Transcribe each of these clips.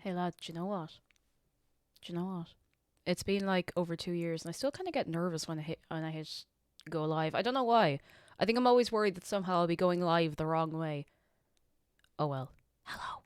Hey lad, do you know what? Do you know what? It's been like over 2 years, and I still kind of get nervous when I hit go live. I don't know why. I think I'm always worried that somehow I'll be going live the wrong way. Oh well. Hello.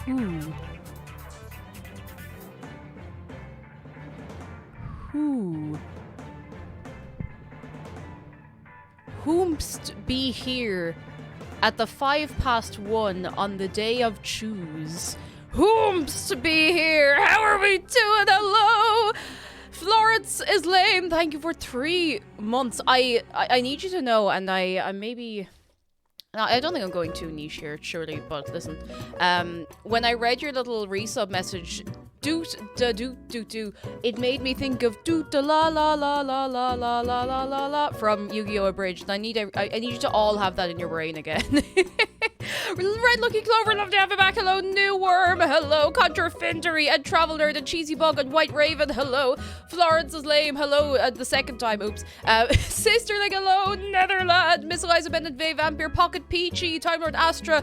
Who? Who? Whomst be here at the 1:05 on the day of choose? Whomst be here? How are we doing? Hello! Florence is lame. Thank you for 3 months. I need you to know, and I maybe... No, I don't think I'm going too niche here, surely, but listen. When I read your little resub message doot da doot doot doo. It made me think of doot da la la la la la la la la la la from Yu-Gi-Oh! Abridged. I need you to all have that in your brain again. Red Lucky Clover, love to have it back. Hello, New Worm. Hello, Contrafindery and Travel Nerd and Cheesy Bug and White Raven. Hello, Florence is lame. Hello, the second time. Oops. Sisterling. Hello, Netherland. Miss Eliza Bennett, Vay Vampire, Pocket Peachy, Time Lord Astra,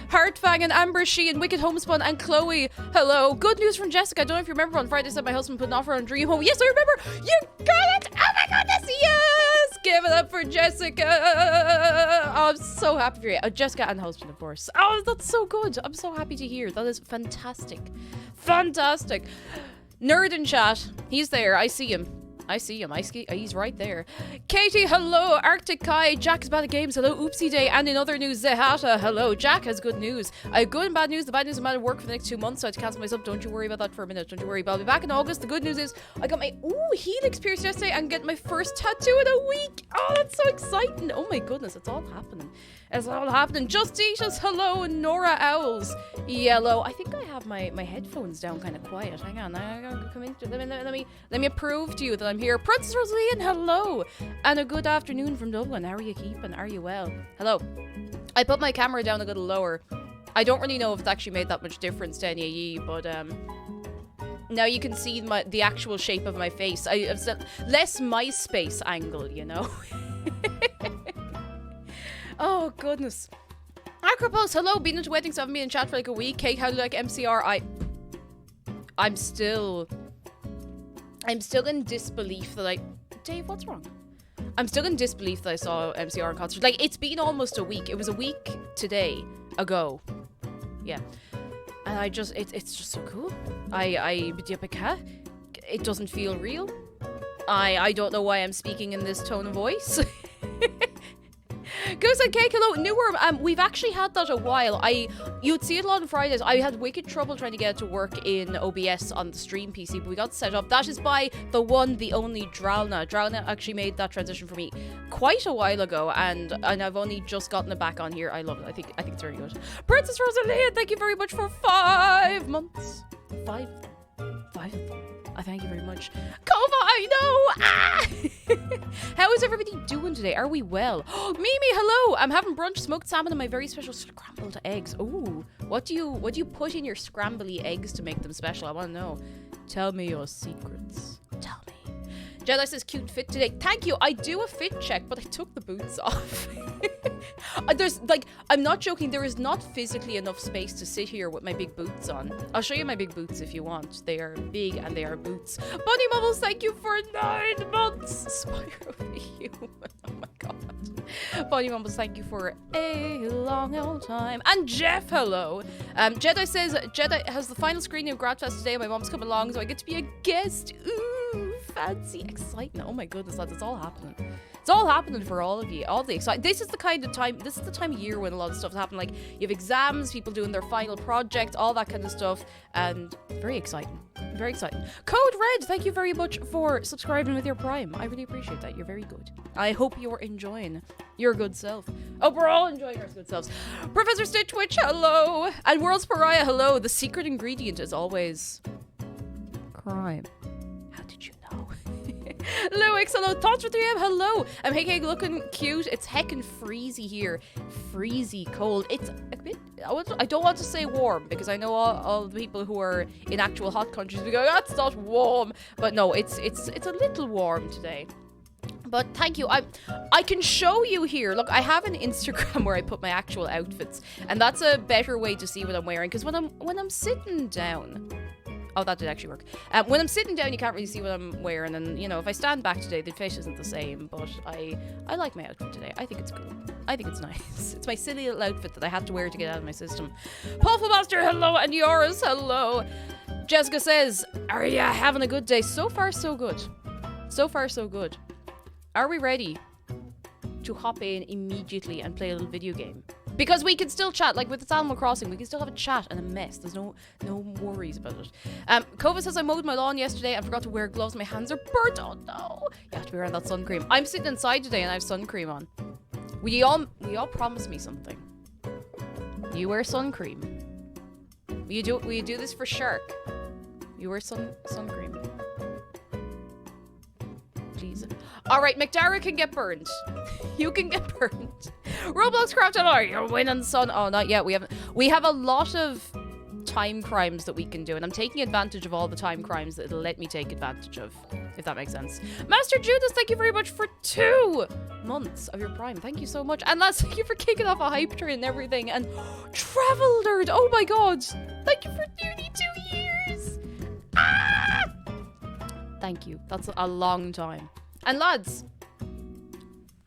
Heartfang and Amber She and Wicked Homespun and Chloe. Hello. Good news from Jessica. I don't know if you remember on Friday I said my husband put an offer on Dream Home. Yes, I remember. You got it. Oh my goodness. Yes. Give it up for Jessica. Oh, I'm so happy for you. Jessica and husband, of course. Oh, that's so good. I'm so happy to hear. That is fantastic. Fantastic. Nerd in chat. He's there. I see him. He's right there. Katie, hello. Arctic Kai. Jack is bad at games. Hello. Oopsie Day. And in other news, Zehata. Hello. Jack has good news. I have good and bad news. The bad news, I'm out of work for the next 2 months, so I had to cancel myself. Don't you worry about that for a minute. Don't you worry. But I'll be back in August. The good news is I got my helix pierced yesterday and get my first tattoo in a week. Oh, that's so exciting. Oh my goodness. It's all happening. It's all happening. Just Eat Us. Hello. Nora Owls. Yellow. I think I have my headphones down kind of quiet. Hang on. I'm gonna come in. Let me prove to you that I'm here. Princess Rosalie, hello. And a good afternoon from Dublin. How are you keeping? Are you well? Hello. I put my camera down a little lower. I don't really know if it's actually made that much difference to any of ye, but now you can see the actual shape of my face. I've less MySpace angle, you know. Oh, goodness. Acropos, hello. Been into weddings, haven't been in chat for like a week. Kate, how do you like MCR? I'm still in disbelief that Dave, what's wrong? I'm still in disbelief that I saw MCR in concert. Like, it's been almost a week. It was a week today ago. Yeah. And it's just so cool. It doesn't feel real. I don't know why I'm speaking in this tone of voice. Goose and Cake, hello. New Worm, we've actually had that a while. You'd see it a lot on Fridays. I had wicked trouble trying to get it to work in OBS on the stream PC, but we got set up. That is by the one, the only Dralna. Dralna actually made that transition for me quite a while ago, and I've only just gotten it back on here. I love it. I think it's very good. Princess Rosalia, thank you very much for 5 months. 5 of them. I thank you very much. Kova, I know! Ah! How is everybody doing today? Are we well? Oh, Mimi, hello! I'm having brunch, smoked salmon, and my very special scrambled eggs. Ooh, what do you put in your scrambly eggs to make them special? I want to know. Tell me your secrets. Tell me. Jedi says cute fit today. Thank you. I do a fit check, but I took the boots off. I'm not joking. There is not physically enough space to sit here with my big boots on. I'll show you my big boots if you want. They are big and they are boots. Bunny Bubbles, thank you for 9 months. Spyro the Human. Oh my god. Bunny Bubbles, thank you for a long old time. And Jeff, hello. Jedi says Jedi has the final screening of Gradfest today. My mom's coming along, so I get to be a guest. Ooh, fancy, exciting. Oh my goodness, lads, it's all happening. It's all happening for all of you. All the excitement. This is the time of year when a lot of stuff's happening. Like, you have exams, people doing their final project, all that kind of stuff. And very exciting. Very exciting. Code Red, thank you very much for subscribing with your Prime. I really appreciate that. You're very good. I hope you're enjoying your good self. Oh, we're all enjoying our good selves. Professor Stitch Witch, hello. And World's Pariah, hello. The secret ingredient is always crime. How did you know? Luix, hello. Thoughts for 3M, hello. I'm hey, looking cute. It's heckin' freezy here. Freezy cold. It's a bit, I don't want to say warm, because I know all the people who are in actual hot countries will go, that's not warm. But no, it's a little warm today. But thank you. I can show you here. Look, I have an Instagram where I put my actual outfits, and that's a better way to see what I'm wearing, because when I'm sitting down. Oh, that did actually work. When I'm sitting down, you can't really see what I'm wearing, and you know, if I stand back today, the face isn't the same. But I like my outfit today. I think it's cool. I think it's nice. It's my silly little outfit that I had to wear to get out of my system. Paulful Master, hello, and Yoris, hello. Jessica says, "Are you having a good day?" So far, so good. So far, so good. Are we ready to hop in immediately and play a little video game? Because we can still chat, like with the Animal Crossing, we can still have a chat and a mess. There's no worries about it. Kova says, I mowed my lawn yesterday and forgot to wear gloves. My hands are burnt. Oh no. You have to be wearing that sun cream. I'm sitting inside today and I have sun cream on. Will you all promise me something? You wear sun cream. Will you do this for Shark? You wear sun cream. Please. Alright, McDara can get burned. You can get burned. Roblox Craft you're winning, son. Oh, not yet. We have a lot of time crimes that we can do, and I'm taking advantage of all the time crimes that it'll let me take advantage of, if that makes sense. Master Judas, thank you very much for 2 months of your Prime. Thank you so much. And lads, thank you for kicking off a hype train and everything. And Travel Nerd, oh my god. Thank you for nearly 2 years. Ah! Thank you. That's a long time. And lads,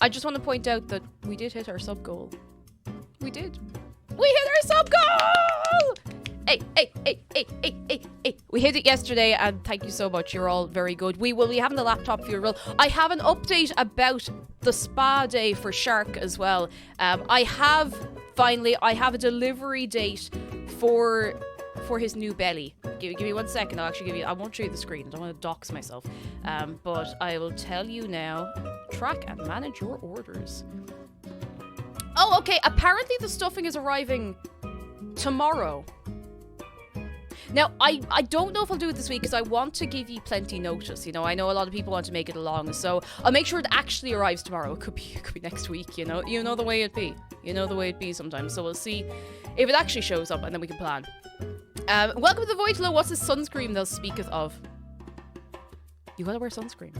I just want to point out that we did hit our sub goal. We did. We hit our sub goal! Hey. We hit it yesterday, and thank you so much. You're all very good. We will be having the laptop funeral. I have an update about the spa day for Shark as well. I have a delivery date for his new belly. Give me 1 second. I'll actually give you. I won't show you the screen. I don't want to dox myself. But I will tell you now. Track and manage your orders. Oh, okay. Apparently the stuffing is arriving tomorrow. Now, I don't know if I'll do it this week because I want to give you plenty notice. You know, I know a lot of people want to make it along, so I'll make sure it actually arrives tomorrow. It could be next week. You know the way it be. You know the way it be sometimes. So we'll see if it actually shows up, and then we can plan. Welcome to the Void Glow. What's the sunscreen they'll speaketh of? You gotta wear sunscreen.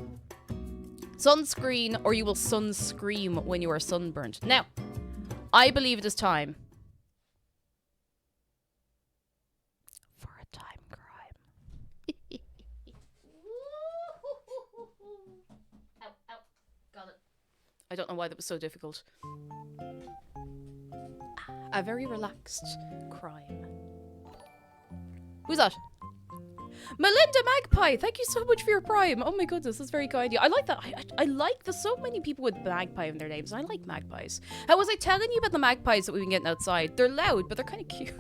Sunscreen, or you will sunscream when you are sunburnt. Now, I believe it is time for a time crime. Ow, ow. Got it. I don't know why that was so difficult. A very relaxed crime. Who's that? Melinda Magpie, thank you so much for your Prime. Oh my goodness, that's very kind of you. I like that. I like there's so many people with Magpie in their names. I like magpies. How was I telling you about the magpies that we've been getting outside? They're loud, but they're kind of cute.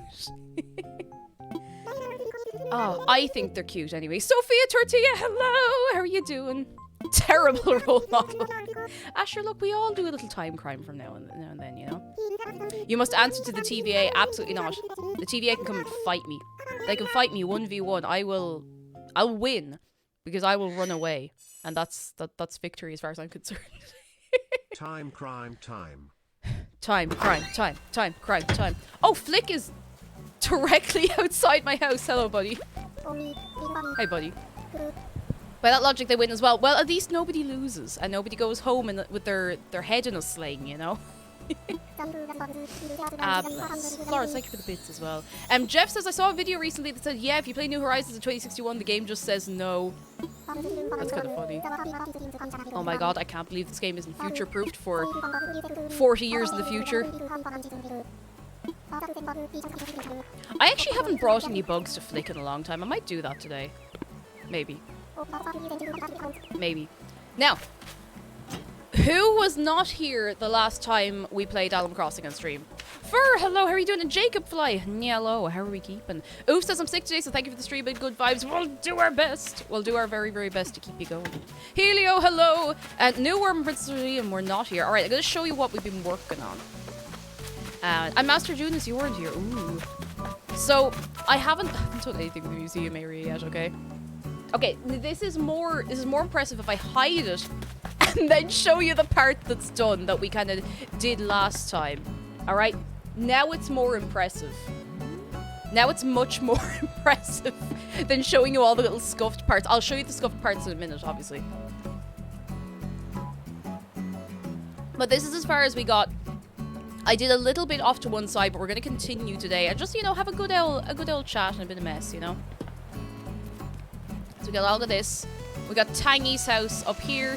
Oh, I think they're cute anyway. Sophia Tortilla, hello. How are you doing? Terrible role model. Asher, look, we all do a little time crime from now and then, you know? You must answer to the TVA. Absolutely not. The TVA can come and fight me. They can fight me 1v1. I'll win because I will run away. And that's victory as far as I'm concerned. Time crime time. Time crime. Oh, Flick is directly outside my house. Hello, buddy. Hey, buddy. By that logic, they win as well. Well, at least nobody loses and nobody goes home with their head in a sling, you know? Bless. Florence, thank you for the bits as well. Jeff says, I saw a video recently that said, yeah, if you play New Horizons in 2061, the game just says no. That's kind of funny. Oh my god, I can't believe this game isn't future-proofed for 40 years in the future. I actually haven't brought any bugs to Flick in a long time. I might do that today. Maybe. Now, who was not here the last time we played Animal Crossing on stream? Fur, hello, how are you doing? And Jacob Fly, hello, how are we keeping? Oof says I'm sick today, so thank you for the stream and good vibes. We'll do our best. We'll do our very, very best to keep you going. Helio, hello. And New Worm and Princess William were not here. Alright, I'm going to show you what we've been working on. And Master Judas, you weren't here. Ooh. So, I haven't done anything with the museum area yet, okay? Okay, this is more impressive if I hide it and then show you the part that's done that we kind of did last time. Alright? Now it's more impressive. Now it's much more impressive than showing you all the little scuffed parts. I'll show you the scuffed parts in a minute, obviously. But this is as far as we got. I did a little bit off to one side, but we're going to continue today and just, you know, have a good old chat and a bit of mess, you know? So we got all of this. We got Tangy's house up here.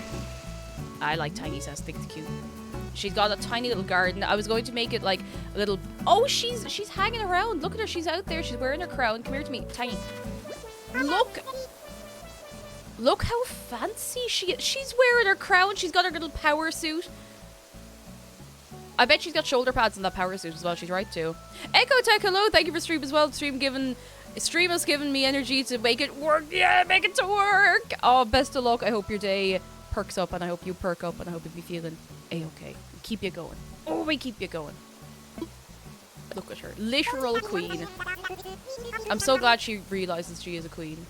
I like Tangy's house. I think it's cute. She's got a tiny little garden. I was going to make it like a little... Oh, she's hanging around. Look at her. She's out there. She's wearing her crown. Come here to me, Tangy. Look how fancy she is. She's wearing her crown. She's got her little power suit. I bet she's got shoulder pads in that power suit as well. She's right too. Echo Tech, hello. Thank you for stream as well. Stream has given me energy to make it work. Yeah, make it to work. Oh, best of luck. I hope your day perks up and I hope you perk up and I hope you be feeling a-okay. Keep you going. Oh, we keep you going. Look at her. Literal queen. I'm so glad she realizes she is a queen.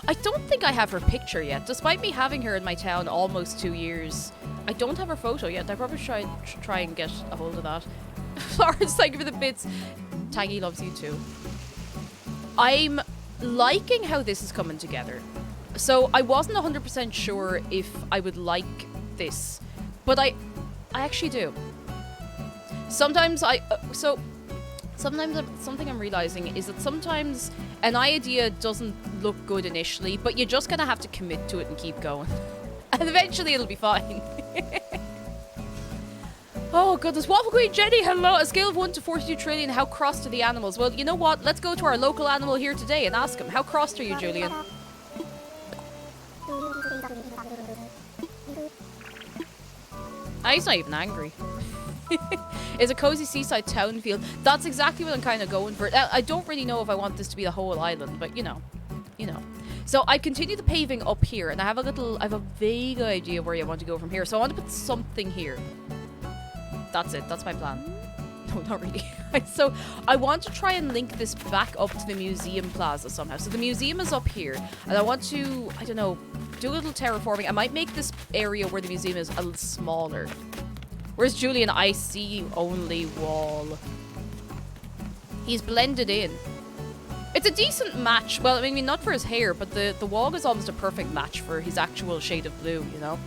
I don't think I have her picture yet. Despite me having her in my town almost 2 years, I don't have her photo yet. I probably should try and get a hold of that. Florence, thank you for the bits. Tangy loves you too. I'm liking how this is coming together. So I wasn't 100% sure if I would like this, but I actually do. Sometimes something I'm realizing is that sometimes an idea doesn't look good initially, but you're just gonna have to commit to it and keep going. And eventually it'll be fine. Oh goodness, Waffle Queen Jenny, hello! A scale of 1 to 42 trillion, how crossed are the animals? Well, you know what? Let's go to our local animal here today and ask him. How crossed are you, Julian? He's not even angry. It's a cozy seaside town feel. That's exactly what I'm kind of going for. I don't really know if I want this to be the whole island, but you know. So I continue the paving up here, and I have a vague idea where I want to go from here. So I want to put something here. That's it. That's my plan. No, not really. So I want to try and link this back up to the museum plaza somehow. So the museum is up here, and I want to, I don't know, do a little terraforming. I might make this area where the museum is a little smaller. Where's Julian? I see only wall. He's blended in. It's a decent match. Well, I mean, not for his hair, but the wall is almost a perfect match for his actual shade of blue, you know?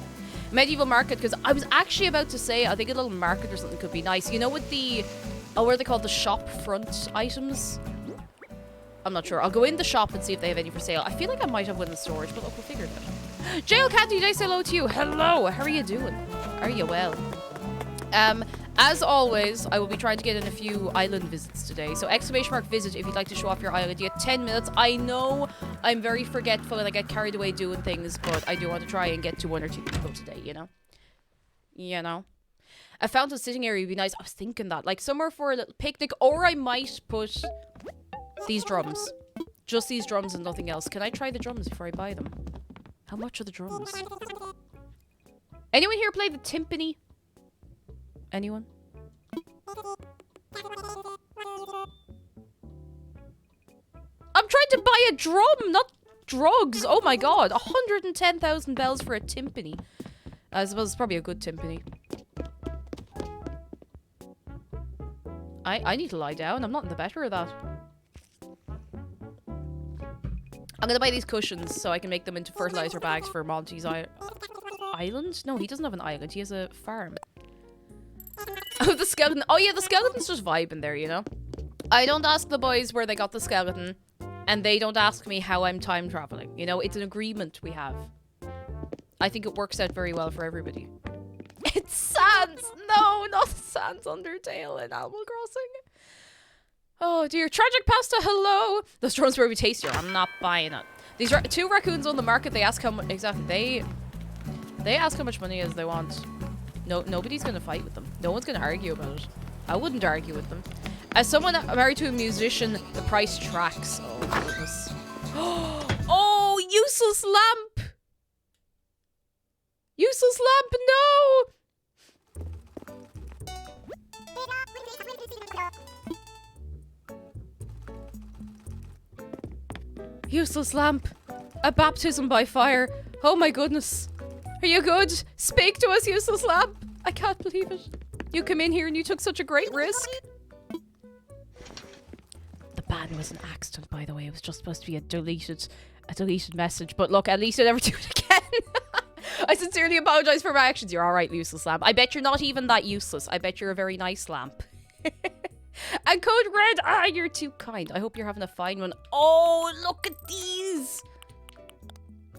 Medieval market, because I was actually about to say, I think a little market or something could be nice. You know, with the, what are they called? The shop front items? I'm not sure. I'll go in the shop and see if they have any for sale. I feel like I might have one in storage, but look, we'll figure it out. Jail Candy, did I say hello to you? Hello, how are you doing? Are you well? As always, I will be trying to get in a few island visits today. So !visit if you'd like to show off your island. You get 10 minutes. I know I'm very forgetful and I get carried away doing things, but I do want to try and get to 1 or 2 people today, you know? You know? A fountain sitting area would be nice. I was thinking that. Like somewhere for a little picnic, or I might put these drums. Just these drums and nothing else. Can I try the drums before I buy them? How much are the drums? Anyone here play the timpani? Anyone? I'm trying to buy a drum, not drugs. Oh my god, 110,000 bells for a timpani. I suppose it's probably a good timpani. I need to lie down. I'm not in the better of that. I'm gonna buy these cushions so I can make them into fertilizer bags for Monty's island? No, he doesn't have an island. He has a farm. Oh, the skeleton. Oh yeah, the skeleton's just vibing there, you know? I don't ask the boys where they got the skeleton, and they don't ask me how I'm time traveling. You know, it's an agreement we have. I think it works out very well for everybody. It's Sans! No, not Sans Undertale in Animal Crossing. Oh dear. Tragic Pasta, hello! Those drones were tastier. I'm not buying it. These 2 raccoons on the market, they ask how much, exactly, they ask how much money as they want. No, nobody's gonna fight with them. No one's gonna argue about it. I wouldn't argue with them. As someone married to a musician, the price tracks. Oh goodness. Oh, useless lamp! Useless lamp, no! Useless lamp. A baptism by fire. Oh my goodness. Are you good? Speak to us, useless lamp. I can't believe it. You come in here and you took such a great risk. The ban was an accident, by the way. It was just supposed to be a deleted message. But look, at least I never do it again. I sincerely apologize for my actions. You're all right, useless lamp. I bet you're not even that useless. I bet you're a very nice lamp. And Code Red, you're too kind. I hope you're having a fine one. Oh, look at these.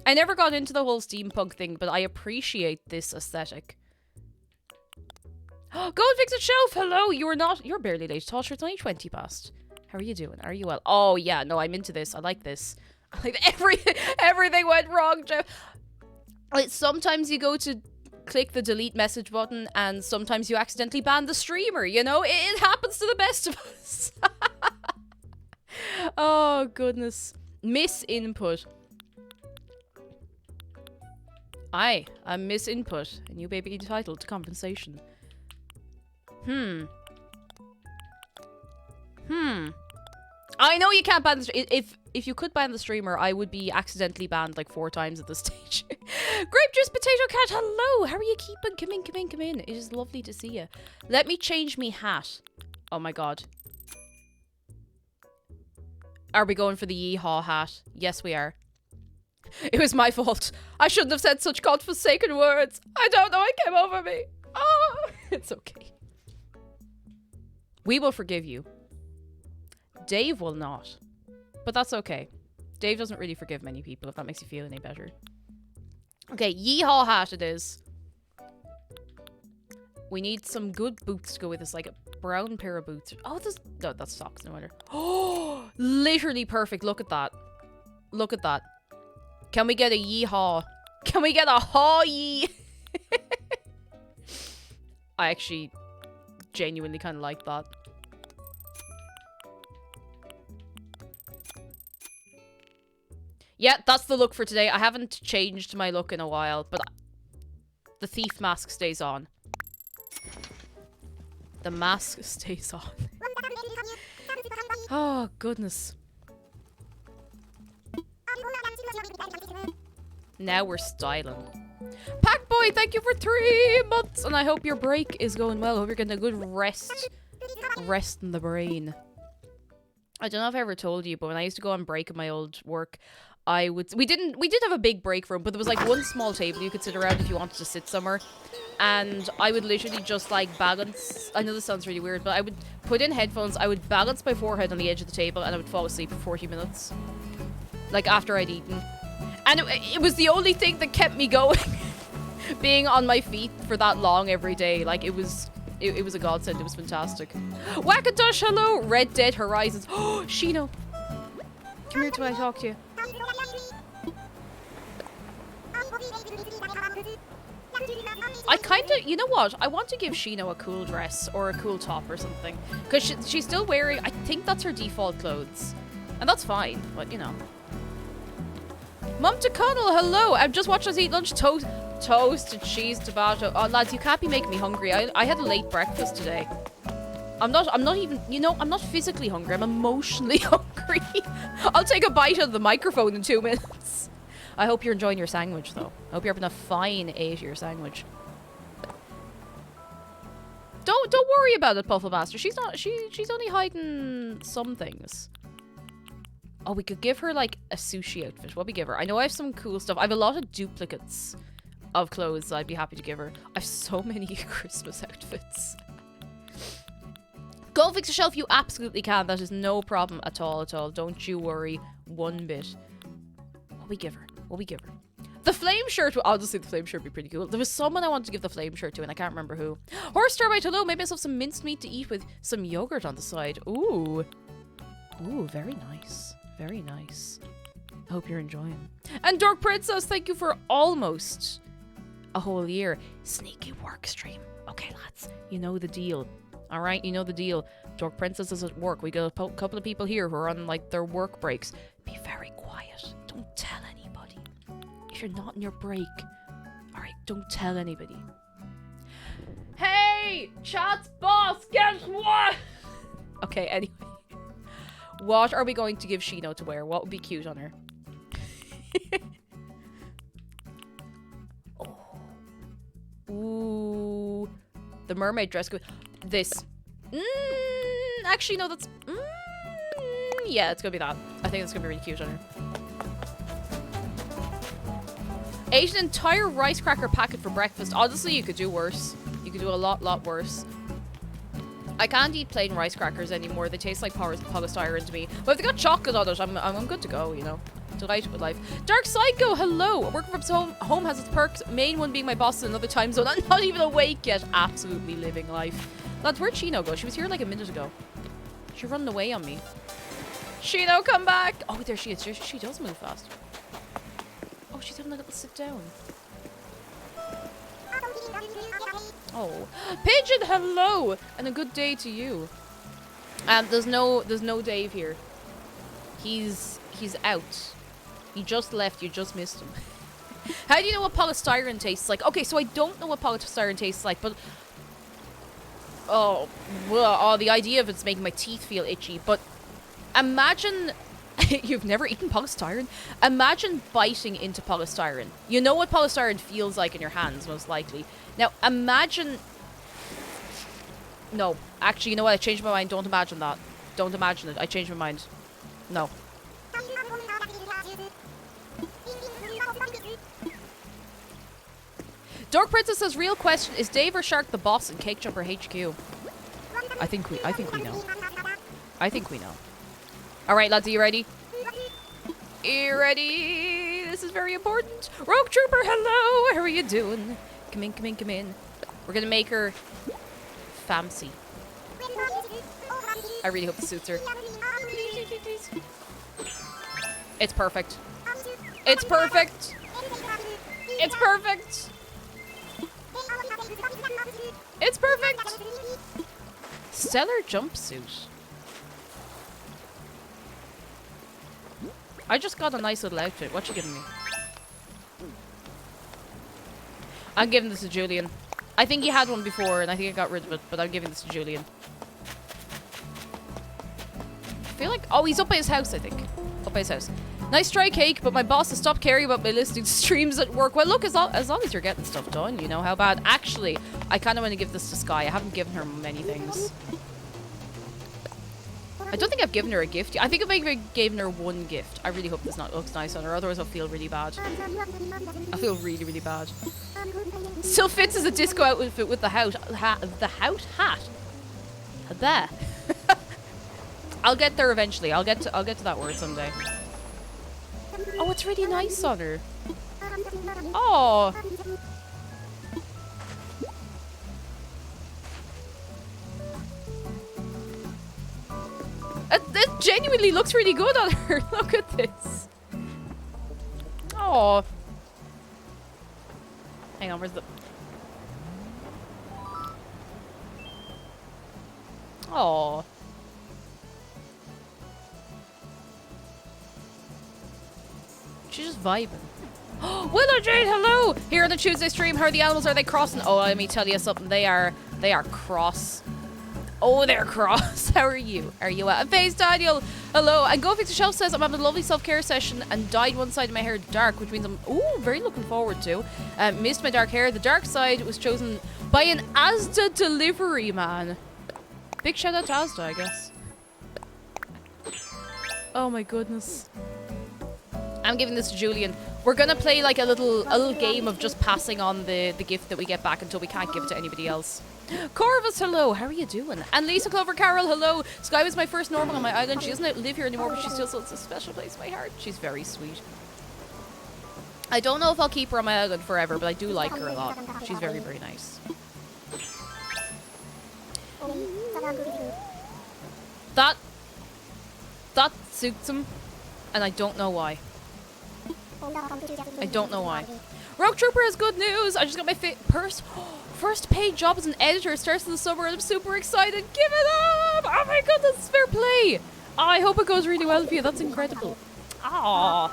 I never got into the whole steampunk thing, but I appreciate this aesthetic. Go and fix a shelf. Hello, you're barely late. Tosher, it's only 20 past. How are you doing? Are you well? Oh yeah, no, I'm into this. I like this. I like everything went wrong, Jeff. Like, sometimes you go to click the delete message button and sometimes you accidentally ban the streamer, you know? It happens to the best of us. Oh goodness. Miss input. I am miss input, and you may be entitled to compensation. I know you can't ban this. if you could ban the streamer, I would be accidentally banned like 4 times at this stage. Grape juice potato cat, hello. How are you keeping? Come in, come in, come in. It is lovely to see you. Let me change me hat. Oh my god. Are we going for the yeehaw hat? Yes, we are. It was my fault. I shouldn't have said such godforsaken words. I don't know what came over me. Oh, it's okay. We will forgive you. Dave will not. But that's okay. Dave doesn't really forgive many people, if that makes you feel any better. Okay, yeehaw hat it is. We need some good boots to go with this, like a brown pair of boots. Oh, this... No, that's socks, no wonder. Oh, literally perfect. Look at that. Look at that. Can we get a yeehaw? Can we get a haw-yee? I actually genuinely kind of like that. Yeah, that's the look for today. I haven't changed my look in a while, but the thief mask stays on. The mask stays on. Oh, goodness. Now we're styling. Pack Boy, thank you for 3 months, and I hope your break is going well. I hope you're getting a good rest. Rest in the brain. I don't know if I ever told you, but when I used to go on break at my old work, we did have a big break room, but there was like one small table you could sit around if you wanted to sit somewhere. And I would literally just like balance, I know this sounds really weird, but I would put in headphones, I would balance my forehead on the edge of the table, and I would fall asleep for 40 minutes. Like after I'd eaten. And it was the only thing that kept me going. Being on my feet for that long every day. Like it was a godsend. It was fantastic. Wackadosh, hello. Red Dead Horizons. Oh, Shino. Come here till I talk to you. I kind of, you know what? I want to give Shino a cool dress or a cool top or something. Because she's still wearing, I think that's her default clothes. And that's fine, but you know. Mum to Connell, hello. I'm just watching us eat lunch. Toasted cheese, tomato. Oh, lads, you can't be making me hungry. I had a late breakfast today. I'm not even, you know, I'm not physically hungry. I'm emotionally hungry. I'll take a bite out of the microphone in 2 minutes. I hope you're enjoying your sandwich, though. I hope you're having a fine 8-year sandwich. Don't worry about it, Pufflemaster. She's only hiding some things. Oh, we could give her, like, a sushi outfit. What we give her? I know I have some cool stuff. I have a lot of duplicates of clothes I'd be happy to give her. I have so many Christmas outfits. Go fix a shelf. You absolutely can. That is no problem at all, at all. Don't you worry one bit. What we give her? What we give her? The flame shirt. Honestly, the flame shirt would be pretty cool. There was someone I wanted to give the flame shirt to, and I can't remember who. Horse Starlight, hello. Maybe myself some minced meat to eat with some yogurt on the side. Ooh. Ooh, very nice. Very nice. I hope you're enjoying. And Dark Princess, thank you for almost a whole year. Sneaky work stream. Okay, lads, you know the deal. All right, you know the deal. Dark Princess is at work. We got a couple of people here who are on like their work breaks. Be very quiet. Don't tell anybody. If you're not in your break, all right, don't tell anybody. Hey, chat's boss, guess what? Okay, anyway. What are we going to give Shino to wear? What would be cute on her? Oh. Ooh. The mermaid dress. This. Actually, no, that's... yeah, it's gonna be that. I think it's gonna be really cute on her. Ate an entire rice cracker packet for breakfast. Honestly, you could do worse. You could do a lot worse. I can't eat plain rice crackers anymore. They taste like polystyrene to me. But if they got chocolate on it, I'm good to go, you know. Delighted with life. Dark Psycho, hello. Working from home has its perks. Main one being my boss in another time zone. I'm not even awake yet. Absolutely living life. Lads, where'd Shino go? She was here like a minute ago. She's running away on me. Shino, come back. Oh, there she is. She does move fast. Oh, she's having a little sit down. Oh, Pigeon, hello, and a good day to you. There's no Dave here. He's out. He just left. You just missed him. How do you know what polystyrene tastes like? Okay, so I don't know what polystyrene tastes like, but oh, the idea of it's making my teeth feel itchy. But imagine You've never eaten polystyrene? Imagine biting into polystyrene. You know what polystyrene feels like in your hands, most likely. Now, imagine... No. Actually, you know what? I changed my mind. Don't imagine that. Don't imagine it. I changed my mind. No. Dork Princess says, real question, is Dave or Shark the boss in Cake Jumper HQ? I think we know. I think we know. Alright, lads, are you ready? You ready? This is very important. Rogue Trooper, hello! How are you doing? Come in, come in, come in. We're gonna make her fancy. I really hope this suits her. It's perfect. It's perfect! It's perfect! It's perfect! Stellar jumpsuit. I just got a nice little outfit. What you giving me? I'm giving this to Julian. I think he had one before, and I think I got rid of it, but I'm giving this to Julian. I feel like... Oh, he's up by his house, I think. Up by his house. Nice try, Cake, but my boss has stopped caring about my listening to streams at work. Well, look, as long as you're getting stuff done, you know, how bad? Actually, I kind of want to give this to Sky. I haven't given her many things. I don't think I've given her a gift. I think I've maybe given her one gift. I really hope this looks nice on her, otherwise I'll feel really bad. I feel really, really bad. Still fits as a disco outfit with the hat. There. I'll get there eventually. I'll get to that word someday. Oh, it's really nice on her. Oh. It genuinely looks really good on her. Look at this. Oh. Hang on, where's the... Oh. She's just vibing. Willow Jade, hello! Here on the Tuesday stream, how are the animals? Are they crossing? Oh, let me tell you something. They are cross. Oh, they're cross. How are you? Are you well? And Face Daniel, hello. And Go Fix the Shelf says, I'm having a lovely self-care session and dyed one side of my hair dark, which means I'm very looking forward to. Missed my dark hair. The dark side was chosen by an Asda delivery man. Big shout out to Asda, I guess. Oh my goodness. I'm giving this to Julian. We're gonna play like a little game of just passing on the gift that we get back until we can't give it to anybody else. Corvus, hello. How are you doing? And Lisa Clover Carroll, hello. Sky was my first normal on my island. She doesn't live here anymore, but she still holds a special place in my heart. She's very sweet. I don't know if I'll keep her on my island forever, but I do like her a lot. She's very, very nice. That suits him, and I don't know why. I don't know why. Rogue Trooper has good news. I just got my first paid job as an editor. It starts in the summer and I'm super excited. Give it up! Oh my goodness, fair play. Oh, I hope it goes really well for you. That's incredible. Aww.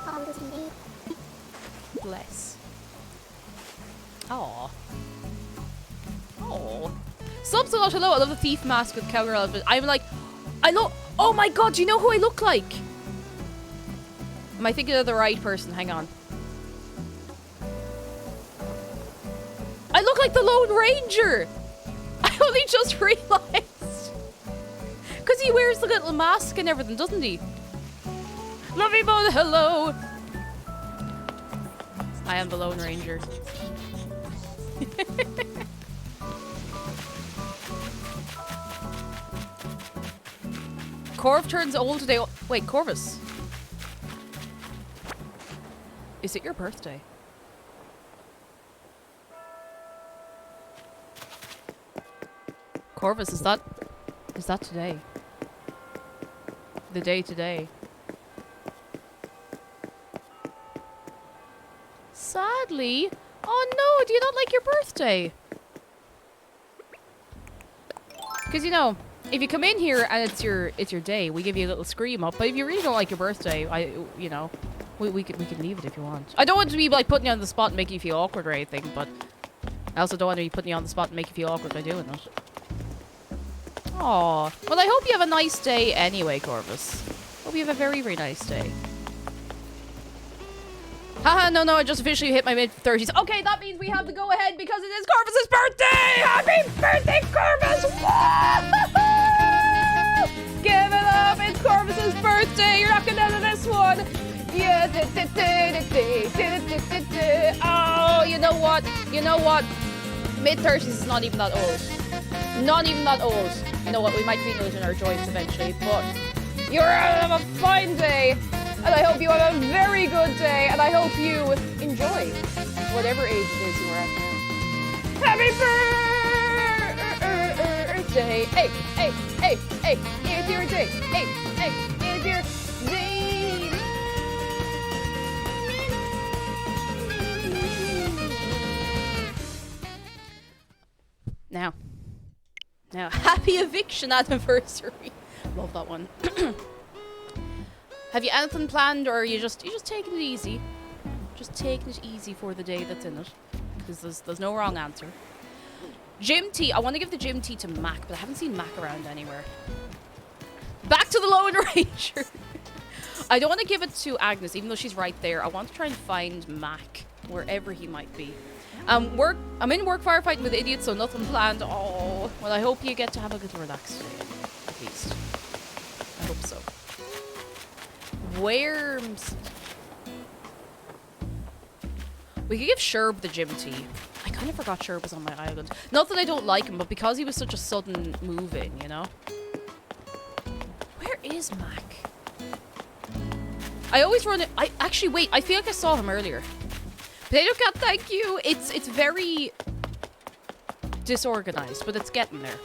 Bless. Aww. Aww. Subs a lot, hello. I love the thief mask with cowgirl outfit. I'm like, oh my god, do you know who I look like? Am I thinking of the right person? Hang on. I look like the Lone Ranger! I only just realized. Because he wears the little mask and everything, doesn't he? Lovey Bun, hello! I am the Lone Ranger. Corv turns old today. Wait, Corvus. Is it your birthday? Corvus, is that today? The day today? Sadly? Oh no, do you not like your birthday? Because, you know, if you come in here and it's your day, we give you a little scream up. But if you really don't like your birthday, we can leave it if you want. I don't want to be like putting you on the spot and make you feel awkward or anything, but I also don't want to be putting you on the spot and make you feel awkward by doing it. Aww. Well, I hope you have a nice day anyway, Corvus. Hope Hope you have a very, very nice day. Haha, no, I just officially hit my mid-30s. Okay, that means we have to go ahead because it is Corvus's birthday! Happy birthday, Corvus! Give it up, it's Corvus's birthday! You're not gonna know this one! Yeah, oh, you know what? You know what? Mid-30s is not even that old. Not even that old. You know what? We might feel it in our joints eventually, but you're gonna have a fine day! And I hope you have a very good day, and I hope you enjoy whatever age it is you are at now. Happy birthday! Hey, it's your day! Hey, it's your day! Now, happy eviction anniversary! Love that one. Have you anything planned, or are you just taking it easy? Just taking it easy for the day that's in it. Because there's no wrong answer. Gym tea. I want to give the gym tea to Mac, but I haven't seen Mac around anywhere. Back to the Lone Ranger. I don't want to give it to Agnes, even though she's right there. I want to try and find Mac, wherever he might be. I'm in work firefighting with idiots, so nothing planned. Oh, well, I hope you get to have a good relaxed day, at least. I hope so. Worms. We could give Sherb the gym tea. I kind of forgot Sherb was on my island. Not that I don't like him, but because he was such a sudden move-in, you know? Where is Mac? I always run it. Actually, wait. I feel like I saw him earlier. Potato Cat, thank you. It's very disorganized, but it's getting there.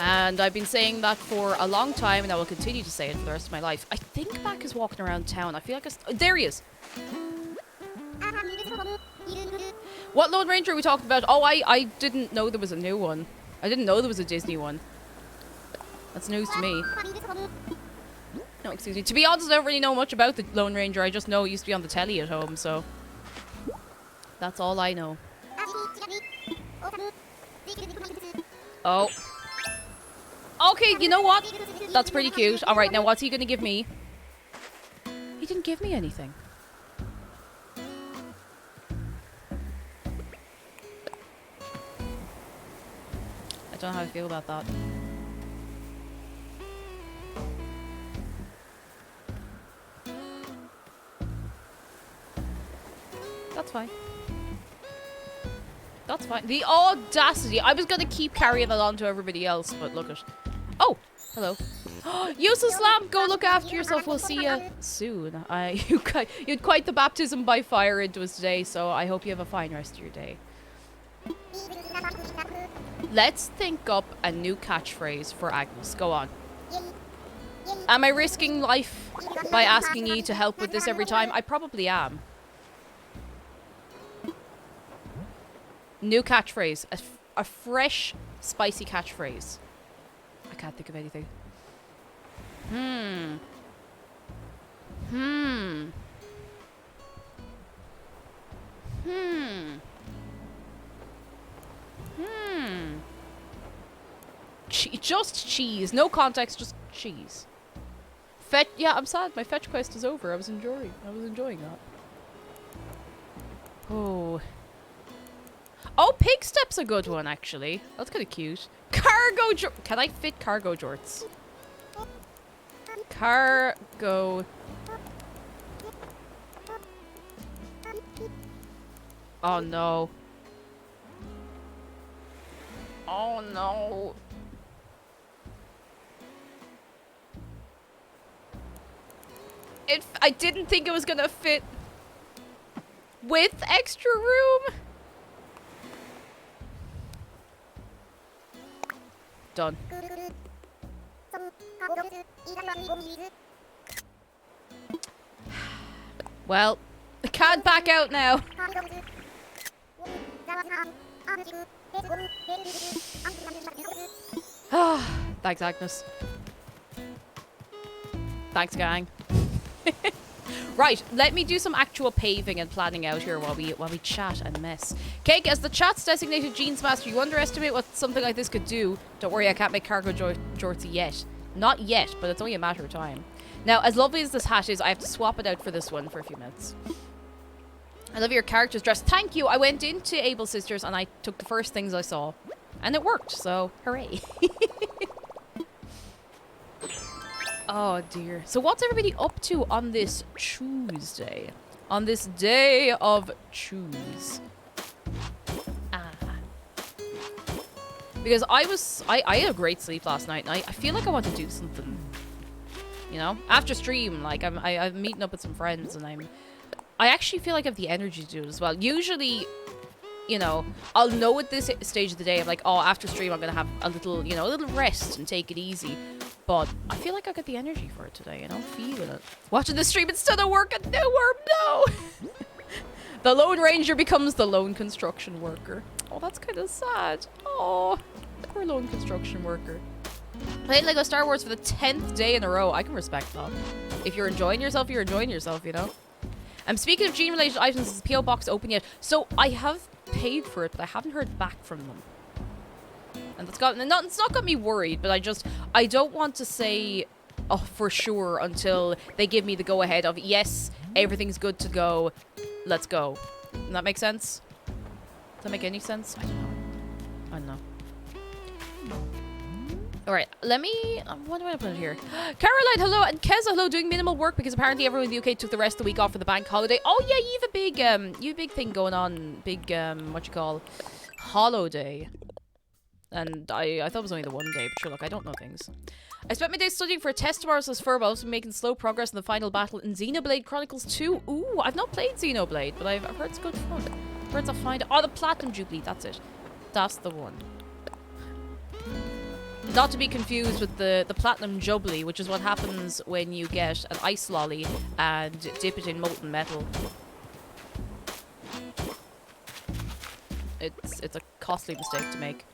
And I've been saying that for a long time, and I will continue to say it for the rest of my life. I think Mac is walking around town. I feel like there he is. What Lone Ranger are we talking about? Oh, I didn't know there was a new one. I didn't know there was a Disney one. That's news to me. No, excuse me. To be honest, I don't really know much about the Lone Ranger. I just know it used to be on the telly at home, so... That's all I know. Oh. Okay, you know what? That's pretty cute. Alright, now what's he gonna give me? He didn't give me anything. I don't know how I feel about that. That's fine. That's fine. The audacity. I was going to keep carrying that on to everybody else, but look at... Oh! Hello. Useless lamp! Go look after yourself. We'll see you soon. You had quite the baptism by fire into us today, so I hope you have a fine rest of your day. Let's think up a new catchphrase for Agnes. Go on. Am I risking life by asking you to help with this every time? I probably am. New catchphrase. A fresh, spicy catchphrase. I can't think of anything. Just cheese. No context, just cheese. Yeah, I'm sad. My fetch quest is over. I was enjoying that. Oh, pig step's a good one, actually. That's kind of cute. Cargo Can I fit cargo jorts? Cargo. Oh, no. Oh, no. I didn't think it was gonna fit with extra room. Done. Well, I can't back out now. Thanks, Agnes. Thanks, gang. Right, let me do some actual paving and planning out here while we chat and mess. Cake, as the chat's designated jeans master, you underestimate what something like this could do. Don't worry, I can't make cargo jorts yet. Not yet, but it's only a matter of time. Now, as lovely as this hat is, I have to swap it out for this one for a few minutes. I love your character's dress. Thank you. I went into Able Sisters and I took the first things I saw. And it worked, so hooray. Oh, dear. So what's everybody up to on this Tuesday? On this day of choose. Because I had a great sleep last night, and I feel like I want to do something. You know? After stream, like, I'm meeting up with some friends, and I actually feel like I have the energy to do it as well. Usually, you know, I'll know at this stage of the day, I'm like, oh, after stream, I'm gonna have a little, you know, a little rest and take it easy. But I feel like I got the energy for it today, and I'm feeling it. Watching the stream instead of work at Newark, no! The Lone Ranger becomes the lone construction worker. Oh, that's kind of sad. Oh, poor lone construction worker. Playing LEGO Star Wars for the 10th day in a row. I can respect that. If you're enjoying yourself, you're enjoying yourself, you know? Speaking of gene-related items, is the P.O. box open yet? So, I have paid for it, but I haven't heard back from them. And it's not got me worried, but I don't want to say, oh, for sure, until they give me the go-ahead of, yes, everything's good to go, let's go. Does that make sense? Does that make any sense? I don't know. Alright, let me... what do I put here? Caroline, hello, and Keza, hello, doing minimal work because apparently everyone in the UK took the rest of the week off for the bank holiday. Oh, yeah, you have a big thing going on. Big, what you call, holiday. And I thought it was only the one day, but sure, look, I don't know things. I spent my day studying for a test tomorrow, says Furbo. I've been making slow progress in the final battle in Xenoblade Chronicles 2. Ooh, I've not played Xenoblade, but I've heard it's good fun. I've heard it's a find. Oh, the Platinum Jubilee, that's it. That's the one. Not to be confused with the Platinum Jubilee, which is what happens when you get an ice lolly and dip it in molten metal. It's a costly mistake to make.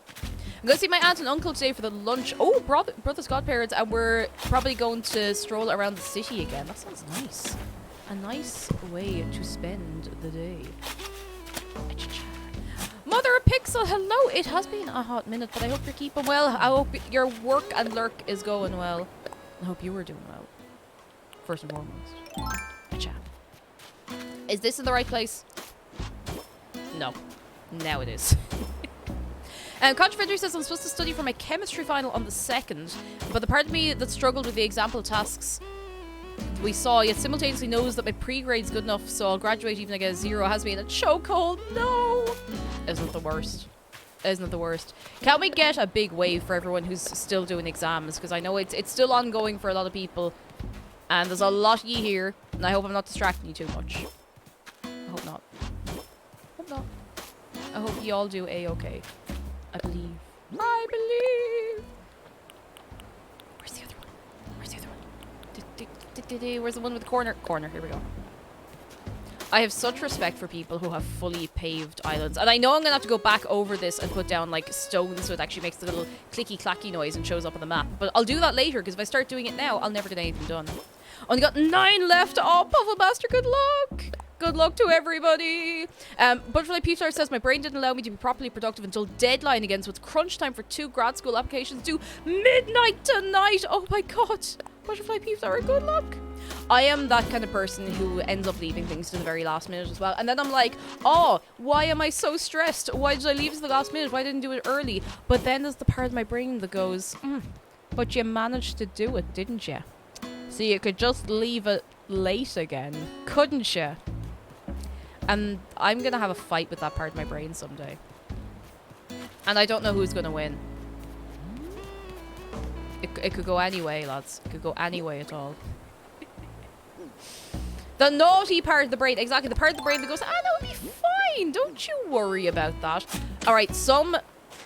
I'm going to see my aunt and uncle today for the lunch. Oh, brother's godparents, and we're probably going to stroll around the city again. That sounds nice. A nice way to spend the day. Mother of Pixel, hello. It has been a hot minute, but I hope you're keeping well. I hope your work and lurk is going well. I hope you are doing well. First and foremost. Acha. Is this in the right place? No. Now it is. Contraventory says I'm supposed to study for my chemistry final on the 2nd, but the part of me that struggled with the example tasks we saw, yet simultaneously knows that my pre-grade's good enough, so I'll graduate even if I get a 0, has me in a chokehold. No! Isn't it the worst? Isn't it the worst? Can we get a big wave for everyone who's still doing exams? Because I know it's still ongoing for a lot of people, and there's a lot of you here, and I hope I'm not distracting you too much. I hope not. Hope not. I hope you all do A-okay. I believe. I believe! Where's the other one? Where's the other one? Where's the one with the corner? Corner, here we go. I have such respect for people who have fully paved islands. And I know I'm going to have to go back over this and put down, like, stones so it actually makes the little clicky-clacky noise and shows up on the map. But I'll do that later, because if I start doing it now, I'll never get anything done. Only got 9 left. Oh, Puffle Master, good luck! Good luck to everybody. Butterfly Peter says my brain didn't allow me to be properly productive until deadline again, so it's crunch time for 2 grad school applications due midnight tonight. Oh my god. Butterfly Peter, good luck. I am that kind of person who ends up leaving things to the very last minute as well. And then I'm like, oh, why am I so stressed? Why did I leave it to the last minute? Why didn't I do it early? But then there's the part of my brain that goes, but you managed to do it, didn't you? So you could just leave it late again, couldn't you? And I'm going to have a fight with that part of my brain someday. And I don't know who's going to win. It could go any way, lads. It could go any way at all. The naughty part of the brain. Exactly, the part of the brain that goes, that would be fine. Don't you worry about that. Alright, some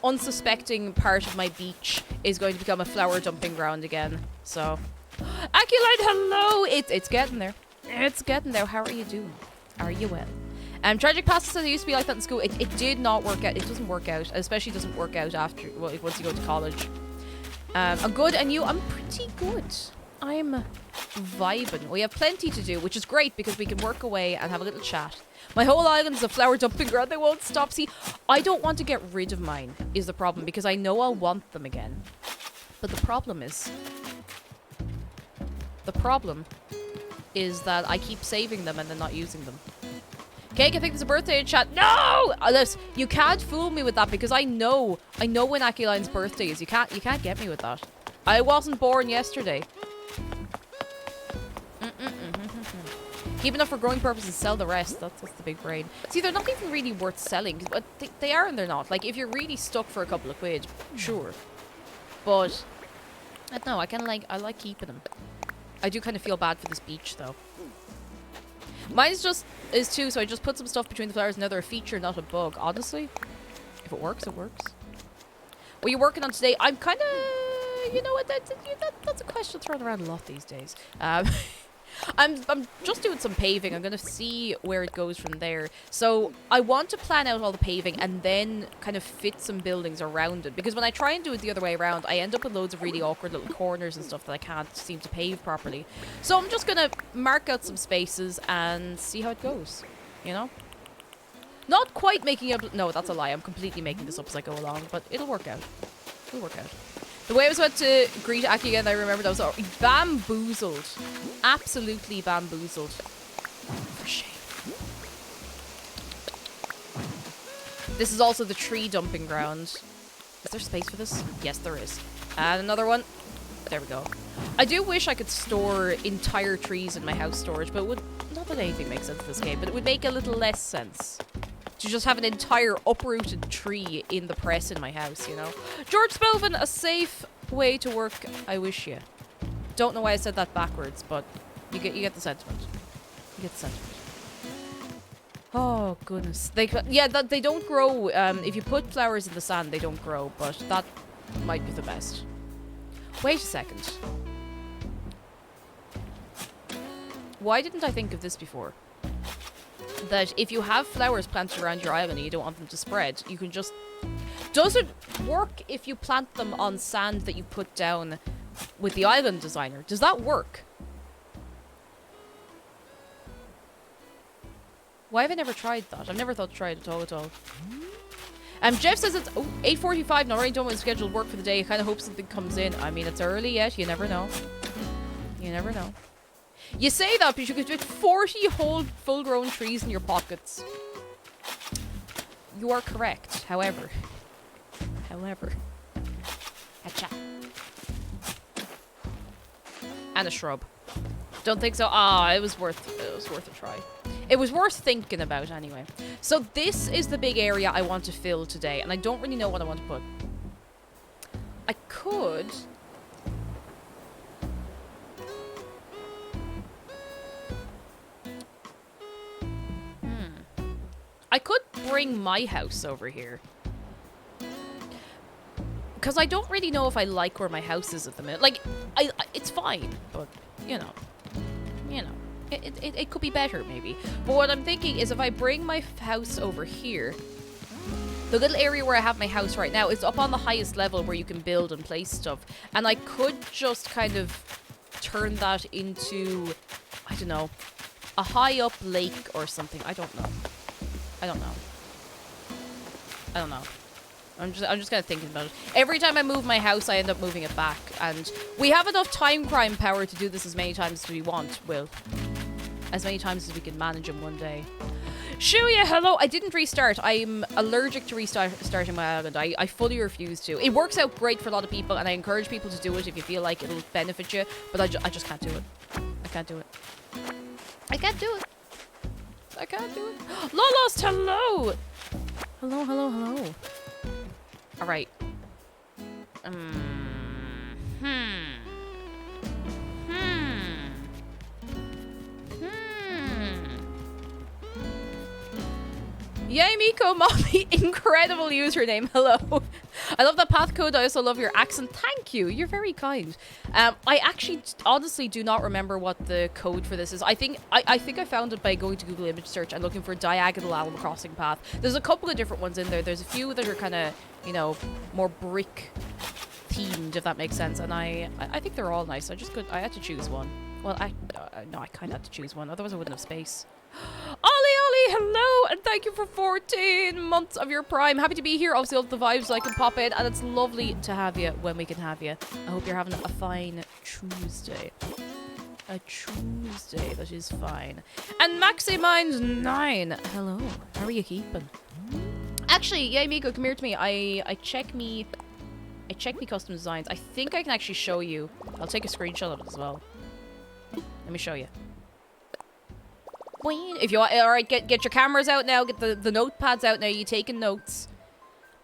unsuspecting part of my beach is going to become a flower dumping ground again. So, Aculine, hello! It's getting there. It's getting there. How are you doing? Are you well? Tragic Pasta says it used to be like that in school. It did not work out. It doesn't work out. Especially doesn't work out after, well, once you go to college. I'm good, and you? I'm pretty good. I'm vibing. We have plenty to do, which is great because we can work away and have a little chat. My whole island is a flower dumping ground. They won't stop. See, I don't want to get rid of mine is the problem because I know I'll want them again. But the problem is The problem is that I keep saving them and then not using them. Cake, I think there's a birthday in chat. No! You can't fool me with that because I know when Aculine's birthday is. You can't get me with that. I wasn't born yesterday. Keep enough for growing purposes, sell the rest. That's the big brain. See, they're not even really worth selling. But they are and they're not. Like, if you're really stuck for a couple of quid, sure. But, I don't know, I like keeping them. I do kind of feel bad for this beach, though. Mine is too, so I just put some stuff between the flowers and now they're a feature, not a bug. Honestly, if it works, it works. What are you working on today? I'm kind of, you know what, that's a question thrown around a lot these days. I'm just doing some paving. I'm going to see where it goes from there. So I want to plan out all the paving and then kind of fit some buildings around it. Because when I try and do it the other way around, I end up with loads of really awkward little corners and stuff that I can't seem to pave properly. So I'm just going to mark out some spaces and see how it goes. You know? Not quite making it... No, that's a lie. I'm completely making this up as I go along. But it'll work out. It'll work out. The way I was about to greet Aki again, I remembered I was bamboozled. Absolutely bamboozled. For shame. This is also the tree dumping ground. Is there space for this? Yes, there is. And another one. There we go. I do wish I could store entire trees in my house storage, but it would... Not that anything makes sense in this game, but it would make a little less sense. To just have an entire uprooted tree in the press in my house, you know? George Spelvin, a safe way to work, I wish you. Don't know why I said that backwards, but you get the sentiment. You get the sentiment. Oh, goodness. They don't grow. If you put flowers in the sand, they don't grow, but that might be the best. Wait a second. Why didn't I think of this before? That if you have flowers planted around your island and you don't want them to spread, you can just... Does it work if you plant them on sand that you put down with the island designer? Does that work? Why have I never tried that? I've never thought to try it at all. Jeff says it's 8:45 and already done with scheduled work for the day. I kind of hope something comes in. I mean, it's early yet. You never know. You never know. You say that, but you could fit 40 whole full-grown trees in your pockets. You are correct, however. Hatcha. And a shrub. Don't think so. It was worth a try. It was worth thinking about anyway. So this is the big area I want to fill today, and I don't really know what I want to put. I could... I could bring my house over here. Because I don't really know if I like where my house is at the minute. Like, it's fine, but, you know. It could be better, maybe. But what I'm thinking is if I bring my house over here, the little area where I have my house right now is up on the highest level where you can build and place stuff. And I could just kind of turn that into, I don't know, a high up lake or something. I don't know. I'm just kind of thinking about it. Every time I move my house, I end up moving it back. And we have enough time crime power to do this as many times as we want, Will. As many times as we can manage in one day. Shuya, hello. I didn't restart. I'm allergic to restarting my island. I fully refuse to. It works out great for a lot of people, and I encourage people to do it if you feel like it'll benefit you. But I just can't do it. I can't do it. I can't do it. I can't do it. Lolost, hello! Hello. Alright. Yay, Miko, mommy! Incredible username. Hello. I love that path code. I also love your accent. Thank you. You're very kind. I actually honestly do not remember what the code for this is. I think I found it by going to Google image search and looking for diagonal Animal Crossing path. There's a couple of different ones in there. There's a few that are kind of, you know, more brick themed, if that makes sense. And I think they're all nice. I had to choose one. Well, no, I kind of had to choose one. Otherwise I wouldn't have space. Ollie, hello, and thank you for 14 months of your Prime. Happy to be here. Obviously, all the vibes so I can pop in, and it's lovely to have you when we can have you. I hope you're having a fine Tuesday. A Tuesday, that is fine. And Maximind 9. Hello, how are you keeping? Actually, yeah, Miko, come here to me. I check me custom designs. I think I can actually show you. I'll take a screenshot of it as well. Let me show you. If you want, alright, get your cameras out now, get the notepads out now, you taking notes.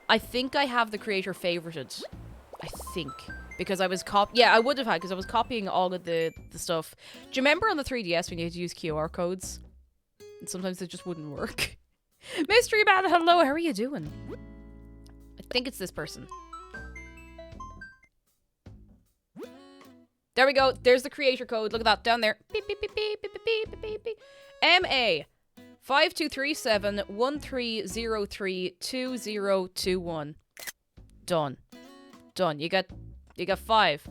I think I have the creator favorited. I think. Because I was yeah, I would have had, because I was copying all of the stuff. Do you remember on the 3DS when you had to use QR codes? And sometimes it just wouldn't work. Mystery Man, hello, how are you doing? I think it's this person. There we go. There's the creator code. Look at that down there. Beep, beep, beep, beep, beep, beep, beep, beep, beep. MA 5237-1303-2021. Done. Done. You got 5,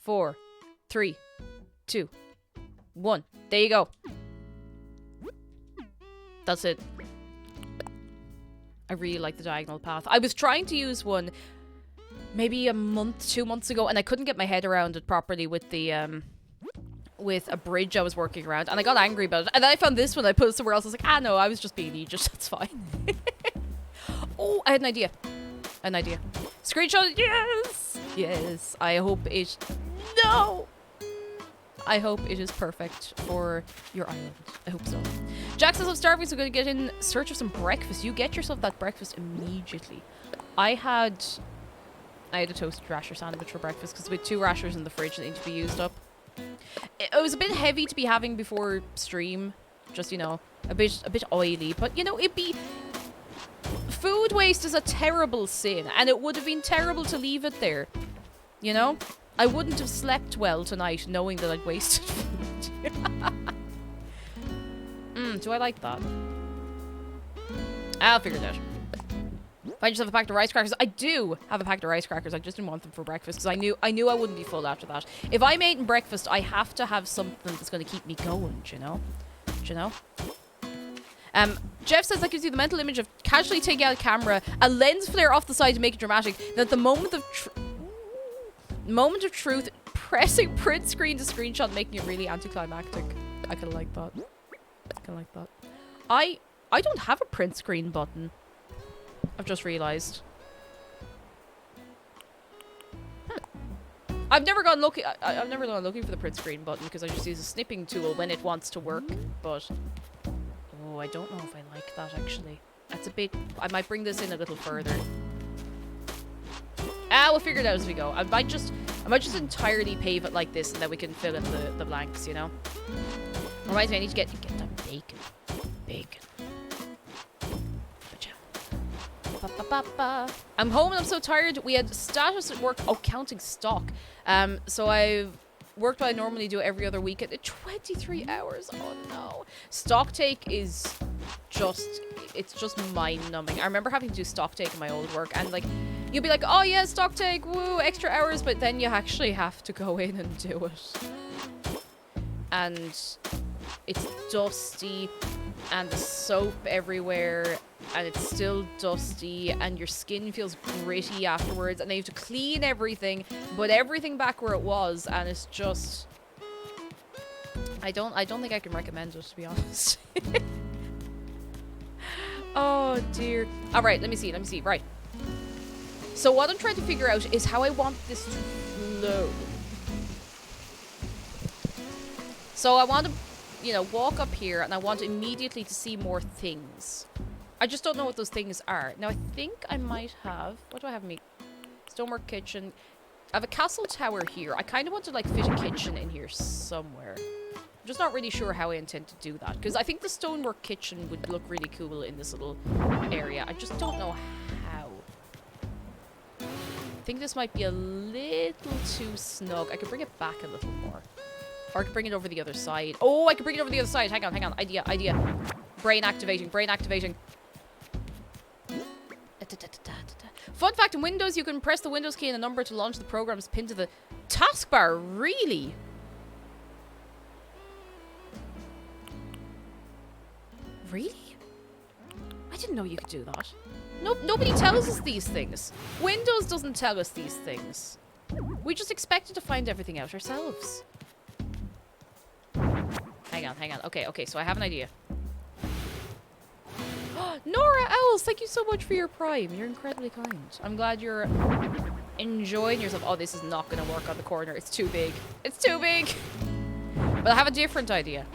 4, 3, 2, 1. There you go. That's it. I really like the diagonal path. I was trying to use one maybe a month, 2 months ago, and I couldn't get my head around it properly with the with a bridge I was working around, and I got angry about it. And then I found this one I put somewhere else. I was like, ah no, I was just being Aegis, that's fine. Oh, I had an idea. An idea. Screenshot, yes! Yes, I hope it... No! I hope it is perfect for your island. I hope so. Jack says, I'm starving, so I'm going to get in search of some breakfast. You get yourself that breakfast immediately. I had a toasted rasher sandwich for breakfast because we had 2 rashers in the fridge that need to be used up. It was a bit heavy to be having before stream. Just, you know, a bit oily. But, you know, food waste is a terrible sin, and it would have been terrible to leave it there. You know? I wouldn't have slept well tonight knowing that I'd wasted food. Do I like that? I'll figure it out. Find yourself a pack of rice crackers. I do have a pack of rice crackers. I just didn't want them for breakfast because I knew I wouldn't be full after that. If I'm eating breakfast, I have to have something that's going to keep me going, do you know? Do you know? Jeff says that gives you the mental image of casually taking out a camera, a lens flare off the side to make it dramatic, then at the moment of truth, pressing print screen to screenshot, making it really anticlimactic. I kind of like that. I kind of like that. I don't have a print screen button. I've just realized. I've never gone looking. I've never gone looking for the print screen button because I just use a snipping tool when it wants to work. But oh, I don't know if I like that actually. That's a bit. I might bring this in a little further. We'll figure it out as we go. I might just entirely pave it like this, and then we can fill in the blanks. You know. Reminds me, I need to get that bacon. Bacon. I'm home and I'm so tired. We had status at work. Oh, counting stock. So I've worked what I normally do every other week at 23 hours. Oh no. Stock take is just, it's just mind-numbing. I remember having to do stock take in my old work, and like, you'll be like, oh yeah, stock take, woo, extra hours, but then you actually have to go in and do it. And it's dusty, and the soap everywhere, and it's still dusty, and your skin feels gritty afterwards, and then you have to clean everything, put everything back where it was, and it's just... I don't think I can recommend it, to be honest. Oh dear. Alright, let me see, right. So what I'm trying to figure out is how I want this to flow. So I want to, you know, walk up here, and I want immediately to see more things. I just don't know what those things are. Now, I think I might have... What do I have in me? Stonework kitchen. I have a castle tower here. I kind of want to, like, fit a kitchen in here somewhere. I'm just not really sure how I intend to do that, because I think the stonework kitchen would look really cool in this little area. I just don't know how. I think this might be a little too snug. I could bring it back a little more. Or I could bring it over the other side. Oh, I could bring it over the other side. Hang on. Idea. Brain activating. Fun fact, in Windows, you can press the Windows key and a number to launch the programs pinned to the taskbar. Really? Really? I didn't know you could do that. Nobody tells us these things. Windows doesn't tell us these things. We just expected to find everything out ourselves. Hang on. Okay, so I have an idea. Nora Owls, thank you so much for your Prime. You're incredibly kind. I'm glad you're enjoying yourself. Oh, this is not going to work on the corner. It's too big. It's too big. But I have a different idea.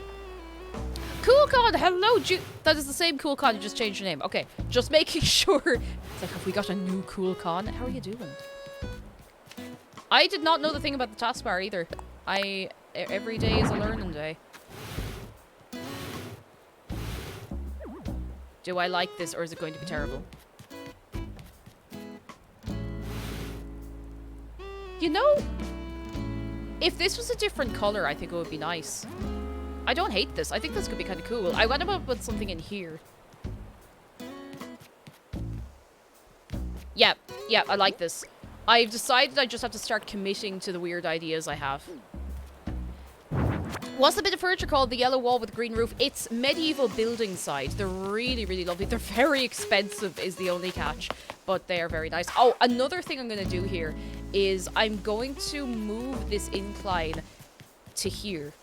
CoolCon, hello, that is the same CoolCon, you just changed your name. Okay, just making sure. It's like, have we got a new CoolCon? How are you doing? I did not know the thing about the taskbar either. Every day is a learning day. Do I like this, or is it going to be terrible? You know, if this was a different color, I think it would be nice. I don't hate this. I think this could be kind of cool. I went about with something in here. Yeah, I like this. I've decided I just have to start committing to the weird ideas I have. What's the bit of furniture called? The yellow wall with the green roof? It's medieval building side. They're really, really lovely. They're very expensive is the only catch, but they are very nice. Oh, another thing I'm going to do here is I'm going to move this incline to here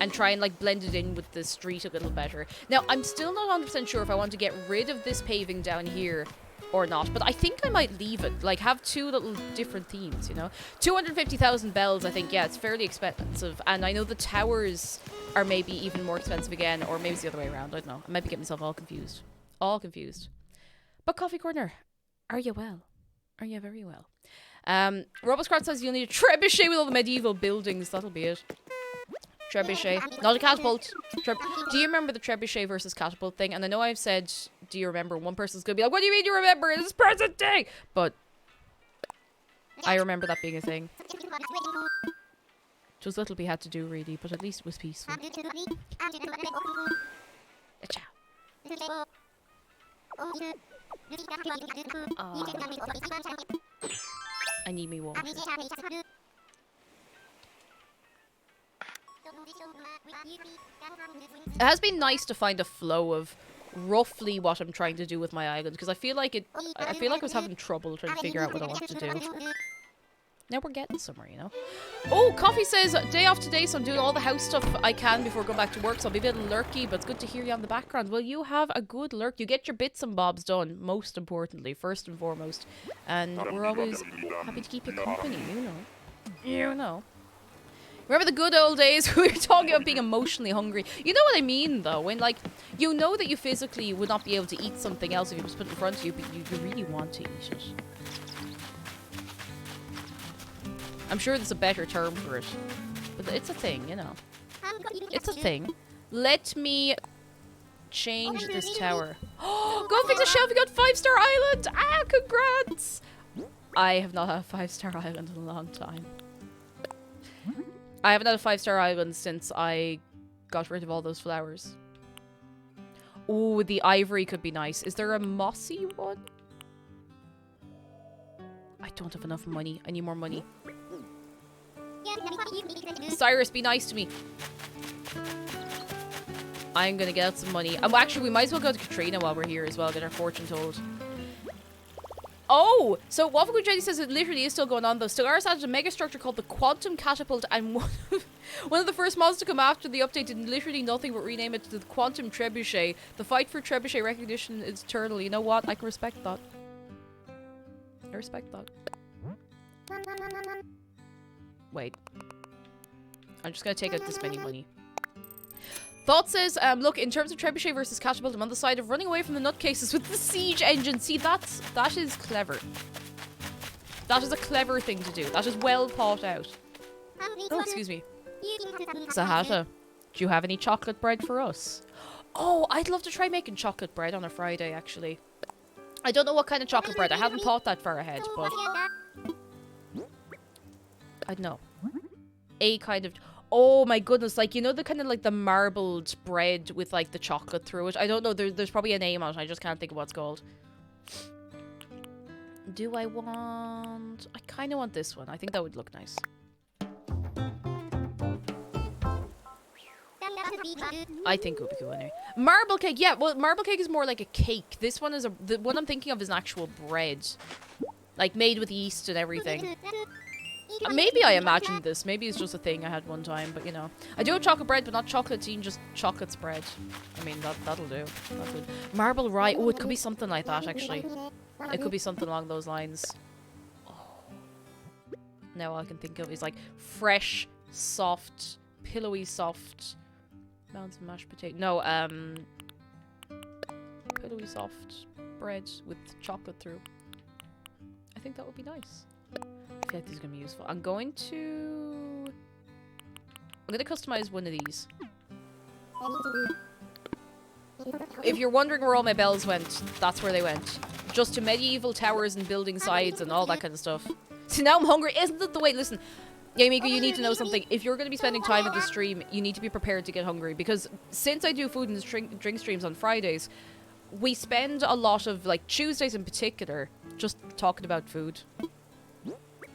and try and like blend it in with the street a little better. Now, I'm still not 100% sure if I want to get rid of this paving down here or not, but I think I might leave it. Like, have two little different themes, you know? 250,000 bells, I think, yeah, it's fairly expensive. And I know the towers are maybe even more expensive again, or maybe it's the other way around. I don't know. I might be getting myself all confused. All confused. But Coffee Corner, are you well? Are you very well? Roboscrat says you'll need a trebuchet with all the medieval buildings. That'll be it. Trebuchet. Not a catapult. Do you remember the trebuchet versus catapult thing? And I know I've said, do you remember? One person's going to be like, what do you mean you remember? It's present day! But I remember that being a thing. It was little we had to do, really, but at least it was peaceful. I need me water. It has been nice to find a flow of roughly what I'm trying to do with my island, because I feel like I was having trouble trying to figure out what I want to do. Now we're getting somewhere, you know. Oh, Coffee says day off today, so I'm doing all the house stuff I can before going back to work, so I'll be a bit lurky, but it's good to hear you on the background. Well, you have a good lurk. You get your bits and bobs done, most importantly, first and foremost. And we're always happy to keep you company, you know. You know. Remember the good old days we were talking about being emotionally hungry? You know what I mean, though? When, like, you know that you physically would not be able to eat something else if it was put in front of you, but you really want to eat it. I'm sure there's a better term for it. But it's a thing, you know. It's a thing. Let me change this tower. Oh, go and fix a shelf. We got 5-star island. Ah, congrats. I have not had a 5-star island in a long time. I haven't had a 5-star island since I got rid of all those flowers. Oh, the ivory could be nice. Is there a mossy one? I don't have enough money. I need more money. Cyrus, be nice to me. I'm gonna get out some money. Actually, we might as well go to Katrina while we're here as well, get our fortune told. Oh! So, Waffle Jenny says it literally is still going on, though. Stellaris added a mega structure called the Quantum Catapult, and one of the first mods to come after the update did literally nothing but rename it to the Quantum Trebuchet. The fight for Trebuchet recognition is eternal. You know what? I can respect that. I respect that. Wait. I'm just gonna take out this many money. Thought says, look, in terms of trebuchet versus catapult, I'm on the side of running away from the nutcases with the siege engine. See, that is clever. That is a clever thing to do. That is well thought out. Oh, excuse me. Sahata, do you have any chocolate bread for us? Oh, I'd love to try making chocolate bread on a Friday, actually. I don't know what kind of chocolate bread. I haven't thought that far ahead, but I don't know. A kind of... Oh my goodness, like, you know the kind of like the marbled bread with like the chocolate through it? I don't know, there's probably a name on it, I just can't think of what it's called. Do I want... I kind of want this one. I think that would look nice. I think it would be cool anyway. Marble cake, yeah, well, marble cake is more like a cake. This one is the one I'm thinking of is an actual bread. Like, made with yeast and everything. Maybe I imagined this. Maybe it's just a thing I had one time, but you know. I do have chocolate bread, but not chocolatine, just chocolate spread. I mean, that'll do. That'll do. Marble rye. Oh, it could be something like that, actually. It could be something along those lines. Oh. Now all I can think of is like fresh, soft, pillowy soft mounds of mashed potato. No, pillowy soft bread with chocolate through. I think that would be nice. I feel like these are gonna be useful. I'm gonna customize one of these. If you're wondering where all my bells went, that's where they went. Just to medieval towers and building sides and all that kind of stuff. See, now I'm hungry. Isn't it the way? Listen, Yamika, you need to know something. If you're going to be spending time at the stream, you need to be prepared to get hungry. Because since I do food and drink streams on Fridays, we spend a lot of, like, Tuesdays in particular, just talking about food.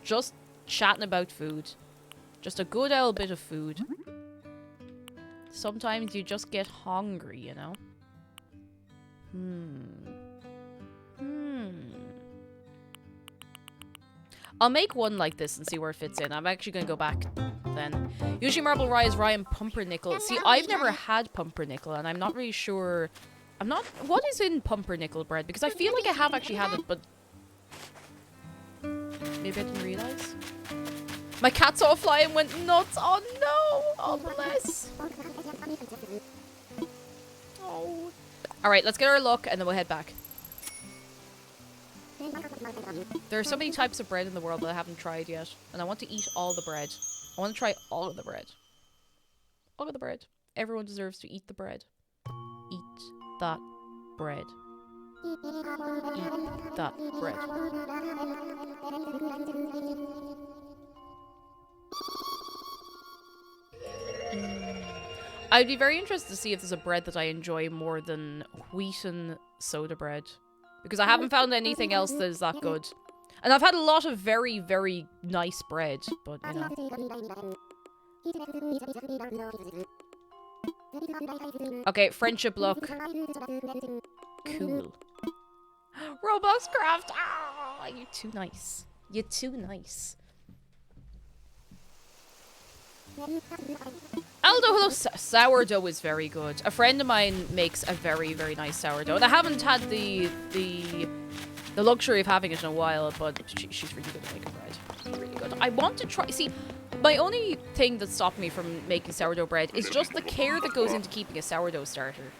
Just chatting about food. Just a good old bit of food. Sometimes you just get hungry, you know? I'll make one like this and see where it fits in. I'm actually going to go back then. Usually marble rye is rye and pumpernickel. See, I've never had pumpernickel, and I'm not really sure... What is in pumpernickel bread? Because I feel like I have actually had it, but... Maybe I didn't realise. My cat saw a fly and went nuts. Oh no! Oh bless. Oh. Alright, let's get our luck and then we'll head back. There are so many types of bread in the world that I haven't tried yet. And I want to eat all the bread. I want to try all of the bread. All of the bread. Everyone deserves to eat the bread. Eat that bread. Eat that bread. I'd be very interested to see if there's a bread that I enjoy more than wheaten soda bread. Because I haven't found anything else that is that good. And I've had a lot of very, very nice bread, but, you know. Okay, friendship luck. Cool. Roblox craft! Ah, you're too nice. You're too nice. Aldo, hello. Sourdough is very good. A friend of mine makes a very, very nice sourdough. And I haven't had the luxury of having it in a while, but she's really good at making bread. She's really good. I want to try... See, my only thing that stopped me from making sourdough bread is just the care that goes into keeping a sourdough starter.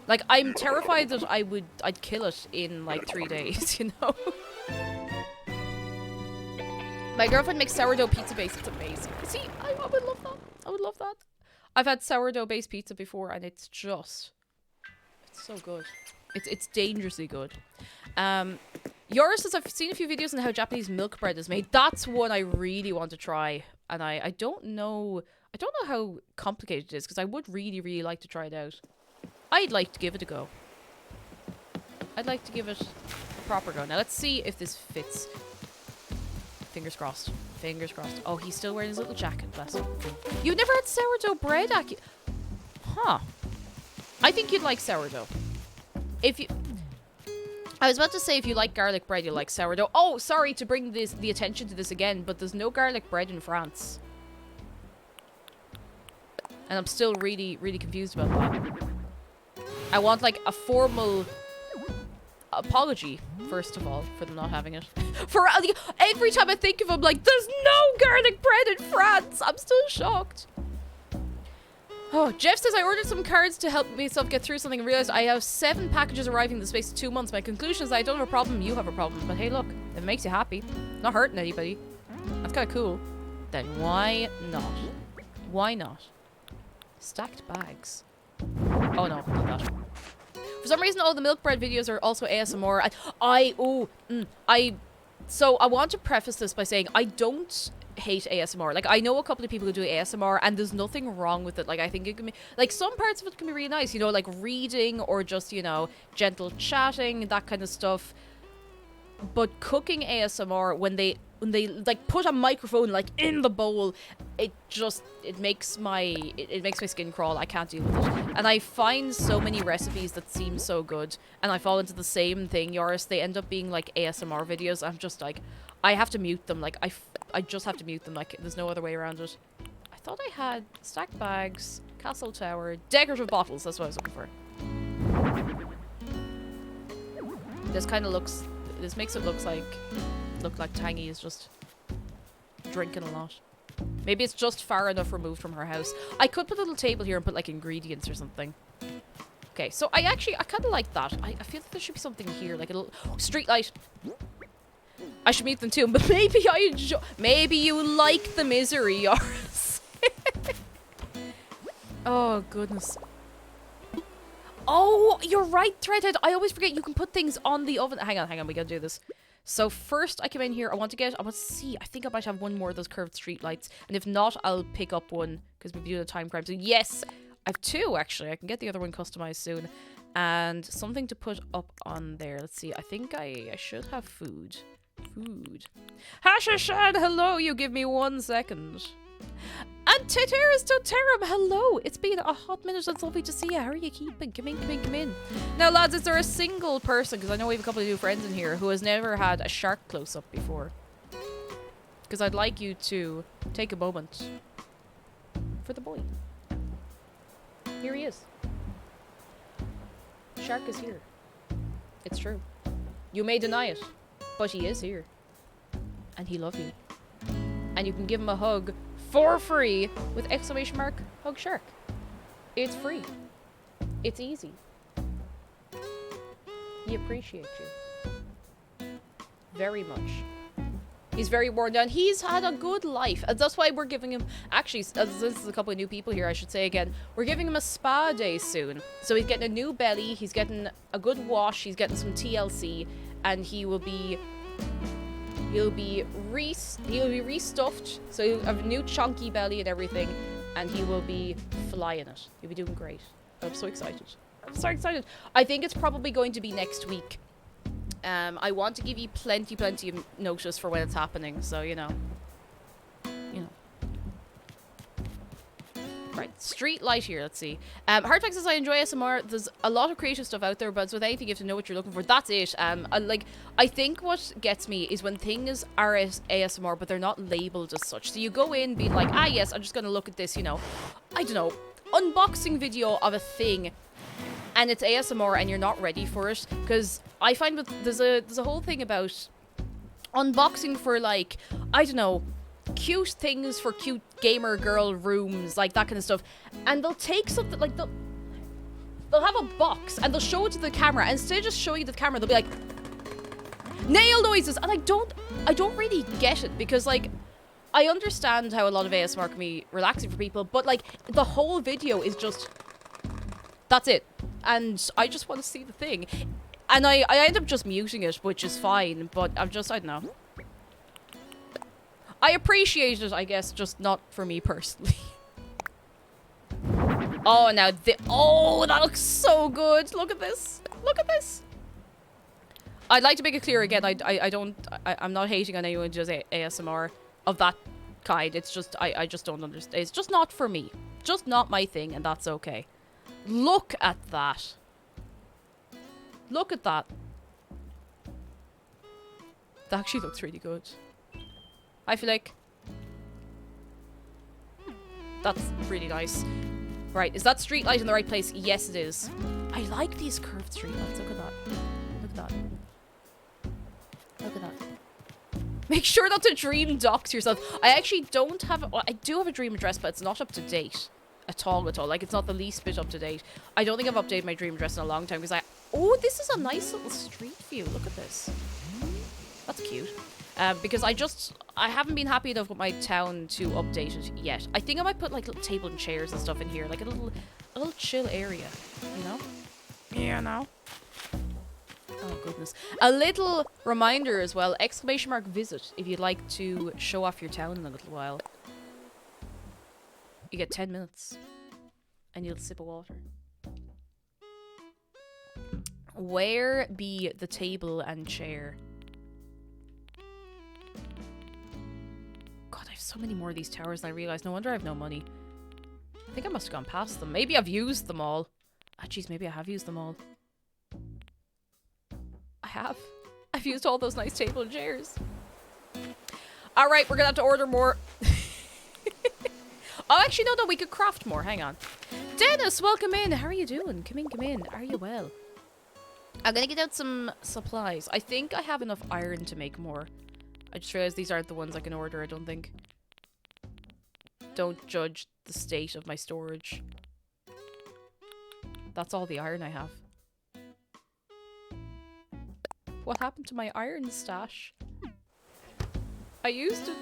Like, I'm terrified that I'd kill it in, like, 3 days, you know? My girlfriend makes sourdough pizza base. It's amazing. See, I would love that. I would love that. I've had sourdough-based pizza before, and it's just... It's so good. It's dangerously good. Yours says, I've seen a few videos on how Japanese milk bread is made. That's one I really want to try. And I don't know... I don't know how complicated it is, because I would really, really like to try it out. I'd like to give it a go. I'd like to give it a proper go. Now, let's see if this fits. Fingers crossed. Fingers crossed. Oh, he's still wearing his little jacket. Bless him. You've never had sourdough bread, Aki? Huh. I think you'd like sourdough. If you... I was about to say if you like garlic bread, you'll like sourdough. Oh, sorry to bring the attention to this again, but there's no garlic bread in France. And I'm still really, really confused about that. I want, like, a formal apology, first of all, for them not having it. For every time I think of them, like, there's no garlic bread in France! I'm still shocked. Oh, Jeff says, I ordered some cards to help myself get through something and realized I have 7 packages arriving in the space of 2 months. My conclusion is that I don't have a problem, you have a problem. But hey, look, if it makes you happy, not hurting anybody, that's kind of cool. Then why not? Why not? Stacked bags. Oh no, not that. For some reason, all the milk bread videos are also ASMR. So I want to preface this by saying I don't hate ASMR. Like, I know a couple of people who do ASMR, and there's nothing wrong with it. Like, I think it can be, like, some parts of it can be really nice, you know, like reading or just, you know, gentle chatting, that kind of stuff. But cooking ASMR, when they like put a microphone like in the bowl, it makes my skin crawl. I can't deal with it. And I find so many recipes that seem so good, and I fall into the same thing, Yoris. They end up being like ASMR videos. I'm just like, I have to mute them. Like, I just have to mute them. Like, there's no other way around it. I thought I had stacked bags, castle tower, decorative bottles. That's what I was looking for. This kind of looks... This makes it look like Tangy is just drinking a lot. Maybe it's just far enough removed from her house. I could put a little table here and put like ingredients or something. Okay, so I kind of like that. I feel like there should be something here, like a little street light. I should mute them too, but maybe maybe you like the misery, Yoris. Oh goodness. Oh, you're right, Threadhead. I always forget you can put things on the oven. Hang on, we gotta do this. So first I come in here, I want to see, I think I might have one more of those curved street lights. And if not, I'll pick up one, because we've doing a time crime. So yes, I have two actually. I can get the other one customized soon. And something to put up on there. Let's see, I think I should have food. Hashashan, hello, you give me 1 second. And Teteris Toterum, hello! It's been a hot minute, it's lovely to see you. How are you keeping? Come in. Now, lads, is there a single person, because I know we have a couple of new friends in here, who has never had a shark close-up before? Because I'd like you to take a moment for the boy. Here he is. Shark is here. It's true. You may deny it, but he is here. And he loves you. And you can give him a hug for free with !hugshark. It's free. It's easy. He appreciates you. Very much. He's very worn down. He's had a good life. And that's why we're giving him... Actually, as this is a couple of new people here, I should say again. We're giving him a spa day soon. So he's getting a new belly. He's getting a good wash. He's getting some TLC. And he will be... He'll be restuffed, so he'll have a new chunky belly and everything, and he will be flying it. He'll be doing great. I'm so excited. I think it's probably going to be next week. I want to give you plenty of notice for when it's happening, so you know. Right, street light here, let's see. Hardfax says I enjoy ASMR. There's a lot of creative stuff out there, but with anything you have to know what you're looking for. That's it. I think what gets me is when things are ASMR, but they're not labeled as such. So you go in being like, ah yes, I'm just gonna look at this, you know, I don't know, unboxing video of a thing, and it's ASMR and you're not ready for it. Because I find there's a whole thing about unboxing for, like, I don't know, cute things for cute gamer girl rooms, like that kind of stuff, and they'll take something like they'll have a box and they'll show it to the camera, and instead of just showing it to the camera, they'll be like nail noises, and I don't really get it, because like I understand how a lot of ASMR can be relaxing for people, but like the whole video is just that's it, and I just want to see the thing, and I end up just muting it, which is fine, but I don't know. I appreciate it, I guess, just not for me personally. Oh, now oh, that looks so good. Look at this. Look at this. I'd like to make it clear again. I'm not hating on anyone who does ASMR of that kind. It's just, I just don't understand. It's just not for me. Just not my thing, and that's okay. Look at that. Look at that. That actually looks really good. I feel like that's really nice. Right, is that street light in the right place? Yes, it is. I like these curved street lights. Look at that. Look at that. Look at that. Make sure not to dream dox yourself. I actually don't have... I do have a dream address, but it's not up to date. At all. Like, it's not the least bit up to date. I don't think I've updated my dream address in a long time, because oh, this is a nice little street view. Look at this. That's cute. Because I haven't been happy enough with my town to update it yet. I think I might put like little table and chairs and stuff in here, like a little chill area, you know? Yeah, no. Oh goodness. A little reminder as well, !visit if you'd like to show off your town in a little while. You get 10 minutes and you'll sip of water. Where be the table and chair? God, I have so many more of these towers than I realised. No wonder I have no money. I think I must have gone past them. Maybe I've used them all. Ah, jeez, maybe I have used them all. I have. I've used all those nice table and chairs. All right, we're gonna have to order more. Oh, actually, no, we could craft more. Hang on. Dennis, welcome in. How are you doing? Come in, come in. Are you well? I'm gonna get out some supplies. I think I have enough iron to make more. I just realized these aren't the ones I can order, I don't think. Don't judge the state of my storage. That's all the iron I have. What happened to my iron stash? I used it.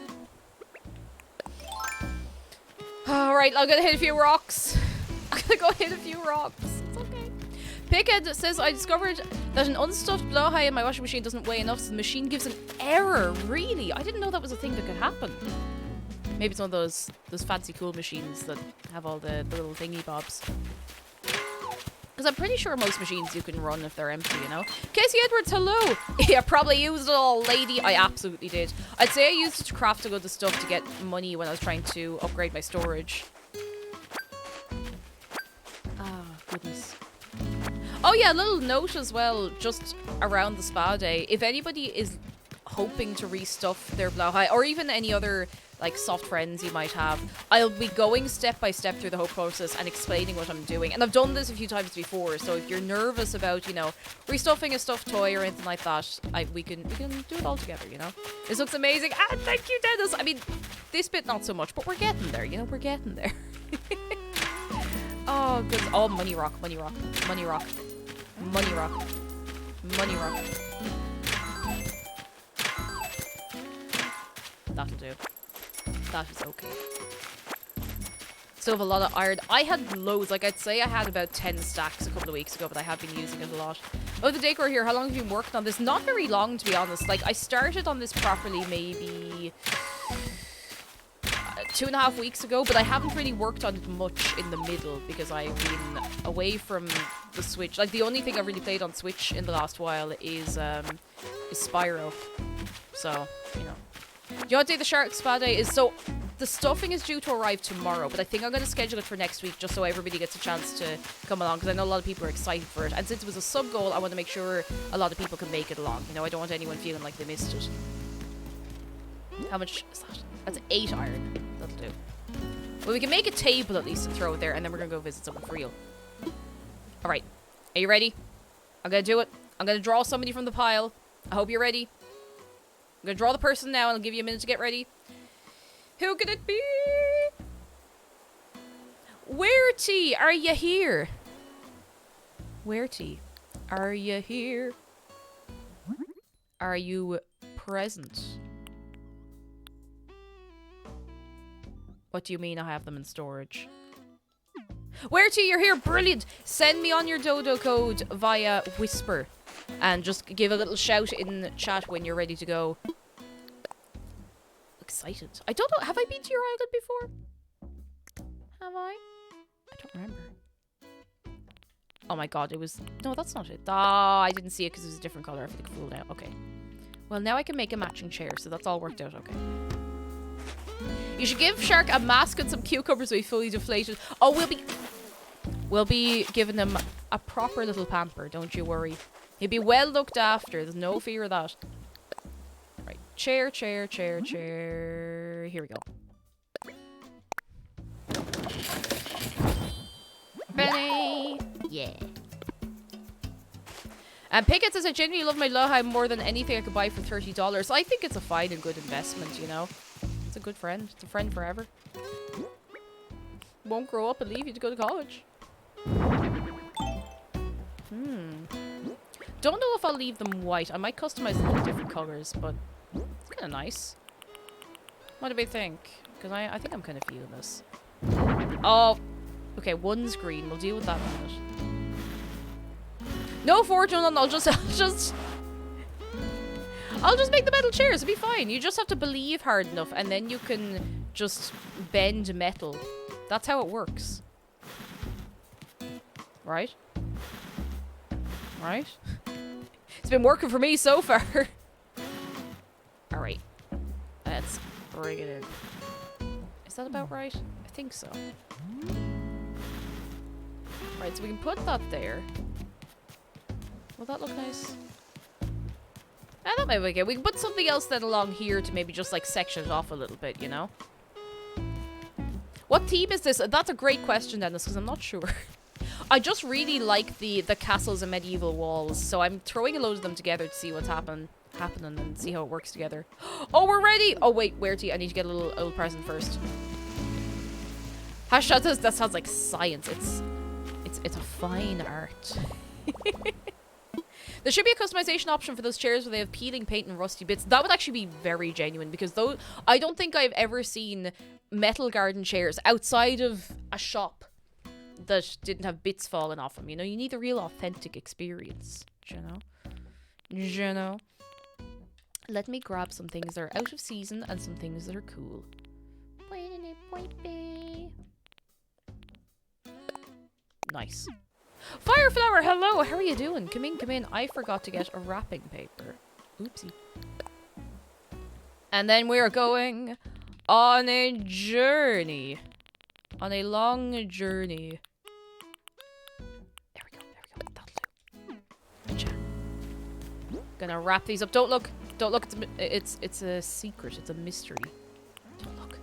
Alright, I'm gonna hit a few rocks. I'm gonna go hit a few rocks. It's okay. Pickhead says, I discovered that an unstuffed blowhigh in my washing machine doesn't weigh enough, so the machine gives an error. Really? I didn't know that was a thing that could happen. Maybe it's one of those fancy cool machines that have all the little thingy bobs. Because I'm pretty sure most machines you can run if they're empty, you know? Casey Edwards, hello! Yeah, probably used it all, lady. I absolutely did. I'd say I used it to craft a good stuff to get money when I was trying to upgrade my storage. Ah, goodness. Oh yeah, a little note as well, just around the spa day. If anybody is hoping to restuff their blowhigh, or even any other like soft friends you might have, I'll be going step by step through the whole process and explaining what I'm doing. And I've done this a few times before, so if you're nervous about, you know, restuffing a stuffed toy or anything like that, we can do it all together, you know? This looks amazing. Ah, thank you, Dennis. I mean, this bit not so much, but we're getting there, you know? We're getting there. Oh, good. Oh, money rock, money rock, money rock, money rock, money rock. That'll do. That is okay. Still have a lot of iron. I had loads. Like, I'd say I had about 10 stacks a couple of weeks ago, but I have been using it a lot. Oh, the decor here. How long have you been working on this? Not very long, to be honest. Like, I started on this properly maybe 2.5 weeks ago, but I haven't really worked on it much in the middle because I've been away from the Switch. Like, the only thing I've really played on Switch in the last while is Spyro. So, you know. Do you know what day the Shark Spa Day is? So, the stuffing is due to arrive tomorrow, but I think I'm going to schedule it for next week just so everybody gets a chance to come along, because I know a lot of people are excited for it. And since it was a sub-goal, I want to make sure a lot of people can make it along. You know, I don't want anyone feeling like they missed it. How much is that? That's 8 iron. That'll do. Well, we can make a table at least and throw it there, and then we're going to go visit someone for real. Alright. Are you ready? I'm going to do it. I'm going to draw somebody from the pile. I hope you're ready. I'm gonna draw the person now, and I'll give you a minute to get ready. Who could it be? Weirty, are you here? Weirty, are you here? Are you present? What do you mean I have them in storage? Weirty, you're here, brilliant! Send me on your dodo code via Whisper. And just give a little shout in chat when you're ready to go. Excited. I don't know. Have I been to your island before? Have I? I don't remember. Oh my god, it was... No, that's not it. Ah, I didn't see it because it was a different color. I feel like a fool now. Okay. Well, now I can make a matching chair, so that's all worked out okay. You should give Shark a mask and some cucumbers so he's fully deflated. Oh, we'll be giving him a proper little pamper, don't you worry. He'll be well looked after. There's no fear of that. Right. Chair, chair, chair, chair. Here we go. Benny! Yeah. And Pickett says, I genuinely love my Lohi more than anything I could buy for $30. I think it's a fine and good investment, you know? It's a good friend. It's a friend forever. Won't grow up and leave you to go to college. Don't know if I'll leave them white. I might customize them in different colors, but it's kind of nice. What do we think? Because I think I'm kind of feeling this. Oh, okay. One's green. We'll deal with that in a minute. No fortune, I'll just make the metal chairs. It'll be fine. You just have to believe hard enough, and then you can just bend metal. That's how it works. Right? Right? It's been working for me so far. Alright. Let's bring it in. Is that about right? I think so. Right, so we can put that there. Will that look nice? That might be okay. We can put something else then along here to maybe just like section it off a little bit, you know? What theme is this? That's a great question, Dennis, because I'm not sure. I just really like the castles and medieval walls, so I'm throwing a load of them together to see what's happening and see how it works together. Oh, we're ready! Oh, wait, where to? I need to get a little present first. Hashtag that sounds like science. It's a fine art. There should be a customization option for those chairs where they have peeling paint and rusty bits. That would actually be very genuine because though I don't think I've ever seen metal garden chairs outside of a shop that didn't have bits falling off them. You know, you need a real authentic experience. You know? Let me grab some things that are out of season and some things that are cool. Nice. Fireflower, hello! How are you doing? Come in. I forgot to get a wrapping paper. Oopsie. And then we're going on a journey. On a long journey. There we go. That'll do. Gotcha. Gonna wrap these up. Don't look. It's a secret. It's a mystery. Don't look.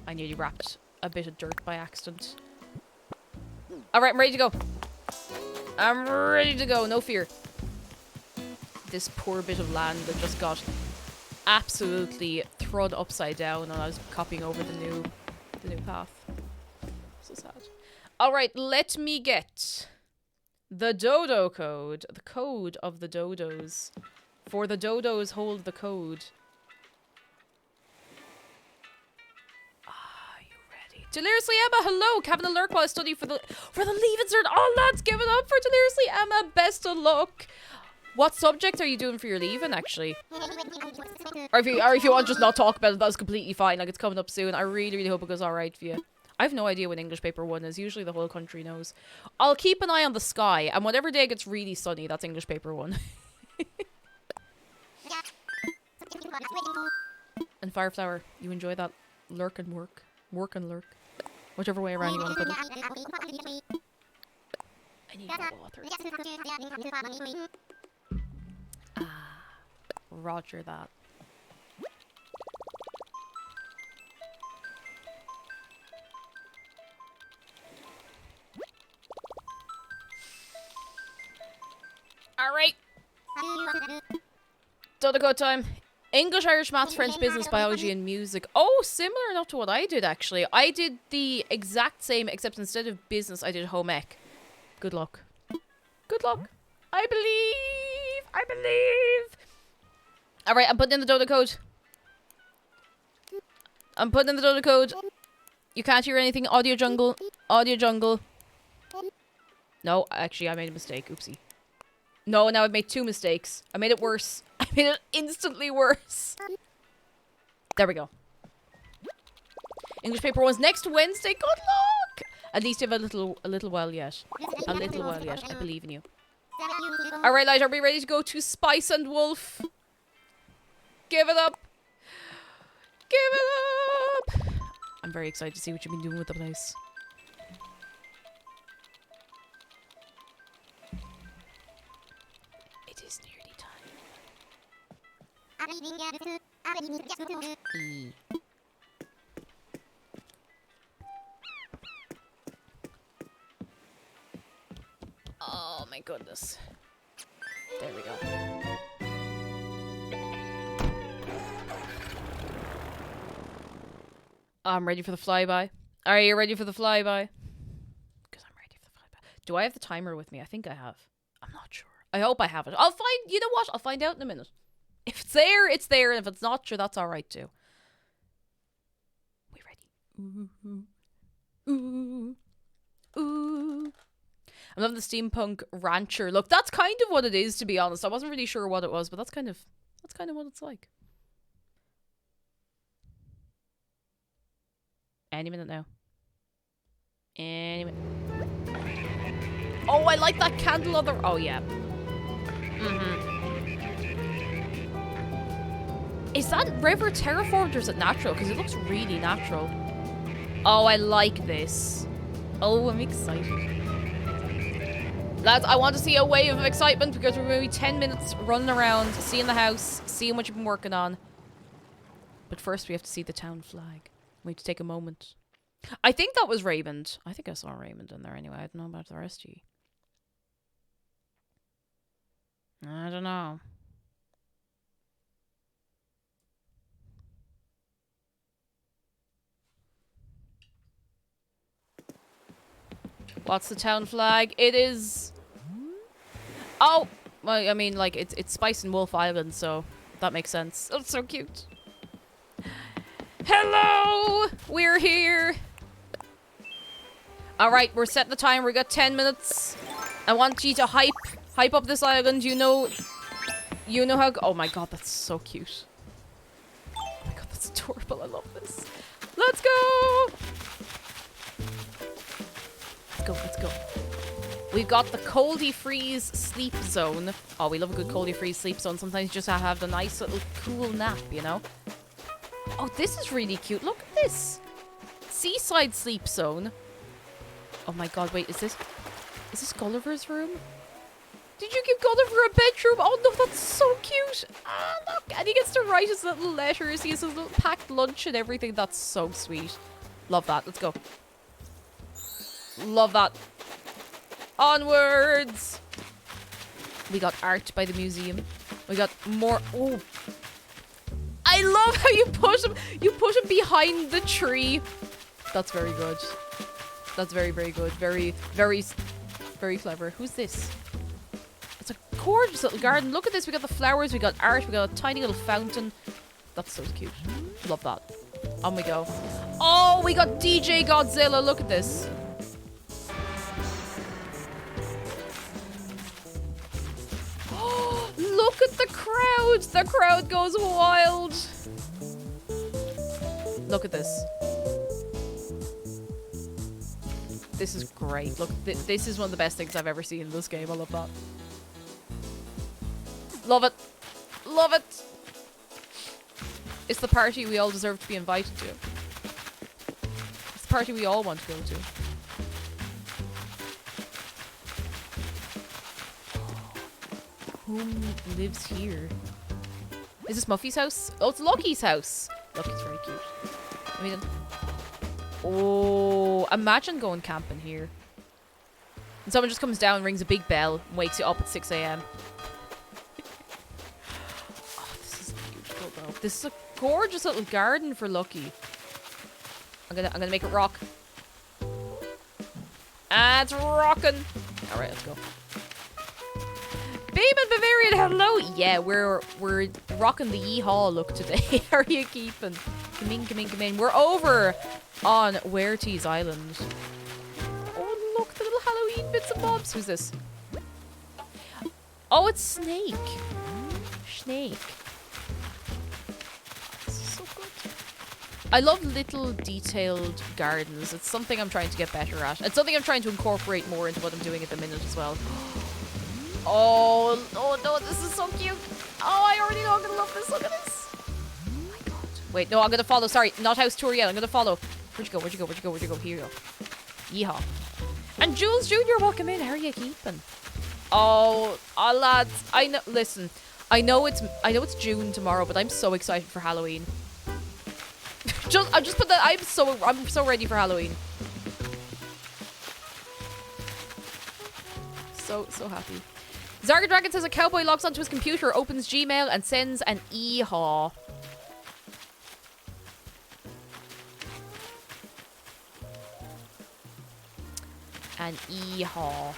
I nearly wrapped a bit of dirt by accident. Alright, I'm ready to go. I'm ready to go, no fear. This poor bit of land that just got absolutely thrown upside down when I was copying over the new path. So sad. Alright, let me get the dodo code. The code of the dodos. For the dodos hold the code. Deliriously Emma, hello! Having a lurk while I study for the Leaving Cert. Oh, lads, give it up for Deliriously Emma. Best of luck. What subject are you doing for your leaving, actually? Or if you want to just not talk about it, that's completely fine. Like, it's coming up soon. I really, really hope it goes alright for you. I have no idea when English paper 1 is. Usually the whole country knows. I'll keep an eye on the sky, and whatever day gets really sunny, that's English paper 1. And Fireflower, you enjoy that lurk and work. Work and lurk. Whichever way around you want to put it. I need more water. Ah, roger that. Alright. Dodo time. English, Irish, Maths, French, Business, Biology, and Music. Oh, similar enough to what I did, actually. I did the exact same, except instead of business, I did home ec. Good luck. Good luck. I believe. Alright, I'm putting in the dodo code. You can't hear anything. Audio jungle. No, actually, I made a mistake. Oopsie. No, now I've made 2 mistakes. I made it worse. I made it instantly worse. There we go. English paper 1's next Wednesday. Good luck! At least you have a little while yet. A little while yet. I believe in you. Alright, Light, are we ready to go to Spice and Wolf? Give it up. I'm very excited to see what you've been doing with the place. Oh my goodness. There we go. I'm ready for the flyby. Are you ready for the flyby? Because I'm ready for the flyby. Do I have the timer with me? I think I have. I'm not sure. I hope I have it. I'll find... You know what? I'll find out in a minute. If it's there, it's there. And if it's not, sure, that's alright too. We ready? Ooh. I'm loving the steampunk rancher look. That's kind of what it is, to be honest. I wasn't really sure what it was, but that's kind of what it's like. Any minute now. Any minute. Oh, I like that candle on the... Oh, yeah. Is that river terraformed or is it natural? Because it looks really natural. Oh, I like this. Oh, I'm excited. Lads, I want to see a wave of excitement because we're going to be 10 minutes running around, seeing the house, seeing what you've been working on. But first we have to see the town flag. We have to take a moment. I think that was Raymond. I think I saw Raymond in there anyway. I don't know about the rest of you. I don't know. What's the town flag? It is... Oh! Well, I mean, like, it's Spice and Wolf Island, so that makes sense. Oh, it's so cute. Hello! We're here! Alright, we're setting the timer. We got 10 minutes. I want you to hype up this island. You know how... Oh my god, that's so cute. Oh my god, that's adorable. I love this. Let's go! Let's go. We've got the Coldy Freeze Sleep Zone. Oh, we love a good Coldy Freeze Sleep Zone. Sometimes you just have the nice little cool nap, you know? Oh, this is really cute. Look at this. Seaside Sleep Zone. Oh my god, wait, is this Gulliver's room? Did you give Gulliver a bedroom? Oh no, that's so cute. Ah, look. And he gets to write his little letters. He has his little packed lunch and everything. That's so sweet. Love that. Let's go. Love that. Onwards. We got art by the museum. We got more. Oh, I love how you push him. You push him behind the tree. That's very good. That's very, very good. Very, very, very clever. Who's this? It's a gorgeous little garden. Look at this. We got the flowers. We got art. We got a tiny little fountain. That's so cute. Love that. On we go. Oh, we got DJ Godzilla. Look at this. Look at the crowd. The crowd goes wild. Look at this. This is great. Look, this is one of the best things I've ever seen in this game. I love that. Love it. Love it. It's the party we all deserve to be invited to. It's the party we all want to go to. Who lives here? Is this Muffy's house? Oh, it's Lucky's house. Lucky's very cute. I mean, oh, imagine going camping here. And someone just comes down, rings a big bell, and wakes you up at 6 a.m. Oh, this is beautiful though. This is a gorgeous little garden for Lucky. I'm gonna make it rock. Ah, it's rocking. All right, let's go. Babe and Bavarian, hello. Yeah, we're rocking the yeehaw look today. How are you keeping? Come in, come in, come in. We're over on Weretees Island. Oh, look, the little Halloween bits and bobs. Who's this? Oh, it's Snake. Snake. This is so good. I love little detailed gardens. It's something I'm trying to get better at. It's something I'm trying to incorporate more into what I'm doing at the minute as well. Oh, oh no, this is so cute. Oh, I already know I'm gonna love this. Look at this. Oh my god. Wait, no, I'm gonna follow. Sorry, not house tour yet. I'm gonna follow. Where'd you go? Where'd you go? Where'd you go? Where'd you go? Here you go. Yeehaw. And Jules Jr., welcome in. How are you keeping? Oh, lads. I know. Listen, I know it's June tomorrow, but I'm so excited for Halloween. I just put that. I'm so ready for Halloween. So happy. Zarga Dragon says a cowboy logs onto his computer, opens Gmail, and sends an e-haw. An e-haw.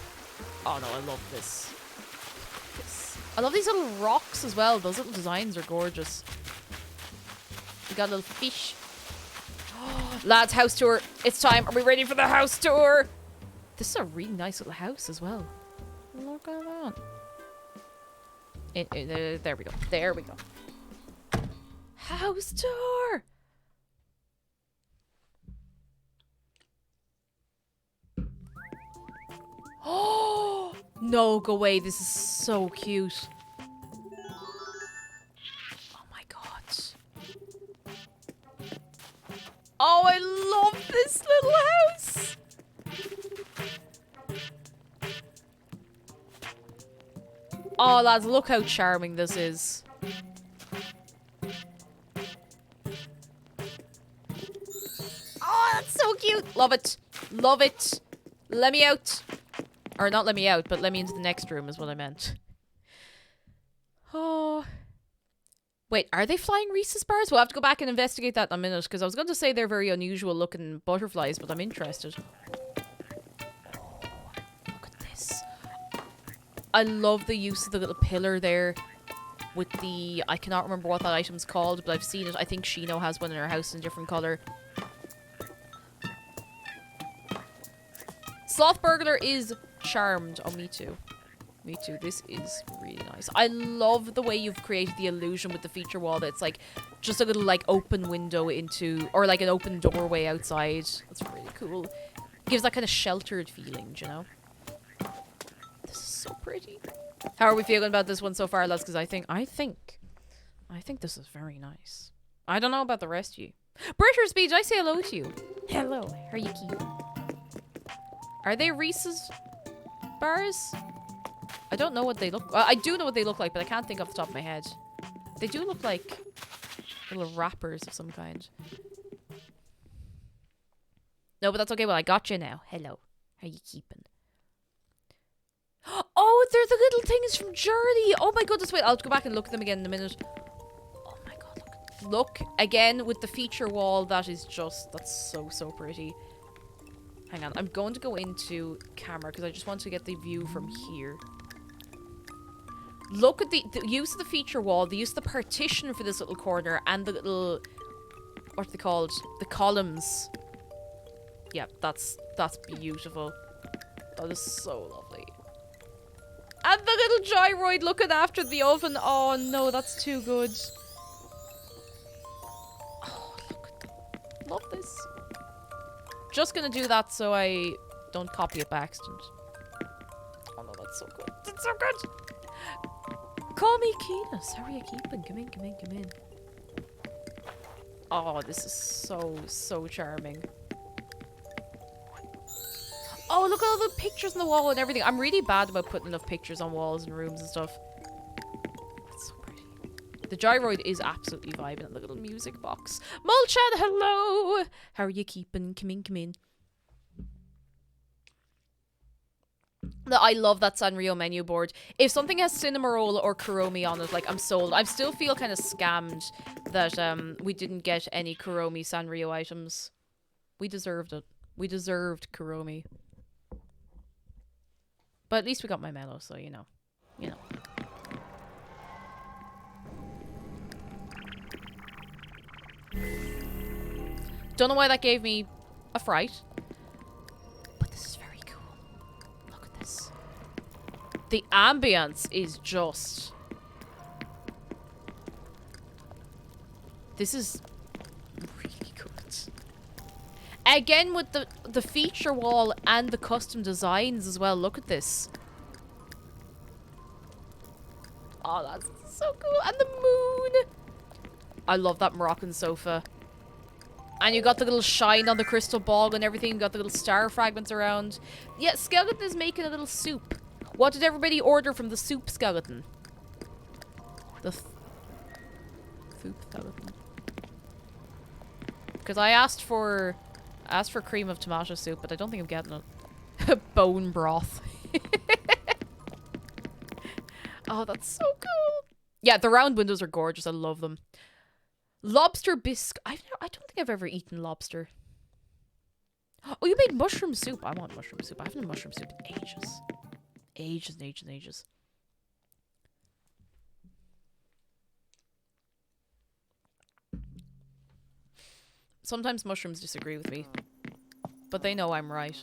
Oh no, I love this. I love these little rocks as well. Those little designs are gorgeous. We got a little fish. Lads, house tour. It's time. Are we ready for the house tour? This is a really nice little house as well. Look at that. There we go. There we go. House tour! Oh! No, go away. This is so cute. Oh my god. Oh, I love this little house! Oh, lads, look how charming this is. Oh, that's so cute. Love it. Love it. Let me out. Or not let me out, but let me into the next room is what I meant. Oh. Wait, are they flying Reese's bars? We'll have to go back and investigate that in a minute, because I was going to say they're very unusual looking butterflies, but I'm interested. Oh, look at this. I love the use of the little pillar there with the... I cannot remember what that item's called, but I've seen it. I think Shino has one in her house in a different colour. Sloth Burglar is charmed. Oh, me too. Me too. This is really nice. I love the way you've created the illusion with the feature wall that's like just a little like open window into, or like an open doorway outside. That's really cool. Gives that kind of sheltered feeling, do you know? This is so pretty. How are we feeling about this one so far, lads? Because I think this is very nice. I don't know about the rest of you. Britter Speed, I say hello to you. Hello. How are you keeping? Are they Reese's bars? I don't know what they look... I do know what they look like, but I can't think off the top of my head. They do look like little wrappers of some kind. No, but that's okay. Well, I got you now. Hello. How you keeping? Oh, they're the little things from Journey. Oh my goodness. Wait, I'll go back and look at them again in a minute. Oh my god, look. Look, again, with the feature wall. That is just... That's so, so pretty. Hang on. I'm going to go into camera because I just want to get the view from here. Look at the use of the feature wall, the use of the partition for this little corner, and the little... What are they called? The columns. Yeah, that's beautiful. That is so lovely. And the little gyroid looking after the oven. Oh no, that's too good. Oh, look at that. Love this. Just gonna do that so I don't copy it by accident. Oh no, that's so good. That's so good! Call me Keenus. How are you keeping? Come in, come in, come in. Oh, this is so, so charming. Oh, look at all the pictures on the wall and everything. I'm really bad about putting enough pictures on walls and rooms and stuff. That's so pretty. The gyroid is absolutely vibing. Look at the little music box. Mulchan, hello! How are you keeping? Come in, come in. I love that Sanrio menu board. If something has Cinnamoroll or Kuromi on it, like, I'm sold. I still feel kind of scammed that we didn't get any Kuromi Sanrio items. We deserved it. We deserved Kuromi. But at least we got my mellow, so you know. You know. Don't know why that gave me a fright. But this is very cool. Look at this. The ambience is just... This is really good. Again with the feature wall and the custom designs as well. Look at this. Oh, that's so cool. And the moon. I love that Moroccan sofa. And you got the little shine on the crystal ball and everything. You got the little star fragments around. Yeah, Skeleton is making a little soup. What did everybody order from the soup skeleton? The soup skeleton. Because I asked for cream of tomato soup, but I don't think I'm getting it. Bone broth. Oh, that's so cool. Yeah, the round windows are gorgeous. I love them. Lobster bisque. I don't think I've ever eaten lobster. Oh, you made mushroom soup. I want mushroom soup. I haven't had mushroom soup in ages. Ages and ages and ages. Sometimes mushrooms disagree with me. But they know I'm right.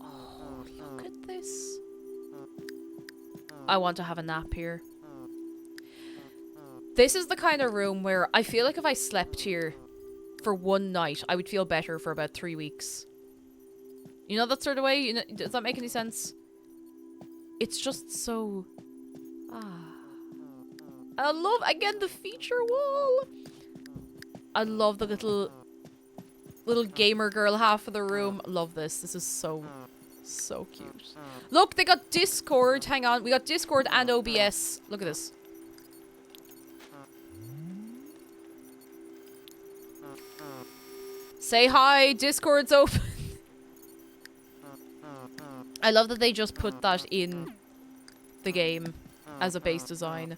Oh, look at this. I want to have a nap here. This is the kind of room where I feel like if I slept here for one night, I would feel better for about 3 weeks. You know that sort of way? You know, does that make any sense? It's just so... I love, again, the feature wall. I love the little gamer girl half of the room. Love this. This is so, So cute. Look, they got Discord. Hang on. We got Discord and OBS. Look at this. Say hi. Discord's open. I love that they just put that in the game as a base design.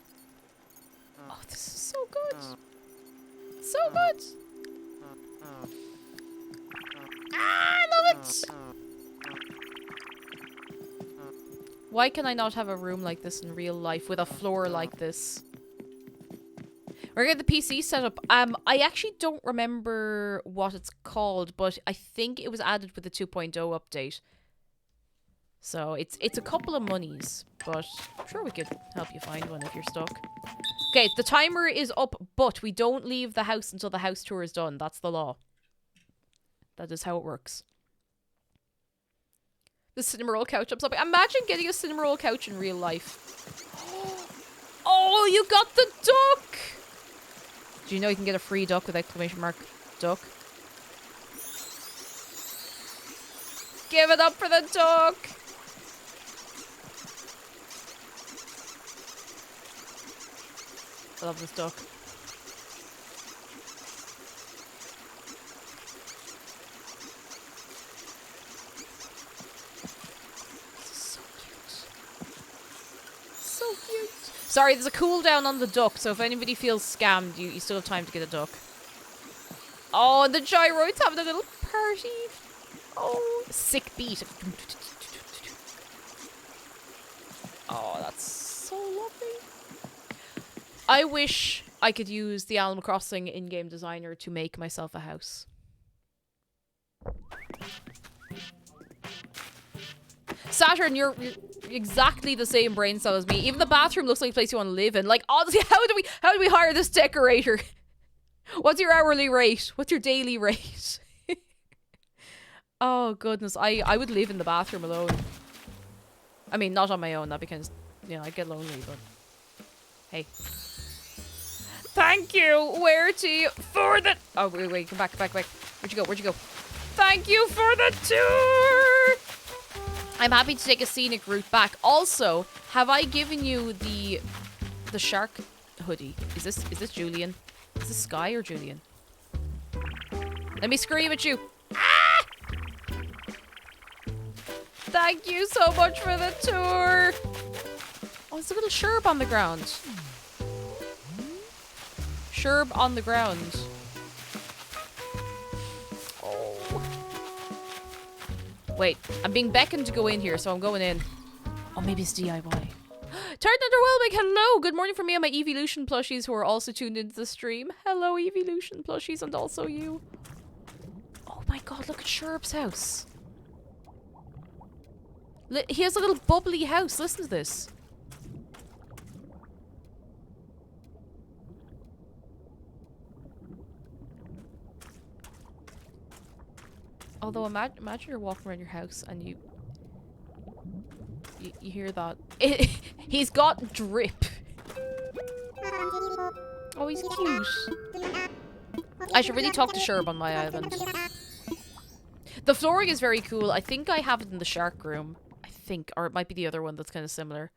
Oh, this is so good. So good. Ah, I love it. Why can I not have a room like this in real life with a floor like this? We're gonna get the PC set up. I actually don't remember what it's called, but I think it was added with the 2.0 update. So it's a couple of monies, but I'm sure we could help you find one if you're stuck. Okay, the timer is up, but we don't leave the house until the house tour is done. That's the law. That is how it works. The cinema roll couch up something. Imagine getting a cinema roll couch in real life. Oh, you got the duck! Do you know you can get a free duck with exclamation mark duck? Give it up for the duck! I love this duck. So cute. So cute. Sorry, there's a cooldown on the duck, so if anybody feels scammed, you still have time to get a duck. Oh, and the gyroid's having a little party. Oh, sick beat. Oh, that's so lovely. I wish I could use the Animal Crossing in-game designer to make myself a house. Saturn, you're exactly the same brain cell as me. Even the bathroom looks like a place you want to live in. Like, honestly, how do we hire this decorator? What's your hourly rate? What's your daily rate? Oh, goodness. I would live in the bathroom alone. I mean, not on my own. That'd be kind of, you know, I'd get lonely, but... Hey. Thank you, Werty, for the... Oh, wait, come back. Where'd you go? Thank you for the tour! I'm happy to take a scenic route back. Also, have I given you the shark hoodie? Is this Julian? Is this Sky or Julian? Let me scream at you. Ah! Thank you so much for the tour. Oh, there's a little sherb on the ground. Sherb on the ground. Oh. Wait, I'm being beckoned to go in here, so I'm going in. Oh, maybe it's DIY. Tart Underwhelming, hello! Good morning from me and my Evolution plushies who are also tuned into the stream. Hello, Evolution plushies, and also you. Oh my god, look at Sherb's house. He has a little bubbly house. Listen to this. Although imagine you're walking around your house and you hear that. He's got drip. Oh, he's cute. I should really talk to Sherb on my island. The flooring is very cool. I think I have it in the shark room. I think. Or it might be the other one that's kind of similar.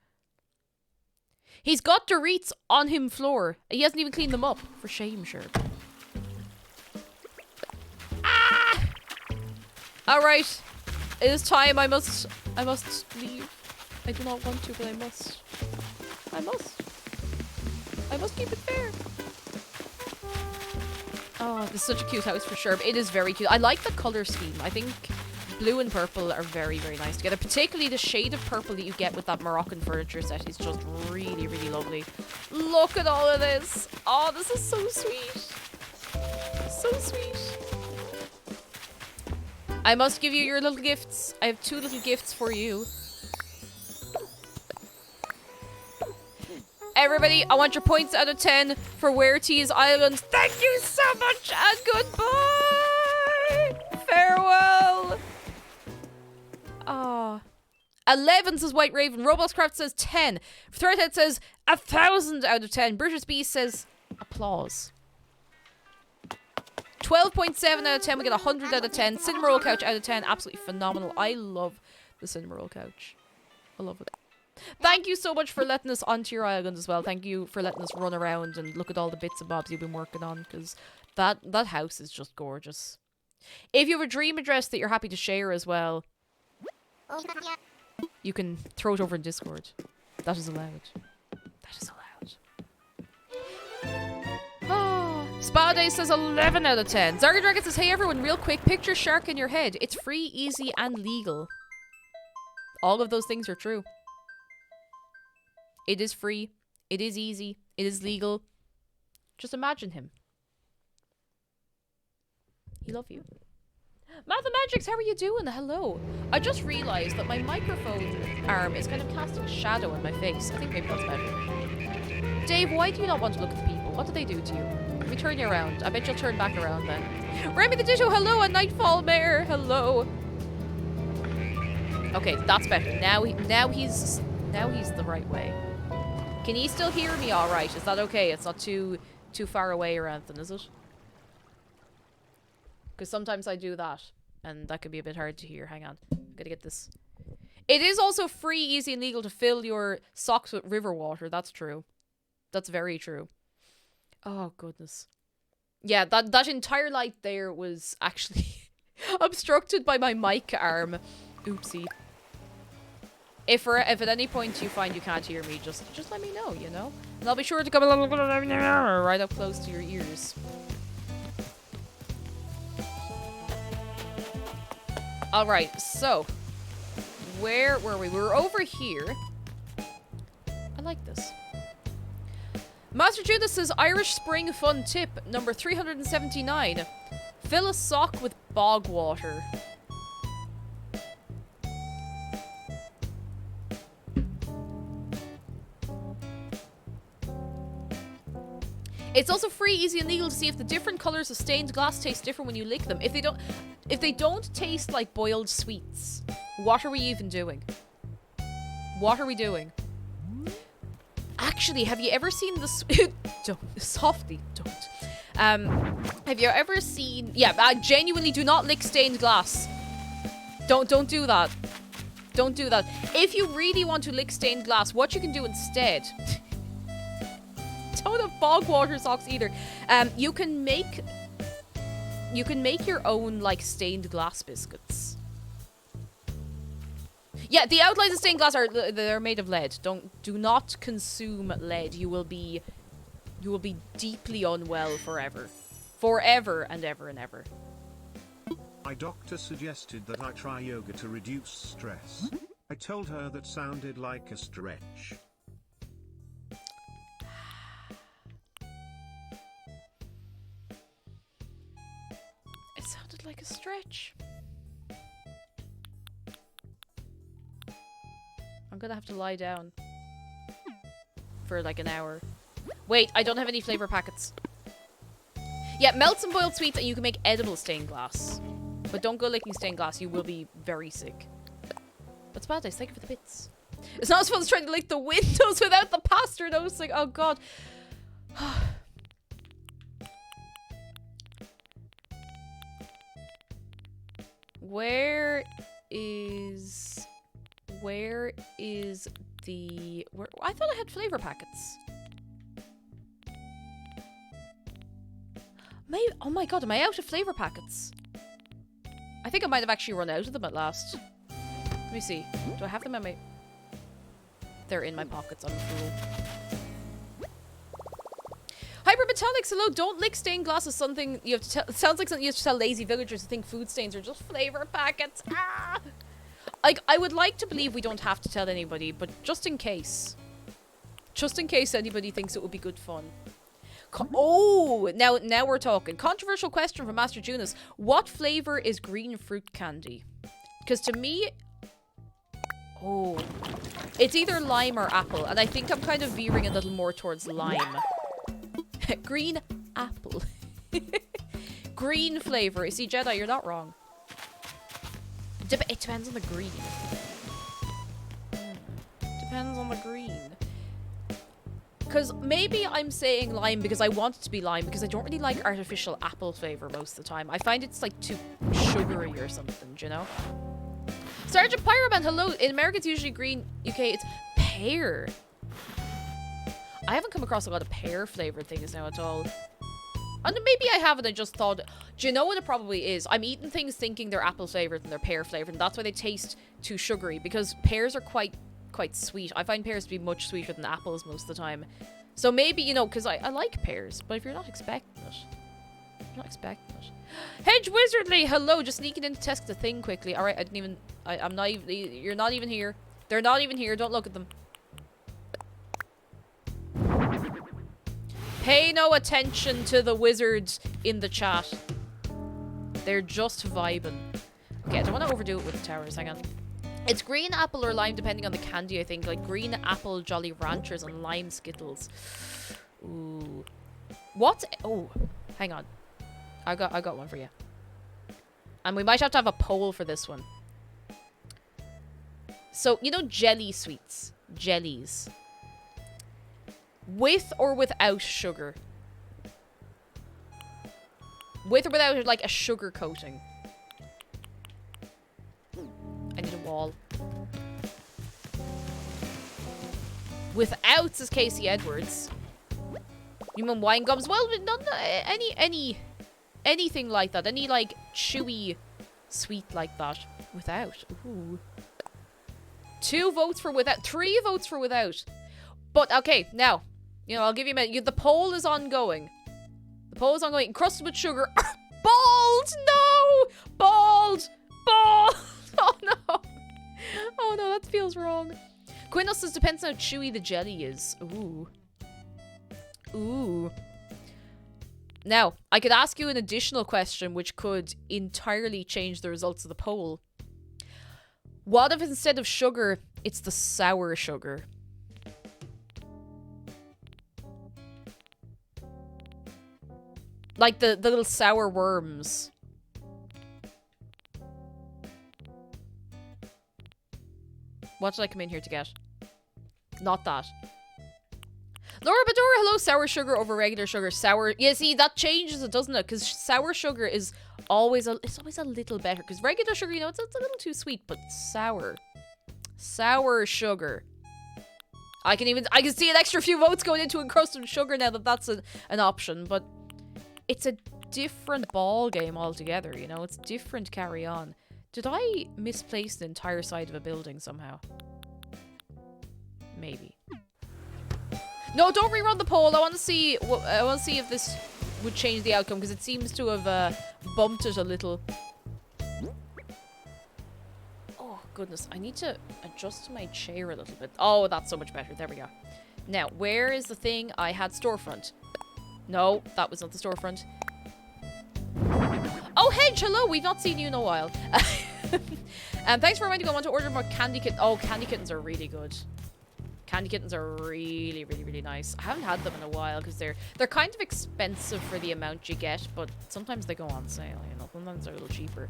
He's got Doritos on him floor. He hasn't even cleaned them up. For shame, Sherb. Ah! Alright. It is time. I must leave. I do not want to, but I must. I must keep it fair. Oh, this is such a cute house for sure. It is very cute. I like the color scheme. I think blue and purple are very, very nice together. Particularly the shade of purple that you get with that Moroccan furniture set is just really, really lovely. Look at all of this. Oh, this is so sweet. So sweet. I must give you your little gifts. I have 2 little gifts for you. Everybody, I want your points out of 10 for Werty's Island. Thank you so much and goodbye. Farewell. Ah. 11 says White Raven. Robotscraft says 10. Threadhead says 1,000 out of 10. British Beast says applause. 12.7 out of 10. We get 100 out of 10. Cinema Roll Couch out of 10. Absolutely phenomenal. I love The cinnamon roll couch. I love it. Thank you so much for letting us onto your island as well. Thank you for letting us run around and look at all the bits and bobs you've been working on, because that house is just gorgeous. If you have a dream address that you're happy to share as well, you can throw it over in Discord. That is allowed. That is allowed. Oh, Spadaday says 11 out of 10. Zarga Dragon says, hey everyone, real quick, picture shark in your head. It's free, easy, and legal. All of those things are true. It is free. It is easy. It is legal. Just imagine him. He love you. Mathematics, how are you doing? Hello. I just realised that my microphone arm is kind of casting a shadow on my face. I think maybe that's better. Dave, why do you not want to look at the people? What did they do to you? Let me turn you around. I bet you'll turn back around then. Remy the Ditto, hello, and Nightfall Mare, hello. Okay, that's better. Now he's the right way. Can you still hear me all right? Is that okay? It's not too far away or anything, is it? Because sometimes I do that, and that could be a bit hard to hear. Hang on. Gotta get this. It is also free, easy, and legal to fill your socks with river water. That's true. That's very true. Oh, goodness. Yeah, that entire light there was actually obstructed by my mic arm. Oopsie. If at any point you find you can't hear me, just let me know, you know? And I'll be sure to come right up close to your ears. Alright, so where were we? We were over here. I like this. Master Judas says Irish Spring Fun tip number 379. Fill a sock with bog water. It's also free, easy, and legal to see if the different colors of stained glass taste different when you lick them. If they don't taste like boiled sweets, what are we even doing? What are we doing? Actually, have you ever seen the don't softly don't. Have you ever seen? Yeah, I genuinely do not lick stained glass. Don't do that. Don't do that. If you really want to lick stained glass, what you can do instead. Don't have bog water socks either. You can make your own like stained glass biscuits. Yeah, the outlines of stained glass they're made of lead. Do not consume lead. You will be deeply unwell forever. Forever and ever and ever. My doctor suggested that I try yoga to reduce stress. I told her that sounded like a stretch. It sounded like a stretch. I'm gonna have to lie down for like an hour. Wait, I don't have any flavor packets. Yeah, melt some boiled sweets and you can make edible stained glass. But don't go licking stained glass, you will be very sick. But Spadaday, thank you for the bits. It's not as fun as trying to lick the windows without the pastor noticing. Oh god. Where is the... I thought I had flavor packets. Oh my god, am I out of flavor packets? I think I might have actually run out of them at last. Let me see. Do I have them in my... They're in my pockets, I'm a fool. Hypermetallics, hello, don't lick stained glass is something you have to tell... It sounds like something you have to tell lazy villagers who think food stains are just flavor packets. Ah! Like, I would like to believe we don't have to tell anybody, but just in case. Just in case anybody thinks it would be good fun. Now we're talking. Controversial question from Master Junas. What flavor is green fruit candy? Because to me... Oh. It's either lime or apple, and I think I'm kind of veering a little more towards lime. Green apple. Green flavor. You see, Jedi, you're not wrong. It depends on the green. Depends on the green. Because maybe I'm saying lime because I want it to be lime because I don't really like artificial apple flavor most of the time. I find it's like too sugary or something, do you know? Sergeant Pyroman, hello. In America, it's usually green. UK, it's pear. I haven't come across a lot of pear flavored things now at all. And maybe I haven't, I just thought... Do you know what it probably is? I'm eating things thinking they're apple flavored and they're pear flavored, and that's why they taste too sugary, because pears are quite sweet. I find pears to be much sweeter than apples most of the time. So maybe, you know, because I like pears, but if you're not expecting it... You're not expecting it. Hedge Wizardly, hello, just sneaking in to test the thing quickly. Alright, I didn't even... I'm not even... You're not even here. They're not even here, don't look at them. Pay no attention to the wizards in the chat. They're just vibing. Okay, I don't want to overdo it with the towers. Hang on. It's green apple or lime depending on the candy, I think. Like green apple Jolly Ranchers and lime Skittles. Ooh. What? Oh, hang on. I got one for you. And we might have to have a poll for this one. So, you know jelly sweets? Jellies. With or without sugar? With or without, like, a sugar coating? I need a wall. Without, says Casey Edwards. You mean wine gums? Well, not anything like that. Any, like, chewy sweet like that. Without. Ooh. 2 votes for without. 3 votes for without. But, okay, now... You know, I'll give you a minute. The poll is ongoing. The poll is ongoing. Encrusted with sugar. Bald! No! Bald! Bald! Oh, no. Oh, no, that feels wrong. Quinnos says depends on how chewy the jelly is. Ooh. Ooh. Now, I could ask you an additional question which could entirely change the results of the poll. What if instead of sugar, it's the sour sugar? Like the little sour worms. What did I come in here to get? Not that. Laura Badora, hello. Sour sugar over regular sugar. Sour. Yeah, see, that changes it, doesn't it? Because sour sugar is always it's always a little better. Because regular sugar, you know, it's a little too sweet, but sour. Sour sugar. I can see an extra few votes going into encrusted sugar now that that's an option, but it's a different ball game altogether, you know? It's different carry on. Did I misplace the entire side of a building somehow? Maybe. No, don't rerun the poll. I want to see if this would change the outcome, because it seems to have bumped it a little. Oh, goodness. I need to adjust my chair a little bit. Oh, that's so much better. There we go. Now, where is the thing? I had storefront. No, that was not the storefront. Oh, Hedge, hello. We've not seen you in a while. Thanks for reminding me. I want to order more candy kittens. Oh, candy kittens are really good. Candy kittens are really, really, really nice. I haven't had them in a while because they're kind of expensive for the amount you get, but sometimes they go on sale, you know. Sometimes they're a little cheaper.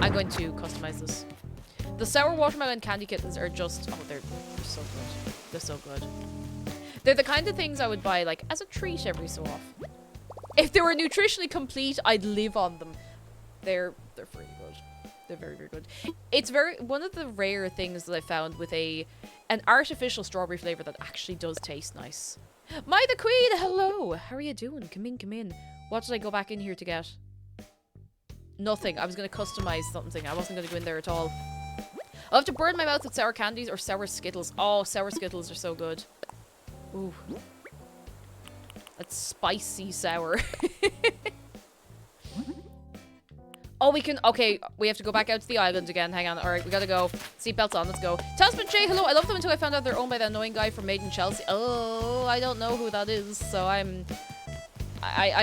I'm going to customize this. The sour watermelon candy kittens are just... Oh, they're so good. They're so good. They're the kind of things I would buy, like, as a treat every so often. If they were nutritionally complete, I'd live on them. They're pretty good. They're very, very good. It's one of the rare things that I found with an artificial strawberry flavor that actually does taste nice. My the Queen, hello. How are you doing? Come in, come in. What did I go back in here to get? Nothing. I was going to customize something. I wasn't going to go in there at all. I'll have to burn my mouth with sour candies or sour Skittles. Oh, sour Skittles are so good. Ooh. That's spicy sour. Oh, we can... Okay, we have to go back out to the island again. Hang on. Alright, we gotta go. Seatbelts on. Let's go. Tasman J, hello. I love them until I found out they're owned by that annoying guy from Made in Chelsea. Oh, I don't know who that is. So I'm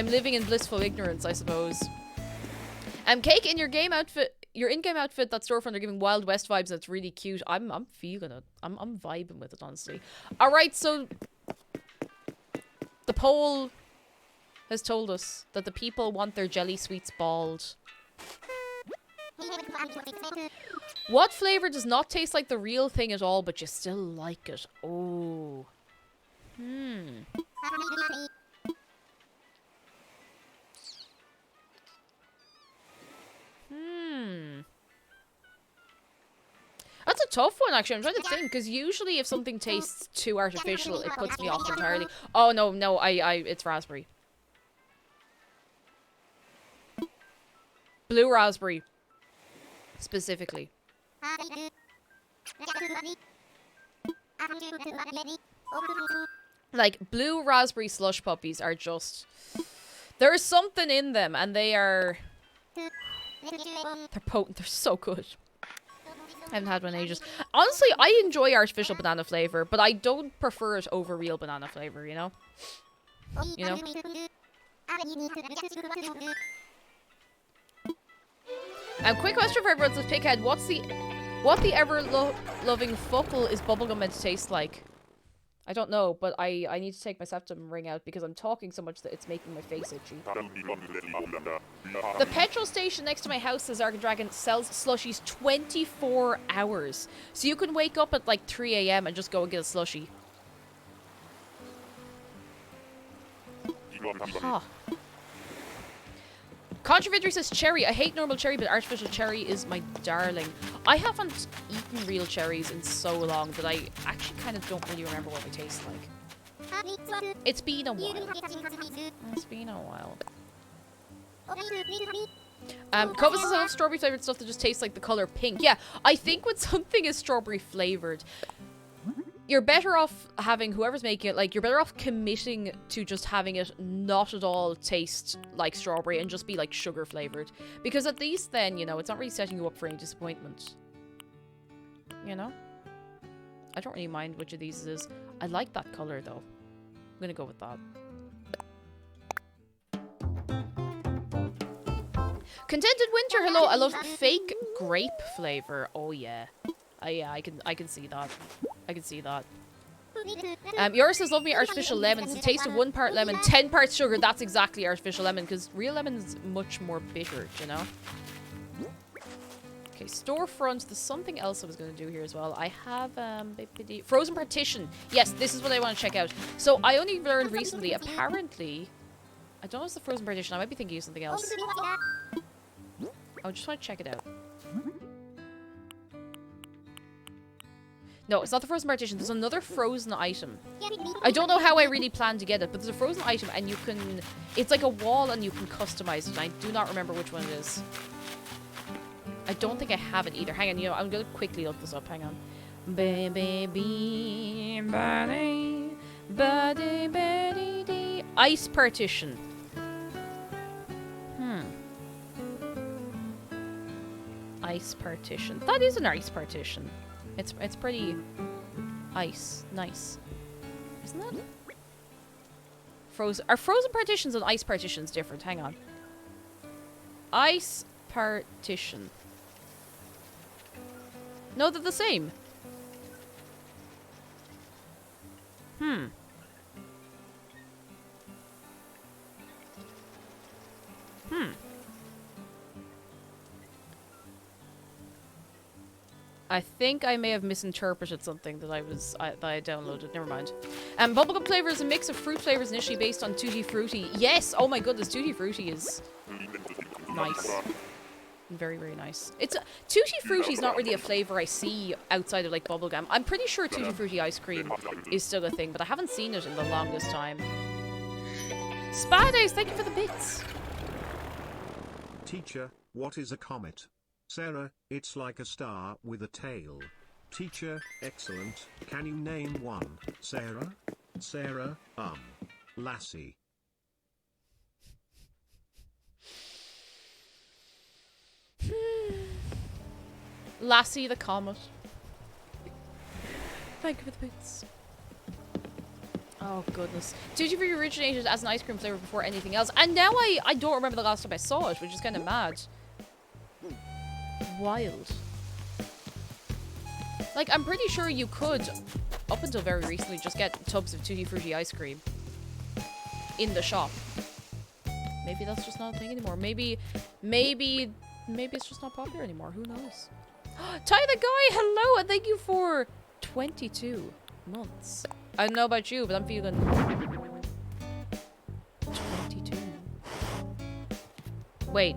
living in blissful ignorance, I suppose. Cake, in your game outfit... Your in-game outfit, that storefront, are giving Wild West vibes, and it's really cute. I'm feeling it. I'm vibing with it, honestly. Alright, so... The poll has told us that the people want their jelly sweets bald. What flavor does not taste like the real thing at all, but you still like it? Oh. a tough one, actually. I'm trying to think, because usually if something tastes too artificial, it puts me off entirely. Oh, no, it's raspberry. Blue raspberry. Specifically. Like, blue raspberry slush puppies are just... There's something in them, and they are... They're potent. They're so good. I haven't had one in ages. Honestly, I enjoy artificial banana flavor, but I don't prefer it over real banana flavor, you know? You know? Quick question for everyone, says Pighead. What the ever-loving fuckle is bubblegum meant to taste like? I don't know, but I need to take my septum ring out because I'm talking so much that it's making my face itchy. The petrol station next to my house, says Ark Dragon, sells slushies 24 hours. So you can wake up at like 3 AM and just go and get a slushie. Huh. Contradictory says cherry. I hate normal cherry, but artificial cherry is my darling. I haven't eaten real cherries in so long that I actually kind of don't really remember what they taste like. It's been a while. It's been a while. Cobus says I love strawberry flavored stuff that just tastes like the color pink. Yeah, I think when something is strawberry flavored, you're better off having whoever's making it, like, you're better off committing to just having it not at all taste like strawberry and just be, like, sugar flavored. Because at least then, you know, it's not really setting you up for any disappointment. You know? I don't really mind which of these it is. I like that color, though. I'm gonna go with that. Contented Winter, hello. I love fake grape flavor. Oh, yeah. Yeah, I can see that. I can see that. Yours says, love me artificial lemons. The taste of 1 part lemon, 10 parts sugar. That's exactly artificial lemon, because real lemon is much more bitter, you know? Okay, storefront. There's something else I was going to do here as well. I have, frozen partition. Yes, this is what I want to check out. So, I only learned recently, apparently... I don't know if it's the frozen partition. I might be thinking of something else. I just want to check it out. No, it's not the frozen partition. There's another frozen item. I don't know how I really plan to get it, but there's a frozen item and you can... It's like a wall and you can customize it. And I do not remember which one it is. I don't think I have it either. Hang on, you know, I'm going to quickly look this up. Hang on. Ice partition. Ice partition. That is an ice partition. It's pretty ice. Nice. Isn't it? Frozen. Are frozen partitions and ice partitions different? Hang on. Ice partition. No, they're the same. I think I may have misinterpreted something that I downloaded. Never mind. Bubblegum flavor is a mix of fruit flavors initially based on Tutti Frutti. Yes! Oh my goodness, Tutti Frutti is nice. Very, very nice. Tutti Frutti is not really a flavor I see outside of, like, bubblegum. I'm pretty sure Tutti Frutti ice cream is still a thing, but I haven't seen it in the longest time. Spadays, thank you for the bits. Teacher, what is a comet? Sarah, it's like a star with a tail. Teacher, excellent. Can you name one? Sarah? Sarah, Lassie. Lassie the Comet. Thank you for the bits. Oh, goodness. Tutti Frutti originated as an ice cream flavor before anything else. And now I don't remember the last time I saw it, which is kind of mad. Wild. Like, I'm pretty sure you could, up until very recently, just get tubs of Tutti Frutti ice cream in the shop. Maybe that's just not a thing anymore. Maybe it's just not popular anymore. Who knows? Ty the Guy, hello, and thank you for 22 months. I don't know about you, but I'm feeling 22. Wait.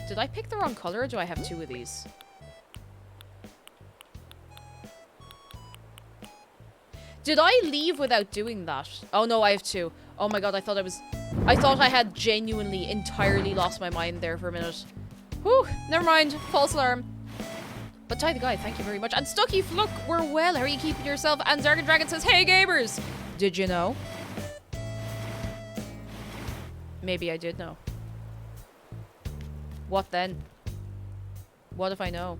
Did I pick the wrong color or do I have two of these? Did I leave without doing that? Oh no, I have two. Oh my god, I thought I had genuinely entirely lost my mind there for a minute. Whew, never mind. False alarm. But Ty the Guy, thank you very much. And Stucky, look, we're well. How are you keeping yourself? And Zargan Dragon says, hey gamers! Did you know? Maybe I did know. What then? What if I know?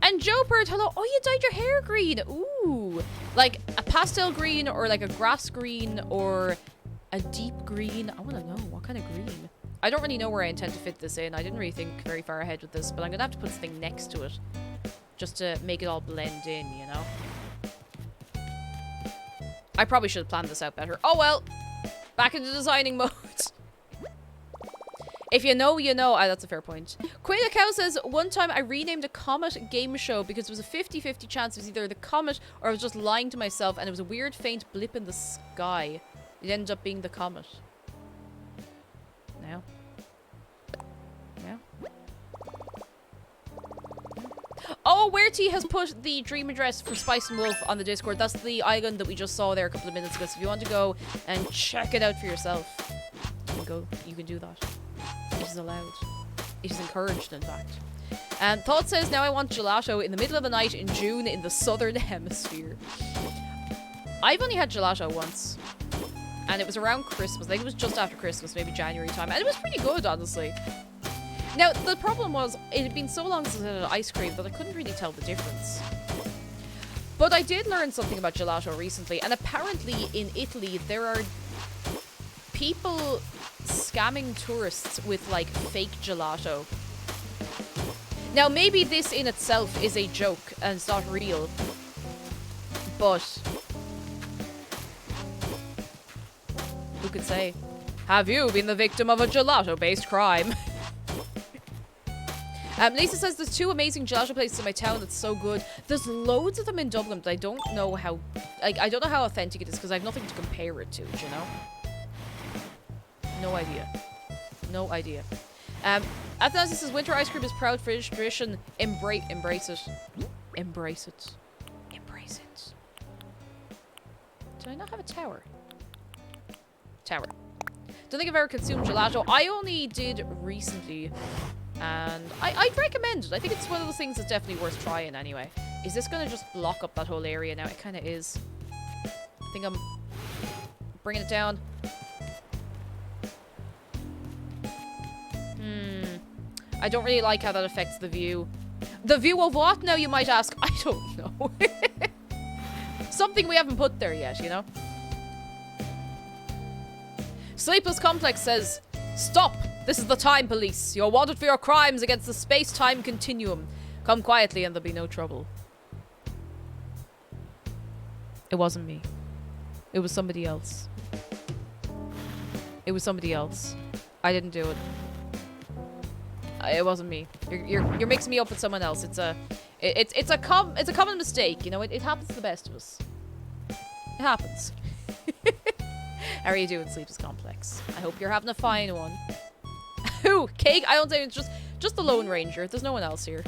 And Joe Bird, hello. Oh, you dyed your hair green. Ooh. Like a pastel green or like a grass green or a deep green. I want to know what kind of green. I don't really know where I intend to fit this in. I didn't really think very far ahead with this, but I'm going to have to put something next to it just to make it all blend in, you know? I probably should have planned this out better. Oh, well. Back into designing mode. If you know, you know. Ah, that's a fair point. Quaila Cow says, one time I renamed a Comet game show because it was a 50-50 chance it was either the Comet or I was just lying to myself and it was a weird faint blip in the sky. It ended up being the Comet. Now. Now. Oh, Werty has put the dream address for Spice and Wolf on the Discord. That's the island that we just saw there a couple of minutes ago. So if you want to go and check it out for yourself, you can do that. It is allowed. It is encouraged, in fact. And Thought says, now I want gelato in the middle of the night in June in the southern hemisphere. I've only had gelato once. And it was around Christmas. I think it was just after Christmas, maybe January time. And it was pretty good, honestly. Now, the problem was, it had been so long since I had ice cream that I couldn't really tell the difference. But I did learn something about gelato recently. And apparently, in Italy, there are people scamming tourists with like fake gelato. Now maybe this in itself is a joke and it's not real, but who could say? Have you been the victim of a gelato based crime? Lisa says there's two amazing gelato places in my town that's so good. There's loads of them in Dublin, but I don't know how, like, I don't know how authentic it is because I have nothing to compare it to, do you know? No idea. No idea. Athanasius says, winter ice cream is proud British tradition. Embrace it. Embrace it. Embrace it. Do I not have a tower? Tower. Don't think I've ever consumed gelato. I only did recently. And I'd recommend it. I think it's one of those things that's definitely worth trying anyway. Is this going to just block up that whole area now? It kind of is. I think I'm bringing it down. I don't really like how that affects the view. The view of what now, you might ask? I don't know. Something we haven't put there yet, you know? Sleepless Complex says, stop! This is the time police. You're wanted for your crimes against the space-time continuum. Come quietly and there'll be no trouble. It wasn't me. It was somebody else. It was somebody else. I didn't do it. It wasn't me. You're mixing me up with someone else. It's a common mistake, you know. It happens to the best of us. It happens. How are you doing, Sleepless Complex? I hope you're having a fine one. Who? Cake? I don't think it's just the Lone Ranger. There's no one else here.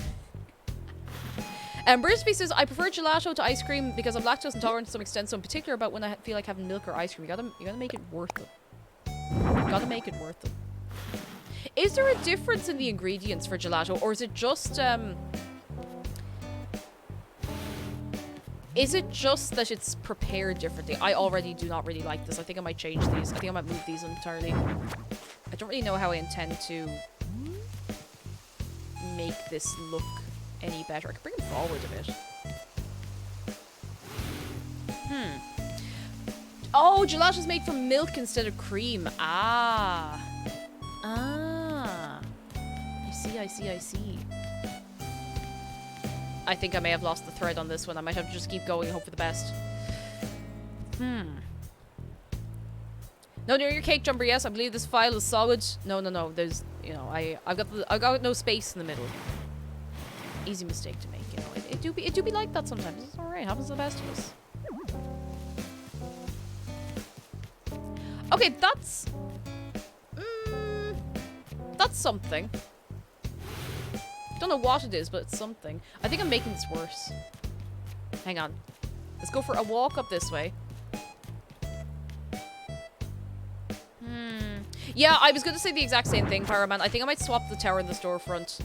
Brisby says, I prefer gelato to ice cream because I'm lactose intolerant to some extent, so I'm particular about when I feel like having milk or ice cream. You gotta make it worth it. You gotta make it worth it. Is there a difference in the ingredients for gelato, or is it just that it's prepared differently? I already do not really like this. I think I might change these. I think I might move these entirely. I don't really know how I intend to make this look any better. I could bring them forward a bit. Oh, gelato's made from milk instead of cream. Ah. I see. I think I may have lost the thread on this one. I might have to just keep going and hope for the best. No, near your cake jumper, yes. I believe this file is solid. No. There's, you know, I've got no space in the middle. Easy mistake to make, you know. It do be like that sometimes. It's alright. Happens to the best of us. Okay, that's something. Don't know what it is, but it's something. I think I'm making this worse. Hang on. Let's go for a walk up this way. Yeah, I was going to say the exact same thing, Pyroman. I think I might swap the tower in the storefront.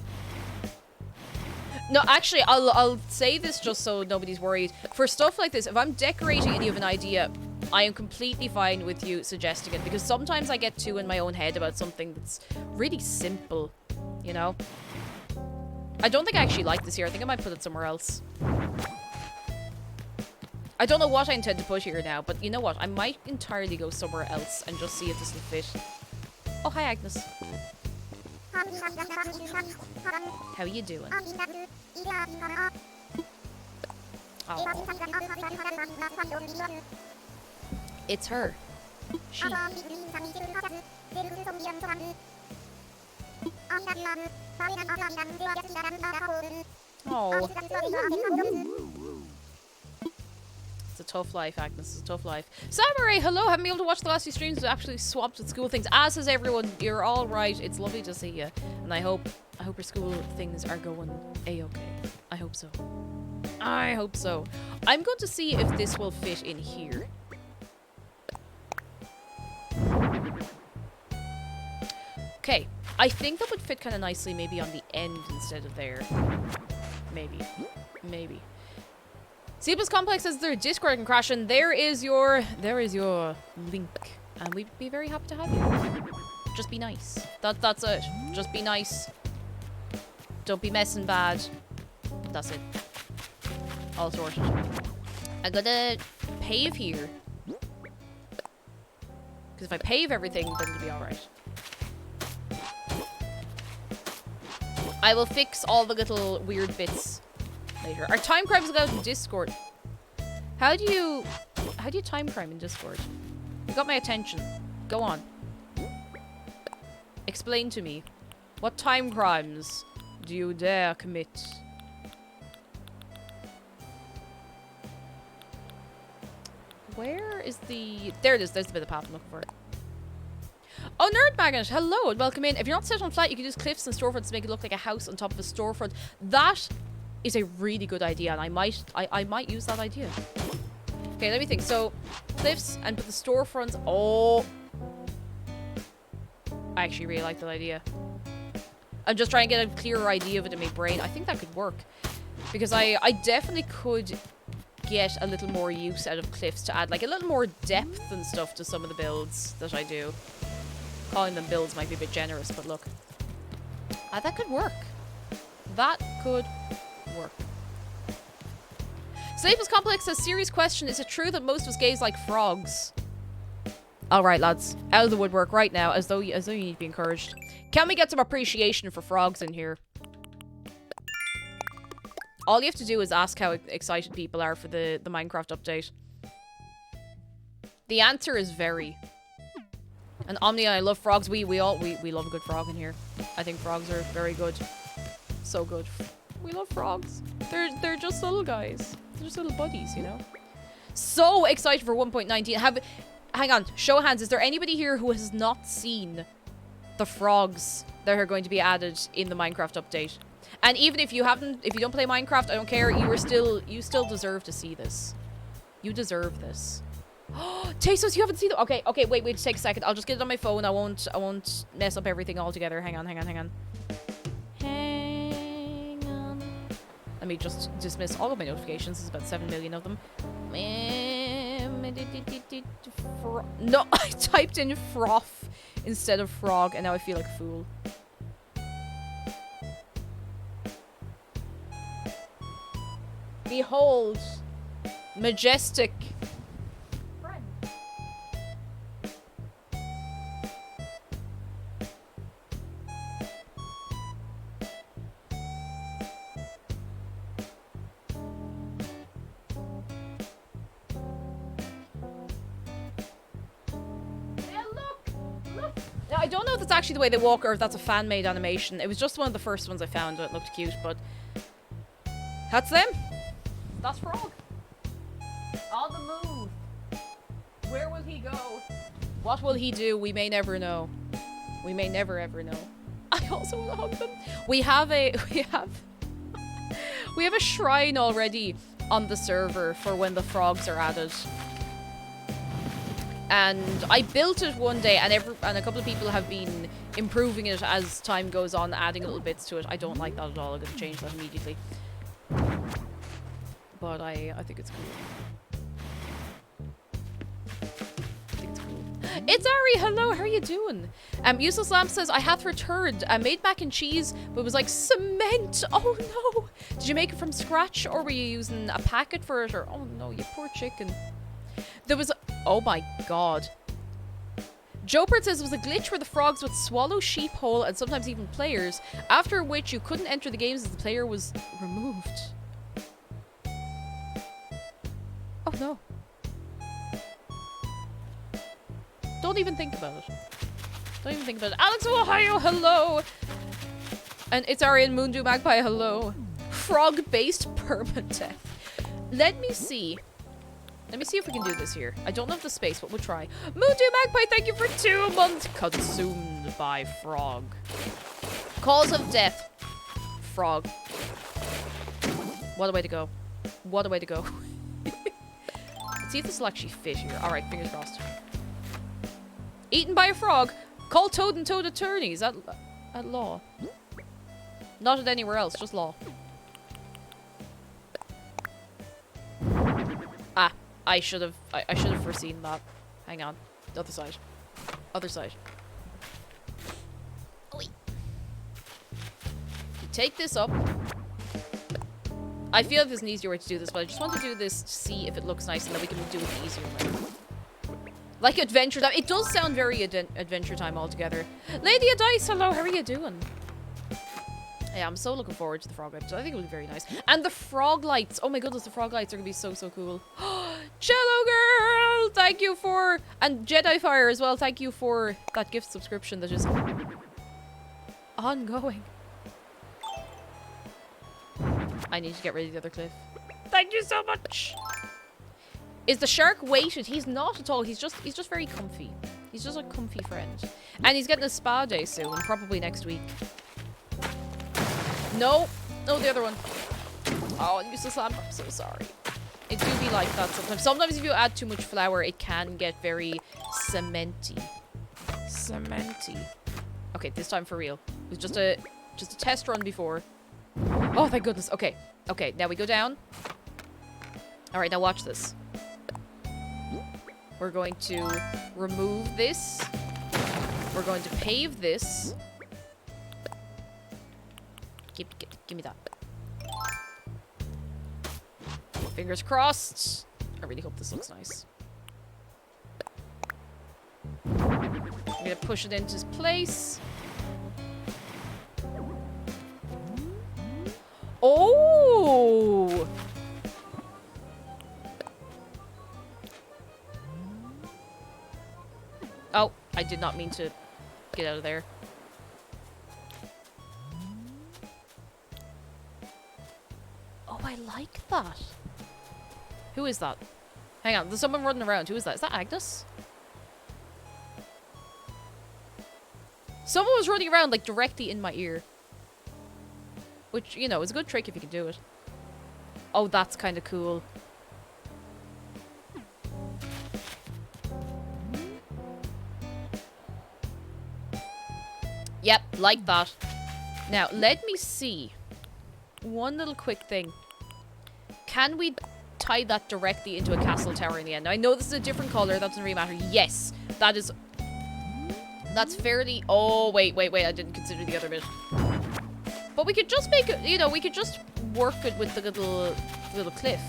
No, actually, I'll say this just so nobody's worried. For stuff like this, if I'm decorating and you have an idea, I am completely fine with you suggesting it. Because sometimes I get too in my own head about something that's really simple, you know? I don't think I actually like this here. I think I might put it somewhere else. I don't know what I intend to put here now, but you know what? I might entirely go somewhere else and just see if this will fit. Oh, hi, Agnes. How you doing? Oh. It's her. She. Oh. It's a tough life, Agnes. It's a tough life. Samurai, hello. Haven't been able to watch the last few streams. We've actually swapped with school things. As has everyone. You're all right. It's lovely to see you. And I hope your school things are going a-okay. I hope so. I hope so. I'm going to see if this will fit in here. Okay. I think that would fit kind of nicely maybe on the end instead of there. Maybe. Maybe. Ceebus Complex says their Discord can crash, and there is your link. And we'd be very happy to have you. Just be nice. That's it. Just be nice. Don't be messing bad. That's it. All sorted. I'm gonna pave here. Because if I pave everything, then it'll be alright. I will fix all the little weird bits later. Our time crimes go out in Discord. How do you time crime in Discord? You got my attention. Go on. Explain to me. What time crimes do you dare commit? Where is the... There it is. There's the bit of path I'm looking for. Oh, Nerd Magnet, hello and welcome in. If you're not set on flat, you can use cliffs and storefronts to make it look like a house on top of a storefront. That is a really good idea, and I might use that idea. Okay, let me think. So, cliffs and put the storefronts. Oh, I actually really like that idea. I'm just trying to get a clearer idea of it in my brain. I think that could work, because I definitely could get a little more use out of cliffs to add like a little more depth and stuff to some of the builds that I do. Calling them builds might be a bit generous, but look. That could work. That could work. Staples Complex says, serious question. Is it true that most of us gays like frogs? Alright, lads. Out of the woodwork right now, as though you need to be encouraged. Can we get some appreciation for frogs in here? All you have to do is ask how excited people are for the Minecraft update. The answer is very. And Omni, I love frogs. We love a good frog in here. I think frogs are very good. So good. We love frogs. They're just little guys. They're just little buddies, you know? So excited for 1.19. Hang on. Show of hands. Is there anybody here who has not seen the frogs that are going to be added in the Minecraft update? And even if you don't play Minecraft, I don't care. You still deserve to see this. You deserve this. Tasos, you haven't seen them? Okay, wait, take a second. I'll just get it on my phone. I won't mess up everything altogether. Hang on. Let me just dismiss all of my notifications. There's about 7 million of them. No, I typed in froth instead of frog, and now I feel like a fool. Behold, majestic. Now, I don't know if that's actually the way they walk or if that's a fan-made animation. It was just one of the first ones I found that looked cute, but that's them. That's Frog. On the move. Where will he go? What will he do? We may never know. We may never ever know. I I also want to hug them. We have a shrine already on the server for when the frogs are added. And I built it one day, and a couple of people have been improving it as time goes on, adding little bits to it. I don't like that at all. I'm going to change that immediately. But I think it's cool. It's Ari, hello, how are you doing? Useless Lamp says, I hath returned. I made mac and cheese, but it was like cement. Oh no. Did you make it from scratch, or were you using a packet for it? Or, oh no, you poor chicken. There was, oh my god. Jopert says it was a glitch where the frogs would swallow sheep whole and sometimes even players, after which you couldn't enter the games as the player was removed. Oh no. Don't even think about it. Don't even think about it. Alex Ohio, hello! And it's Arian Moondew Magpie, hello. Frog-based permadeath. Let me see. Let me see if we can do this here. I don't have the space, but we'll try. Moondew Magpie, thank you for 2 months. Consumed by frog. Cause of death. Frog. What a way to go. What a way to go. Let's see if this will actually fit here. Alright, fingers crossed. Eaten by a frog. Call Toad and Toad attorneys at law. Not at anywhere else, just law. Ah, I should have foreseen that. Hang on. The other side. Other side. Oi. You take this up. I feel like there's an easier way to do this, but I just want to do this to see if it looks nice and then we can do it the easier way. Like Adventure Time. It does sound very Adventure Time altogether. Lady of Dice, hello, how are you doing? Yeah, I'm so looking forward to the frog episode. I think it will be very nice. And the frog lights. Oh my goodness, the frog lights are going to be so, so cool. Cello Girl, thank you for... And Jedi Fire as well, thank you for that gift subscription that is ongoing. I need to get rid of the other cliff. Thank you so much. Is the shark weighted? He's not at all. He's just very comfy. He's just a comfy friend. And he's getting a spa day soon, probably next week. No. No, the other one. Oh, and useless lamp. I'm so sorry. It do be like that sometimes. Sometimes if you add too much flour, it can get very cementy. Cementy. Okay, this time for real. It was just a test run before. Oh, thank goodness. Okay. Okay, now we go down. Alright, now watch this. We're going to remove this. We're going to pave this. Give me that. Fingers crossed. I really hope this looks nice. I'm gonna push it into place. Oh! Oh, I did not mean to get out of there. Oh, I like that. Who is that? Hang on, there's someone running around. Who is that? Is that Agnes? Someone was running around, like, directly in my ear. Which, you know, is a good trick if you can do it. Oh, that's kind of cool. Yep, like that. Now, let me see. One little quick thing. Can we tie that directly into a castle tower in the end? Now, I know this is a different color. That doesn't really matter. Yes, that is... That's fairly... Oh, wait. I didn't consider the other bit. But we could just make it... You know, we could just work it with the little cliff.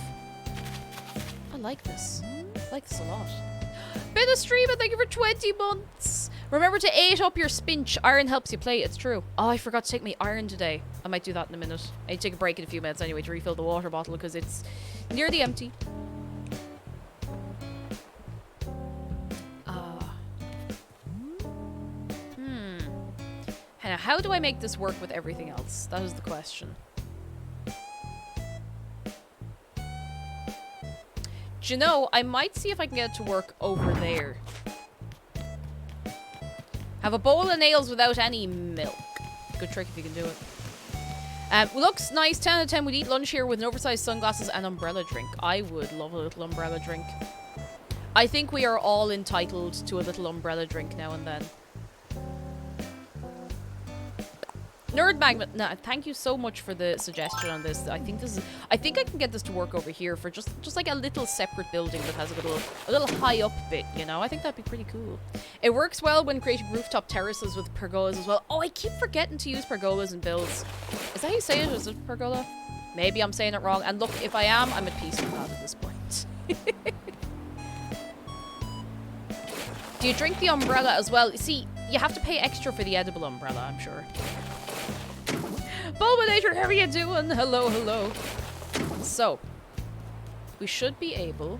I like this. I like this a lot. Been a streamer, thank you for 20 months. Remember to 8 up your spinch. Iron helps you play. It's true. Oh, I forgot to take my iron today. I might do that in a minute. I need to take a break in a few minutes anyway to refill the water bottle because it's nearly empty. Now, how do I make this work with everything else? That is the question. Do you know, I might see if I can get it to work over there. Have a bowl of nails without any milk. Good trick if you can do it. Looks nice. 10 out of 10. We'd eat lunch here with an oversized sunglasses and umbrella drink. I would love a little umbrella drink. I think we are all entitled to a little umbrella drink now and then. Nerd Magnet, nah, thank you so much for the suggestion on this. I think I can get this to work over here for just like a little separate building that has a little high up bit, you know? I think that'd be pretty cool. It works well when creating rooftop terraces with pergolas as well. Oh, I keep forgetting to use pergolas in builds. Is that how you say it? Is it pergola? Maybe I'm saying it wrong. And look, if I am, I'm at peace with that at this point. Do you drink the umbrella as well? See, you have to pay extra for the edible umbrella, I'm sure. Bulbinator, how are you doing? Hello, hello. So, we should be able...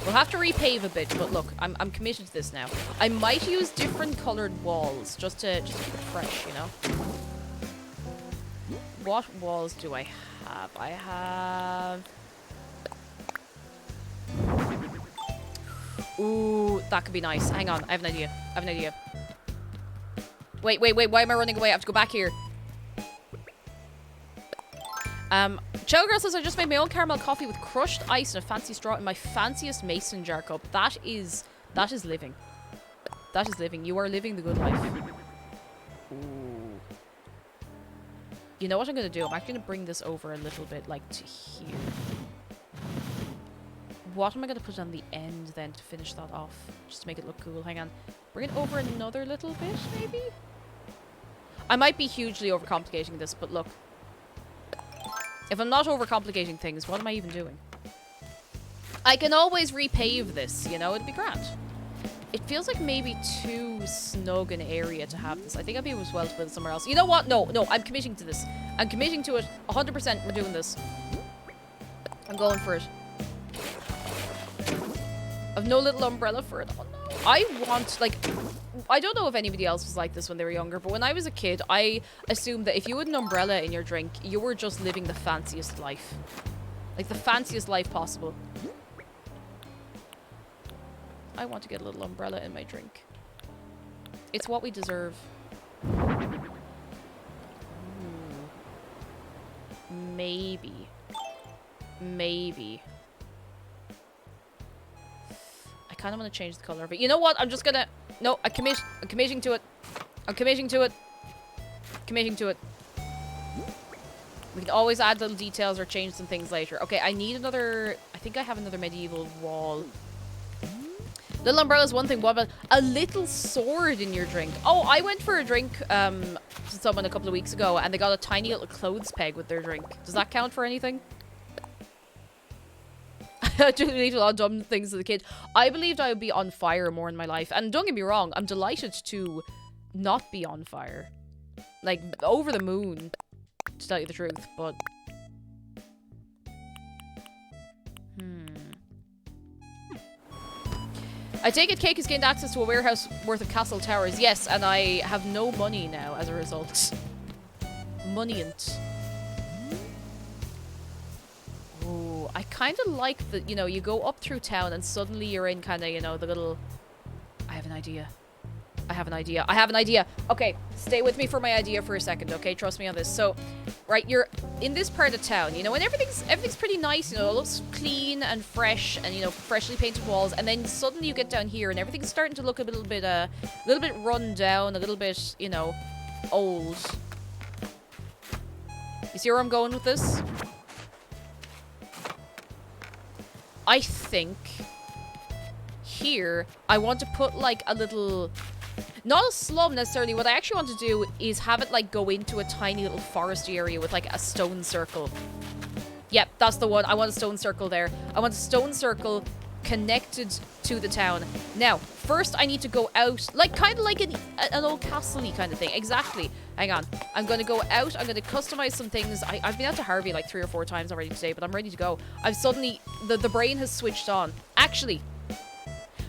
We'll have to repave a bit, but look, I'm committed to this now. I might use different coloured walls, just to keep it fresh, you know? What walls do I have? I have... Ooh, that could be nice. Hang on, I have an idea. I have an idea. Wait, why am I running away? I have to go back here. Chillgirl says, I just made my own caramel coffee with crushed ice and a fancy straw in my fanciest mason jar cup. That is living. That is living. You are living the good life. Ooh. You know what I'm going to do? I'm actually going to bring this over a little bit, like, to here. What am I going to put on the end, then, to finish that off? Just to make it look cool. Hang on. Bring it over another little bit, maybe? I might be hugely overcomplicating this, but look. If I'm not overcomplicating things, what am I even doing? I can always repave this, you know? It'd be grand. It feels like maybe too snug an area to have this. I think I'd be as well to build somewhere else. You know what? No, I'm committing to this. I'm committing to it. 100% we're doing this. I'm going for it. I've no little umbrella for it. Oh no. I want, like, I don't know if anybody else was like this when they were younger, but when I was a kid, I assumed that if you had an umbrella in your drink, you were just living the fanciest life. Like, the fanciest life possible. I want to get a little umbrella in my drink. It's what we deserve. Ooh. Maybe. I kind of want to change the color of it. You know what? I'm just gonna... No, I'm committing to it. I'm committing to it. Committing to it. We can always add little details or change some things later. Okay, I need another... I think I have another medieval wall. Little umbrella is one thing. What about a little sword in your drink? Oh, I went for a drink to someone a couple of weeks ago, and they got a tiny little clothes peg with their drink. Does that count for anything? I do need a lot of dumb things as a kid. I believed I would be on fire more in my life. And don't get me wrong, I'm delighted to not be on fire. Like, over the moon, to tell you the truth, but... I take it Cake has gained access to a warehouse worth of castle towers. Yes, and I have no money now as a result. Moneyant. Ooh, I kind of like that, you know, you go up through town and suddenly you're in kind of, you know, the little... I have an idea. I have an idea. I have an idea. Okay, stay with me for my idea for a second, okay? Trust me on this. So, right, you're in this part of town, you know, and everything's pretty nice, you know, it looks clean and fresh and, you know, freshly painted walls, and then suddenly you get down here and everything's starting to look a little bit run down, a little bit, you know, old. You see where I'm going with this? I think here I want to put like a little... Not a slum necessarily. What I actually want to do is have it like go into a tiny little foresty area with like a stone circle. Yep, that's the one. I want a stone circle there. I want a stone circle connected to the town. Now, first I need to go out, like kind of like an old castle-y kind of thing. Exactly. Hang on. I'm going to go out. I'm going to customize some things. I've been out to Harvey like 3 or 4 times already today, but I'm ready to go. I've suddenly... The brain has switched on. Actually...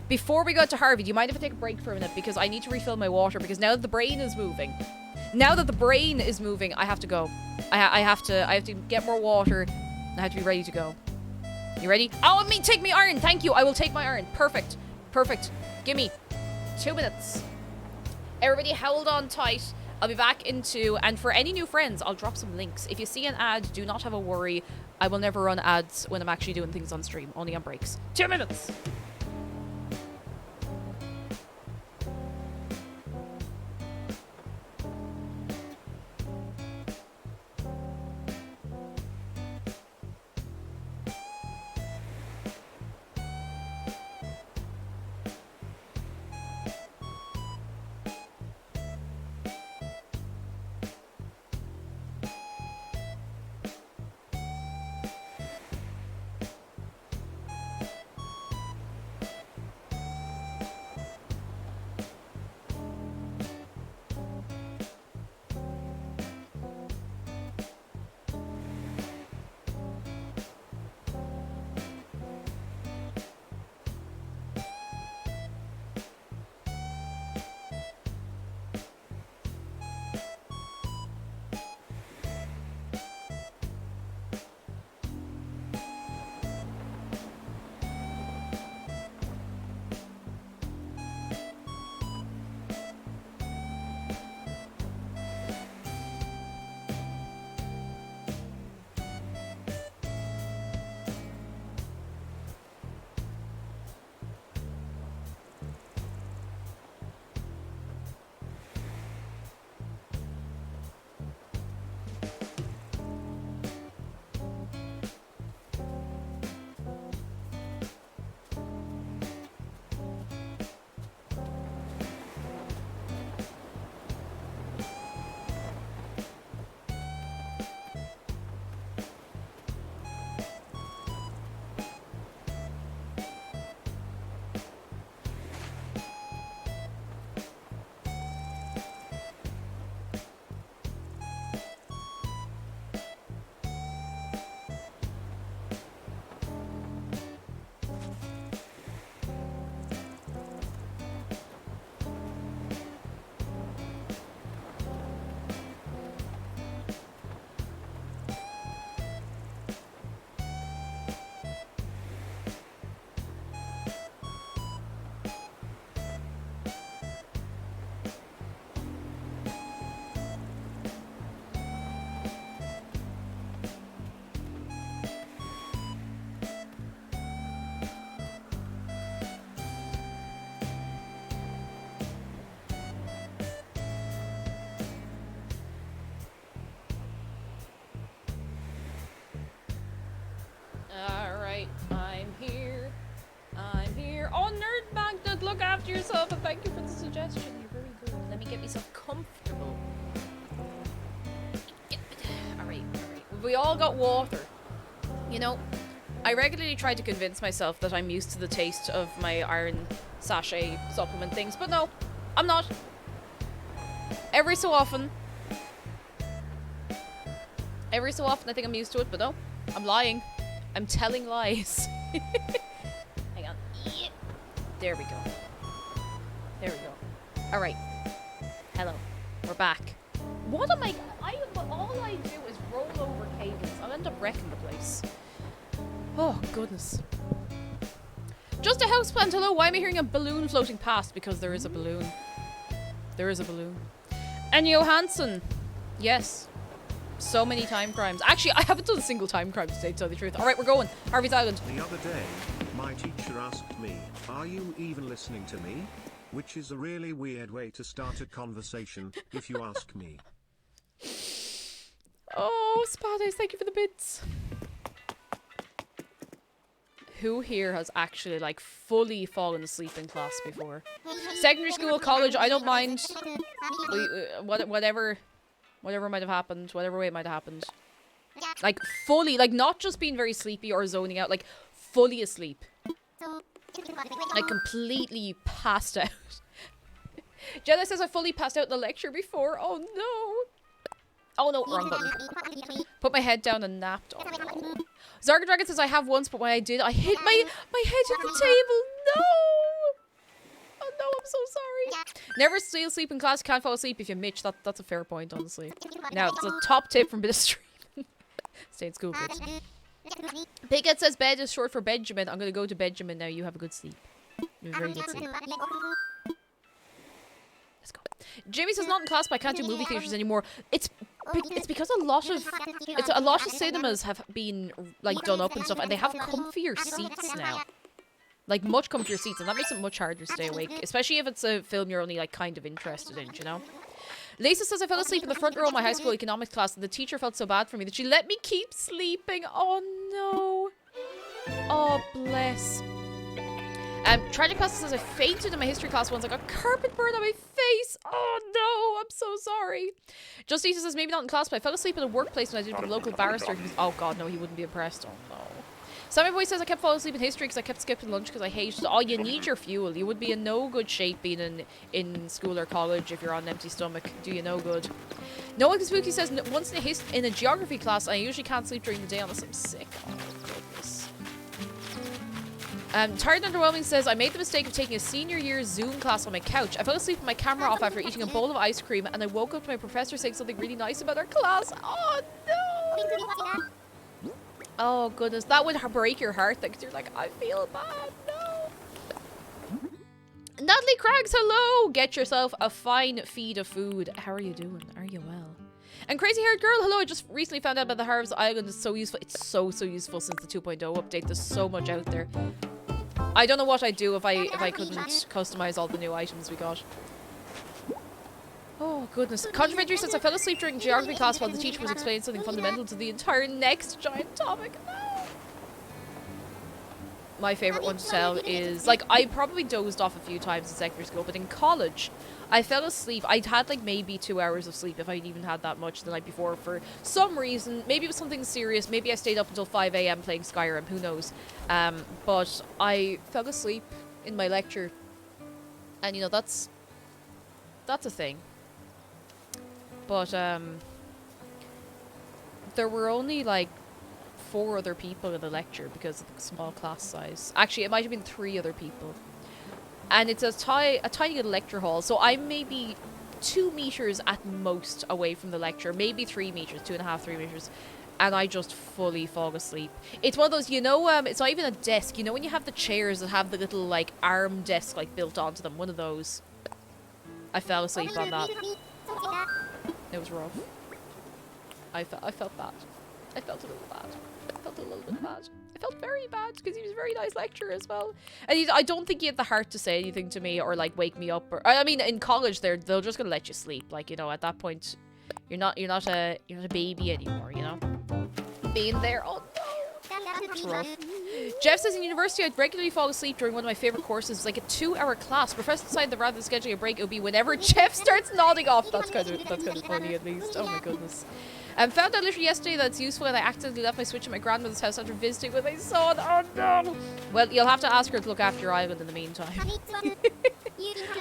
Before we go to Harvey, do you mind if I take a break for a minute? Because I need to refill my water, because now that the brain is moving, I have to go. I have to get more water. I have to be ready to go. You ready? Oh, take me iron. Thank you. I will take my iron. Perfect. Perfect. Gimme 2 minutes. Everybody hold on tight. I'll be back in 2, and for any new friends, I'll drop some links. If you see an ad, do not have a worry. I will never run ads when I'm actually doing things on stream, only on breaks. 2 minutes! Alright, I'm here. I'm here. Oh, Nerd Magnet, look after yourself and thank you for the suggestion. You're very good. Let me get myself comfortable. Alright. We all got water. You know, I regularly try to convince myself that I'm used to the taste of my iron sachet supplement things, but no, I'm not. Every so often I think I'm used to it, but no, I'm lying. I'm telling lies. Hang on. There we go. Alright. Hello. We're back. What am all I do is roll over cables. I'll end up wrecking the place. Oh, goodness. Just a houseplant. Hello, why am I hearing a balloon floating past? Because there is a balloon. There is a balloon. And Johansson. Yes. So many time crimes. Actually, I haven't done a single time crime today, to tell the truth. Alright, we're going. Harvey's Island. The other day, my teacher asked me, "Are you even listening to me?" Which is a really weird way to start a conversation, if you ask me. Oh, Spades, thank you for the bits. Who here has actually, like, fully fallen asleep in class before? Secondary school, college, I don't mind. Whatever might have happened, whatever way it might have happened. Like, fully, like, not just being very sleepy or zoning out, like, fully asleep. Like, completely passed out. Jenna says I fully passed out in the lecture before. Oh, no. Oh, no, wrong button. Put my head down and napped. Oh, no. Zarga Dragon says I have once, but when I did, I hit my head hit the table. No! Oh, no, I'm so sorry. Never stay asleep in class. Can't fall asleep if you mitch. That's a fair point, honestly. Now, it's a top tip from bit of stream. Stay in school, kids. Pickett says bed is short for Benjamin. I'm going to go to Benjamin now. You have a good sleep. You have a very good sleep. Let's go. Jamie says not in class, but I can't do movie theaters anymore. It's because a lot of cinemas have been like done up and stuff, and they have comfier seats now. Like much comfier seats, and that makes it much harder to stay awake, especially if it's a film you're only like kind of interested in, you know? Lisa says I fell asleep in the front row of my high school economics class, and the teacher felt so bad for me that she let me keep sleeping. Oh no. Oh bless. Tragic Pasta says I fainted in my history class once. I got carpet burn on my face. Oh no, I'm so sorry. Justice says maybe not in class, but I fell asleep in a workplace when I did it with a local barrister. He was, oh god, no, he wouldn't be impressed. Oh no. Sammy Boy says I kept falling asleep in history because I kept skipping lunch because I hated it. Oh, you need your fuel. You would be in no good shape being in school or college if you're on an empty stomach. Do you no good. No One Spooky says once in a geography class, I usually can't sleep during the day unless I'm sick. Oh goodness. Tired and Underwhelming says I made the mistake of taking a senior year Zoom class on my couch. I fell asleep with my camera off after eating a bowl of ice cream, and I woke up to my professor saying something really nice about our class. Oh no. Oh goodness, that would break your heart because you're like, I feel bad, no. Natalie Craggs, hello! Get yourself a fine feed of food. How are you doing? Are you well? And Crazy Haired Girl, hello, I just recently found out about the Harvest Island. It's so useful. It's so useful since the 2.0 update. There's so much out there. I don't know what I'd do if I couldn't customize all the new items we got. Oh, goodness. Contradictory says I fell asleep during geography class while the teacher was explaining something fundamental to the entire next giant topic. No. My favourite one to tell is, like, I probably dozed off a few times in secondary school, but in college, I fell asleep. I'd had, like, maybe 2 hours of sleep if I'd even had that much the night before for some reason. Maybe it was something serious. Maybe I stayed up until 5 a.m. playing Skyrim. Who knows? But I fell asleep in my lecture. And, you know, that's a thing. But, there were only, like, 4 other people in the lecture because of the small class size. Actually, it might have been 3 other people. And it's a tiny little lecture hall, so I'm maybe 2 meters at most away from the lecture. Maybe 3 meters, 2.5, 3 meters. And I just fully fall asleep. It's one of those, you know, it's not even a desk. You know when you have the chairs that have the little, like, arm desk, like, built onto them? One of those. I fell asleep on that. It was rough. I felt bad. I felt a little bad. I felt a little bit bad. I felt very bad because he was a very nice lecturer as well. And I don't think he had the heart to say anything to me or like wake me up. Or I mean, in college, they're just gonna let you sleep. Like, you know, at that point, you're not a baby anymore. You know, being there. Oh no. It's rough. Jeff says in university I'd regularly fall asleep during one of my favorite courses. It's like a 2-hour class. Professor decided that rather than scheduling a break, it would be whenever Jeff starts nodding off. That's kind of funny at least. Oh my goodness. Found out literally yesterday that it's useful, and I accidentally left my Switch at my grandmother's house after visiting with my son. Oh no. Well, you'll have to ask her to look after your island in the meantime.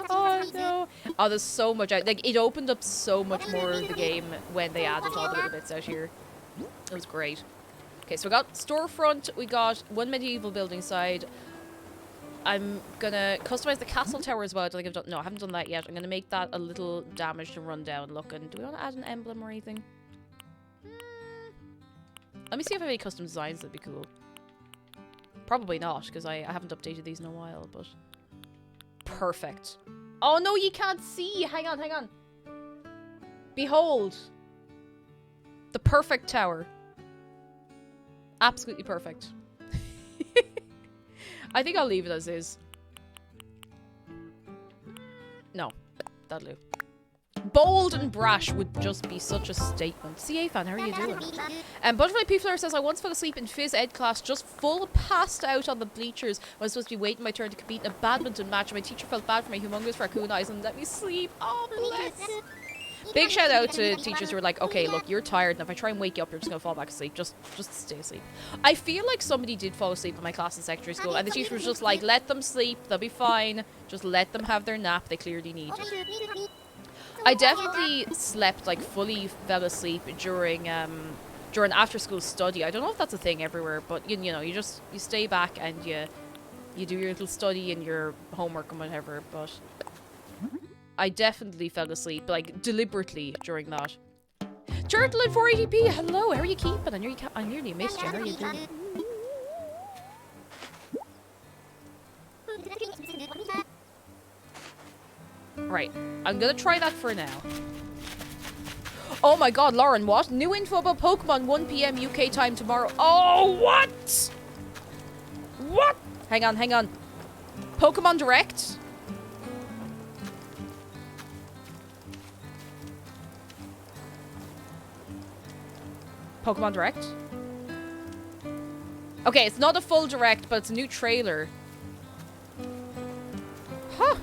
Oh no. Oh, there's so much out. Like, it opened up so much more of the game when they added all the little bits out here. It was great. Okay, so we got storefront, we got one medieval building side. I'm gonna customize the castle tower as well. I don't think I've done, no, I haven't done that yet. I'm gonna make that a little damaged and run down looking. Do we want to add an emblem or anything? Let me see if I have any custom designs that'd be cool. Probably not, because I haven't updated these in a while, but... Perfect. Oh no, you can't see! Hang on. Behold! The perfect tower. Absolutely perfect. I think I'll leave it as is. No. That'll do. Bold and brash would just be such a statement. CA fan, how are you doing? Butterfly P-Flower says, I once fell asleep in phys ed class, just full passed out on the bleachers. I was supposed to be waiting my turn to compete in a badminton match. My teacher felt bad for my humongous raccoon eyes and let me sleep. Oh, bless. Big shout out to teachers who are like, okay, look, you're tired, and if I try and wake you up, you're just gonna fall back asleep. Just stay asleep. I feel like somebody did fall asleep in my class in secondary school, and the teacher was just like, let them sleep, they'll be fine. Just let them have their nap, they clearly need it. I definitely slept, like, fully fell asleep during after school study. I don't know if that's a thing everywhere, but you know, you stay back and you do your little study and your homework and whatever, but I definitely fell asleep, like, deliberately during that. Turtle in 480p, hello, how are you keeping? I nearly missed you, how are you doing? Right. I'm gonna try that for now. Oh my god, Lauren, what? New info about Pokemon 1 PM UK time tomorrow. Oh, what? What? Hang on, hang on. Pokemon Direct? Pokemon Direct? Okay, it's not a full Direct, but it's a new trailer. Huh.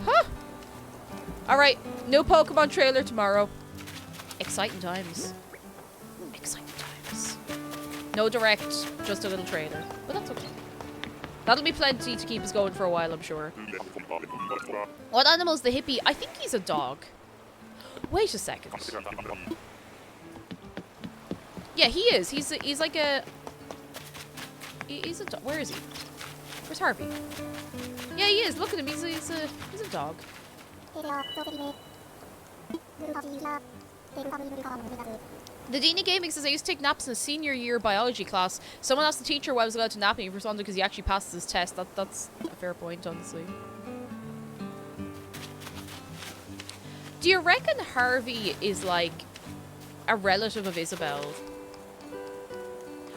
Huh. Alright, no Pokemon trailer tomorrow. Exciting times. Exciting times. No Direct, just a little trailer. But that's okay. That'll be plenty to keep us going for a while, I'm sure. What animal's the hippie? I think he's a dog. Wait a second. Yeah, he is. He's like a... He's a dog. Where is he? Where's Harvey? Yeah, he is. Look at him. He's a dog. The Dini Gaming says I used to take naps in a senior year biology class. Someone asked the teacher why I was allowed to nap and he responded because he actually passed his test. That's a fair point, honestly. Do you reckon Harvey is like a relative of Isabel?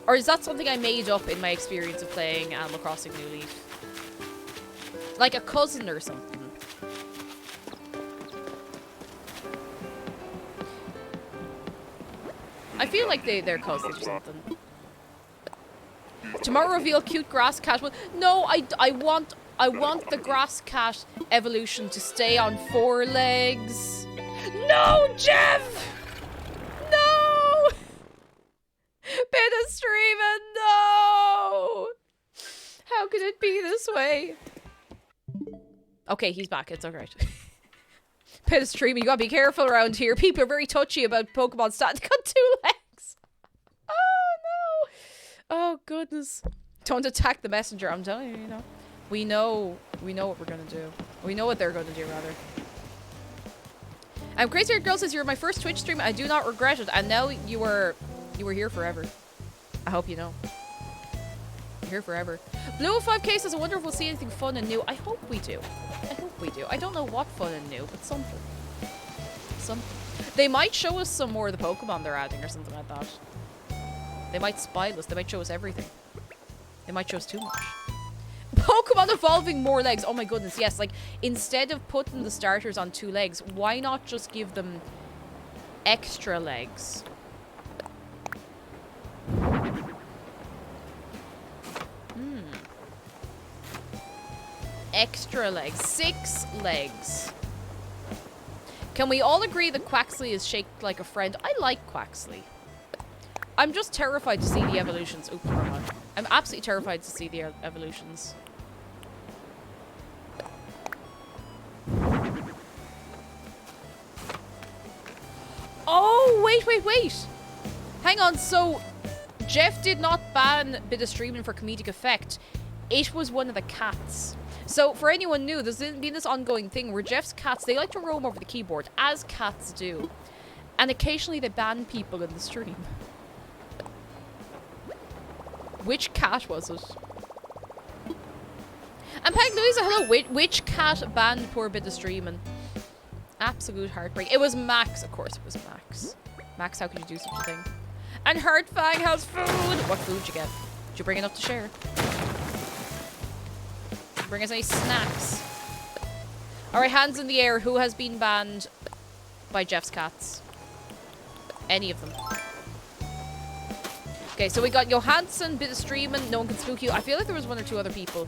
Or is that something I made up in my experience of playing Animal Crossing New Leaf? Like a cousin or something? I feel like they're cousins or something. Tomorrow reveal cute grass cat. No, I want the grass cat evolution to stay on 4 legs. No, Jeff! No! Bit of streaming, no! How could it be this way? Okay, he's back. It's alright. Bit of streaming. You gotta be careful around here. People are very touchy about Pokemon stats. Got 2 legs. Oh no! Oh goodness! Don't attack the messenger. I'm telling you, you know. We know what we're gonna do. We know what they're gonna do, rather. Crazy Haired Girl says you're my first Twitch stream. I do not regret it. And now you were here forever. I hope you know. You're here forever. Blue 5K says I wonder if we'll see anything fun and new. I hope we do. I hope we do. I don't know what fun and new, but something. They might show us some more of the Pokemon they're adding or something like that. They might spy us. They might show us everything. They might show us too much. Pokemon evolving more legs. Oh my goodness, yes. Like, instead of putting the starters on 2 legs, why not just give them extra legs? Extra legs. 6 legs. Can we all agree that Quaxley is shaped like a friend? I like Quaxley. I'm just terrified to see the evolutions. Oops, wrong one. I'm absolutely terrified to see the evolutions. Oh, wait. Hang on, so Jeff did not ban bit of streaming for comedic effect. It was one of the cats. So for anyone new, there's been this ongoing thing where Jeff's cats, they like to roam over the keyboard, as cats do. And occasionally they ban people in the stream. Which cat was it? And Peg Louisa, hello. Which cat banned poor bit of streaming? Absolute heartbreak. It was Max, of course it was Max. Max, how could you do such a thing? And Heartfang has food! What food did you get? Did you bring enough to share? Did you bring us any snacks? Alright, hands in the air. Who has been banned by Jeff's cats? Any of them. Okay, so we got Johansson, bit of streaming, no one can spook you. I feel like there was 1 or 2 other people.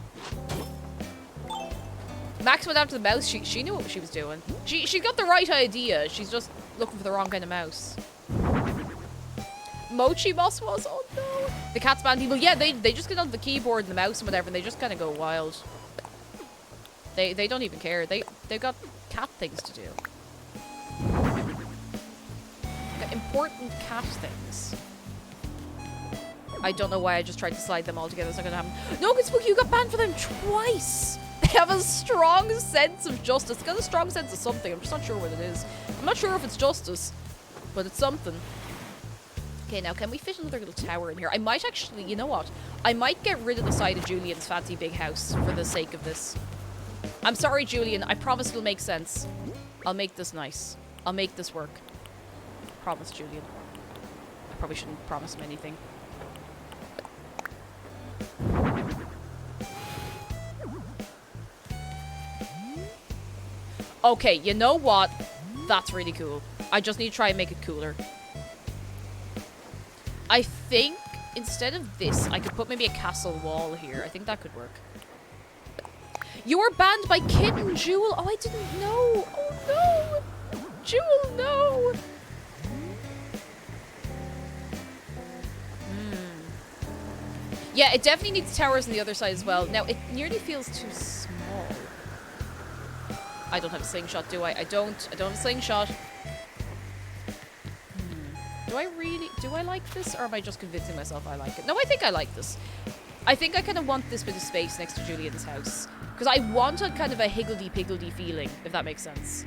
Max went after the mouse. She knew what she was doing. She got the right idea. She's just looking for the wrong kind of mouse. Mochi Boss was? Oh no. The cats ban people. Yeah, they just get on the keyboard and the mouse and whatever and they just kind of go wild. They don't even care. They've got cat things to do. Got important cat things. I don't know why I just tried to slide them all together. It's not gonna happen. No, good Spooky, you got banned for them twice. They have a strong sense of justice. They got a strong sense of something. I'm just not sure what it is. I'm not sure if it's justice, but it's something. Okay, now can we fit another little tower in here? I might actually, you know what? I might get rid of the side of Julian's fancy big house for the sake of this. I'm sorry, Julian. I promise it'll make sense. I'll make this nice. I'll make this work. Promise, Julian. I probably shouldn't promise him anything. Okay, you know what? That's really cool. I just need to try and make it cooler. I think instead of this, I could put maybe a castle wall here. I think that could work. You were banned by Kitten Jewel. Oh, I didn't know. Oh, no. Jewel, no. Yeah, it definitely needs towers on the other side as well. Now, it nearly feels too small. I don't have a slingshot, do I? I don't have a slingshot. Do I like this? Or am I just convincing myself I like it? No, I think I like this. I think I kind of want this bit of space next to Julian's house. Because I want a kind of a higgledy-piggledy feeling, if that makes sense.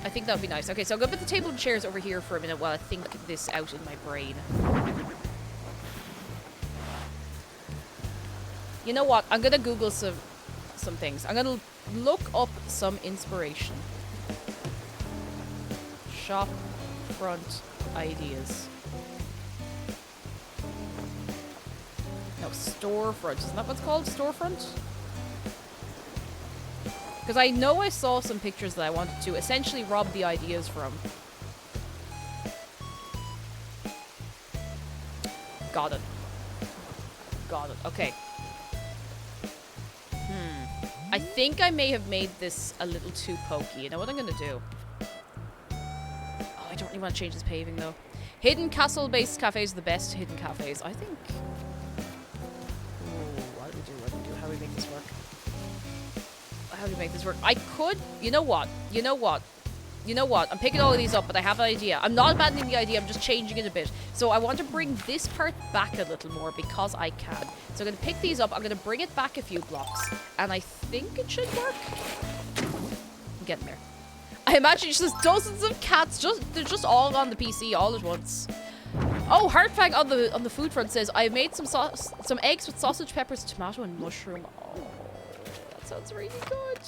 I think that would be nice. Okay, so I'm going to put the table and chairs over here for a minute while I think this out in my brain. You know what? I'm going to Google some things. I'm going to look up some inspiration. Shop front ideas. No, storefront. Isn't that what's called? Storefront? Because I know I saw some pictures that I wanted to essentially rob the ideas from. Got it. Got it. Okay. I think I may have made this a little too pokey. You know what I'm going to do? Oh, I don't really want to change this paving, though. Hidden castle-based cafes are the best hidden cafes. I think... Ooh, what do we do? What do we do? How do we make this work? How do we make this work? I could... You know what? You know what? You know what? I'm picking all of these up, but I have an idea. I'm not abandoning the idea. I'm just changing it a bit. So I want to bring this part back a little more because I can. So I'm going to pick these up. I'm going to bring it back a few blocks. And I think it should work. I'm getting there. I imagine it's just dozens of cats. They're just all on the PC all at once. Oh, Heartfang on the food front says, I made some eggs with sausage, peppers, tomato, and mushroom. Oh, that sounds really good.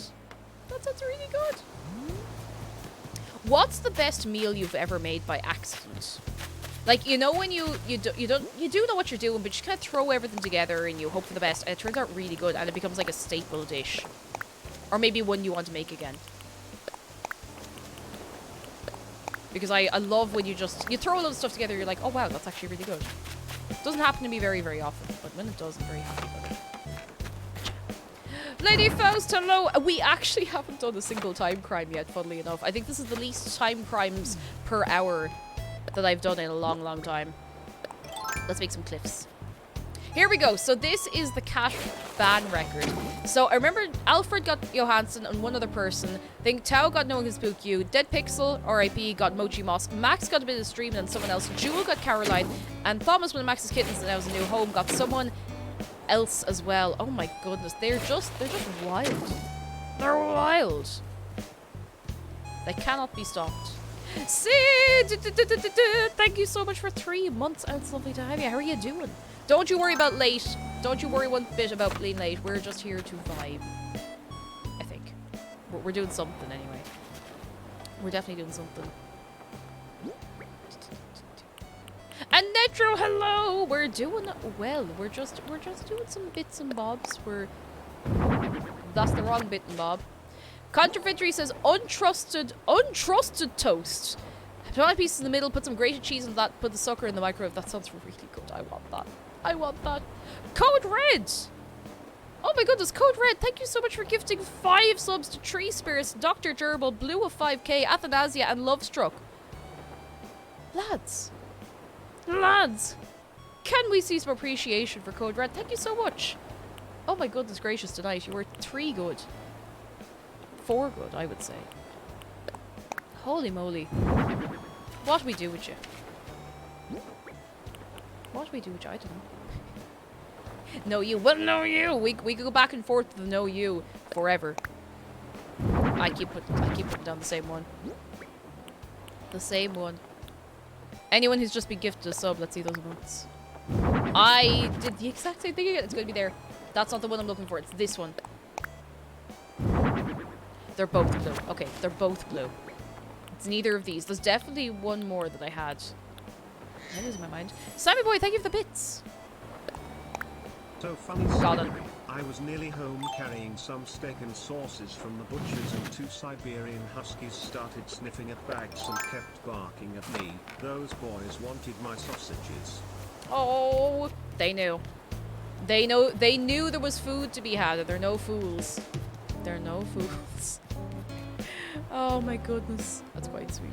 That sounds really good. What's the best meal you've ever made by accident? Like, you know when you do know what you're doing, but you just kind of throw everything together and you hope for the best, and it turns out really good, and it becomes like a staple dish. Or maybe one you want to make again. Because I love when you throw a lot of stuff together, you're like, oh wow, that's actually really good. It doesn't happen to me very, very often, but when it does, I'm very happy about it. Lady Faust, hello! We actually haven't done a single time crime yet, funnily enough. I think this is the least time crimes per hour that I've done in a long, long time. Let's make some cliffs. Here we go. So this is the cat ban record. So I remember Alfred got Johansson and one other person. I think Tao got No One Can Spook You. Dead Pixel, R.I.P., got Mochi Mosk. Max got a bit of stream and someone else. Jewel got Caroline. And Thomas, one of Max's kittens and now has a new home, got someone else as well. Oh my goodness, they're just wild. They're wild. They cannot be stopped. Thank you so much for 3 months. It's lovely to have you. How are you doing? Don't you worry about late. Don't you worry one bit about being late. We're just here to vibe. I think. We're doing something anyway. We're definitely doing something. And Netro, hello! We're doing well. We're just doing some bits and bobs. That's the wrong bit and bob. Contrafittery says untrusted toast. Put pieces in the middle, put some grated cheese on that, put the sucker in the microwave. That sounds really good. I want that. I want that. Code Red! Oh my goodness, Code Red, thank you so much for gifting 5 subs to Tree Spirits, Dr. Gerbil, Blue of 5k, Athanasia, and Lovestruck. Lads, can we see some appreciation for Code Red? Thank you so much. Oh my goodness gracious, tonight you were 3 good. 4 good, I would say. Holy moly. What do we do with you? What do we do with you? I don't know. No you. Well, no you. We could go back and forth with the no you forever. I keep putting down the same one. The same one. Anyone who's just been gifted a sub, let's see those emotes. I did the exact same thing again. It's going to be there. That's not the one I'm looking for. It's this one. They're both blue. Okay, they're both blue. It's neither of these. There's definitely one more that I had. I'm losing my mind. Sammy boy, thank you for the bits. So funny Got story. it. I was nearly home carrying some steak and sauces from the butchers and 2 Siberian huskies started sniffing at bags and kept barking at me. Those boys wanted my sausages. Oh, they knew. They knew there was food to be had. They're no fools. They're no fools. Oh my goodness. That's quite sweet.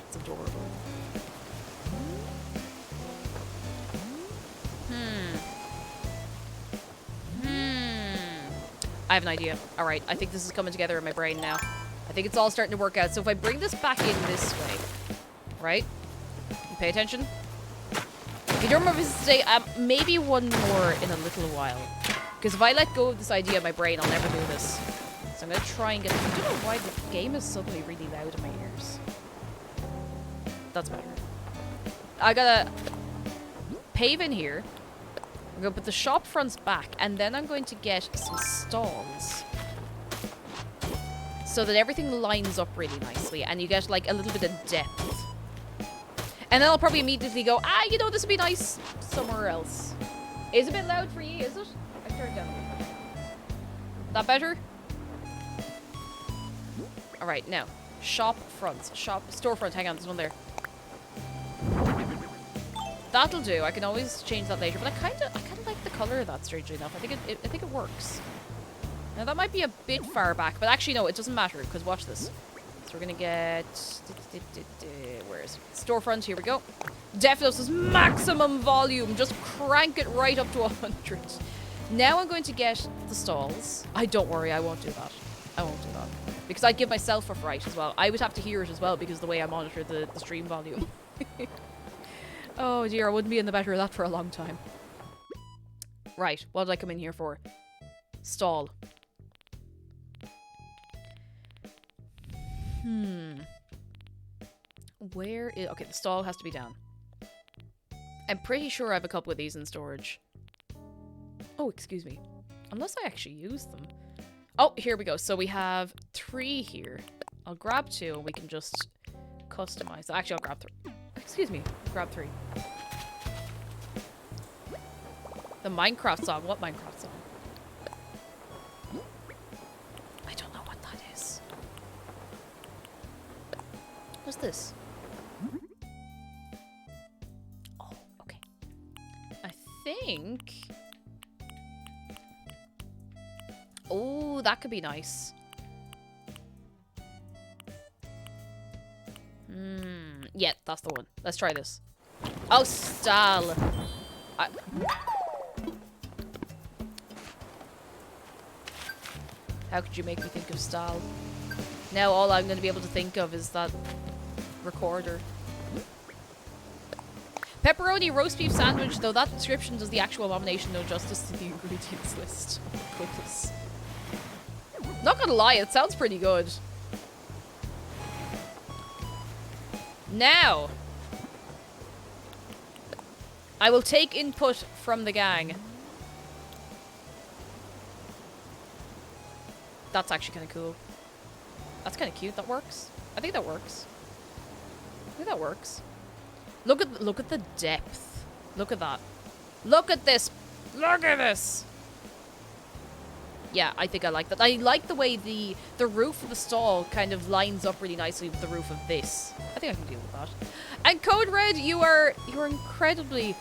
It's adorable. I have an idea. Alright, I think this is coming together in my brain now. I think it's all starting to work out. So if I bring this back in this way, right? Pay attention. If you don't remember this today, maybe one more in a little while. Because if I let go of this idea in my brain, I'll never do this. So I'm going to try and get... I don't know why the game is suddenly really loud in my ears. That's better. I gotta pave in here. I'm going to put the shop fronts back, and then I'm going to get some stalls. So that everything lines up really nicely, and you get, like, a little bit of depth. And then I'll probably immediately go, you know, this would be nice somewhere else. Is it a bit loud for you, is it? I turned it down a bit. That better? Alright, now. Shop fronts. Storefront, hang on, there's one there. That'll do. I can always change that later, but I kind of like the color of that, strangely enough. I think it works. Now that might be a bit far back, but actually no, it doesn't matter, because watch this. So we're gonna get... Where is it? Storefront, here we go. Defnos is maximum volume. Just crank it right up to 100. Now I'm going to get the stalls. Don't worry, I won't do that. I won't do that. Because I'd give myself a fright as well. I would have to hear it as well, because of the way I monitor the stream volume. Oh dear, I wouldn't be in the better of that for a long time. Right, what did I come in here for? Stall. Where is... Okay, the stall has to be down. I'm pretty sure I have a couple of these in storage. Oh, excuse me. Unless I actually use them. Oh, here we go. So we have 3 here. I'll grab 2 and we can just customize. Actually, I'll grab 3. Excuse me. Grab 3. The Minecraft song. What Minecraft song? I don't know what that is. What's this? Oh, okay. I think... Oh, that could be nice. Yeah, that's the one. Let's try this. Oh, stall. How could you make me think of stall? Now all I'm going to be able to think of is that recorder. Pepperoni roast beef sandwich, though that description does the actual abomination no justice to the ingredients list. Oh, goodness. Not gonna lie, it sounds pretty good. Now, I will take input from the gang. That's actually kind of cool. That's kind of cute. That works. I think that works. I think that works. Look at the depth. Look at that. Look at this. Look at this. Yeah, I think I like that. I like the way the roof of the stall kind of lines up really nicely with the roof of this. I think I can deal with that. And Code Red, you're incredibly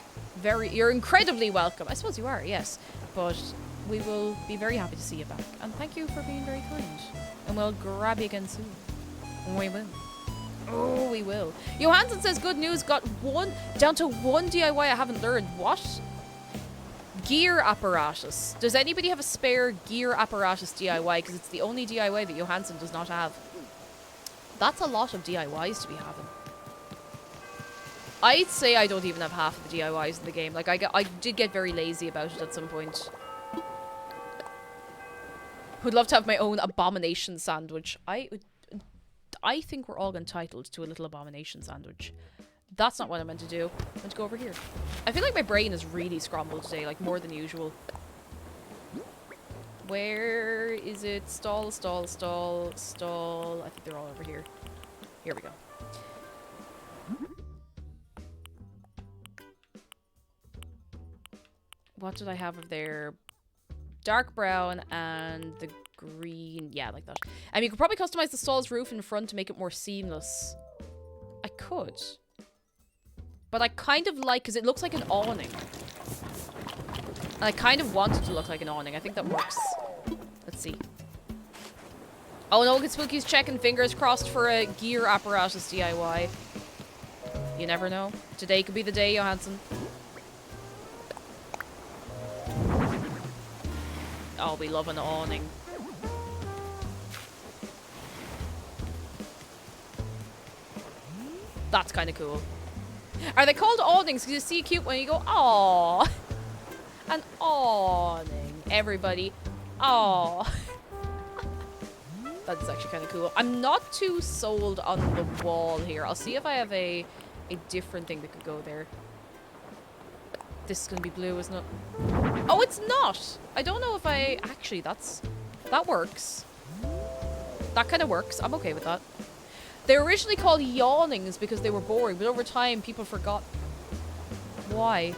welcome. I suppose you are, yes. But we will be very happy to see you back. And thank you for being very kind. And we'll grab you again soon. We will. Oh, we will. Johansson says, good news, got down to one DIY I haven't learned. What? Gear apparatus. Does anybody have a spare gear apparatus DIY? Because it's the only DIY that Johansson does not have. That's a lot of DIYs to be having. I'd say I don't even have half of the DIYs in the game. Like, I did get very lazy about it at some point. Would love to have my own abomination sandwich. I think we're all entitled to a little abomination sandwich. That's not what I meant to do. I meant to go over here. I feel like my brain is really scrambled today, like more than usual. Where is it? Stall, stall, stall, stall. I think they're all over here. Here we go. What did I have of there? Dark brown and the green. Yeah, like that. And you could probably customize the stall's roof in front to make it more seamless. I could. But I kind of like, because it looks like an awning. And I kind of want it to look like an awning. I think that works. Let's see. Oh no, get Spooky's checking. Fingers crossed for a gear apparatus DIY. You never know. Today could be the day, Johansson. Oh, we love an awning. That's kind of cool. Are they called awnings? Because you see a cute one and you go, aww. An awning. Everybody. Aww. That's actually kind of cool. I'm not too sold on the wall here. I'll see if I have a different thing that could go there. This is going to be blue, isn't it? Oh, it's not! I don't know if I... Actually, that works. That kind of works. I'm okay with that. They were originally called yawnings because they were boring, but over time people forgot why.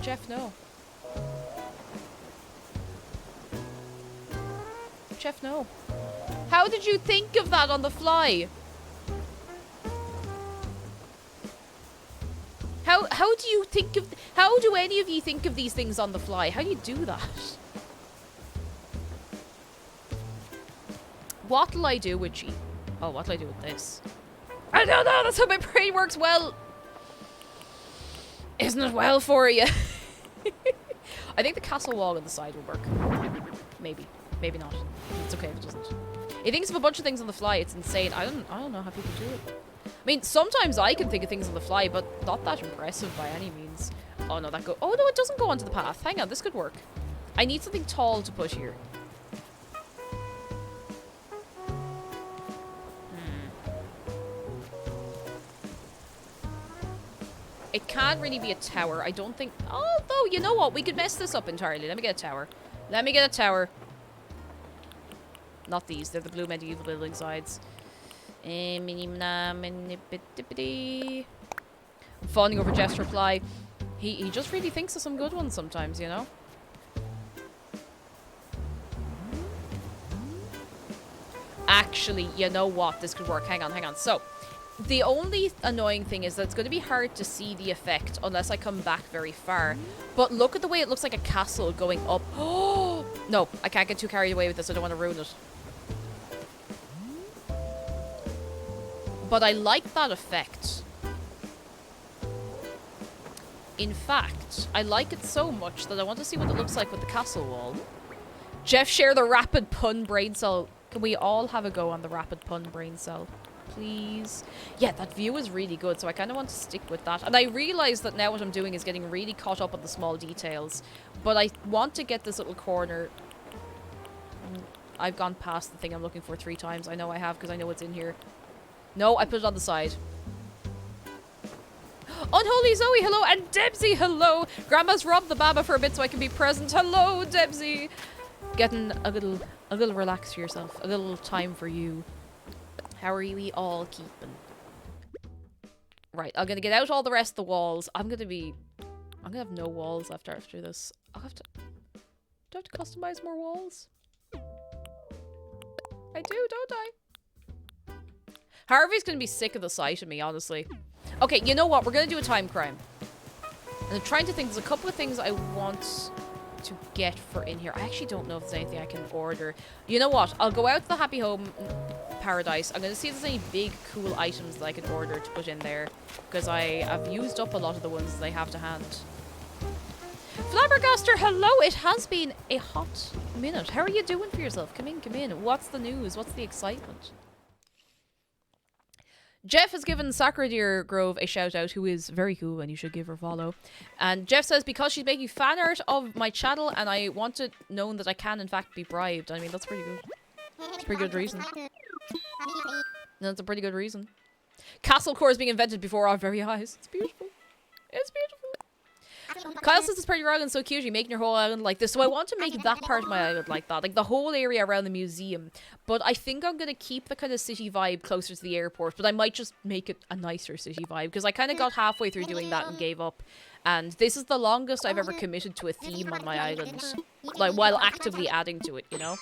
Jeff, no. Jeff, no. How did you think of that on the fly? How do you think of... How do any of you think of these things on the fly? How do you do that? What'll I do with G? Oh, what'll I do with this? I don't know, that's how my brain works. Well, isn't it well for you? I think the castle wall on the side will work. Maybe. Maybe not. It's okay if it doesn't. He thinks of a bunch of things on the fly. It's insane. I don't know how people do it. I mean, sometimes I can think of things on the fly, but not that impressive by any means. Oh no, that go. Oh no, it doesn't go onto the path. Hang on, this could work. I need something tall to put here. It can't really be a tower. I don't think... Although, you know what? We could mess this up entirely. Let me get a tower. Let me get a tower. Not these. They're the blue medieval building sides. I'm fawning over Jeff's reply. He just really thinks of some good ones sometimes, you know? Actually, you know what? This could work. Hang on, hang on. So... The only annoying thing is that it's going to be hard to see the effect unless I come back very far. But look at the way it looks like a castle going up. Oh! No, I can't get too carried away with this. I don't want to ruin it. But I like that effect. In fact, I like it so much that I want to see what it looks like with the castle wall. Jeff, share the rapid pun brain cell. Can we all have a go on the rapid pun brain cell? Please. Yeah, that view is really good, so I kind of want to stick with that. And I realize that now what I'm doing is getting really caught up on the small details. But I want to get this little corner. I've gone past the thing I'm looking for 3 times. I know I have, because I know it's in here. No, I put it on the side. Unholy Zoe, hello. And Debsy, hello. Grandma's robbed the baba for a bit so I can be present. Hello, Debsy. Getting a little relax for yourself. A little time for you. How are we all keeping? Right, I'm gonna get out all the rest of the walls. I'm gonna have no walls left after this. Do I have to customize more walls? I do, don't I? Harvey's gonna be sick of the sight of me, honestly. Okay, you know what? We're gonna do a time crime. And I'm trying to think, there's a couple of things I want to get for in here. I actually don't know if there's anything I can order. You know what? I'll go out to the Happy Home Paradise. I'm going to see if there's any big cool items that I can order to put in there, because I've used up a lot of the ones that I have to hand. Flabbergaster, hello! It has been a hot minute. How are you doing for yourself? Come in, come in. What's the news? What's the excitement? Jeff has given Sakura Deer Grove a shout out, who is very cool and you should give her a follow. And Jeff says, because she's making fan art of my channel and I want it known that I can in fact be bribed. I mean, that's pretty good. That's a pretty good reason. That's a pretty good reason. Castle core is being invented before our very eyes. It's beautiful. It's beautiful. Kyle says it's pretty island so cute. You're making your whole island like this. So I want to make that part of my island like that. Like the whole area around the museum. But I think I'm going to keep the kind of city vibe closer to the airport. But I might just make it a nicer city vibe. Because I kind of got halfway through doing that and gave up. And this is the longest I've ever committed to a theme on my island. Like, while actively adding to it, you know?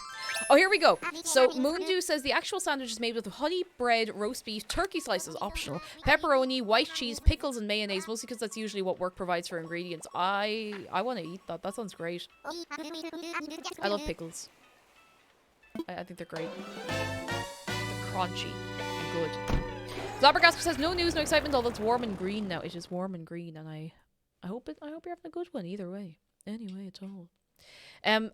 Oh, here we go. So, Moondew says the actual sandwich is made with honey, bread, roast beef, turkey slices, optional, pepperoni, white cheese, pickles, and mayonnaise, mostly because that's usually what work provides for ingredients. I want to eat that. That sounds great. I love pickles. I think they're great. They're crunchy and good. Flabbergasper says, no news, no excitement, although it's warm and green now. It is warm and green, and I hope you're having a good one either way. Anyway, at all.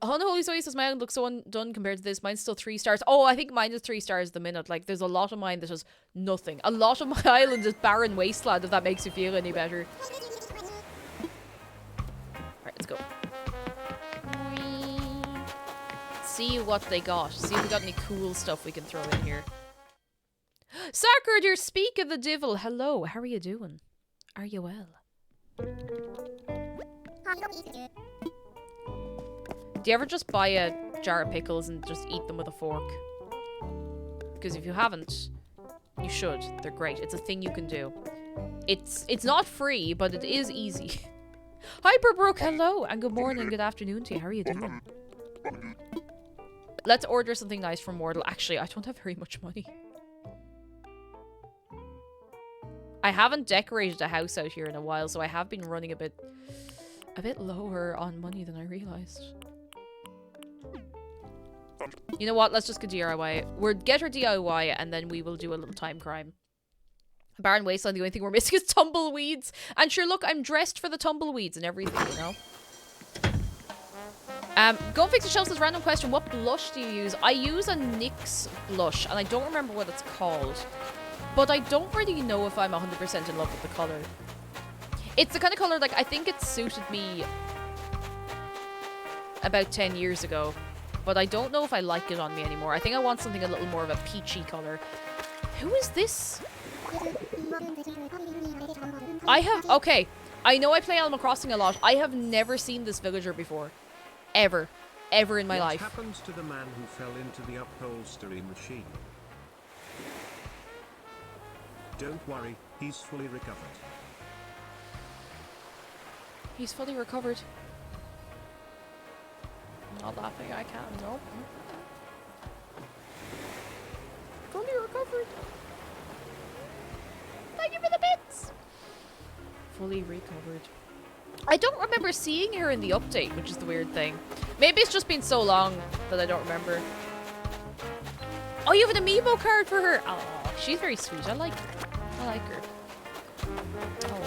Holy Soy says my island looks so undone compared to this. Mine's still 3 stars. Oh, I think mine is 3 stars at the minute. Like, there's a lot of mine that is nothing. A lot of my island is barren wasteland, if that makes you feel any better. Alright, let's go. See what they got. See if we got any cool stuff we can throw in here. Sakura, dear, speak of the devil. Hello, how are you doing? Are you well? Do you ever just buy a jar of pickles and just eat them with a fork? Because if you haven't, you should. They're great. It's a thing you can do. It's not free, but it is easy. Hyperbrook, hello, and good morning, good afternoon to you. How are you doing? Let's order something nice from Mortal. Actually, I don't have very much money. I haven't decorated a house out here in a while, so I have been running a bit lower on money than I realized. You know what? Let's just go DIY. We'll get her DIY and then we will do a little time crime. Barren Wasteland, the only thing we're missing is tumbleweeds. And sure, look, I'm dressed for the tumbleweeds and everything, you know? Go and fix the shelf says, random question, what blush do you use? I use a NYX blush, and I don't remember what it's called. But I don't really know if I'm 100% in love with the colour. It's the kind of colour, like, I think it suited me about 10 years ago. But I don't know if I like it on me anymore. I think I want something a little more of a peachy colour. Who is this? Okay. I know I play Animal Crossing a lot. I have never seen this villager before. Ever. Ever in my life. What happens to the man who fell into the upholstery machine? Don't worry, he's fully recovered. He's fully recovered. Not laughing, I can't, no. Fully recovered. Thank you for the bits! Fully recovered. I don't remember seeing her in the update, which is the weird thing. Maybe it's just been so long that I don't remember. Oh, you have an amiibo card for her? Oh, she's very sweet. I like her. I like her. Oh.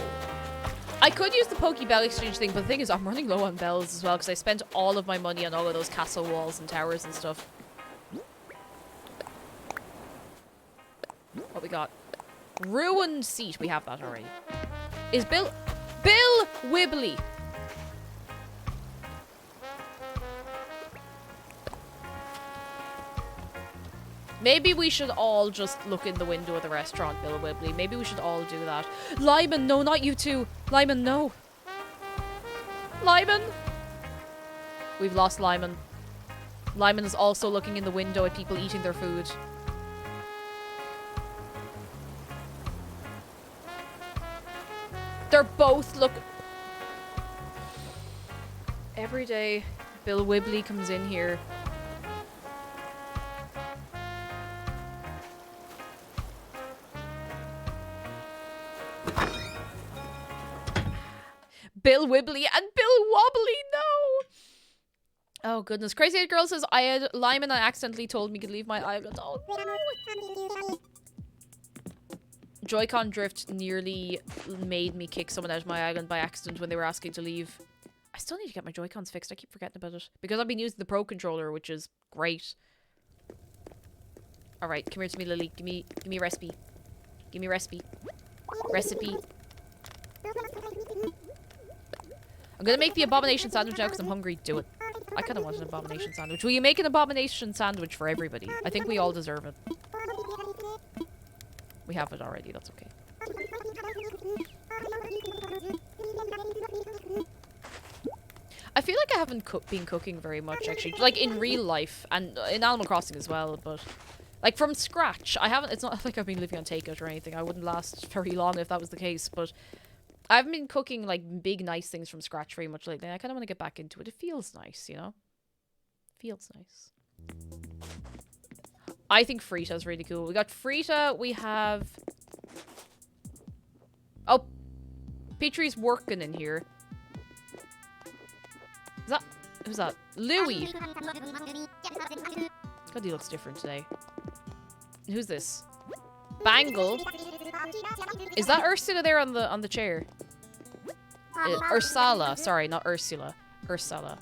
I could use the Pokebell exchange thing, but the thing is I'm running low on bells as well because I spent all of my money on all of those castle walls and towers and stuff. What we got? Ruined seat. We have that already. Is Bill Wibbly. Maybe we should all just look in the window of the restaurant, Bill Wibbly. Maybe we should all do that. Lyman, no, not you two. Lyman, no. Lyman! We've lost Lyman. Lyman is also looking in the window at people eating their food. They're both Every day, Bill Wibbly comes in here. Bill Wibbly and Bill Wobbly, no! Oh, goodness. Crazy Eight Girl says, I had Lyman and accidentally told me he could leave my island. Oh, no! Joy-Con drift nearly made me kick someone out of my island by accident when they were asking to leave. I still need to get my Joy-Cons fixed. I keep forgetting about it. Because I've been using the Pro Controller, which is great. Alright, come here to me, Lily. Give me a recipe. Give me recipe. Recipe. I'm gonna make the abomination sandwich now because I'm hungry. Do it. I kind of want an abomination sandwich. Will you make an abomination sandwich for everybody? I think we all deserve it. We have it already. That's okay. I feel like I haven't been cooking very much, actually. Like, in real life, and in Animal Crossing as well, but... Like, from scratch, I haven't... It's not like I've been living on takeout or anything. I wouldn't last very long if that was the case, but... I haven't been cooking, like, big, nice things from scratch very much lately. I kind of want to get back into it. It feels nice, you know? Feels nice. I think Frita's really cool. We got Frita, we have... Oh! Petrie's working in here. Is that... Who's that? Louis! God, he looks different today. Who's this? Bangle? Is that Ursula there on the chair? Ursula. Sorry, not Ursula. Ursula.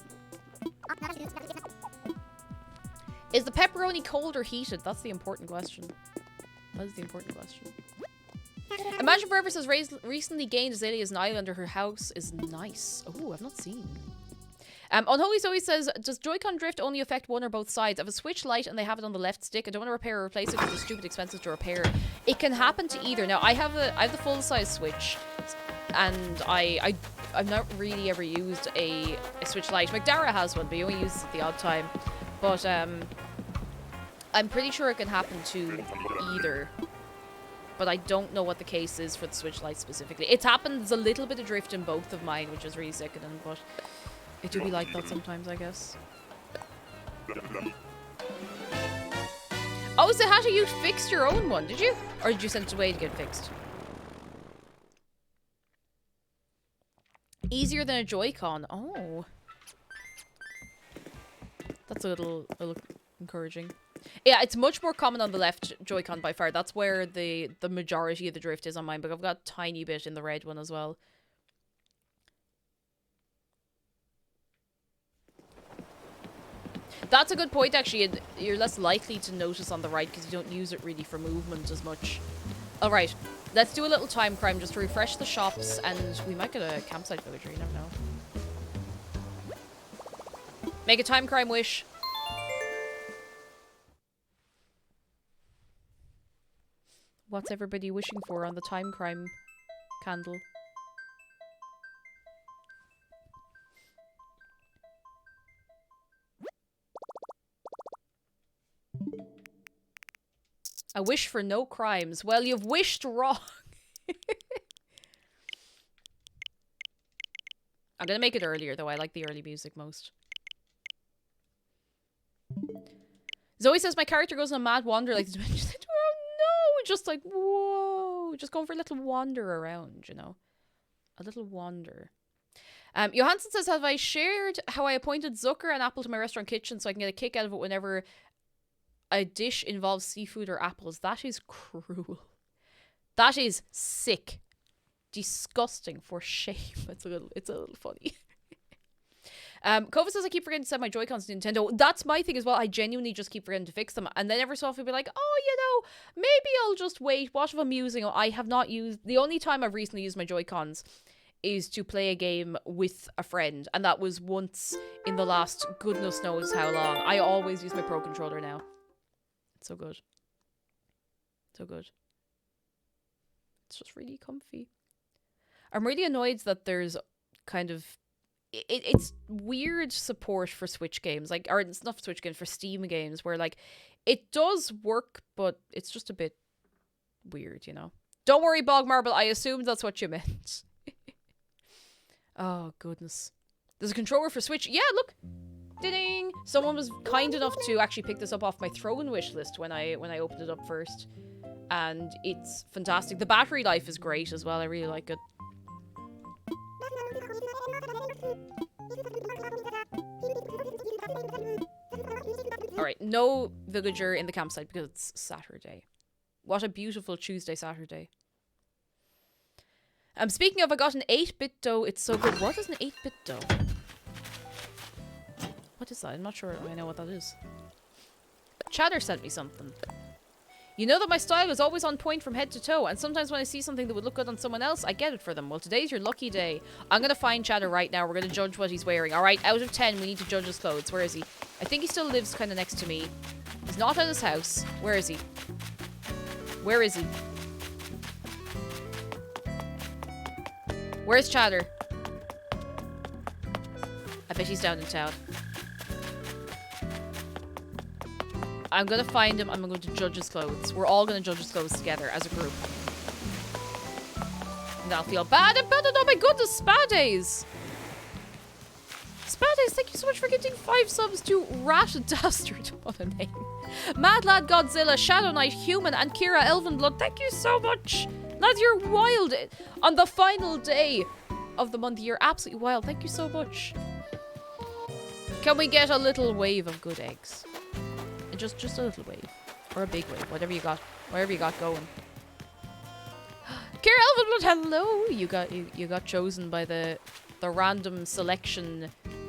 Is the pepperoni cold or heated? That's the important question. That is the important question. Imagine Forever says recently gained Azalea as an islander. Her house is nice. Oh, I've not seen. Unholy Zoe says, does Joy-Con drift only affect one or both sides? I have a Switch Lite and they have it on the left stick. I don't want to repair or replace it because it's stupid expensive to repair. It can happen to either. Now, I have the full-size Switch, and I've not really ever used a Switch Lite. McDara has one, but he only uses it the odd time. But I'm pretty sure it can happen to either. But I don't know what the case is for the Switch Lite specifically. It happens a little bit of drift in both of mine, which is really sickening, but... It do be like that sometimes, I guess. Oh, so how you fixed your own one, did you? Or did you send it away to get fixed? Easier than a Joy-Con. Oh. That's a little encouraging. Yeah, it's much more common on the left Joy-Con by far. That's where the majority of the drift is on mine, but I've got a tiny bit in the red one as well. That's a good point, actually. You're less likely to notice on the right because you don't use it really for movement as much. Alright, let's do a little time crime just to refresh the shops, and we might get a campsite villager, you never know. Make a time crime wish. What's everybody wishing for on the time crime candle? A wish for no crimes. Well, you've wished wrong. I'm gonna make it earlier, though. I like the early music most. Zoe says, my character goes on a mad wander like this. Oh no! Just like, whoa. Just going for a little wander around, you know. A little wander. Johansson says, have I shared how I appointed Zucker and Apple to my restaurant kitchen so I can get a kick out of it whenever a dish involves seafood or apples? That is cruel. That is sick. Disgusting, for shame. It's a little funny. Kova says, I keep forgetting to set my Joy-Cons to Nintendo. That's my thing as well. I genuinely just keep forgetting to fix them. And then every so often I'll be like, oh, you know, maybe I'll just wait. What if I'm using it? I have not used... The only time I've recently used my Joy-Cons is to play a game with a friend. And that was once in the last goodness knows how long. I always use my Pro Controller now. It's so good. So good. It's just really comfy. I'm really annoyed that there's kind of... It's weird support for Switch games. Like, or it's not Switch games, for Steam games, where, like, it does work, but it's just a bit weird, you know? Don't worry, Bog Marble. I assumed that's what you meant. Oh, goodness. There's a controller for Switch. Yeah, look. Ding! Someone was kind enough to actually pick this up off my throne wish list when I opened it up first. And it's fantastic. The battery life is great as well. I really like it. Alright, no villager in the campsite because it's Saturday. What a beautiful Tuesday Saturday. Speaking of, I got an 8-bit dough. It's so good. What is an 8-bit dough? What is that? I'm not sure I know what that is. Chatter sent me something. You know that my style is always on point from head to toe, and sometimes when I see something that would look good on someone else, I get it for them. Well, today's your lucky day. I'm gonna find Chatter right now. We're gonna judge what he's wearing. Alright, out of 10, we need to judge his clothes. Where is he? I think he still lives kind of next to me. He's not at his house. Where is he? Where is he? Where's Chatter? I bet he's down in town. I'm gonna find him. I'm going to judge his clothes. We're all gonna judge his clothes together as a group. And I'll feel bad about it. Oh my goodness, Spa Days! Spa Days, thank you so much for getting 5 subs to Rat Dastard. What a name. Mad Lad Godzilla, Shadow Knight, Human, and Kira Elvenblood. Thank you so much. Lads, you're wild. On the final day of the month, you're absolutely wild. Thank you so much. Can we get a little wave of good eggs? Just a little wave. Or a big wave. Whatever you got going. Kira Elvenblood, hello! You got chosen by the random selection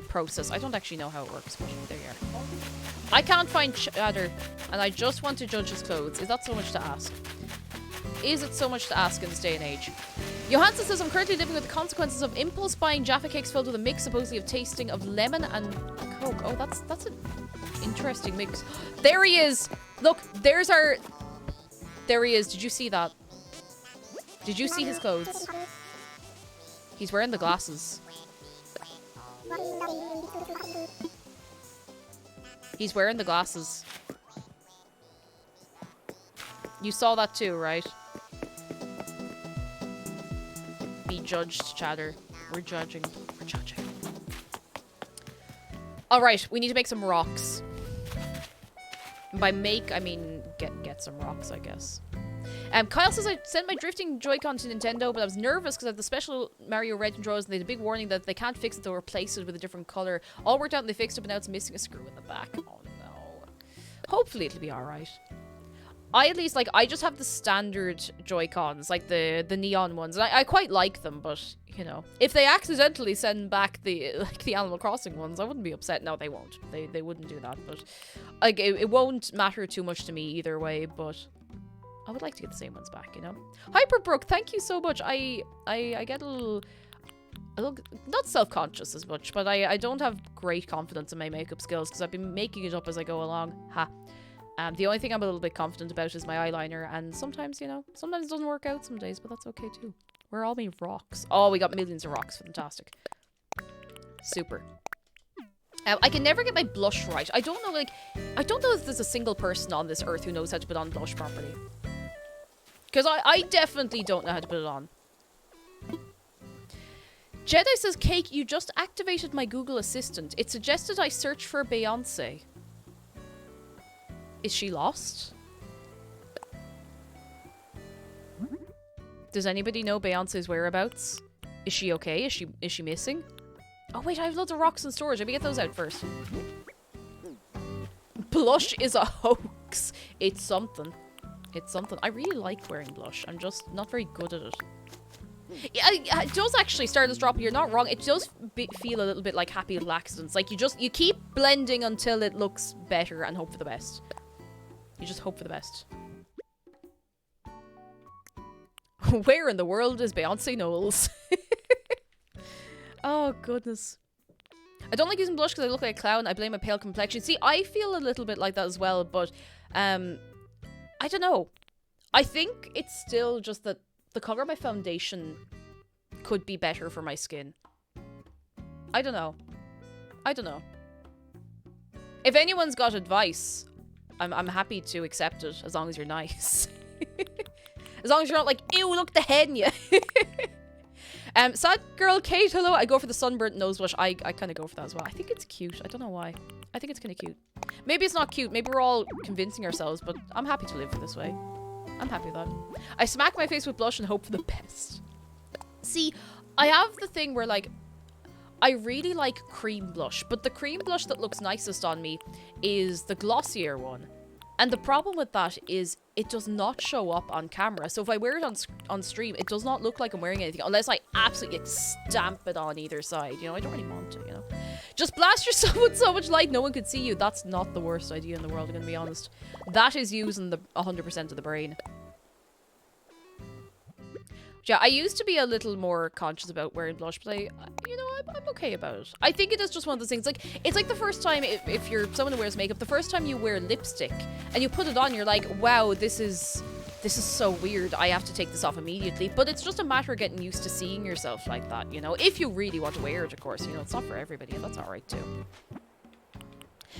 process. I don't actually know how it works, but there you are. I can't find Chatter, and I just want to judge his clothes. Is that so much to ask? Is it so much to ask in this day and age? Johansson says, I'm currently living with the consequences of impulse buying Jaffa cakes filled with a mix supposedly of tasting of lemon and Coke. Oh, that's an interesting mix. There he is! Look, there's our... There he is. Did you see that? Did you see his clothes? He's wearing the glasses. He's wearing the glasses. You saw that too, right? Be judged, Chatter. We're judging. We're judging. Alright, we need to make some rocks. By make, I mean get some rocks, I guess. Kyle says, I sent my drifting Joy-Con to Nintendo, but I was nervous because I have the special Mario Red controllers, and they had a big warning that if they can't fix it, they'll replace it with a different color. All worked out and they fixed it, but now it's missing a screw in the back. Oh no. Hopefully it'll be alright. I just have the standard Joy-Cons, like the neon ones, and I quite like them, but, you know, if they accidentally send back the Animal Crossing ones, I wouldn't be upset. No, they won't. They wouldn't do that, but, like, it won't matter too much to me either way, but I would like to get the same ones back, you know? Hyperbrook, thank you so much. I get a little, not self-conscious as much, but I don't have great confidence in my makeup skills, because I've been making it up as I go along. Ha. The only thing I'm a little bit confident about is my eyeliner, and sometimes, you know, sometimes it doesn't work out some days, but that's okay too. We're all made of rocks. Oh, we got millions of rocks. Fantastic. Super. I can never get my blush right. I don't know if there's a single person on this earth who knows how to put on blush properly. Because I definitely don't know how to put it on. Jedi says, Cake, you just activated my Google Assistant. It suggested I search for Beyonce. Is she lost? Does anybody know Beyonce's whereabouts? Is she okay? Is she missing? Oh wait, I have loads of rocks in storage. Let me get those out first. Blush is a hoax. It's something. It's something. I really like wearing blush. I'm just not very good at it. Yeah, it does actually start this drop. You're not wrong. It does feel a little bit like Happy Little Accidents. Like you keep blending until it looks better and hope for the best. You just hope for the best. Where in the world is Beyonce Knowles? Oh, goodness. I don't like using blush because I look like a clown. I blame a pale complexion. See, I feel a little bit like that as well, but I don't know. I think it's still just that the color of my foundation could be better for my skin. I don't know. I don't know. If anyone's got advice, I'm happy to accept it, as long as you're nice. As long as you're not like, ew, look the head in you. Sad girl Kate, hello. I go for the sunburnt nose blush. I kind of go for that as well. I think it's cute. I don't know why. I think it's kind of cute. Maybe it's not cute. Maybe we're all convincing ourselves, but I'm happy to live this way. I'm happy with that. I smack my face with blush and hope for the best. See, I have the thing where, like, I really like cream blush, but the cream blush that looks nicest on me is the glossier one. And the problem with that is it does not show up on camera. So if I wear it on stream, it does not look like I'm wearing anything unless I absolutely stamp it on either side. You know, I don't really want to, you know. Just blast yourself with so much light no one could see you. That's not the worst idea in the world, I'm gonna be honest. That is using the 100% of the brain. Yeah, I used to be a little more conscious about wearing blush, but I'm okay about it. I think it is just one of those things, like, it's like the first time, if you're someone who wears makeup, the first time you wear lipstick, and you put it on, you're like, wow, this is so weird, I have to take this off immediately. But it's just a matter of getting used to seeing yourself like that, you know? If you really want to wear it, of course, you know, it's not for everybody, and that's alright too.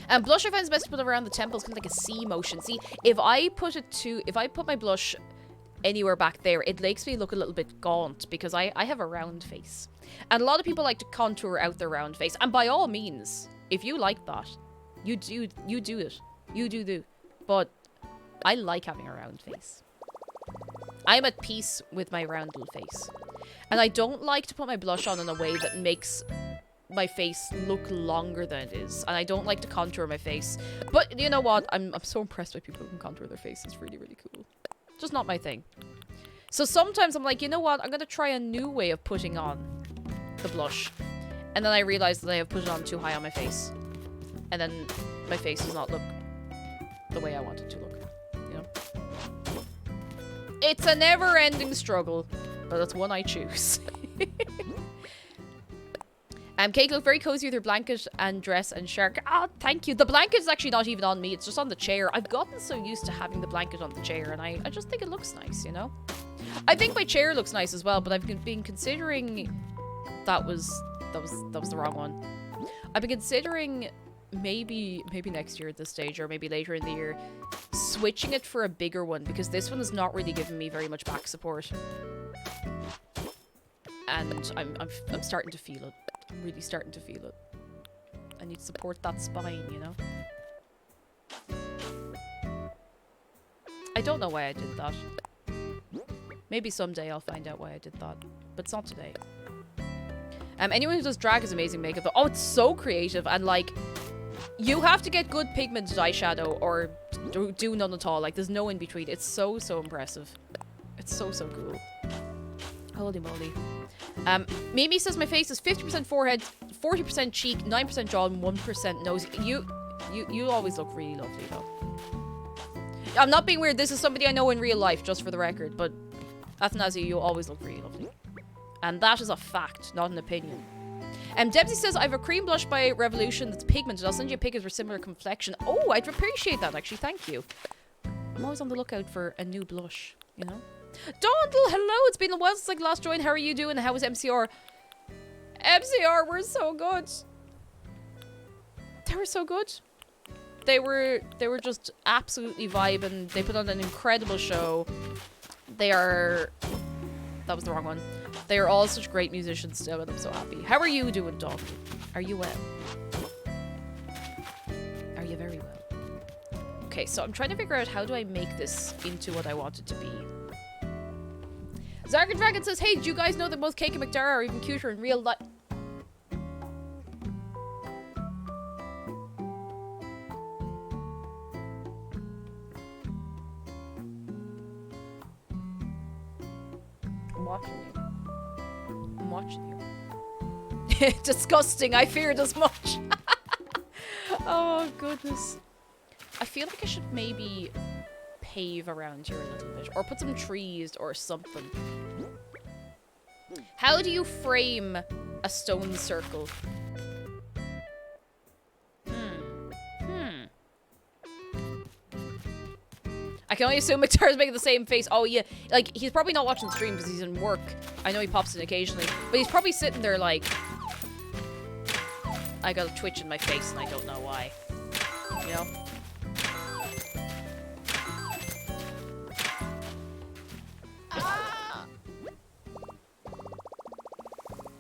And blush I find is best to put around the temples, kind of like a C motion. See, if I put my blush anywhere back there, it makes me look a little bit gaunt because I have a round face. And a lot of people like to contour out their round face. And by all means, if you like that, you do it. You do. But I like having a round face. I'm at peace with my round little face. And I don't like to put my blush on in a way that makes my face look longer than it is. And I don't like to contour my face. But you know what? I'm so impressed by people who can contour their face. It's really, really cool. Just not my thing. So sometimes I'm like, you know what? I'm going to try a new way of putting on the blush. And then I realize that I have put it on too high on my face. And then my face does not look the way I want it to look. You know? It's a never-ending struggle. But it's one I choose. Kate looked very cozy with her blanket and dress and shark. Oh, thank you. The blanket is actually not even on me. It's just on the chair. I've gotten so used to having the blanket on the chair, and I just think it looks nice, you know? I think my chair looks nice as well, but I've been considering... That was the wrong one. I've been considering maybe next year at this stage, or maybe later in the year, switching it for a bigger one, because this one is not really giving me very much back support. And I'm starting to feel it. I'm really starting to feel it. I need to support that spine, you know? I don't know why I did that. Maybe someday I'll find out why I did that. But it's not today. Anyone who does drag is amazing makeup. Oh, it's so creative. And, like, you have to get good pigmented eyeshadow or do none at all. Like, there's no in between. It's so impressive. It's so cool. Holy moly. Mimi says my face is 50% forehead, 40% cheek, 9% jaw, and 1% nose. You always look really lovely, though. I'm not being weird. This is somebody I know in real life, just for the record. But Athanasi, you always look really lovely. And that is a fact, not an opinion. Debsy says, I have a cream blush by Revolution that's pigmented. I'll send you a pic of a similar complexion. Oh, I'd appreciate that, actually. Thank you. I'm always on the lookout for a new blush, you know? Donald, hello! It's been a while since I last joined. How are you doing? How was MCR? MCR were so good. They were so good. They were just absolutely vibing. They put on an incredible show. They are... That was the wrong one. They are all such great musicians still, and I'm so happy. How are you doing, Donald? Are you well? Are you very well? Okay, so I'm trying to figure out how do I make this into what I want it to be. Zargan Dragon says, hey, do you guys know that most Cake and McDara are even cuter in real life? I'm watching you. I'm watching you. Disgusting, I feared as much. Oh, goodness. I feel like I should maybe pave around here a little bit, or put some trees or something. How do you frame a stone circle? I can only assume McTar's making the same face. Oh yeah, like he's probably not watching the stream because he's in work. I know he pops in occasionally, but he's probably sitting there like, I got a twitch in my face and I don't know why. You know?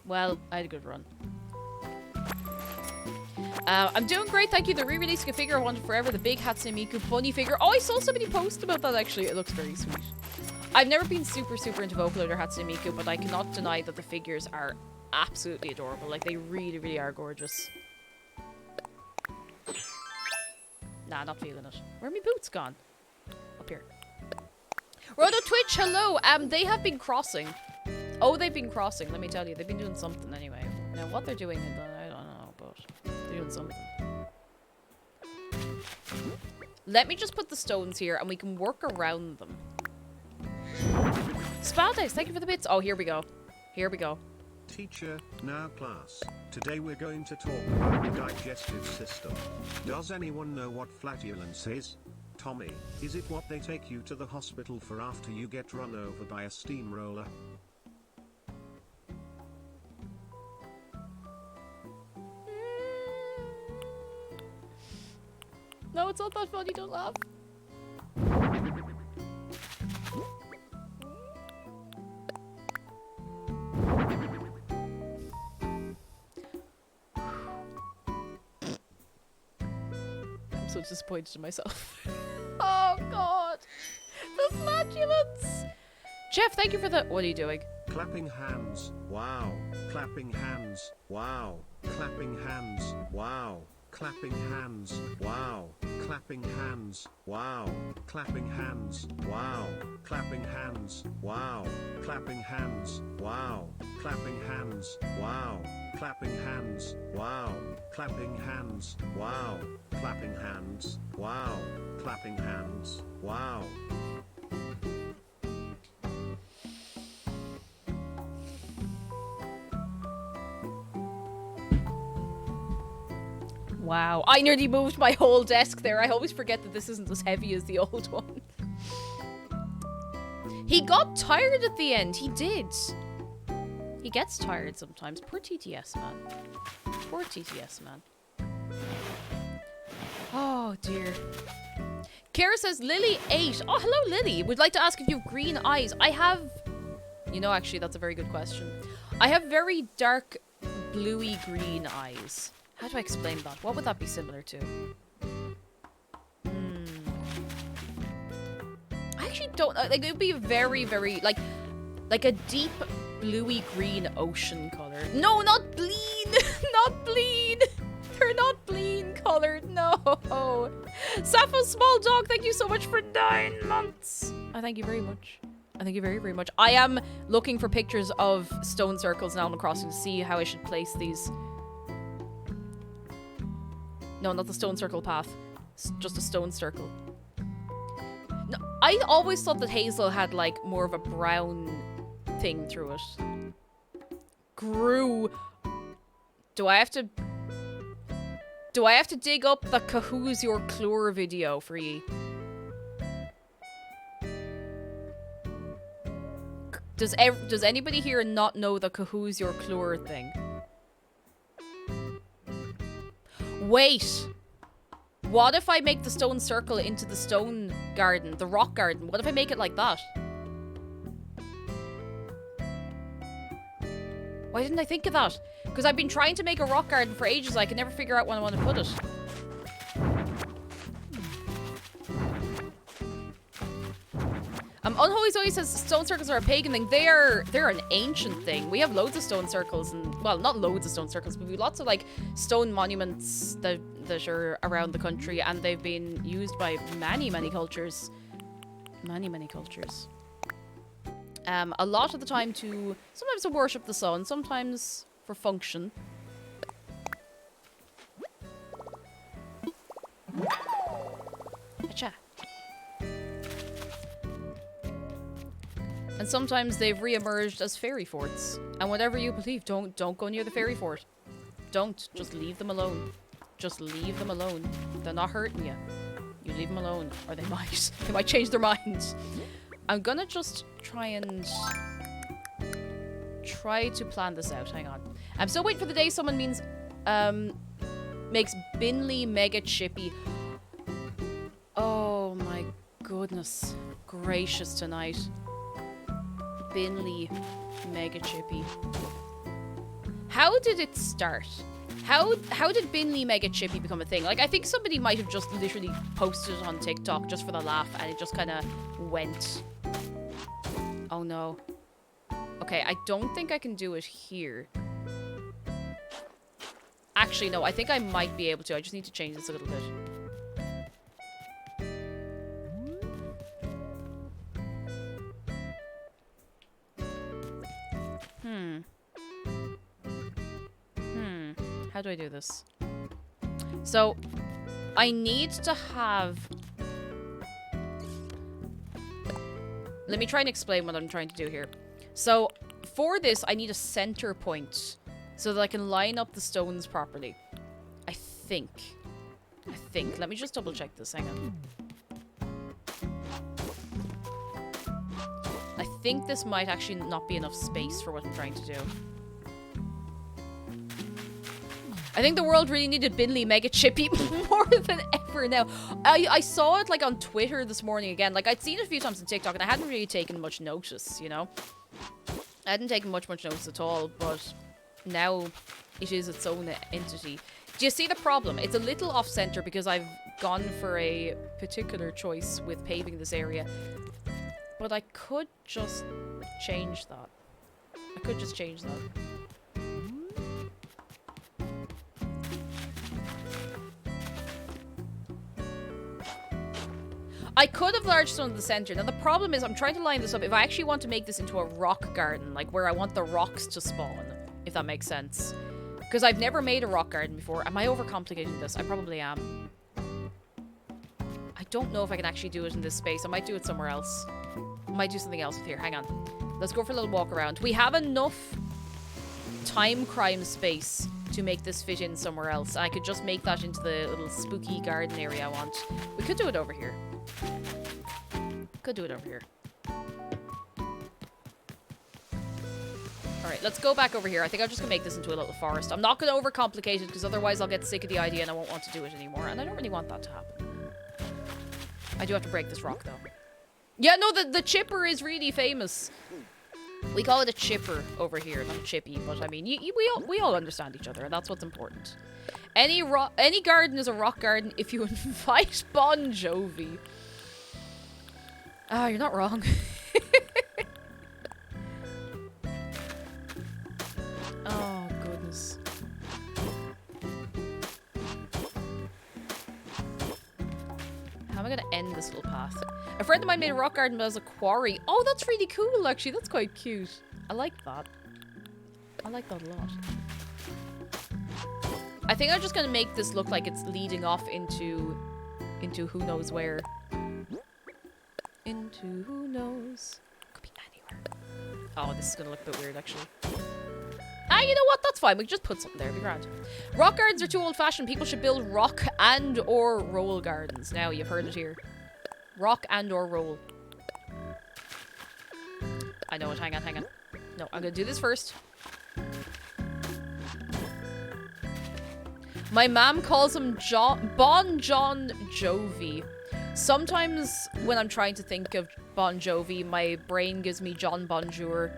Well, I had a good run. I'm doing great, thank you. They're re-releasing a figure I wanted forever, the big Hatsune Miku bunny figure. Oh, I saw somebody post about that, actually. It looks very sweet. I've never been super into Vocaloid or Hatsune Miku, but I cannot deny that the figures are absolutely adorable. Like, they really, really are gorgeous. Nah, not feeling it. Where are my boots gone? Up here. Roto Twitch, hello! They have been crossing. Oh, they've been crossing, let me tell you. They've been doing something anyway. Now, what they're doing, I don't know, but... on something. Let me just put the stones here and we can work around them. Spaldex, thank you for the bits. Oh, here we go. Here we go. Teacher, now class. Today we're going to talk about the digestive system. Does anyone know what flatulence is? Tommy, is it what they take you to the hospital for after you get run over by a steamroller? No, it's not that funny, don't laugh. I'm so disappointed in myself. Oh god! The flatulence! Jeff, thank you for the— what are you doing? Clapping hands, wow. Clapping hands, wow. Clapping hands, wow. Clapping hands, wow. Clapping hands, wow. Clapping hands, wow. Clapping hands, wow. Clapping hands, wow. Clapping hands, wow. Clapping hands, wow. Clapping hands, wow. Clapping hands, wow. Clapping hands, wow. Wow, I nearly moved my whole desk there. I always forget that this isn't as heavy as the old one. He got tired at the end. He did. He gets tired sometimes. Poor TTS, man. Poor TTS, man. Oh, dear. Kara says, Lily 8. Oh, hello, Lily. Would like to ask if you have green eyes. I have... You know, actually, that's a very good question. I have very dark bluey green eyes. How do I explain that? What would that be similar to? I actually don't... Like, it would be very, very... Like a deep bluey green ocean color. No, not bleed! Not bleed! They're not bleed colored, no! Sappho Small Dog, thank you so much for 9 months! I thank you very much. I thank you very, very much. I am looking for pictures of stone circles in Animal Crossing to see how I should place these. No, not the stone circle path. Just a stone circle. No, I always thought that Hazel had, like, more of a brown thing through it. Gru. Do I have to dig up the Who's Your Clure video for ye? Does anybody here not know the Who's Your Clure thing? Wait! What if I make the stone circle into the stone garden, the rock garden? What if I make it like that? Why didn't I think of that? Because I've been trying to make a rock garden for ages. I can never figure out when I want to put it. Unholy Zoe says stone circles are a pagan thing. They're an ancient thing. We have loads of stone circles and, well, not loads of stone circles, but we have lots of, like, stone monuments that are around the country, and they've been used by many, many cultures. Many, many cultures. A lot of the time sometimes to worship the sun, sometimes for function. Acha. And sometimes they've re-emerged as fairy forts. And whatever you believe, don't go near the fairy fort. Don't. Just leave them alone. Just leave them alone. They're not hurting you. You leave them alone. Or they might. They might change their minds. I'm gonna just try to plan this out. Hang on. I'm still waiting for the day someone makes Binley mega chippy. Oh my goodness gracious tonight. Binley mega chippy. How did it start? How did Binley mega chippy become a thing? Like, I think somebody might have just literally posted it on TikTok just for the laugh, and it just kind of went. Oh no. Okay, I don't think I can do it here. Actually, no, I think I might be able to. I just need to change this a little bit. How do I do this? So, I need to have... Let me try and explain what I'm trying to do here. So, for this, I need a center point so that I can line up the stones properly. I think. Let me just double check this. Hang on. I think this might actually not be enough space for what I'm trying to do. I think the world really needed Binley Mega Chippy more than ever now. I saw it like on Twitter this morning again. Like I'd seen it a few times on TikTok and I hadn't really taken much notice, you know? I hadn't taken much notice at all, but now it is its own entity. Do you see the problem? It's a little off-center because I've gone for a particular choice with paving this area. But I could just change that. I could just change that. I could have large stone in the center. Now the problem is I'm trying to line this up. If I actually want to make this into a rock garden, like where I want the rocks to spawn, if that makes sense. Because I've never made a rock garden before. Am I overcomplicating this? I probably am. I don't know if I can actually do it in this space. I might do it somewhere else. I might do something else with here. Hang on. Let's go for a little walk around. We have enough time crime space to make this fit in somewhere else. I could just make that into the little spooky garden area I want. We could do it over here. Could do it over here. Alright, let's go back over here. I think I'm just gonna make this into a little forest. I'm not gonna overcomplicate it because otherwise I'll get sick of the idea and I won't want to do it anymore. And I don't really want that to happen. I do have to break this rock though. Yeah, no, the chipper is really famous. We call it a chipper over here, not a chippy, but I mean, we all understand each other, and that's what's important. Any garden is a rock garden if you invite Bon Jovi. Ah, you're not wrong. Oh, goodness. How am I gonna end this little path? A friend of mine made a rock garden as a quarry. Oh, that's really cool, actually. That's quite cute. I like that. I like that a lot. I think I'm just gonna make this look like it's leading off into who knows where. Into who knows. Could be anywhere. Oh, this is gonna look a bit weird, actually. Ah, you know what? That's fine. We can just put something there. It'll be grand. Rock gardens are too old-fashioned. People should build rock and or roll gardens. Now, you've heard it here. Rock and or roll. I know it. Hang on, hang on. No, I'm gonna do this first. My mom calls him Bon Jovi. Sometimes when I'm trying to think of Bon Jovi, my brain gives me John Bonjour.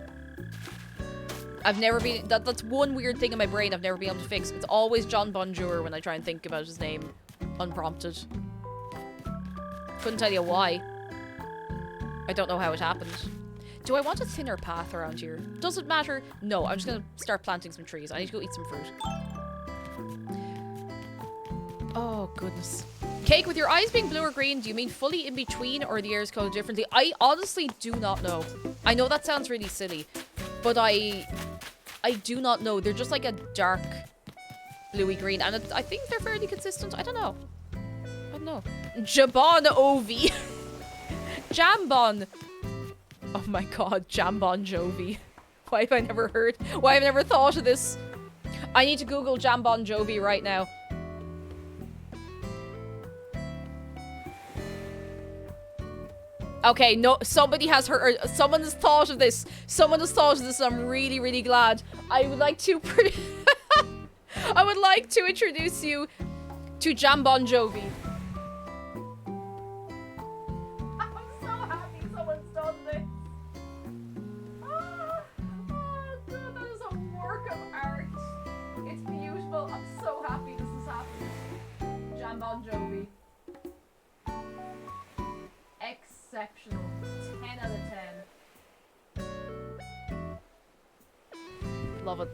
I've never been... That's one weird thing in my brain I've never been able to fix. It's always John Bonjour when I try and think about his name. Unprompted. Couldn't tell you why. I don't know how it happened. Do I want a thinner path around here? Does it matter? No, I'm just gonna start planting some trees. I need to go eat some fruit. Oh, goodness. Cake, with your eyes being blue or green, do you mean fully in between or the air is colored differently? I honestly do not know. I know that sounds really silly, but I do not know. They're just like a dark bluey green, and I think they're fairly consistent. I don't know. I don't know. Jabon Ovi. Jambon. Oh my god, Jambon Jovi. Why have I never heard? Why have I never thought of this? I need to Google Jambon Jovi right now. Okay, no, somebody has heard, someone has thought of this. Someone has thought of this, and I'm really, really glad. I would like to I would like to introduce you to Jambon Jovi. I'm so happy someone's done this. Oh, God, that is a work of art. It's beautiful. I'm so happy this has happened. Jambon Jovi. Exceptional. 10 out of 10. Love it.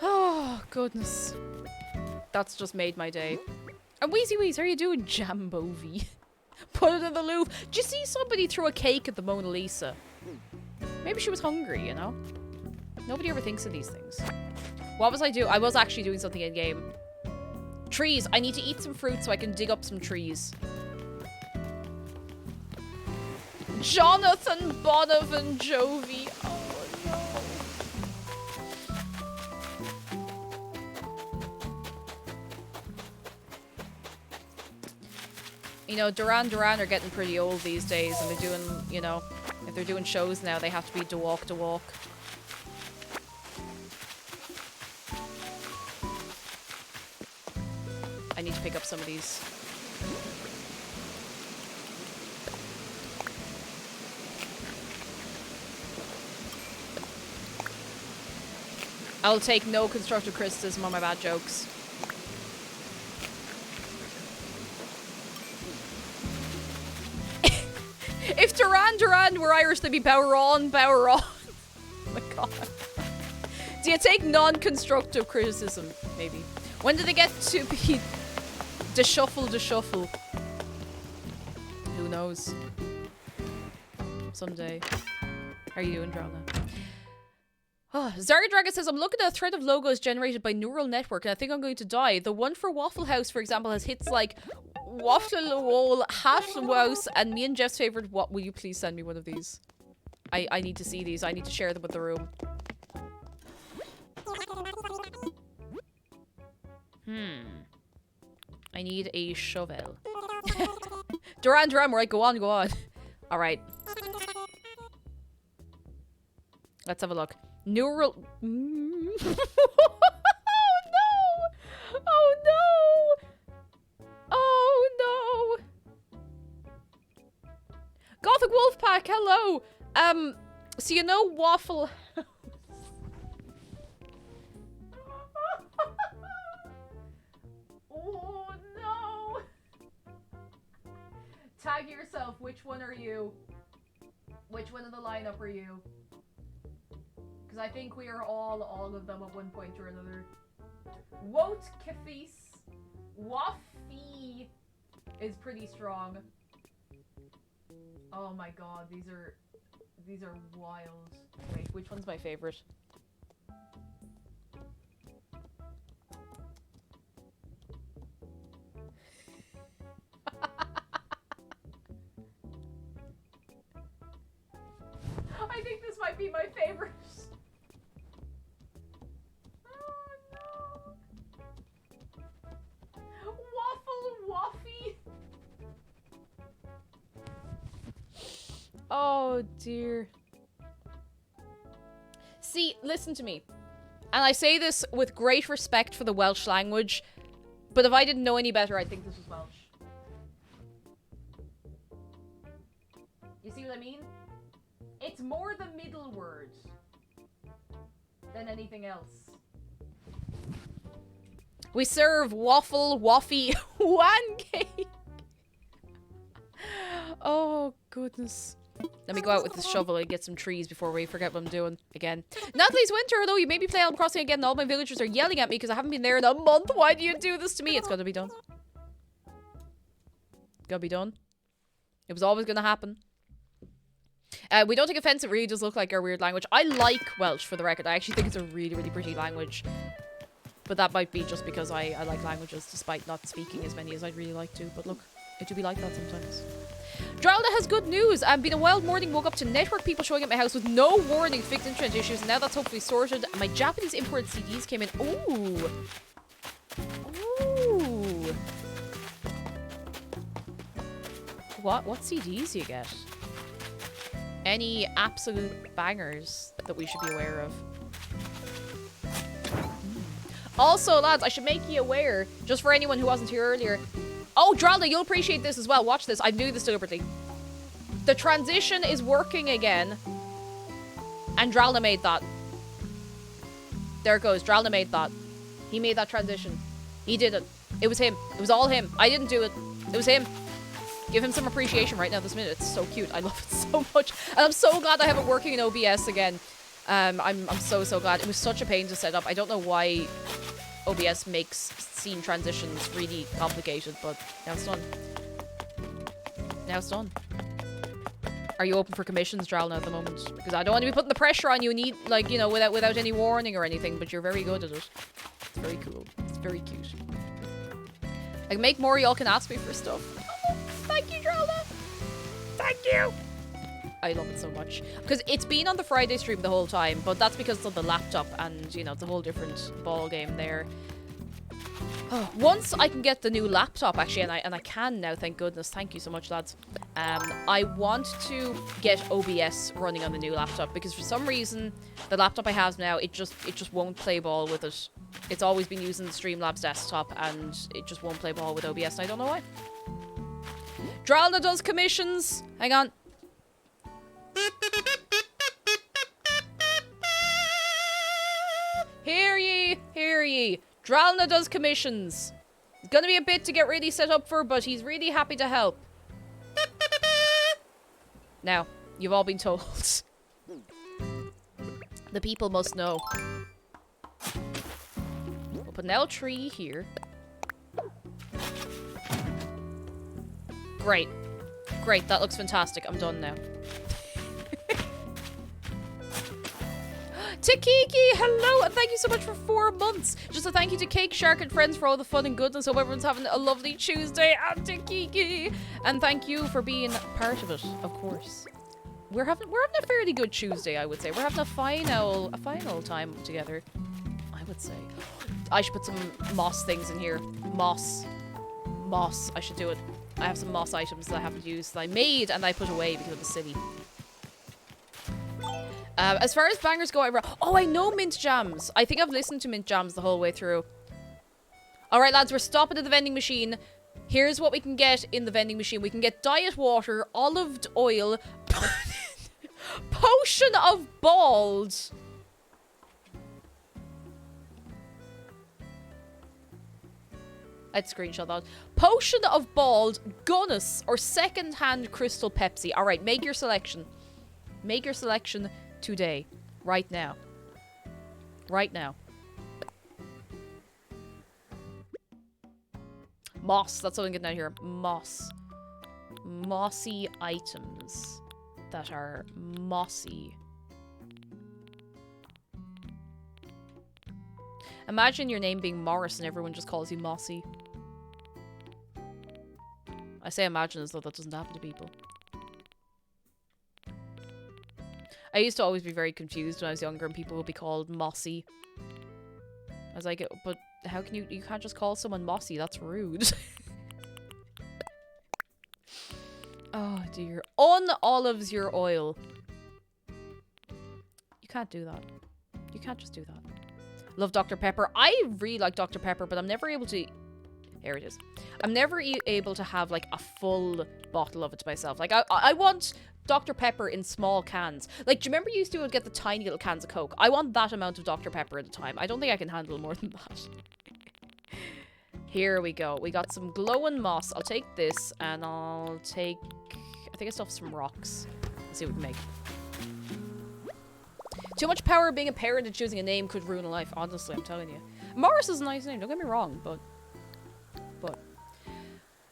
Oh, goodness. That's just made my day. And Wheezy Wheeze, how are you doing, Jambovi? Put it in the Louvre. Did you see somebody throw a cake at the Mona Lisa? Maybe she was hungry, you know? Nobody ever thinks of these things. What was I doing? I was actually doing something in game. Trees. I need to eat some fruit so I can dig up some trees. Jonathan Bonavan Jovi. Oh no. You know, Duran Duran are getting pretty old these days, and they're doing, you know, if they're doing shows now, they have to be to walk to walk. I need to pick up some of these. I'll take no constructive criticism on my bad jokes. If Duran Duran were Irish, they'd be Power On, Power On. Oh my god. Do you take non-constructive criticism, maybe? When do they get to be de-shuffle? Who knows? Someday. How are you doing, Drona? Oh, Zarya Dragon says, I'm looking at a thread of logos generated by neural network and I think I'm going to die. The one for Waffle House, for example, has hits like Waffle Wall, Half House, and me and Jeff's favorite. What will you please send me one of these? I need to see these. I need to share them with the room. I need a shovel. Duran Duran, right? Go on. All right. Let's have a look. Neural. Oh no! Oh no! Oh no! Gothic Wolfpack, hello. So you know Waffle. Oh no! Tag yourself. Which one are you? Which one in the lineup are you? Because I think we are all of them at one point or another. Wote Kafis. Waffy is pretty strong. Oh my god, these are wild. Wait, which one's my favorite? I think this might be my favorite. Waffy. Oh dear. See, listen to me. And I say this with great respect for the Welsh language, but if I didn't know any better, I'd think this was Welsh. You see what I mean? It's more the middle word than anything else. We serve waffle, waffy, wancake. Oh, goodness. Let me go out with this shovel and get some trees before we forget what I'm doing again. Natalie's Winter, hello, you made me play Animal Crossing again and all my villagers are yelling at me because I haven't been there in a month. Why do you do this to me? It's gonna be done. Gonna be done. It was always gonna happen. We don't take offense, it really does look like our weird language. I like Welsh, for the record. I actually think it's a really, really pretty language. But that might be just because I like languages, despite not speaking as many as I'd really like to. But look, it do be like that sometimes. Dralda has good news. Been a wild morning, woke up to network people showing at my house with no warning, fixed internet issues, and now that's hopefully sorted. My Japanese imported CDs came in. Ooh. Ooh. What CDs do you get? Any absolute bangers that we should be aware of? Also, lads, I should make you aware, just for anyone who wasn't here earlier. Oh, Dralda, you'll appreciate this as well. Watch this. I'm doing this deliberately. The transition is working again. And Dralda made that. There it goes. Dralda made that. He made that transition. He did it. It was him. It was all him. I didn't do it. It was him. Give him some appreciation right now this minute. It's so cute. I love it so much. And I'm so glad I have it working in OBS again. I'm so glad. It was such a pain to set up. I don't know why OBS makes scene transitions really complicated, but now it's done. Now it's done. Are you open for commissions, Dralna, at the moment? Because I don't want to be putting the pressure on you, need, like, you know, without any warning or anything, but you're very good at it. It's very cool. It's very cute. I can make more, y'all can ask me for stuff. Oh, thank you, Dralna. Thank you. I love it so much. Because it's been on the Friday stream the whole time, but that's because it's on the laptop and, you know, it's a whole different ball game there. Oh, once I can get the new laptop, actually, and I can now, thank goodness. Thank you so much, lads. I want to get OBS running on the new laptop because for some reason, the laptop I have now, it just won't play ball with it. It's always been using the Streamlabs desktop and it just won't play ball with OBS, and I don't know why. Dralna does commissions. Hang on. Hear ye, hear ye. Dralna does commissions. It's gonna be a bit to get really set up for, but he's really happy to help. Now, you've all been told. The people must know. We'll put an L tree here. Great. Great, that looks fantastic. I'm done now. Takiki, hello, and thank you so much for 4 months. Just a thank you to Cake Shark and friends for all the fun and goodness. Hope everyone's having a lovely Tuesday. And Takiki, and thank you for being part of it, of course. We're having a fairly good Tuesday, I would say. We're having a final time together, I would say. I should put some moss things in here. Moss. I should do it. I have some moss items that I haven't used that I made and I put away because it was silly. As far as bangers go, I know Mint Jams. I think I've listened to Mint Jams the whole way through. Alright, lads, we're stopping at the vending machine. Here's what we can get in the vending machine. We can get diet water, olive oil, potion of bald. I'd screenshot that. Potion of bald, Guinness, or second-hand Crystal Pepsi. Alright, make your selection. Make your selection today. Right now. Right now. Moss. That's what I'm getting out here. Moss. Mossy items that are mossy. Imagine your name being Morris and everyone just calls you Mossy. I say imagine as though that doesn't happen to people. I used to always be very confused when I was younger and people would be called Mossy. I was like, but how can you can't just call someone Mossy, that's rude. Oh dear. Unolives your oil. You can't do that. You can't just do that. Love Dr. Pepper. I really like Dr. Pepper, but I'm never able to... Here it is. I'm never able to have, like, a full bottle of it to myself. Like, I want Dr. Pepper in small cans. Like, do you remember you used to get the tiny little cans of Coke? I want that amount of Dr. Pepper at a time. I don't think I can handle more than that. Here we go. We got some glowing moss. I'll take this, and I'll take... I think I still have some rocks. Let's see what we can make. Too much power being a parent and choosing a name could ruin a life. Honestly, I'm telling you. Morris is a nice name, don't get me wrong, but...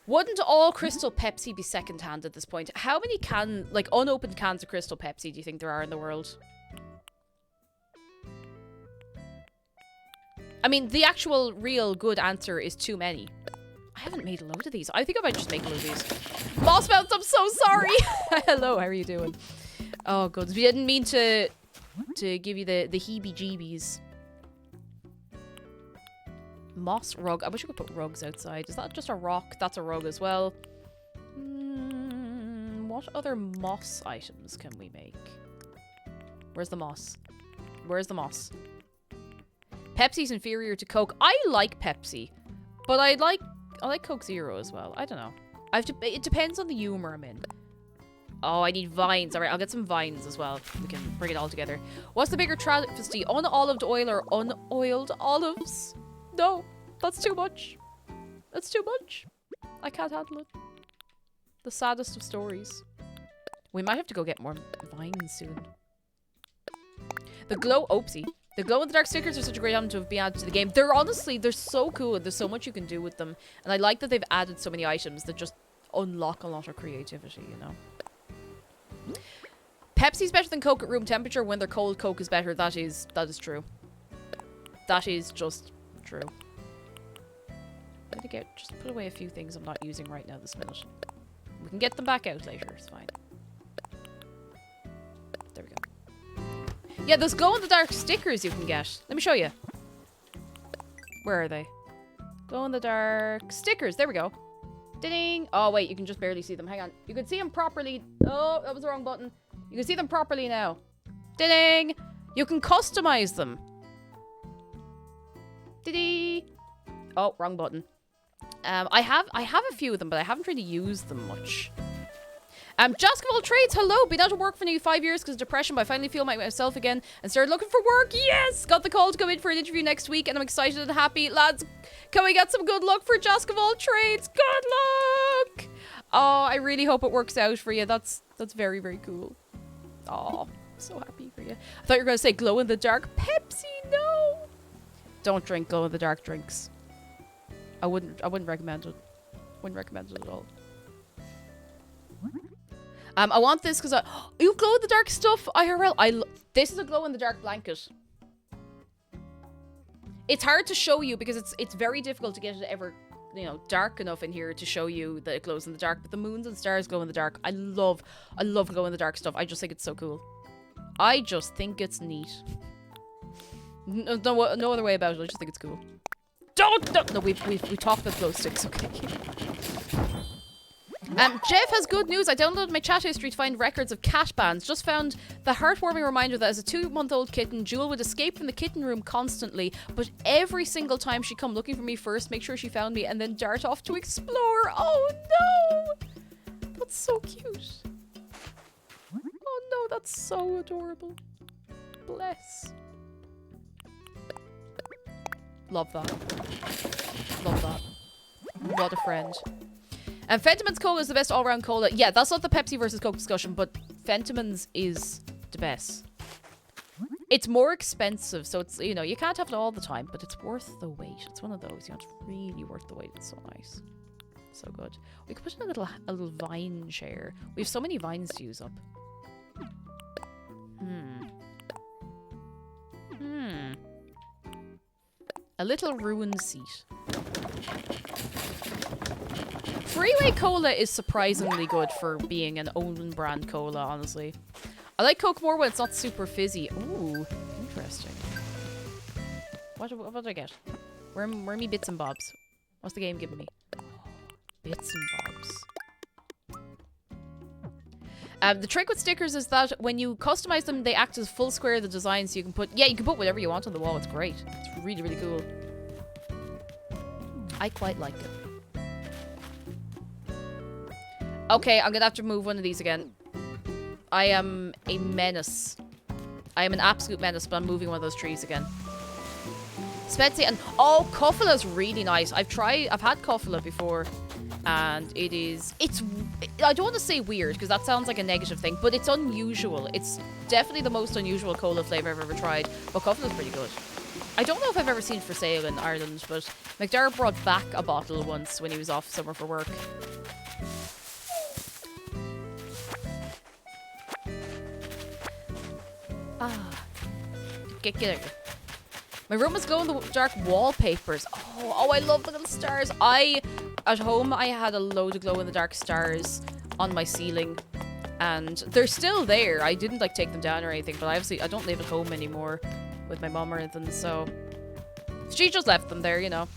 Wouldn't all Crystal Pepsi be second-hand at this point? How many unopened cans of Crystal Pepsi do you think there are in the world? I mean, the actual real good answer is too many. I haven't made a load of these. I think I might just make a load of these. Moss Bounce, I'm so sorry! Hello, how are you doing? Oh, good. We didn't mean to give you the heebie-jeebies. Moss rug. I wish I could put rugs outside. Is that just a rock? That's a rug as well. What other moss items can we make? Where's the moss? Where's the moss? Pepsi's inferior to Coke. I like Pepsi, but I like Coke Zero as well. I don't know. It depends on the humor I'm in. Oh, I need vines. Alright, I'll get some vines as well. We can bring it all together. What's the bigger travesty? Unolive oil or unoiled olives? No, that's too much. That's too much. I can't handle it. The saddest of stories. We might have to go get more vines soon. The glow the glow in the dark stickers are such a great item to be added to the game. They're so cool. There's so much you can do with them. And I like that they've added so many items that just unlock a lot of creativity, you know. Pepsi's better than Coke at room temperature. When they're cold, Coke is better. That is true. That is just true. Just put away a few things I'm not using right now this minute. We can get them back out later. It's fine. There we go. Yeah, there's glow-in-the-dark stickers you can get. Let me show you. Where are they? Glow-in-the-dark stickers. There we go. Ding! Oh, wait. You can just barely see them. Hang on. You can see them properly. Oh, that was the wrong button. You can see them properly now. Ding! You can customize them. Diddy! Oh, wrong button. I have a few of them, but I haven't really used them much. Jask of all trades, hello! Been out of work for nearly 5 years because of depression, but I finally feel like myself again and started looking for work. Yes! Got the call to come in for an interview next week, and I'm excited and happy. Lads, can we get some good luck for Jask of all trades? Good luck! Oh, I really hope it works out for you. That's very, very cool. Oh, so happy for you. I thought you were going to say glow-in-the-dark Pepsi. No! Don't drink glow-in-the-dark drinks. I wouldn't recommend it. Wouldn't recommend it at all. I want this because you glow-in-the-dark stuff, IRL. This is a glow-in-the-dark blanket. It's hard to show you because it's very difficult to get it ever, you know, dark enough in here to show you that it glows in the dark. But the moons and stars glow in the dark. I love glow-in-the-dark stuff. I just think it's so cool. I just think it's neat. No other way about it. I just think it's cool. No, we talked about glow sticks, okay. Jeff has good news. I downloaded my chat history to find records of cat bans. Just found the heartwarming reminder that as a 2-month-old kitten, Jewel would escape from the kitten room constantly, but every single time she'd come looking for me first, make sure she found me, and then dart off to explore. Oh no! That's so cute. Oh no, that's so adorable. Bless. Love that. Love that. What a friend. And Fentiman's Cola is the best all-round cola. Yeah, that's not the Pepsi versus Coke discussion, but Fentiman's is the best. It's more expensive, so it's, you know, you can't have it all the time, but it's worth the wait. It's one of those, you know, it's really worth the wait. It's so nice. So good. We could put in a little vine chair. We have so many vines to use up. A little ruined seat. Freeway Cola is surprisingly good for being an own brand cola, honestly. I like Coke more when it's not super fizzy. Ooh, interesting. What did I get? Where are me bits and bobs? What's the game giving me? Bits and bobs. The trick with stickers is that when you customize them, they act as full square of the design, so you can put whatever you want on the wall. It's great. It's really, really cool. I quite like it. Okay, I'm gonna have to move one of these again. I am a menace. I am an absolute menace, but I'm moving one of those trees again. Spetsy and oh, Koffola's really nice. I've had Koffola before, and it's I don't want to say weird because that sounds like a negative thing, but it's unusual. It's definitely the most unusual cola flavor I've ever tried, but Koffola's pretty good. I don't know if I've ever seen it for sale in Ireland, but McDarragh brought back a bottle once when he was off somewhere for work. Get it. My room is glow-in-the-dark wallpapers. Oh, I love the little stars. At home, I had a load of glow-in-the-dark stars on my ceiling, and they're still there. I didn't like take them down or anything, but I don't live at home anymore with my mum or anything, so she just left them there, you know.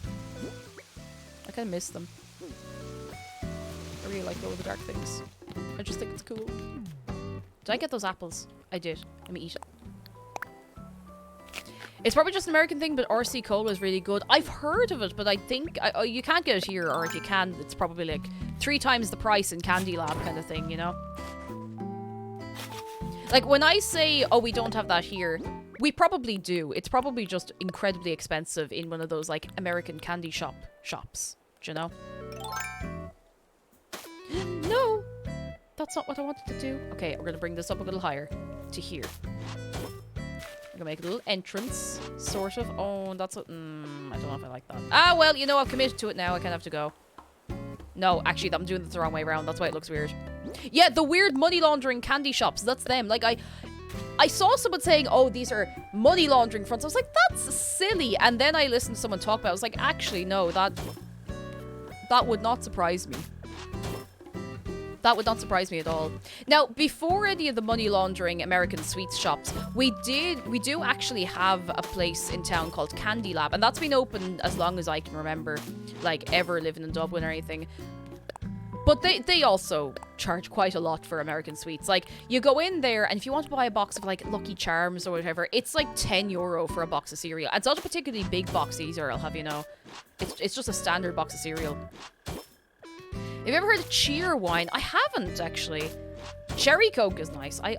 I kind of miss them. I really like glow-in-the-dark things. I just think it's cool. Did I get those apples? I did. Let me eat it. It's probably just an American thing, but RC Cola is really good. I've heard of it, but I think you can't get it here, or if you can, it's probably like 3 times the price in Candy Lab kind of thing, you know? Like, when I say, oh, we don't have that here, we probably do. It's probably just incredibly expensive in one of those, like, American candy shops. Do you know? No! That's not what I wanted to do. Okay, we're gonna bring this up a little higher. To here. I'm gonna make a little entrance, sort of. Oh, that's what. I don't know if I like that. Ah, well, you know, I've committed to it now. I kind of have to go. No, actually, I'm doing this the wrong way around. That's why it looks weird. Yeah, the weird money laundering candy shops. That's them. Like, I saw someone saying, oh, these are money laundering fronts. I was like, that's silly. And then I listened to someone talk about it. I was like, actually, no, that would not surprise me. That would not surprise me at all. Now, before any of the money laundering American sweets shops, we do actually have a place in town called Candy Lab, and that's been open as long as I can remember, like, ever living in Dublin or anything. But they also charge quite a lot for American sweets. Like, you go in there, and if you want to buy a box of, like, Lucky Charms or whatever, it's like €10 for a box of cereal. And it's not a particularly big box either, I'll have you know. It's just a standard box of cereal. Have you ever heard of cheer wine? I haven't, actually. Cherry Coke is nice. I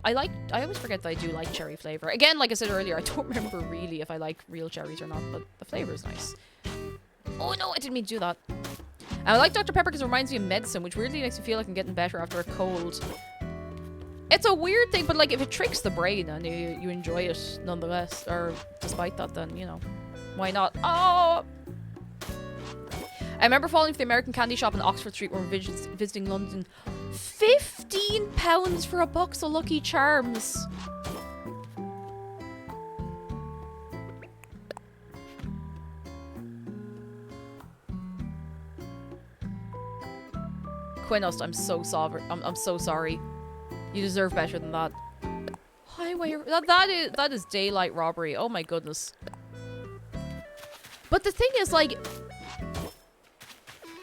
always forget that I do like cherry flavor. Again, like I said earlier, I don't remember really if I like real cherries or not, but the flavor is nice. Oh no, I didn't mean to do that. And I like Dr. Pepper because it reminds me of medicine, which weirdly makes me feel like I'm getting better after a cold. It's a weird thing, but like if it tricks the brain and you enjoy it nonetheless, or despite that, then, you know, why not? Oh! I remember falling for the American candy shop in Oxford Street when we were visiting London. £15 for a box of Lucky Charms. Quinost, I'm so sorry. I'm so sorry. You deserve better than that. Highway. That is daylight robbery. Oh my goodness. But the thing is, like,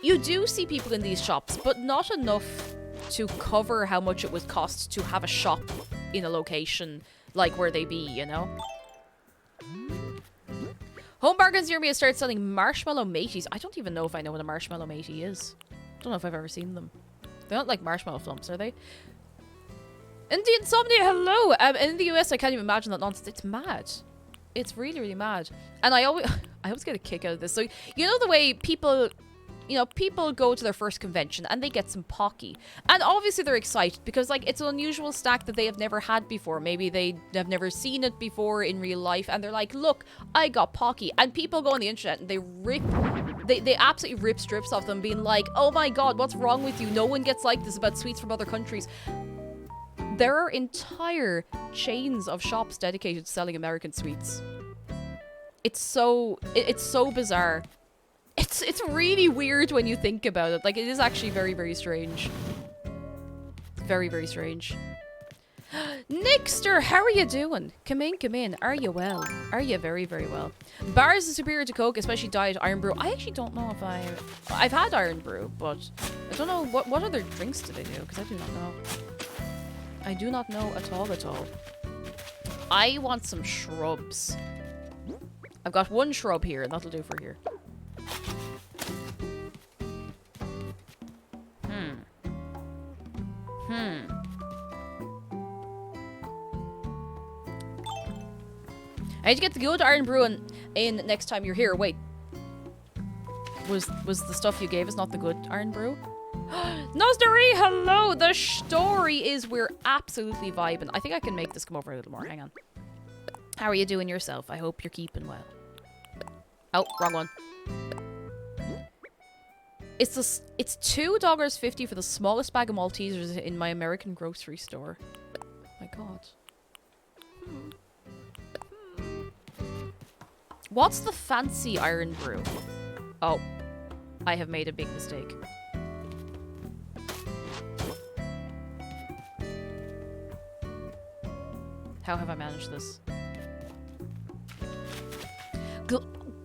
you do see people in these shops, but not enough to cover how much it would cost to have a shop in a location like where they be, you know? Home Bargains near me has started selling marshmallow mateys. I don't even know if I know what a marshmallow matey is. Don't know if I've ever seen them. They're not like marshmallow flumps, are they? Indie Insomnia, hello! In the US, I can't even imagine that nonsense. It's mad. It's really, really mad. And I always get a kick out of this. So, you know the way people... You know, people go to their first convention and they get some Pocky. And obviously they're excited because, like, it's an unusual snack that they have never had before. Maybe they have never seen it before in real life and they're like, look, I got Pocky. And people go on the internet and they absolutely rip strips off them being like, oh my god, what's wrong with you? No one gets like this about sweets from other countries. There are entire chains of shops dedicated to selling American sweets. It's so bizarre. It's really weird when you think about it. Like, it is actually very, very strange. Very, very strange. Nixter, how are you doing? Come in, come in. Are you well? Are you very, very well? Bars is superior to Coke, especially Diet Iron Brew. I actually don't know if I've had Iron Brew, but I don't know what other drinks do they do, because I do not know. I do not know at all. I want some shrubs. I've got one shrub here, and that'll do for here. I need to get the good Iron Brew in next time you're here. Wait. Was the stuff you gave us not the good Iron Brew? Nosdary, hello! The story is we're absolutely vibing. I think I can make this come over a little more. Hang on. How are you doing yourself? I hope you're keeping well. Oh, wrong one. It's $2.50 for the smallest bag of Maltesers in my American grocery store. Oh my god. What's the fancy Iron Brew? Oh, I have made a big mistake. How have I managed this?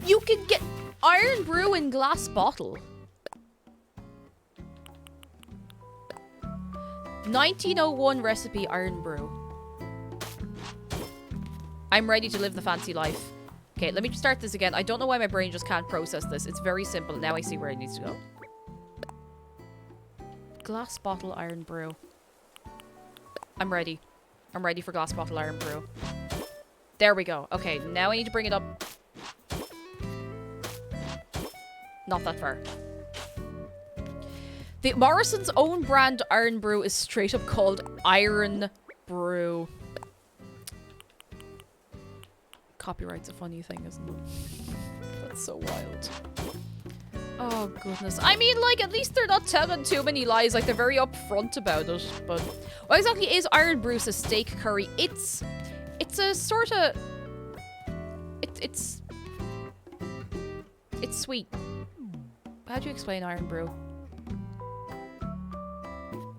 You can get Iron Brew in glass bottle. 1901 recipe Iron Brew. I'm ready to live the fancy life. Okay, let me start this again. I don't know why my brain just can't process this. It's very simple. Now I see where it needs to go. Glass bottle Iron Brew. I'm ready. I'm ready for glass bottle Iron Brew. There we go. Okay, now I need to bring it up. Not that far. The Morrison's own brand Iron Brew is straight up called Iron Brew. Copyright's a funny thing, isn't it? That's so wild. Oh, goodness. I mean, like, at least they're not telling too many lies. Like, they're very upfront about it. But what exactly is Iron Bruce a steak curry? It's a sort of... It's sweet. How do you explain Iron Brew?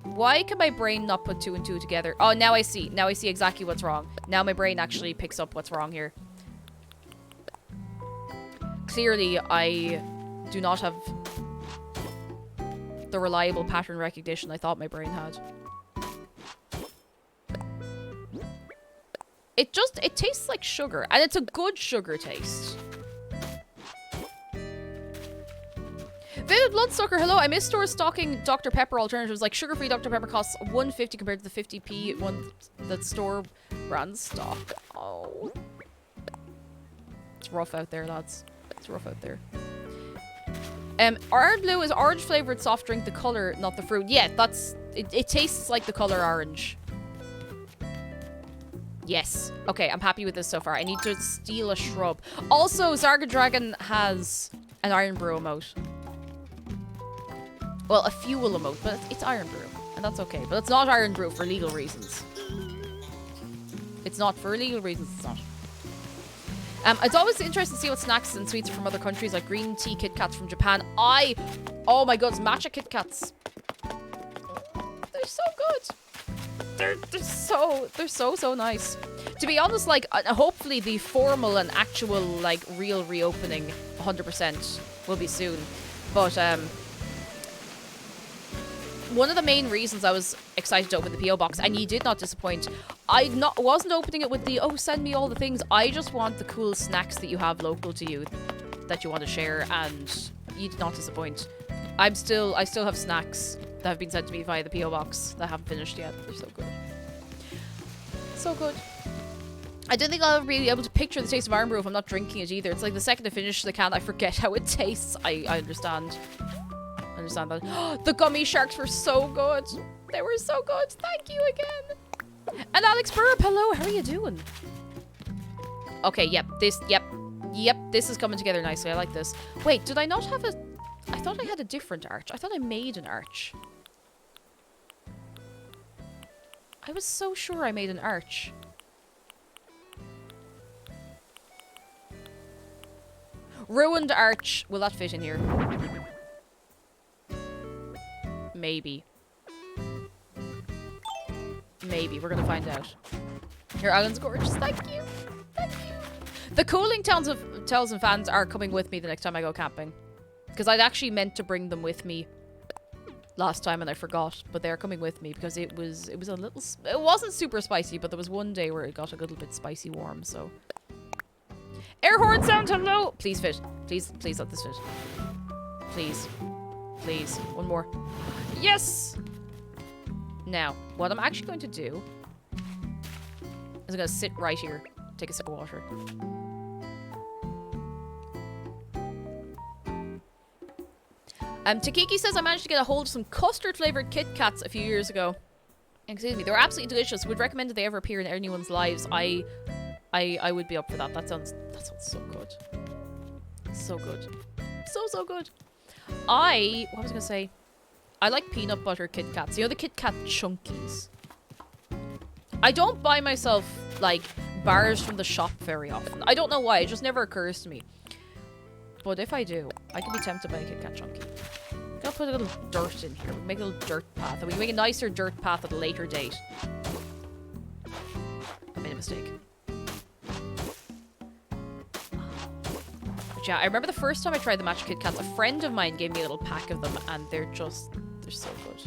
Why can my brain not put 2 and 2 together? Oh, now I see. Now I see exactly what's wrong. Now my brain actually picks up what's wrong here. Clearly, I do not have the reliable pattern recognition I thought my brain had. It tastes like sugar, and it's a good sugar taste. Vivid Bloodsucker, hello. I miss stores stocking Dr. Pepper alternatives. Like sugar-free Dr. Pepper costs $1.50 compared to the 50p one that store brand stock. Oh. It's rough out there, lads. It's rough out there. Orange Blue is orange flavored soft drink, the color, not the fruit. Yeah, that's... It tastes like the color orange. Yes. Okay, I'm happy with this so far. I need to steal a shrub. Also, Zarga Dragon has an Iron Brew emote. Well, a fuel emote, but it's Iron Brew. And that's okay. But it's not Iron Brew for legal reasons. It's not. For legal reasons, it's not. It's always interesting to see what snacks and sweets from other countries, like green tea Kit Kats from Japan. Oh my god, matcha Kit Kats. They're so good. They're so nice. To be honest, like, hopefully the formal and actual, like, real reopening 100% will be soon. But, one of the main reasons I was excited to open the P.O. box, and you did not disappoint, wasn't opening it with the, oh, send me all the things. I just want the cool snacks that you have local to you that you want to share, and you did not disappoint. I still have snacks that have been sent to me via the P.O. box that haven't finished yet. They're so good. So good. I don't think I'll ever be able to picture the taste of Iron Brew if I'm not drinking it either. It's like the second I finish the can, I forget how it tastes. I understand. I understand that. The gummy sharks were so good. They were so good. Thank you again. And Alex Burp, hello. How are you doing? Okay, yep, this is coming together nicely. I like this. Wait, did I not have a... I thought I had a different arch. I thought I made an arch. I was so sure I made an arch. Ruined arch. Will that fit in here? Maybe. Maybe. We're gonna find out. Your island's gorgeous. Thank you. Thank you. The cooling towels and fans are coming with me the next time I go camping. Because I'd actually meant to bring them with me last time and I forgot. But they're coming with me because it was a little... It wasn't super spicy, but there was one day where it got a little bit spicy warm, so... Air horn sound, hello! Please fit. Please let this fit. Please. Please. One more. Yes! Now, what I'm actually going to do is I'm going to sit right here. Take a sip of water. Takiki says I managed to get a hold of some custard-flavored Kit Kats a few years ago. Excuse me. They were absolutely delicious. Would recommend that they ever appear in anyone's lives. I would be up for that. That sounds so good. So good. So good. What was I gonna say? I like peanut butter Kit Kats. You know, the Kit Kat Chunkies. I don't buy myself, like, bars from the shop very often. I don't know why. It just never occurs to me. But if I do, I can be tempted by a Kit Kat Chunky. I'm gonna put a little dirt in here. We can make a little dirt path. And we can make a nicer dirt path at a later date. I made a mistake. Yeah, I remember the first time I tried the matcha Kit Kats, a friend of mine gave me a little pack of them, and they're so good.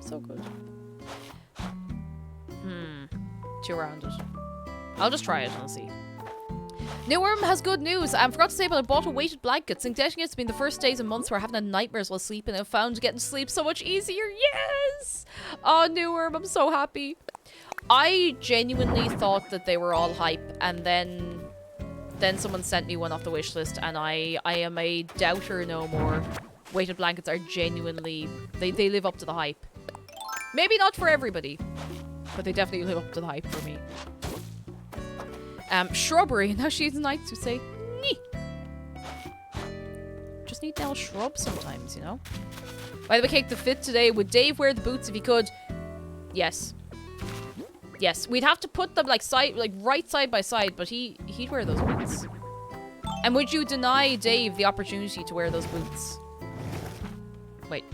So good. Two around it. I'll just try it and see. New Worm has good news. I forgot to say, but I bought a weighted blanket. Since getting it's been the first days and months where I'm having nightmares while sleeping, and I found getting to sleep so much easier. Yes! Oh, New Worm, I'm so happy. I genuinely thought that they were all hype, and then someone sent me one off the wish list, and I am a doubter no more. Weighted blankets are genuinely... They live up to the hype. Maybe not for everybody, but they definitely live up to the hype for me. Shrubbery. Now she's nice to say, nee. just need nail shrubs sometimes, you know? By the way, Cake, the fit today. Would Dave wear the boots if he could? Yes. Yes. We'd have to put them like right side by side, but he'd wear those boots. And would you deny Dave the opportunity to wear those boots? Wait.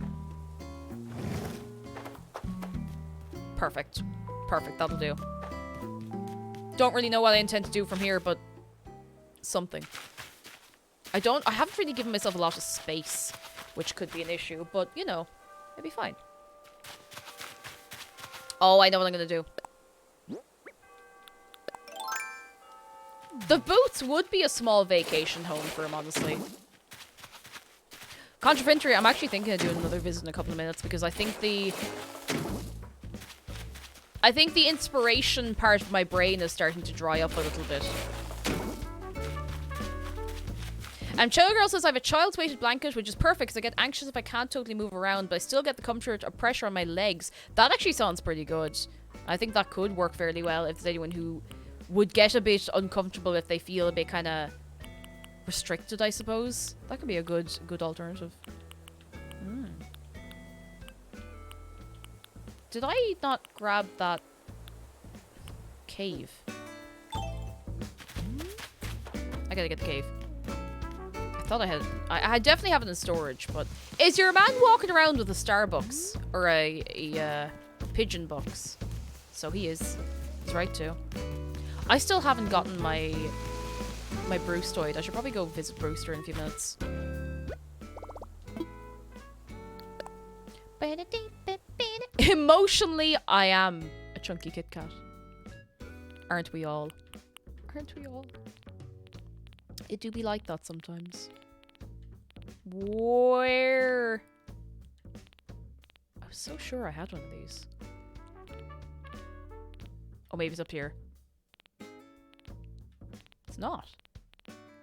Perfect. Perfect, that'll do. Don't really know what I intend to do from here, but something. I haven't really given myself a lot of space, which could be an issue, but you know, it'd be fine. Oh, I know what I'm gonna do. The boots would be a small vacation home for him, honestly. Contraventory, I'm actually thinking of doing another visit in a couple of minutes because I think the inspiration part of my brain is starting to dry up a little bit. Chill Girl says, I have a child's weighted blanket, which is perfect because I get anxious if I can't totally move around, but I still get the comfort of pressure on my legs. That actually sounds pretty good. I think that could work fairly well if there's anyone who would get a bit uncomfortable if they feel a bit kind of restricted, I suppose. That could be a good alternative. Did I not grab that cave? I gotta get the cave. I thought I had... I definitely have it in storage, but... Is your man walking around with a Starbucks? Or a pigeon box? So he is. He's right too. I still haven't gotten my Brewstoid. I should probably go visit Brewster in a few minutes. Emotionally, I am a chunky Kit Kat. Aren't we all? Aren't we all? It do be like that sometimes. Where? I was so sure I had one of these. Oh, maybe it's up here. It's not.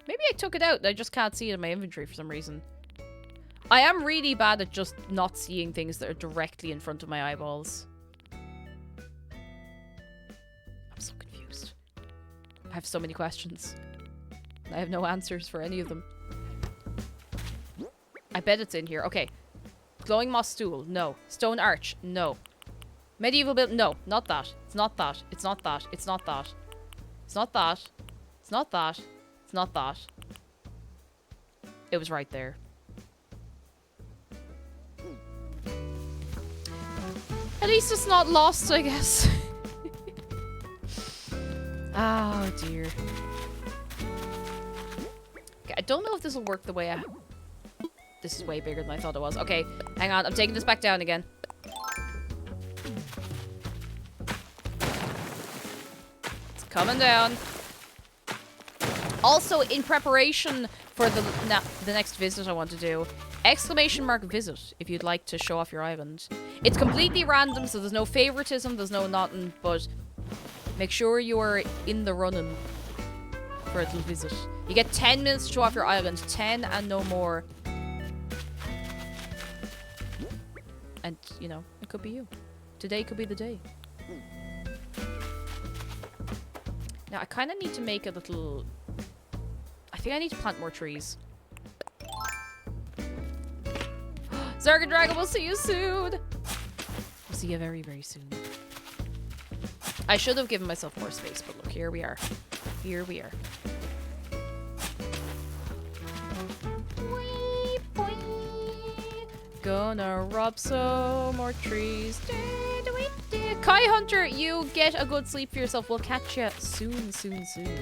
Maybe I took it out and I just can't see it in my inventory for some reason. I am really bad at just not seeing things that are directly in front of my eyeballs. I'm so confused. I have so many questions. I have no answers for any of them. I bet it's in here. Okay. Glowing moss stool. No. Stone arch. No. Medieval build. No. Not that. It's not that. It's not that. It's not that. It's not that. It's not that. It's not that. It was right there. At least it's not lost, I guess. Oh, dear. Okay, I don't know if this will work the way I... This is way bigger than I thought it was. Okay, hang on. I'm taking this back down again. It's coming down. Also, in preparation for the next visit I want to do, !visit if you'd like to show off your island. It's completely random, so there's no favoritism, there's no nothing, but make sure you are in the running for a little visit. You get 10 minutes to show off your island, 10 and no more. And, you know, it could be you. Today could be the day. Now, I kind of need to make a little... I think I need to plant more trees. Zarga Dragon, we'll see you soon! We'll see you very, very soon. I should have given myself more space, but look, here we are. Here we are. Gonna rob some more trees. Kai Hunter, you get a good sleep for yourself. We'll catch you soon, soon, soon.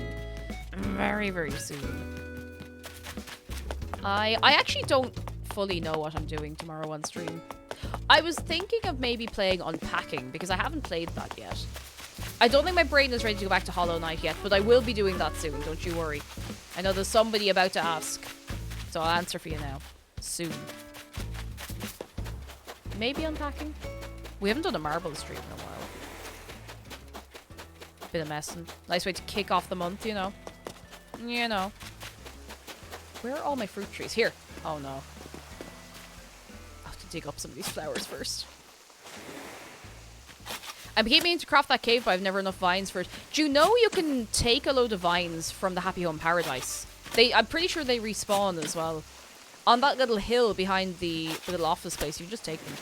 Very, very soon. I actually don't fully know what I'm doing tomorrow on stream. I was thinking of maybe playing Unpacking because I haven't played that yet. I don't think my brain is ready to go back to Hollow Knight yet, but I will be doing that soon, don't you worry. I know there's somebody about to ask, so I'll answer for you now. Soon. Maybe Unpacking? We haven't done a marble stream in a while. Bit of messing. Nice way to kick off the month, you know. You know. Where are all my fruit trees? Here. Oh no. I'll have to dig up some of these flowers first. I keep meaning to craft that cave, but I've never enough vines for it. Do you know you can take a load of vines from the Happy Home Paradise? I'm pretty sure they respawn as well. on that little hill behind the little office space. You just take them.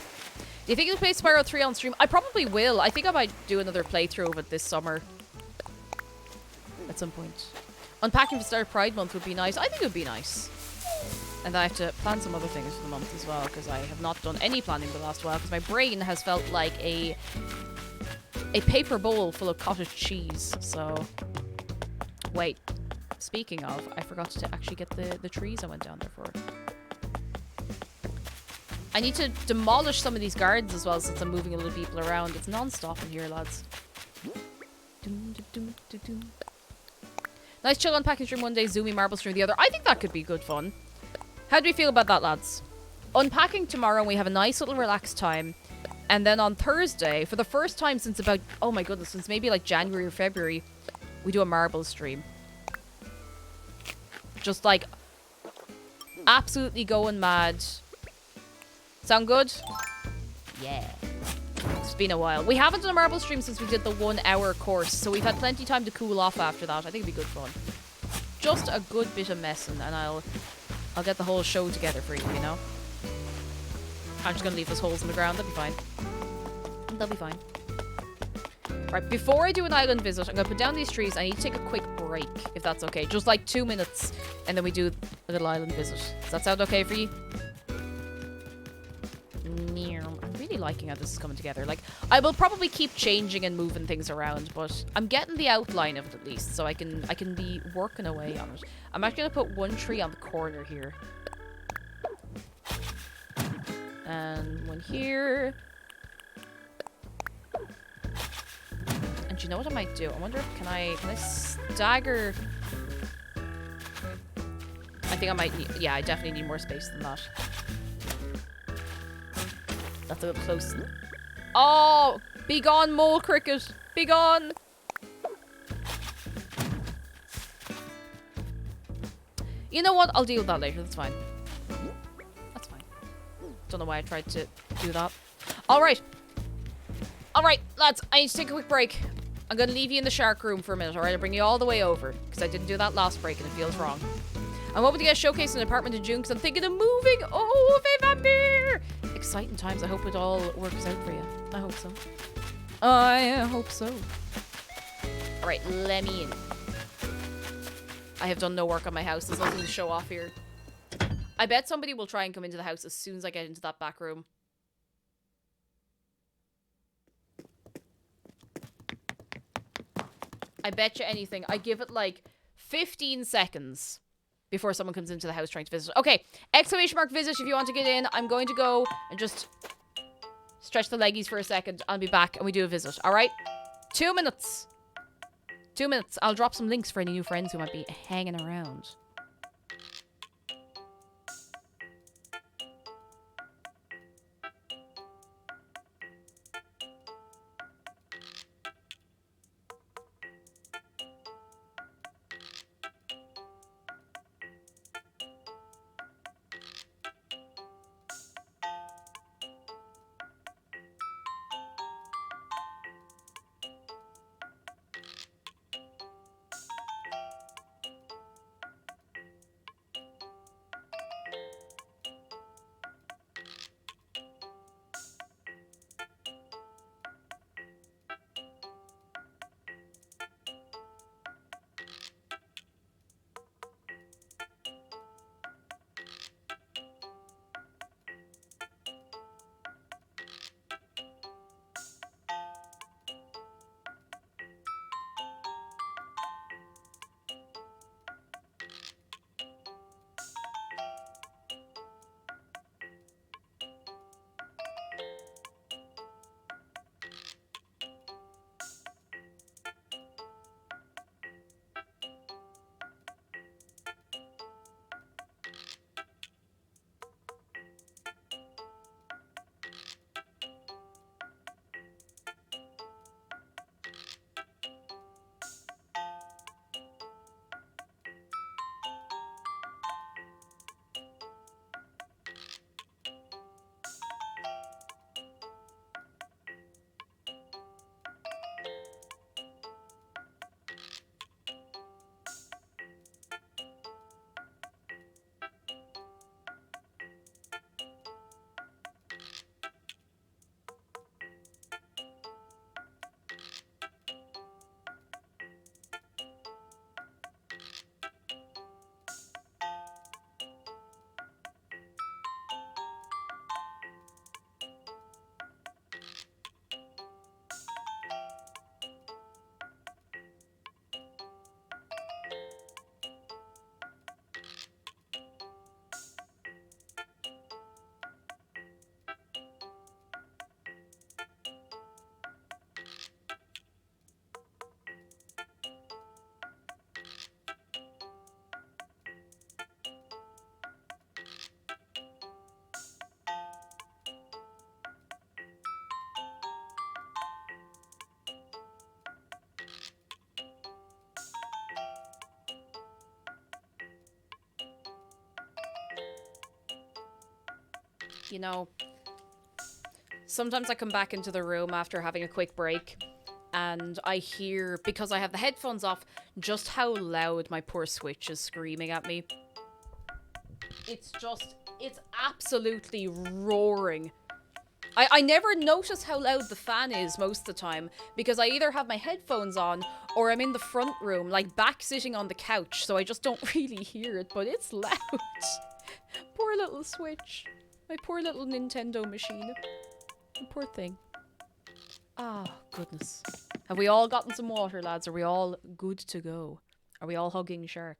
Do you think you'll play Spyro 3 on stream? I probably will. I think I might do another playthrough of it this summer. At some point. Unpacking for Star Pride Month would be nice. I think it would be nice. And I have to plan some other things for the month as well, because I have not done any planning the last while, because my brain has felt like a paper bowl full of cottage cheese. So, wait. Speaking of, I forgot to actually get the trees I went down there for. I need to demolish some of these gardens as well, since I'm moving a little people around. It's non-stop in here, lads. Nice chill unpacking stream one day, zoomy marble stream the other. I think that could be good fun. How do we feel about that, lads? Unpacking tomorrow, and we have a nice little relaxed time. And then on Thursday, for the first time since about, oh my goodness, since maybe like January or February, we do a marble stream. Just like, absolutely going mad. Sound good? Yeah. It's been a while. We haven't done a marble stream since we did the 1 hour course, so we've had plenty of time to cool off after that. I think it'd be good fun. Just a good bit of messing, and I'll get the whole show together for you, you know? I'm just gonna leave those holes in the ground. They'll be fine. They'll be fine. Right, before I do an island visit, I'm gonna put down these trees. I need to take a quick break, if that's okay. Just like 2 minutes, and then we do a little island visit. Does that sound okay for you? I'm really liking how this is coming together. Like, I will probably keep changing and moving things around, but I'm getting the outline of it at least, so I can be working away on it. I'm actually gonna put one tree on the corner here. And one here. And do you know what I might do? I wonder if can I stagger? I think I might need, yeah, I definitely need more space than that. That's a bit close. Oh! Be gone, mole cricket! Be gone! You know what? I'll deal with that later. That's fine. That's fine. Don't know why I tried to do that. Alright. Alright, lads. I need to take a quick break. I'm going to leave you in the shark room for a minute, alright? I'll bring you all the way over. Because I didn't do that last break and it feels wrong. I'm hoping to get a showcase in an apartment in June because I'm thinking of moving. Oh, Vampire! Exciting times. I hope it all works out for you. I hope so. I hope so. Alright, let me in. I have done no work on my house. There's nothing to show off here. I bet somebody will try and come into the house as soon as I get into that back room. I bet you anything. I give it like 15 seconds before someone comes into the house trying to visit. Okay, exclamation mark visit if you want to get in. I'm going to go and just stretch the leggies for a second. I'll be back and we do a visit. All right? 2 minutes. 2 minutes. I'll drop some links for any new friends who might be hanging around. you know, sometimes I come back into the room after having a quick break and I hear, because I have the headphones off, just how loud my poor Switch is screaming at me. It's absolutely roaring. I never notice how loud the fan is most of the time because I either have my headphones on or I'm in the front room, like back sitting on the couch, so I just don't really hear it, but it's loud. Poor little Switch. My poor little Nintendo machine. The poor thing. Ah, goodness. Have we all gotten some water, lads? Are we all good to go? Are we all hugging shark?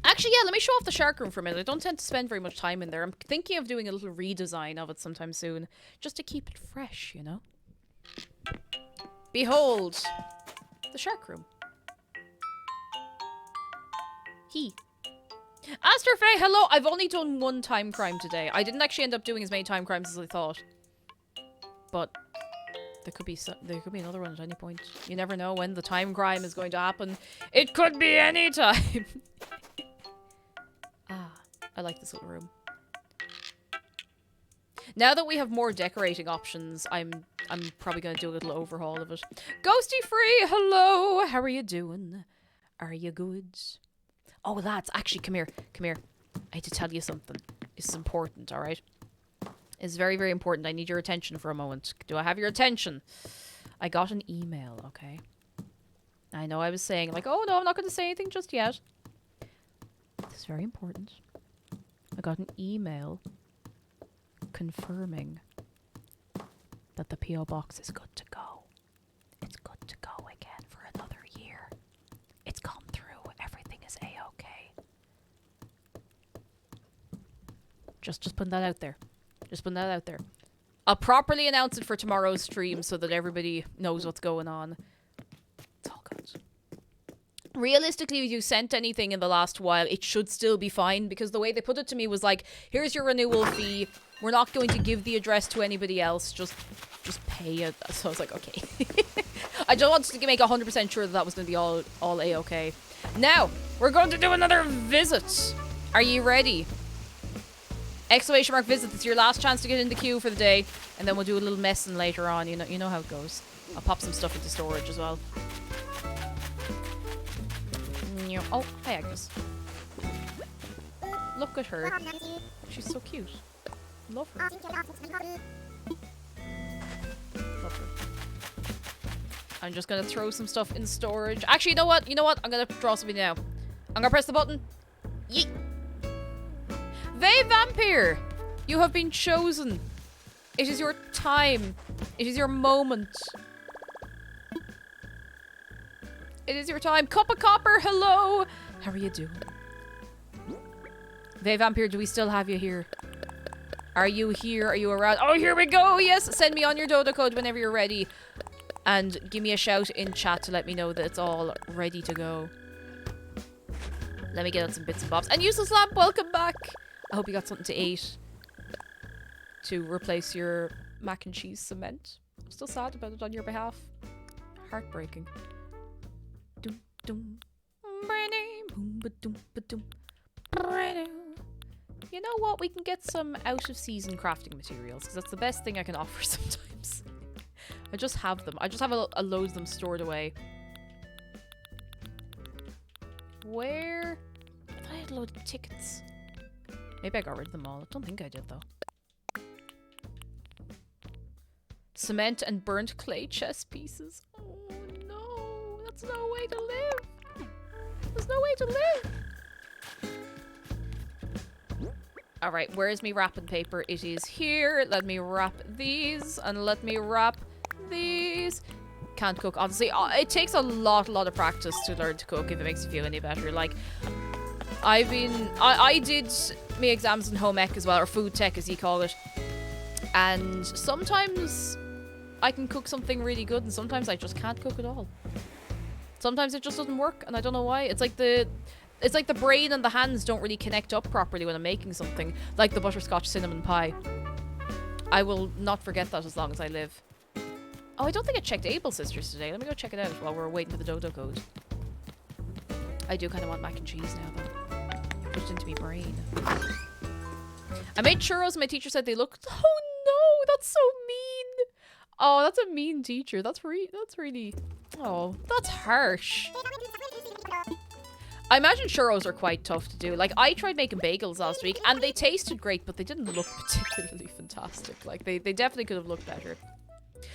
Actually, yeah, let me show off the shark room for a minute. I don't tend to spend very much time in there. I'm thinking of doing a little redesign of it sometime soon, just to keep it fresh, you know? Behold, the shark room. Aster Faye, hello! I've only done one time crime today. I didn't actually end up doing as many time crimes as I thought. But there could be another one at any point. You never know when the time crime is going to happen. It could be any time. Ah, I like this little room. Now that we have more decorating options, I'm probably going to do a little overhaul of it. Ghosty Free, hello! How are you doing? Are you good? Oh, lads, actually, come here. Come here. I had to tell you something. It's important, alright? It's very, very important. I need your attention for a moment. Do I have your attention? I got an email, okay? I know I was saying, like, oh, no, I'm not going to say anything just yet. This is very important. I got an email confirming that the P.O. box is good to go. It's good to go again for another year. It's gone through. Everything is A-okay. Just putting that out there. Just putting that out there. I'll properly announce it for tomorrow's stream so that everybody knows what's going on. It's all good. Realistically, if you sent anything in the last while, it should still be fine because the way they put it to me was like, here's your renewal fee. We're not going to give the address to anybody else. Just pay it. So I was like, okay. I just wanted to make 100% sure that that was going to be all A-okay. Now, we're going to do another visit. Are you ready? Exclamation mark visit. It's your last chance to get in the queue for the day. And then we'll do a little messing later on. You know how it goes. I'll pop some stuff into storage as well. Oh, hi Agnes. Look at her. She's so cute. Love her. Love her. I'm just gonna throw some stuff in storage. Actually, you know what? I'm gonna draw something now. I'm gonna press the button. Yeet. Vey Vampire! You have been chosen. It is your time. It is your moment. It is your time. Cup of Copper, hello! How are you doing? Vey Vampire, do we still have you here? Are you here? Are you around? Oh, here we go! Yes! Send me on your dodo code whenever you're ready. And give me a shout in chat to let me know that it's all ready to go. Let me get out some bits and bobs. And Useless Lamp, welcome back! I hope you got something to eat. To replace your mac and cheese cement. I'm still sad about it on your behalf. Heartbreaking. You know what? We can get some out-of-season crafting materials because that's the best thing I can offer sometimes. I just have them. I just have a load of them stored away. Where? I thought I had a load of tickets. Maybe I got rid of them all. I don't think I did though. Cement and burnt clay chess pieces. Oh no, that's no way to live. There's no way to live. Alright, where's me wrapping paper? It is here. Let me wrap these and let me wrap these. Can't cook, honestly. It takes a lot of practice to learn to cook if it makes you feel any better. Like, I did my exams in home ec as well, or food tech as you call it. And sometimes I can cook something really good and sometimes I just can't cook at all. Sometimes it just doesn't work and I don't know why. It's like the brain and the hands don't really connect up properly when I'm making something. Like the butterscotch cinnamon pie. I will not forget that as long as I live. Oh, I don't think I checked Able Sisters today. Let me go check it out while we're waiting for the dodo code. I do kind of want mac and cheese now though. Pushed into my brain. I made churros and my teacher said they looked... Oh no, that's so mean. Oh, that's a mean teacher. That's really... Oh, that's harsh. I imagine churros are quite tough to do. Like, I tried making bagels last week and they tasted great, but they didn't look particularly fantastic. Like, they definitely could have looked better.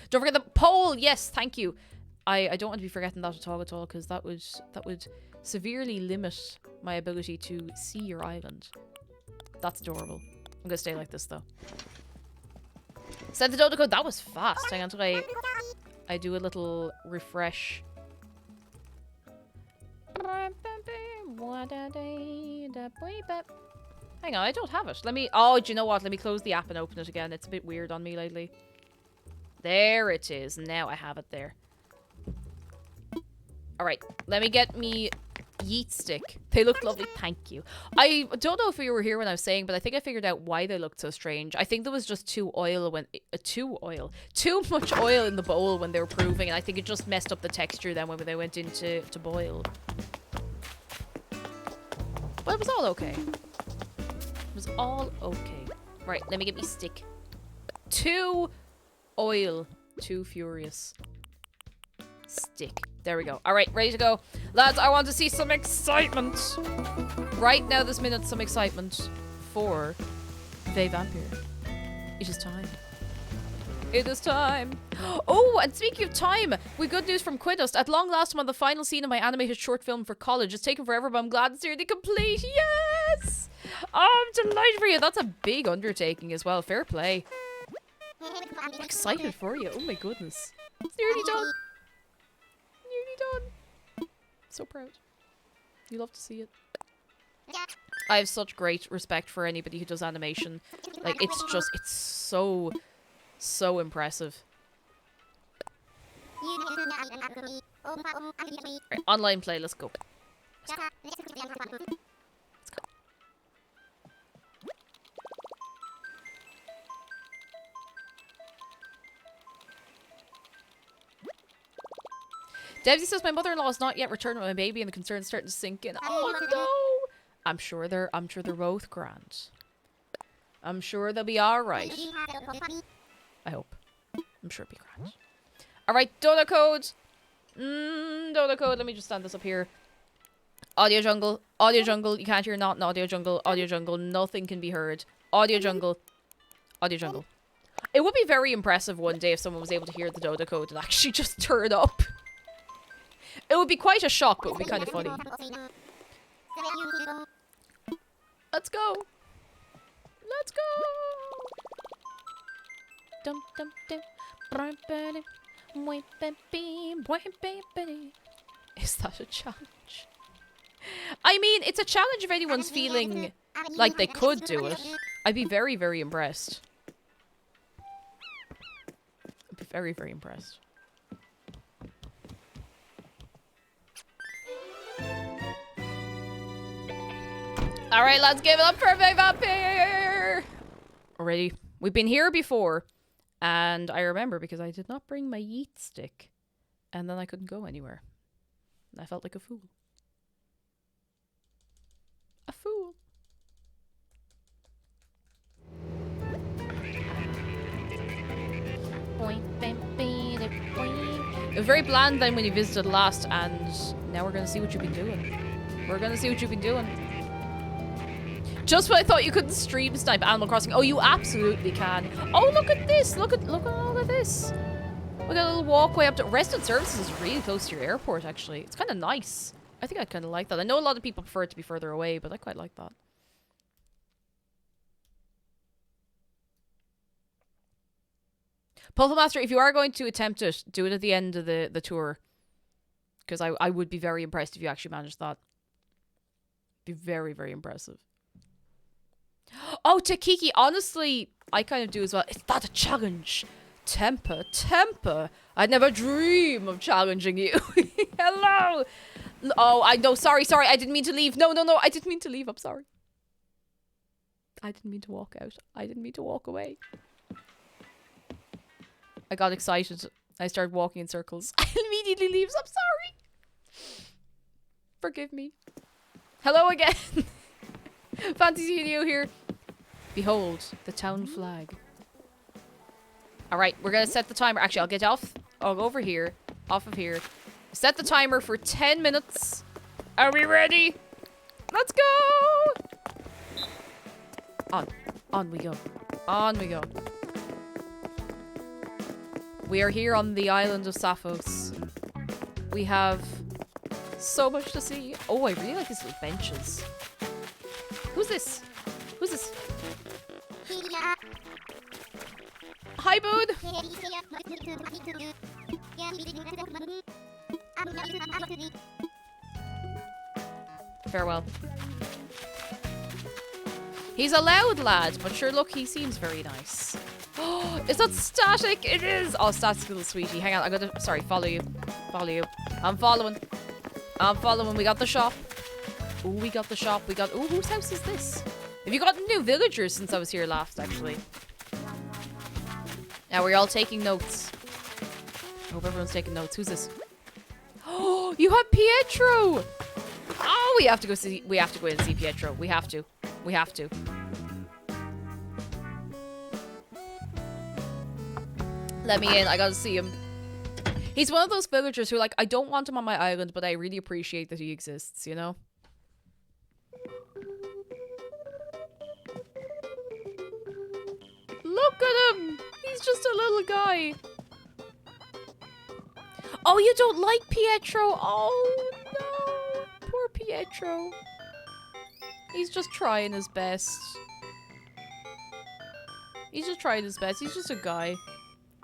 Don't forget the poll. Yes, thank you. I don't want to be forgetting that at all because that would severely limit my ability to see your island. That's adorable. I'm gonna stay like this though. Send the dodo code. That was fast. Hang on till I do a little refresh. Hang on, I don't have it. Let me... Oh, do you know what? Let me close the app and open it again. It's a bit weird on me lately. There it is. Now I have it there. Alright, let me get me yeet stick. They look lovely. Thank you. I don't know if you were here when I was saying, but I think I figured out why they looked so strange. I think there was just too much oil in the bowl when they were proving, and I think it just messed up the texture then when they went into boil. But it was all okay. It was all okay. Right, let me get me stick. Too oil. Too furious. Stick. There we go. Alright, ready to go. Lads, I want to see some excitement. Right now, this minute, some excitement for Vey Vampire. It is time. It is time. Oh, and speaking of time, we good news from Quidust. At long last, I'm on the final scene of my animated short film for college. It's taken forever, but I'm glad it's nearly complete. Yes! Oh, I'm delighted for you. That's a big undertaking as well. Fair play. I'm excited for you. Oh my goodness. It's nearly done. Nearly done. So proud. You love to see it. I have such great respect for anybody who does animation. Like, it's so impressive. Right, online play, let's go. Let's go. Debsy says my mother-in-law has not yet returned with my baby and the concern's starting to sink in. Oh no! I'm sure they're both grand. I'm sure they'll be alright. I hope. I'm sure it'll be grand. Alright, Dodo code! Dodo code, let me just stand this up here. Audio jungle, you can't hear not in audio jungle, nothing can be heard. Audio jungle. It would be very impressive one day if someone was able to hear the Dodo code and actually just turn up. It would be quite a shock, but it would be kind of funny. Let's go. Let's go. Dum dum dum. Is that a challenge? I mean, it's a challenge if anyone's feeling like they could do it. I'd be very, very impressed. I'd be very, very impressed. Alright, let's give it up for Vey Vampire! Already. We've been here before. And I remember because I did not bring my yeet stick. And then I couldn't go anywhere. I felt like a fool. A fool. It was very bland then when you visited last, and now we're gonna see what you've been doing. We're gonna see what you've been doing. Just when I thought you couldn't stream snipe Animal Crossing. Oh, you absolutely can. Oh, look at this. Look at this. We got a little walkway up to resident services is really close to your airport, actually. It's kind of nice. I think I kind of like that. I know a lot of people prefer it to be further away, but I quite like that. Puzzle Master, if you are going to attempt it, do it at the end of the tour. Because I would be very impressed if you actually managed that. Be very, very impressive. Oh, Takiki, honestly, I kind of do as well. Is that a challenge? Temper. I'd never dream of challenging you. Hello. Oh, I know. Sorry. I didn't mean to leave. No. I didn't mean to leave. I'm sorry. I didn't mean to walk out. I didn't mean to walk away. I got excited. I started walking in circles. I immediately leaves. I'm sorry. Forgive me. Hello again. Fantasy Video here. Behold, the town flag. Alright, we're gonna set the timer. Actually, I'll get off. I'll go over here. Off of here. Set the timer for 10 minutes. Are we ready? Let's go! On. On we go. On we go. We are here on the island of Saphos. We have so much to see. Oh, I really like these little benches. Who's this? Who's this? Hi, Boone! Farewell. He's a loud lad, but sure, look, he seems very nice. Oh, is that static? It is! Oh, static, little sweetie. Hang on, I gotta... Sorry, follow you. Follow you. I'm following. I'm following. We got the shop. Ooh, we got the shop. We got... Ooh, whose house is this? Have you gotten new villagers since I was here last, actually? Now, we're all taking notes. I hope everyone's taking notes. Who's this? Oh, you have Pietro! Oh, we have to go see... We have to go in and see Pietro. We have to. We have to. Let me in. I gotta see him. He's one of those villagers who, like, I don't want him on my island, but I really appreciate that he exists, you know? Look at him! He's just a little guy. Oh, you don't like Pietro? Oh, no. Poor Pietro. He's just trying his best. He's just trying his best. He's just a guy.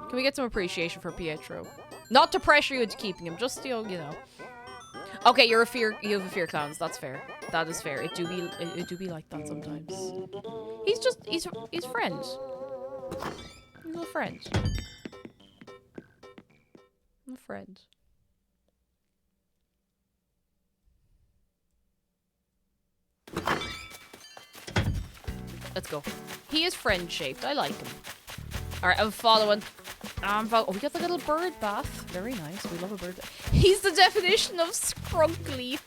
Can we get some appreciation for Pietro? Not to pressure you into keeping him, just, you know. Okay, you have a fear clowns. That's fair. That is fair. It do be like that sometimes. He's friend. He's a friend. I'm a friend. Let's go. He is friend-shaped. I like him. Alright, I'm following. Oh, we got the little bird bath. Very nice. We love a bird. He's the definition of scrunkly.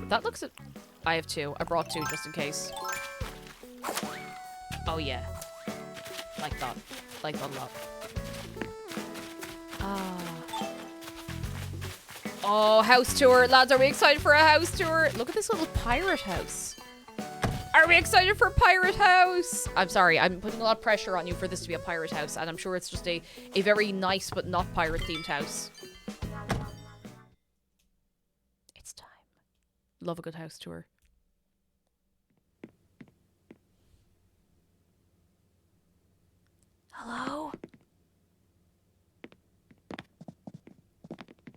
That looks at... I have two. I brought two just in case. Oh, yeah. Like that. Like that a lot. Ah. Oh, house tour. Lads, are we excited for a house tour? Look at this little pirate house. Are we excited for Pirate House? I'm sorry, I'm putting a lot of pressure on you for this to be a pirate house, and I'm sure it's just a very nice but not pirate-themed house. It's time. Love a good house tour. Hello?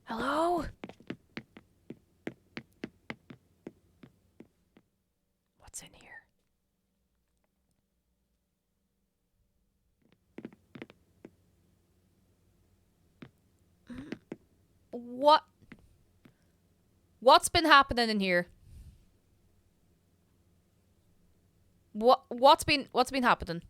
Hello? What's in here? What's been happening in here? What's been happening?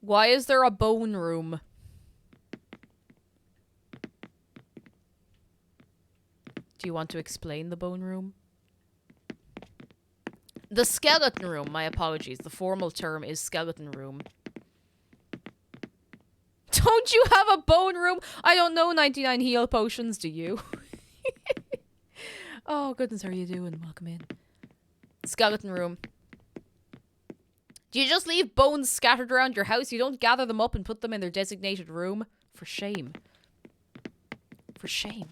Why is there a bone room? Do you want to explain the bone room? The skeleton room, my apologies. The formal term is skeleton room. Don't you have a bone room? I don't know 99 heal potions, do you? Oh, goodness, how are you doing? Welcome in. Skeleton room. Do you just leave bones scattered around your house? You don't gather them up and put them in their designated room? For shame. For shame.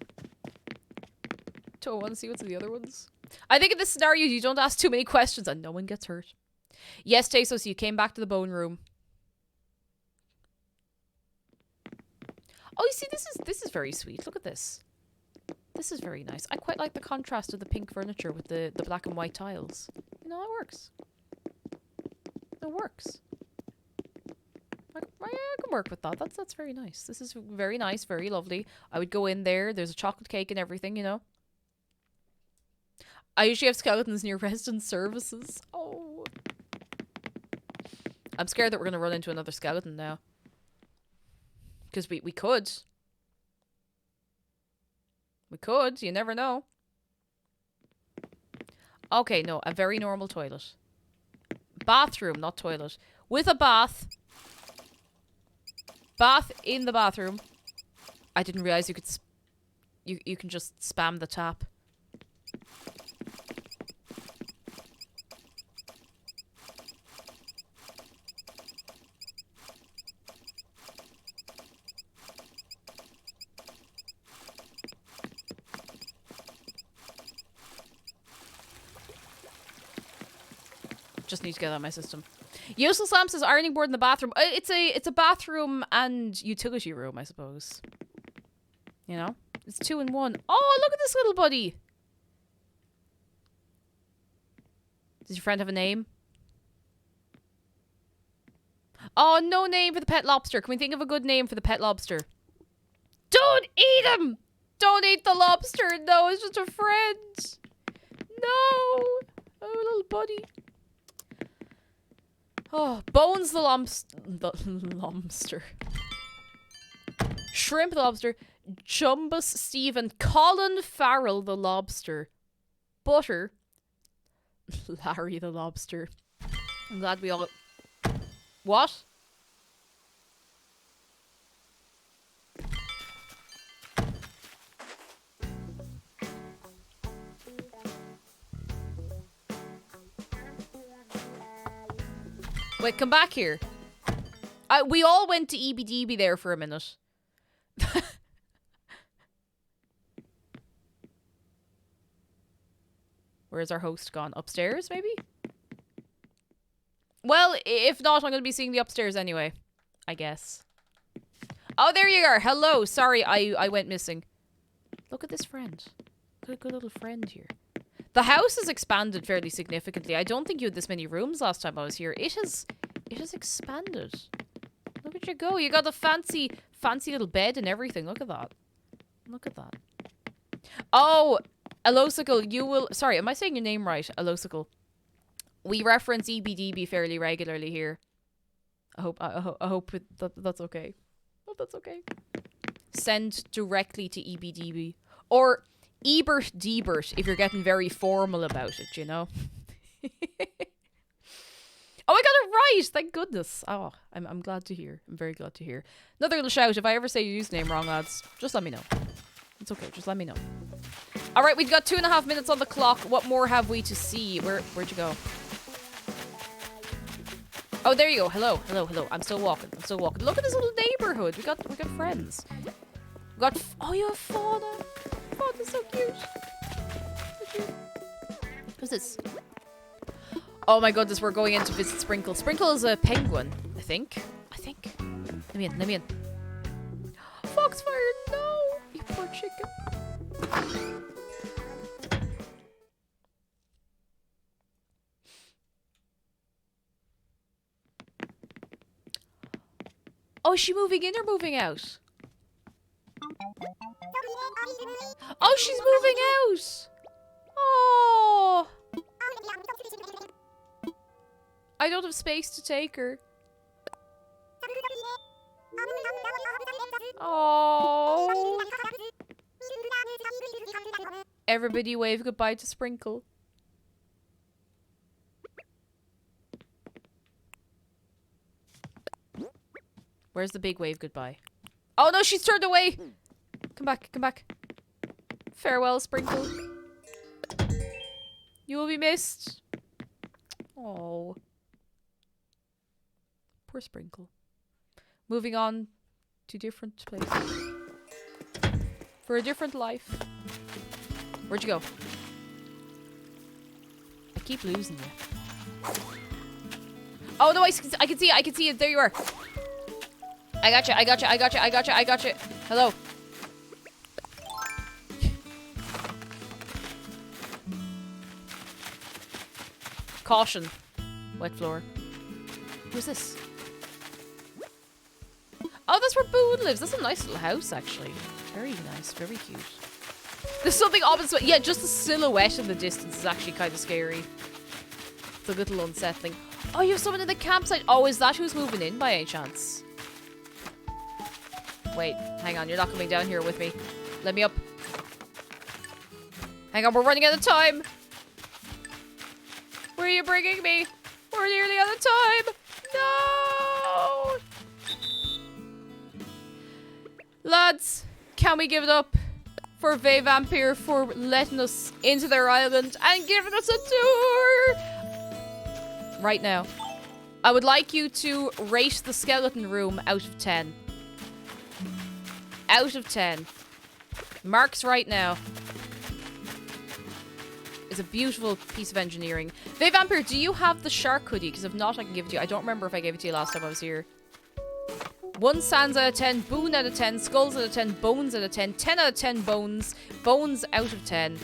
Don't want to see what's in the other ones. I think in this scenario, you don't ask too many questions and no one gets hurt. Yes, Tesos, you came back to the bone room. Oh, you see, this is very sweet. Look at this. This is very nice. I quite like the contrast of the pink furniture with the black and white tiles. You know, it works. It works. I can work with that. That's very nice. This is very nice, very lovely. I would go in there. There's a chocolate cake and everything, you know. I usually have skeletons near resident services. Oh. I'm scared that we're going to run into another skeleton now. Because we could. We could. You never know. Okay, no. A very normal toilet. Bathroom, not toilet. With a bath. Bath in the bathroom. I didn't realize you could... You can just spam the tap. Just need to get that out of my system. Useless lamp says ironing board in the bathroom. It's a bathroom and utility room, I suppose. You know? It's 2 in 1. Oh, look at this little buddy. Does your friend have a name? Oh, no name for the pet lobster. Can we think of a good name for the pet lobster? Don't eat him! Don't eat the lobster. No, it's just a friend. No. Oh, little buddy. Oh, Bones the lobster. Shrimp the lobster. Jumbus Stephen. Colin Farrell the lobster. Butter. Larry the lobster. I'm glad we all... What? Wait, come back here. We all went to EBDB there for a minute. Where's our host gone? Upstairs, maybe? Well, if not, I'm going to be seeing the upstairs anyway. I guess. Oh, there you are. Hello. Sorry, I went missing. Look at this friend. Look at a good little friend here. The house has expanded fairly significantly. I don't think you had this many rooms last time I was here. It has expanded. Look at you go. You got a fancy little bed and everything. Look at that. Look at that. Oh, Elosicle, you will... Sorry, am I saying your name right? Elosicle. We reference EBDB fairly regularly here. I hope that's okay. Hope that's okay. Send directly to EBDB. Or Ebert Debert if you're getting very formal about it, you know? Oh, I got it right! Thank goodness. Oh, I'm glad to hear. I'm very glad to hear. Another little shout. If I ever say your username wrong, lads, just let me know. It's okay. Just let me know. Alright, we've got 2.5 minutes on the clock. What more have we to see? Where'd you go? Oh, there you go. Hello. I'm still walking. Look at this little neighborhood. We got friends. We got... Oh, you have Fauna. Fauna's so cute. So cute. Who's this? Oh my goodness, we're going in to visit Sprinkle. Sprinkle is a penguin, I think. Let me in. Foxfire, no! You poor chicken. Oh, is she moving in or moving out? Oh, she's moving out! Oh! I don't have space to take her. Oh! Everybody wave goodbye to Sprinkle. Where's the big wave goodbye? Oh no, she's turned away! Come back. Farewell, Sprinkle. You will be missed. Oh. Poor Sprinkle. Moving on to different places. For a different life. Where'd you go? I keep losing you. Oh no, I can see it. There you are. I got you. Hello. Caution. Wet floor. Who's this? Oh, that's where Boone lives. That's a nice little house, actually. Very nice. Very cute. There's something opposite. Yeah, just the silhouette in the distance is actually kind of scary. It's a little unsettling. Oh, you have someone in the campsite. Oh, is that who's moving in by any chance? Wait, hang on. You're not coming down here with me. Let me up. Hang on, we're running out of time. Where are you bringing me? We're nearly out of time. No! Lads, can we give it up for Vey Vampire for letting us into their island and giving us a tour? Right now. I would like you to rate the skeleton room out of 10. Out of 10. Marks right now. It's a beautiful piece of engineering. Vey Vampire, do you have the shark hoodie? Because if not, I can give it to you. I don't remember if I gave it to you last time I was here. 1 sands out of 10, boon out of 10, skulls out of 10, bones out of 10, 10 out of 10 bones, bones out of 10.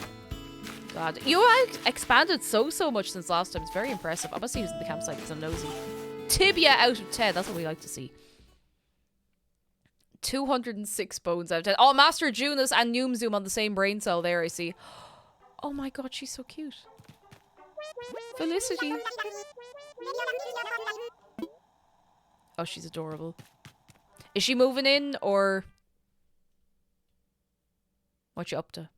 God, you have expanded so much since last time. It's very impressive. I must see who's in the campsite because I'm nosy. Tibia out of 10. That's what we like to see. 206 bones out of 10. Oh, Master Junus and Noomzoom on the same brain cell there, I see. Oh my god, she's so cute. Felicity. Oh, she's adorable. Is she moving in, or what you up to?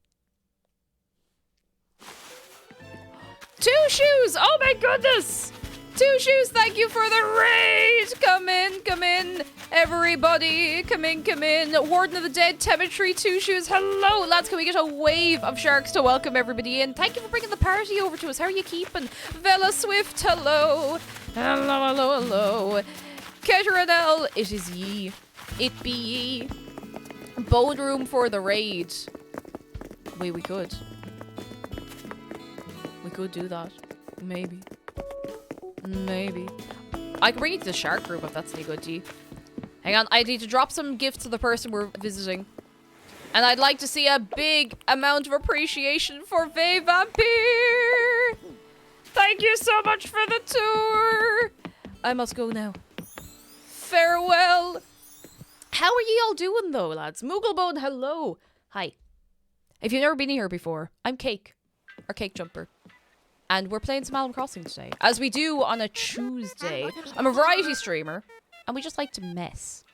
2 shoes! Oh my goodness! 2 shoes, thank you for the raid! Come in, everybody, come in. Warden of the Dead, Temetry, 2 shoes, hello! Lads, can we get a wave of sharks to welcome everybody in? Thank you for bringing the party over to us. How are you keeping? Vela Swift, hello! Hello. Keteranel, it is ye. It be ye. Bone room for the raid. We could. We could do that. Maybe. I can bring you to the shark room if that's any good to you. Hang on, I need to drop some gifts to the person we're visiting. And I'd like to see a big amount of appreciation for Vey Vampire! Thank you so much for the tour! I must go now. Farewell! How are ye all doing though, lads? Mooglebone, hello! Hi. If you've never been here before, I'm Cake. Or Cake Jumper. And we're playing some Animal Crossing today. As we do on a Tuesday. I'm a variety streamer. And we just like to mess.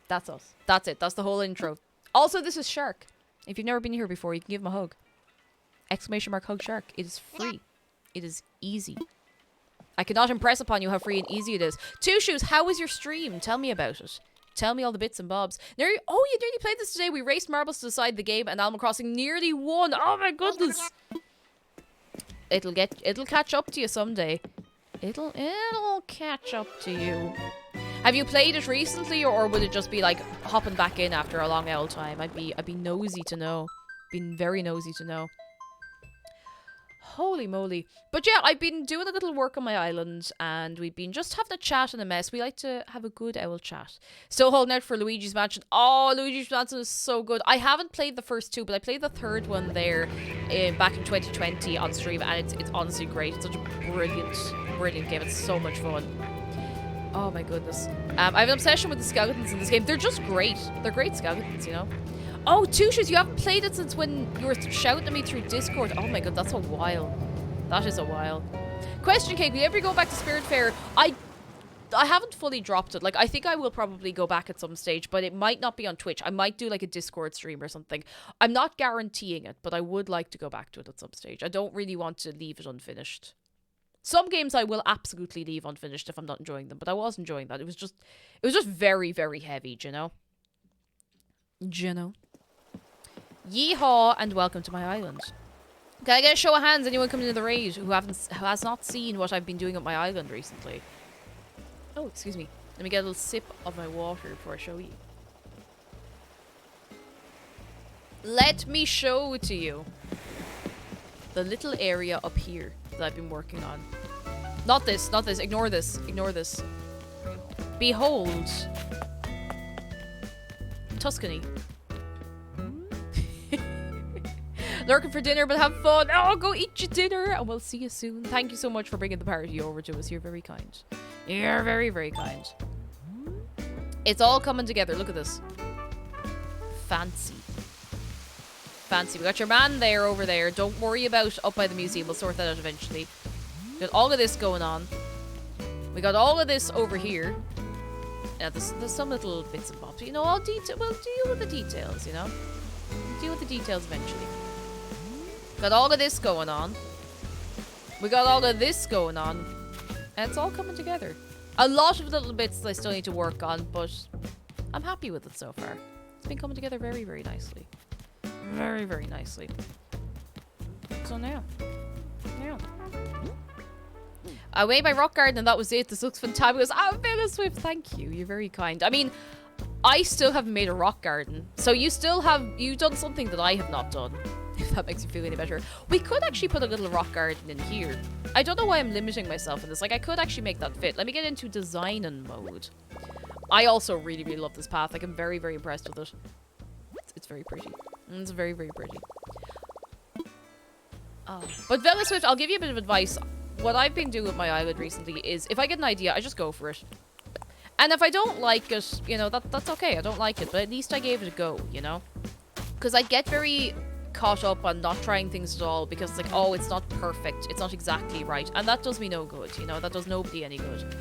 That's us. That's it. That's the whole intro. Also, this is Shark. If you've never been here before, you can give him a hug. Exclamation mark hug shark. It is free. It is easy. I cannot impress upon you how free and easy it is. 2 shoes, how was your stream? Tell me about it. Tell me all the bits and bobs. You nearly played this today. We raced marbles to decide the game and Animal Crossing nearly won. Oh my goodness. It'll catch up to you someday. It'll catch up to you. Have you played it recently, or would it just be like hopping back in after a long old time? I'd be nosy to know. Been very nosy to know. Holy moly. But yeah, I've been doing a little work on my island, and we've been just having a chat and a mess. We like to have a good owl chat. Still holding out for Luigi's Mansion. Oh, Luigi's Mansion is so good. I haven't played the first 2, but I played the 3rd one there back in 2020 on stream, and it's honestly great. It's such a brilliant game. It's so much fun. Oh my goodness. I have an obsession with the skeletons in this game. They're just great. They're great skeletons, you know? Oh, Two Shoes, you haven't played it since when you were shouting at me through Discord. Oh my god, that's a while. That is a while. Question, Cake, will you ever go back to Spirit Fair? I haven't fully dropped it. Like, I think I will probably go back at some stage, but it might not be on Twitch. I might do like a Discord stream or something. I'm not guaranteeing it, but I would like to go back to it at some stage. I don't really want to leave it unfinished. Some games I will absolutely leave unfinished if I'm not enjoying them, but I was enjoying that. It was just very, very heavy, do you know? Do you know? Yeehaw, and welcome to my island. Can I get a show of hands? Anyone coming into the raid who has not seen what I've been doing at my island recently? Oh, excuse me. Let me get a little sip of my water before I show you. Let me show to you the little area up here that I've been working on. Not this. Ignore this. Behold. Tuscany. Lurking for dinner, but have fun. Oh, go eat your dinner, and we'll see you soon. Thank you so much for bringing the party over to us. You're very kind. You're very, very kind. It's all coming together. Look at this. Fancy. We got your man there over there. Don't worry about up by the museum. We'll sort that out eventually. We got all of this going on. We got all of this over here. Yeah, there's some little bits and bobs. You know, we'll deal with the details, you know? We'll deal with the details eventually. Got all of this going on. We got all of this going on. And it's all coming together. A lot of little bits that I still need to work on, but I'm happy with it so far. It's been coming together very, very nicely. Very, very nicely. So now. I made my rock garden and that was it. This looks fantabulous. Oh, Villa Swift, thank you. You're very kind. I mean, I still haven't made a rock garden. So you've done something that I have not done. If that makes you feel any better. We could actually put a little rock garden in here. I don't know why I'm limiting myself in this. Like, I could actually make that fit. Let me get into designing mode. I also really, really love this path. Like, I'm very, very impressed with it. It's very pretty. It's very, very pretty. Oh. But Vela Swift, I'll give you a bit of advice. What I've been doing with my island recently is, if I get an idea, I just go for it. And if I don't like it, you know, that's okay. I don't like it, but at least I gave it a go, you know? Because I get very caught up on not trying things at all because it's like, oh, it's not perfect. It's not exactly right. And that does me no good, you know? That does nobody any good.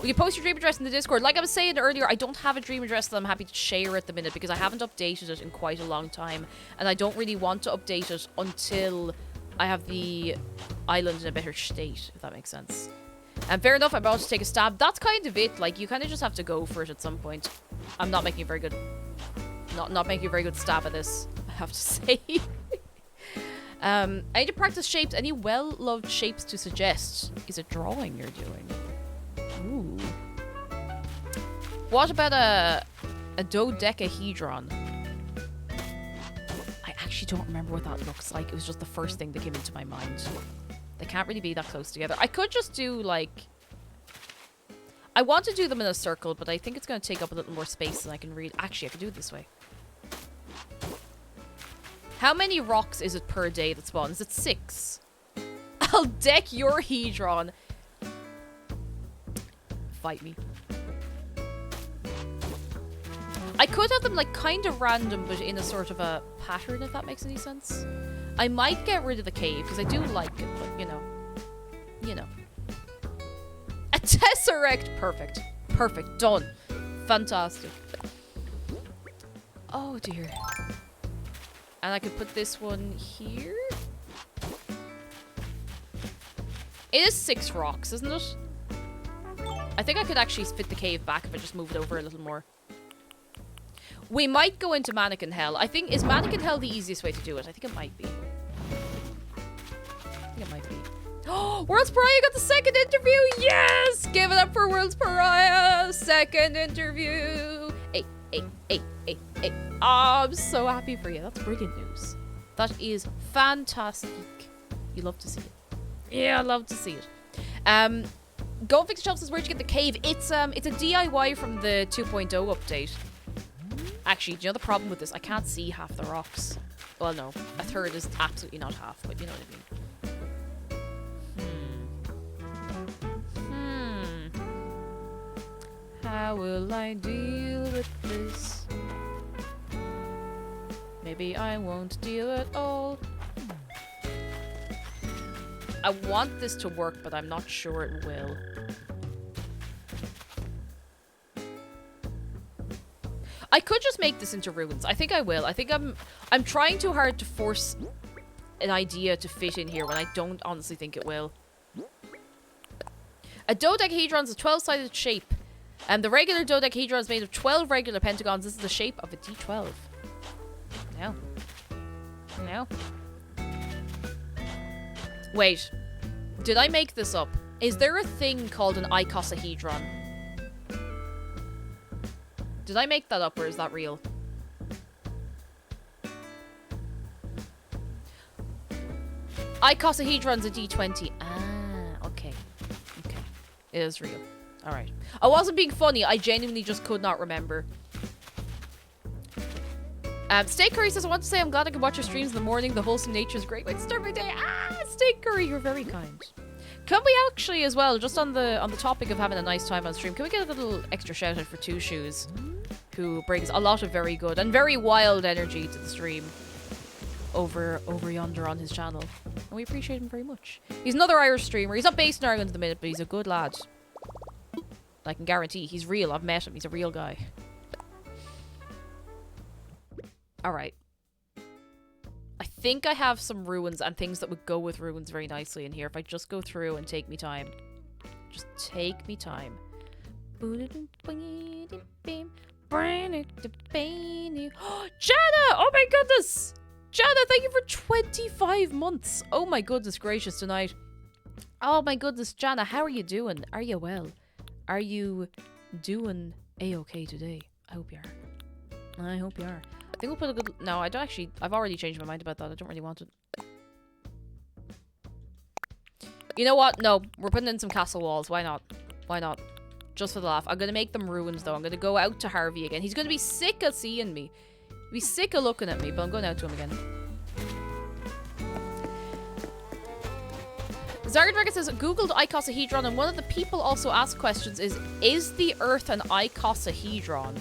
We can post your dream address in the Discord. Like I was saying earlier, I don't have a dream address that I'm happy to share at the minute because I haven't updated it in quite a long time. And I don't really want to update it until I have the island in a better state, if that makes sense. And fair enough, I'm about to take a stab. That's kind of it. Like, you kind of just have to go for it at some point. I'm not making a very good... Not making a very good stab at this, I have to say. I need to practice shapes. Any well-loved shapes to suggest? Is it drawing you're doing? Ooh. What about a dodecahedron? I actually don't remember what that looks like. It was just the first thing that came into my mind. They can't really be that close together. I could just do, like... I want to do them in a circle, but I think it's going to take up a little more space than I can read. Actually, I can do it this way. How many rocks is it per day that spawn? Is it 6? I'll deck your hedron. Fight me. I could have them, like, kind of random, but in a sort of a pattern, if that makes any sense. I might get rid of the cave, because I do like it, but, you know. You know. A tesseract! Perfect. Perfect. Done. Fantastic. Oh, dear. And I could put this one here? It is 6 rocks, isn't it? I think I could actually fit the cave back if I just move it over a little more. We might go into Mannequin Hell. I think, is Mannequin Hell the easiest way to do it? I think it might be. I think it might be. Oh, World's Pariah got the 2nd interview! Yes! Give it up for World's Pariah! 2nd interview! Hey. Oh, I'm so happy for you. That's brilliant news. That is fantastic. You love to see it. Yeah, I love to see it. Go and Fix Yourself says, where'd you get the cave? It's a DIY from the 2.0 update. Actually, do you know the problem with this? I can't see half the rocks. Well, no. A third is absolutely not half, but you know what I mean. How will I deal with this? Maybe I won't deal at all. I want this to work, but I'm not sure it will. I could just make this into ruins. I think I will. I think I'm trying too hard to force an idea to fit in here when I don't honestly think it will. A dodecahedron is a 12-sided shape. And the regular dodecahedron is made of 12 regular pentagons. This is the shape of a D12. No. No. Wait. Did I make this up? Is there a thing called an icosahedron? Did I make that up or is that real? Icosahedron's a D20. Ah, okay. Okay. It is real. Alright. I wasn't being funny. I genuinely just could not remember. Steak Curry says, I want to say I'm glad I can watch your streams in the morning. The wholesome nature is a great way to start my day. Ah, Steak Curry, you're very kind. Can we actually, as well, just on the topic of having a nice time on stream, can we get a little extra shout out for Two Shoes, who brings a lot of very good and very wild energy to the stream over yonder on his channel. And we appreciate him very much. He's another Irish streamer. He's not based in Ireland at the minute, but he's a good lad. I can guarantee he's real. I've met him. He's a real guy. Alright. I think I have some ruins and things that would go with ruins very nicely in here. If I just go through and take me time. Just take me time. Jana! Oh my goodness! Jana, thank you for 25 months! Oh my goodness gracious tonight. Oh my goodness, Jana, how are you doing? Are you well? Are you doing a-okay today? I hope you are. I hope you are. I think we'll put a good... No, I don't actually... I've already changed my mind about that. I don't really want it. You know what? No, we're putting in some castle walls. Why not? Why not? Just for the laugh. I'm going to make them ruins, though. I'm going to go out to Harvey again. He's going to be sick of seeing me. He'll be sick of looking at me, but I'm going out to him again. Zargadragon says, Googled icosahedron, and one of the people also asked questions is the Earth an icosahedron?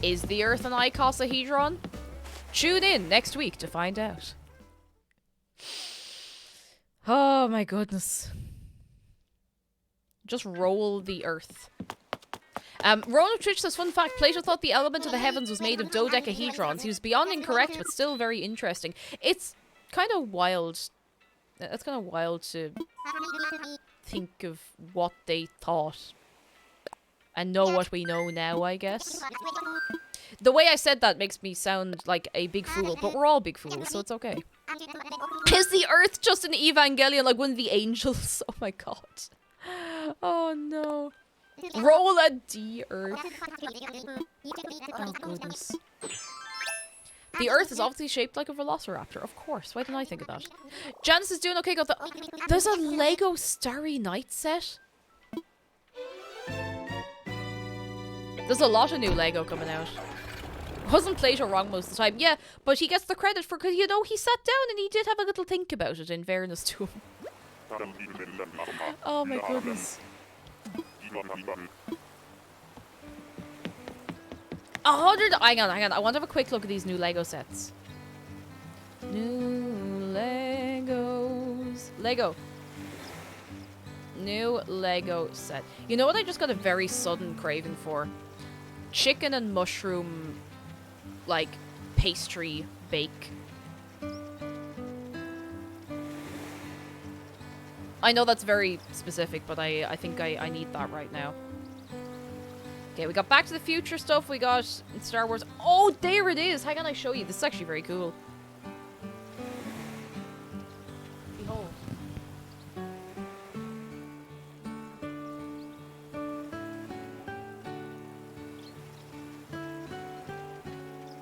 Is the Earth an icosahedron? Tune in next week to find out. Oh my goodness. Just roll the Earth. Rowan of Twitch says, fun fact, Plato thought the element of the heavens was made of dodecahedrons. He was beyond incorrect, but still very interesting. It's kind of wild. That's kind of wild to think of what they thought. And know what we know now, I guess. The way I said that makes me sound like a big fool, but we're all big fools, so it's okay. Is the Earth just an Evangelion, like one of the angels? Oh my god. Oh no. Roll a D, Earth. Oh goodness. The Earth is obviously shaped like a velociraptor, of course. Why didn't I think of that? Janice is doing okay. Got the... There's a Lego Starry Night set. There's a lot of new Lego coming out. Wasn't Plato wrong most of the time? Yeah, but he gets the credit for, because, you know, he sat down and he did have a little think about it, in fairness to him. Oh my goodness. 100... Hang on. I want to have a quick look at these new Lego sets. New Legos. Lego. New Lego set. You know what I just got a very sudden craving for? Chicken and mushroom, like, pastry bake. I know that's very specific, but I think I need that right now. Okay, we got Back to the Future stuff. We got Star Wars. Oh, there it is. How can I show you? This is actually very cool. Behold.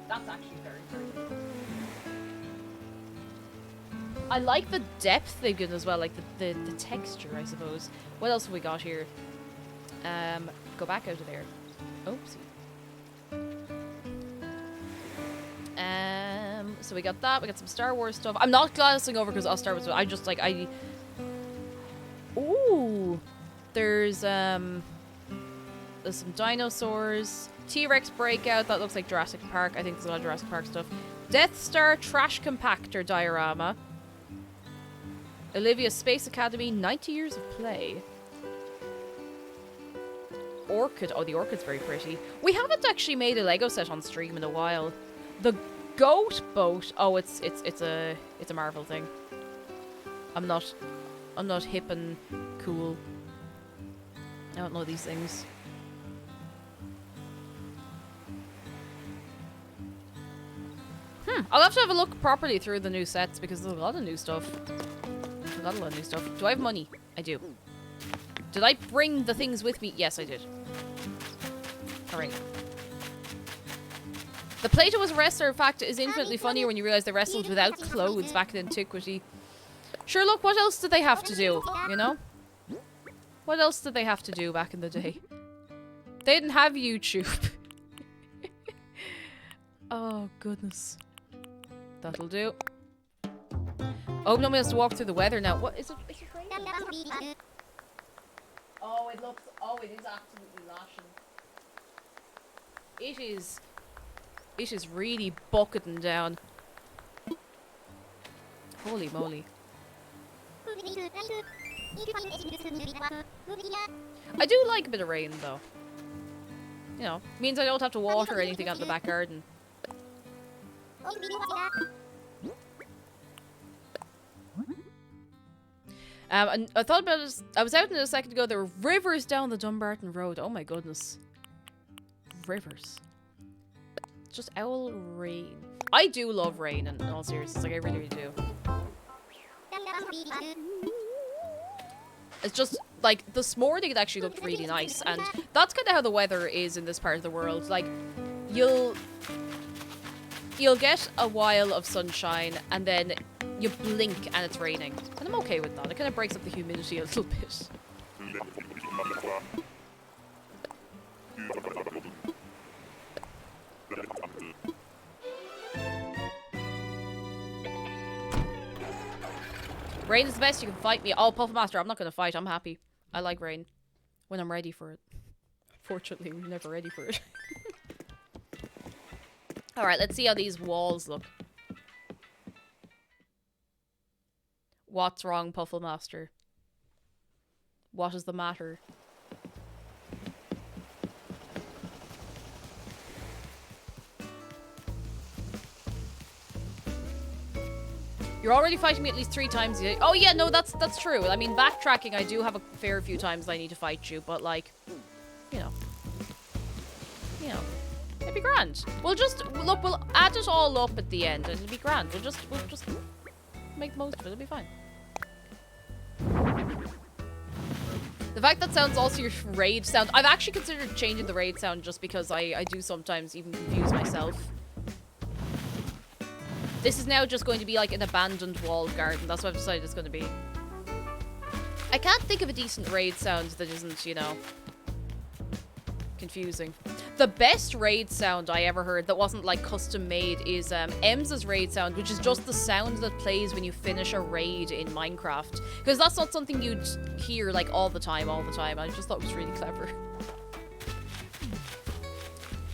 That's actually very, very cool. I like the depth they've given as well, like the texture, I suppose. What else have we got here? Go back out of there. Oopsie. So we got that. We got some Star Wars stuff. I'm not glancing over because I'll Star Wars. I just like Ooh, there's some dinosaurs. T-Rex breakout. That looks like Jurassic Park. I think there's a lot of Jurassic Park stuff. Death Star trash compactor diorama. Olivia Space Academy. 90 years of play. Orchid. Oh, the orchid's very pretty. We haven't actually made a Lego set on stream in a while. The goat boat. Oh, it's a Marvel thing. I'm not hip and cool. I don't know these things. I'll have to have a look properly through the new sets because there's a lot of new stuff. Do I have money? I do. Did I bring the things with me? Yes, I did. Alright. The Plato was a wrestler, in fact, is infinitely funnier when you realise they wrestled without clothes back in antiquity. Sure, look, what else did they have to do, you know? What else did they have to do back in the day? They didn't have YouTube. Oh, goodness. That'll do. Oh, nobody has to walk through the weather now. What is it? Is it raining? Oh, it looks Oh, it is absolutely lashing. It is really bucketing down. Holy moly. I do like a bit of rain though. You know, means I don't have to water anything out in the back garden. And I thought about it. I was out in it a second ago. There were rivers down the Dumbarton Road. Oh my goodness. Rivers. Just owl rain. I do love rain in all seriousness. Like, I really, really do. It's just, like, this morning it actually looked really nice. And that's kind of how the weather is in this part of the world. Like, you'll get a while of sunshine and then you blink and it's raining. And I'm okay with that. It kind of breaks up the humidity a little bit. Rain is the best. You can fight me. Oh, Puffmaster, I'm not going to fight. I'm happy. I like rain. When I'm ready for it. Fortunately, we're never ready for it. Alright, let's see how these walls look. What's wrong, Puffmaster? What is the matter? You're already fighting me at least 3 times. Oh yeah, no, that's true. I mean, backtracking, I do have a fair few times I need to fight you, but like, you know, it'd be grand. We'll just look. We'll add it all up at the end, and it'll be grand. We'll just make the most of it. It'll be fine. The fact that sounds also your raid sound. I've actually considered changing the raid sound just because I do sometimes even confuse myself. This is now just going to be like an abandoned walled garden. That's what I've decided it's going to be. I can't think of a decent raid sound that isn't, you know, confusing. The best raid sound I ever heard that wasn't like custom made is Ems's raid sound, which is just the sound that plays when you finish a raid in Minecraft. Because that's not something you'd hear like all the time. I just thought it was really clever.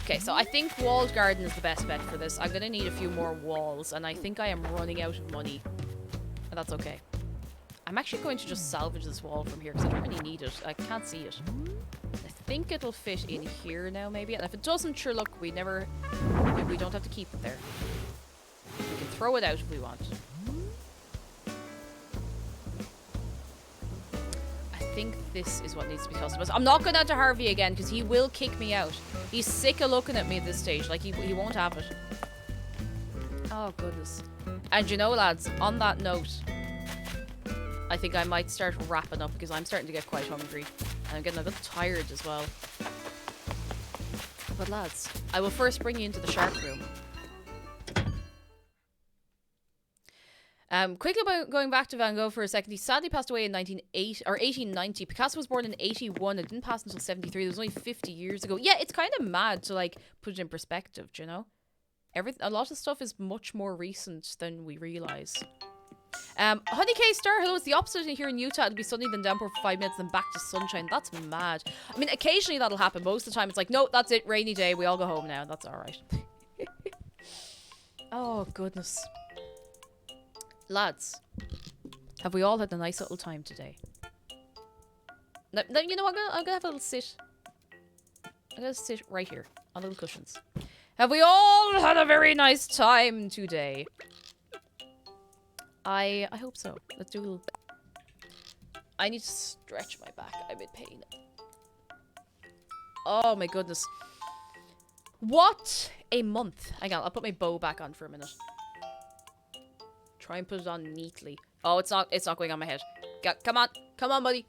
Okay, so I think walled garden is the best bet for this. I'm gonna need a few more walls, and I think I am running out of money. And that's okay. I'm actually going to just salvage this wall from here, because I don't really need it. I can't see it. I think it'll fit in here now, maybe. And if it doesn't, sure, look, we don't have to keep it there. We can throw it out if we want. I think this is what needs to be customized. I'm not going out to Harvey again because he will kick me out. He's sick of looking at me at this stage. Like, he won't have it. Oh, goodness. And you know, lads, on that note, I think I might start wrapping up because I'm starting to get quite hungry. And I'm getting a bit tired as well. But lads, I will first bring you into the shark room. Quickly going back to Van Gogh for a second, he sadly passed away in 1890. Picasso was born in 81 and didn't pass until 73. It was only 50 years ago. Yeah, it's kind of mad to like put it in perspective, do you know? A lot of stuff is much more recent than we realise. Honey K Star, hello, it's the opposite here in Utah. It'll be sunny, then downpour for 5 minutes, then back to sunshine. That's mad. I mean, occasionally that'll happen. Most of the time it's like, no, that's it, rainy day, we all go home now. That's alright. Oh, goodness. Lads, have we all had a nice little time today? Now, you know, I'm gonna have a little sit. I'm gonna sit right here on little cushions. Have we all had a very nice time today? I hope so. Let's do a little... I need to stretch my back. I'm in pain. Oh my goodness. What a month. Hang on, I'll put my bow back on for a minute. Try and put it on neatly. Oh, it's not going on my head. Come on, buddy.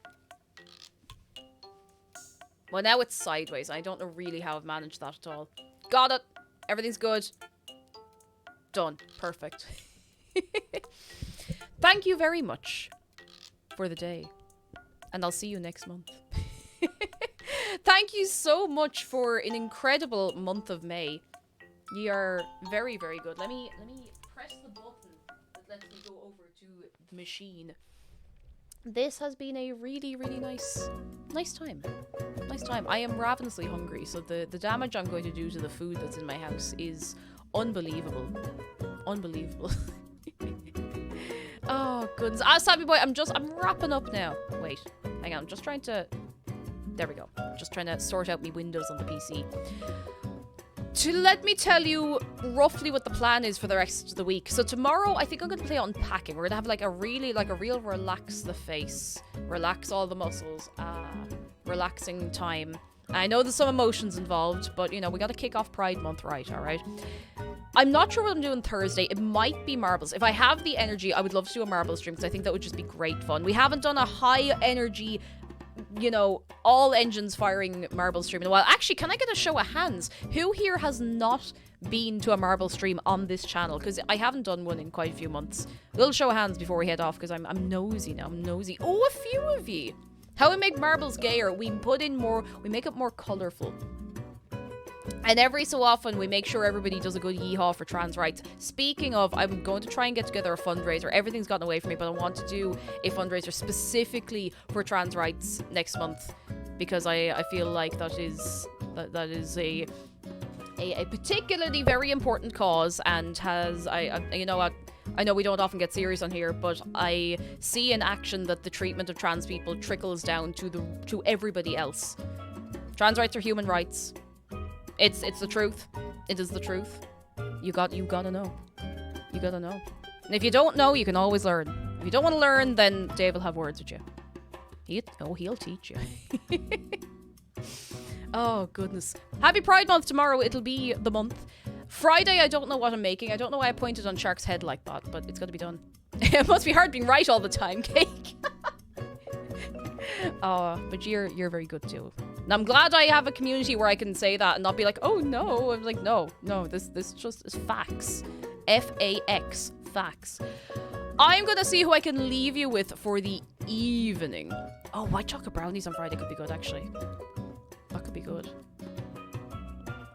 Well, now it's sideways. I don't know really how I've managed that at all. Got it. Everything's good. Done. Perfect. Thank you very much for the day. And I'll see you next month. Thank you so much for an incredible month of May. You are very, very good. Let me press the button that lets me go over to the machine. this has been a really, really nice time. Nice time. I am ravenously hungry, so the damage I'm going to do to the food that's in my house is unbelievable. Unbelievable. Oh, goodness. Sabby boy, I'm wrapping up now. Wait, hang on. I'm just trying to... There we go. Just trying to sort out my windows on the PC. To let me tell you roughly what the plan is for the rest of the week. So tomorrow, I think I'm going to play unpacking. We're going to have like a real relax the face, relax all the muscles, relaxing time. I know there's some emotions involved, but you know, we got to kick off Pride Month right, all right? I'm not sure what I'm doing Thursday. It might be marbles. If I have the energy, I would love to do a marble stream because I think that would just be great fun. We haven't done a high energy, you know, all engines firing marble stream in a while. Actually, can I get a show of hands? Who here has not been to a marble stream on this channel? Because I haven't done one in quite a few months. A little show of hands before we head off because I'm nosy now. I'm nosy. Oh, a few of you. How we make marbles gayer. We put in more, we make it more colourful. And every so often, we make sure everybody does a good yeehaw for trans rights. Speaking of, I'm going to try and get together a fundraiser. Everything's gotten away from me, but I want to do a fundraiser specifically for trans rights next month. Because I feel like that is a particularly very important cause and has, you know what, I know we don't often get serious on here, but I see in action that the treatment of trans people trickles down to everybody else. Trans rights are human rights. It's the truth. It is the truth. You gotta know. You gotta know. And if you don't know, you can always learn. If you don't want to learn, then Dave will have words with you. He'll teach you. Oh, goodness. Happy Pride Month tomorrow. It'll be the month. Friday, I don't know what I'm making. I don't know why I pointed on Shark's head like that, but it's got to be done. It must be hard being right all the time, Cake. Oh, but you're very good too. And I'm glad I have a community where I can say that and not be like, oh no. I'm like, no, this just is facts. F-A-X, facts. I'm gonna see who I can leave you with for the evening. Oh, white chocolate brownies on Friday could be good, actually. That could be good.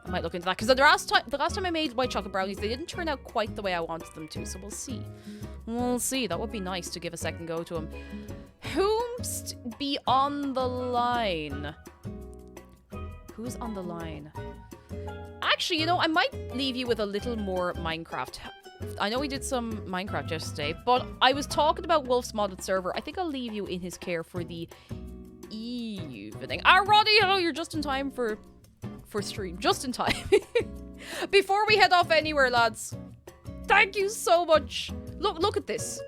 I might look into that, because the last time I made white chocolate brownies, they didn't turn out quite the way I wanted them to, so we'll see. We'll see. That would be nice to give a second go to them. Who's be on the line? Who's on the line? Actually, you know, I might leave you with a little more Minecraft. I know we did some Minecraft yesterday, but I was talking about Wolf's modded server. I think I'll leave you in his care for the evening. Ah, Roddy, hello, you're just in time for stream. Just in time. Before we head off anywhere, lads, thank you so much. Look at this.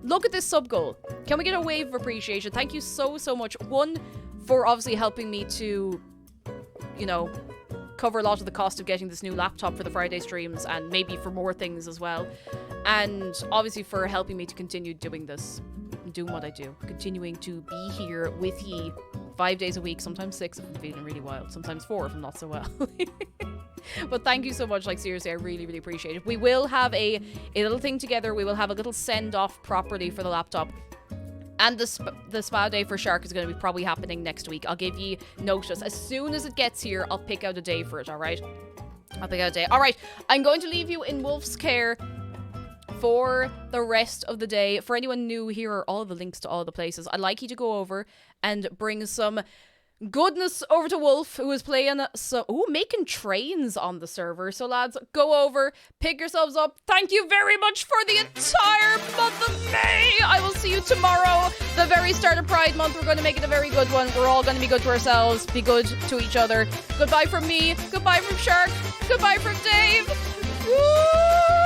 Look at this sub goal. Can we get a wave of appreciation? Thank you so much. One, for obviously helping me to, you know, cover a lot of the cost of getting this new laptop for the Friday streams and maybe for more things as well. And obviously for helping me to continue doing this, doing what I do, continuing to be here with ye 5 days a week, sometimes 6 if I'm feeling really wild, sometimes 4 if I'm not so well. But thank you so much, like seriously, I really appreciate it. We will have a little thing together. We will have a little send-off properly for the laptop. And the spa day for Shark is going to be probably happening next week. I'll give you notice. As soon as it gets here, I'll pick out a day for it, alright? I'll pick out a day. Alright, I'm going to leave you in Wolf's care for the rest of the day. For anyone new, here are all the links to all the places. I'd like you to go over and bring some goodness over to Wolf, who is playing making trains on the server. So lads, go over, pick yourselves up. Thank you very much for the entire month of May. I will see you tomorrow, the very start of Pride Month. We're going to make it a very good one. We're all going to be good to ourselves, be good to each other. Goodbye from me, goodbye from Shark, goodbye from Dave. Woo!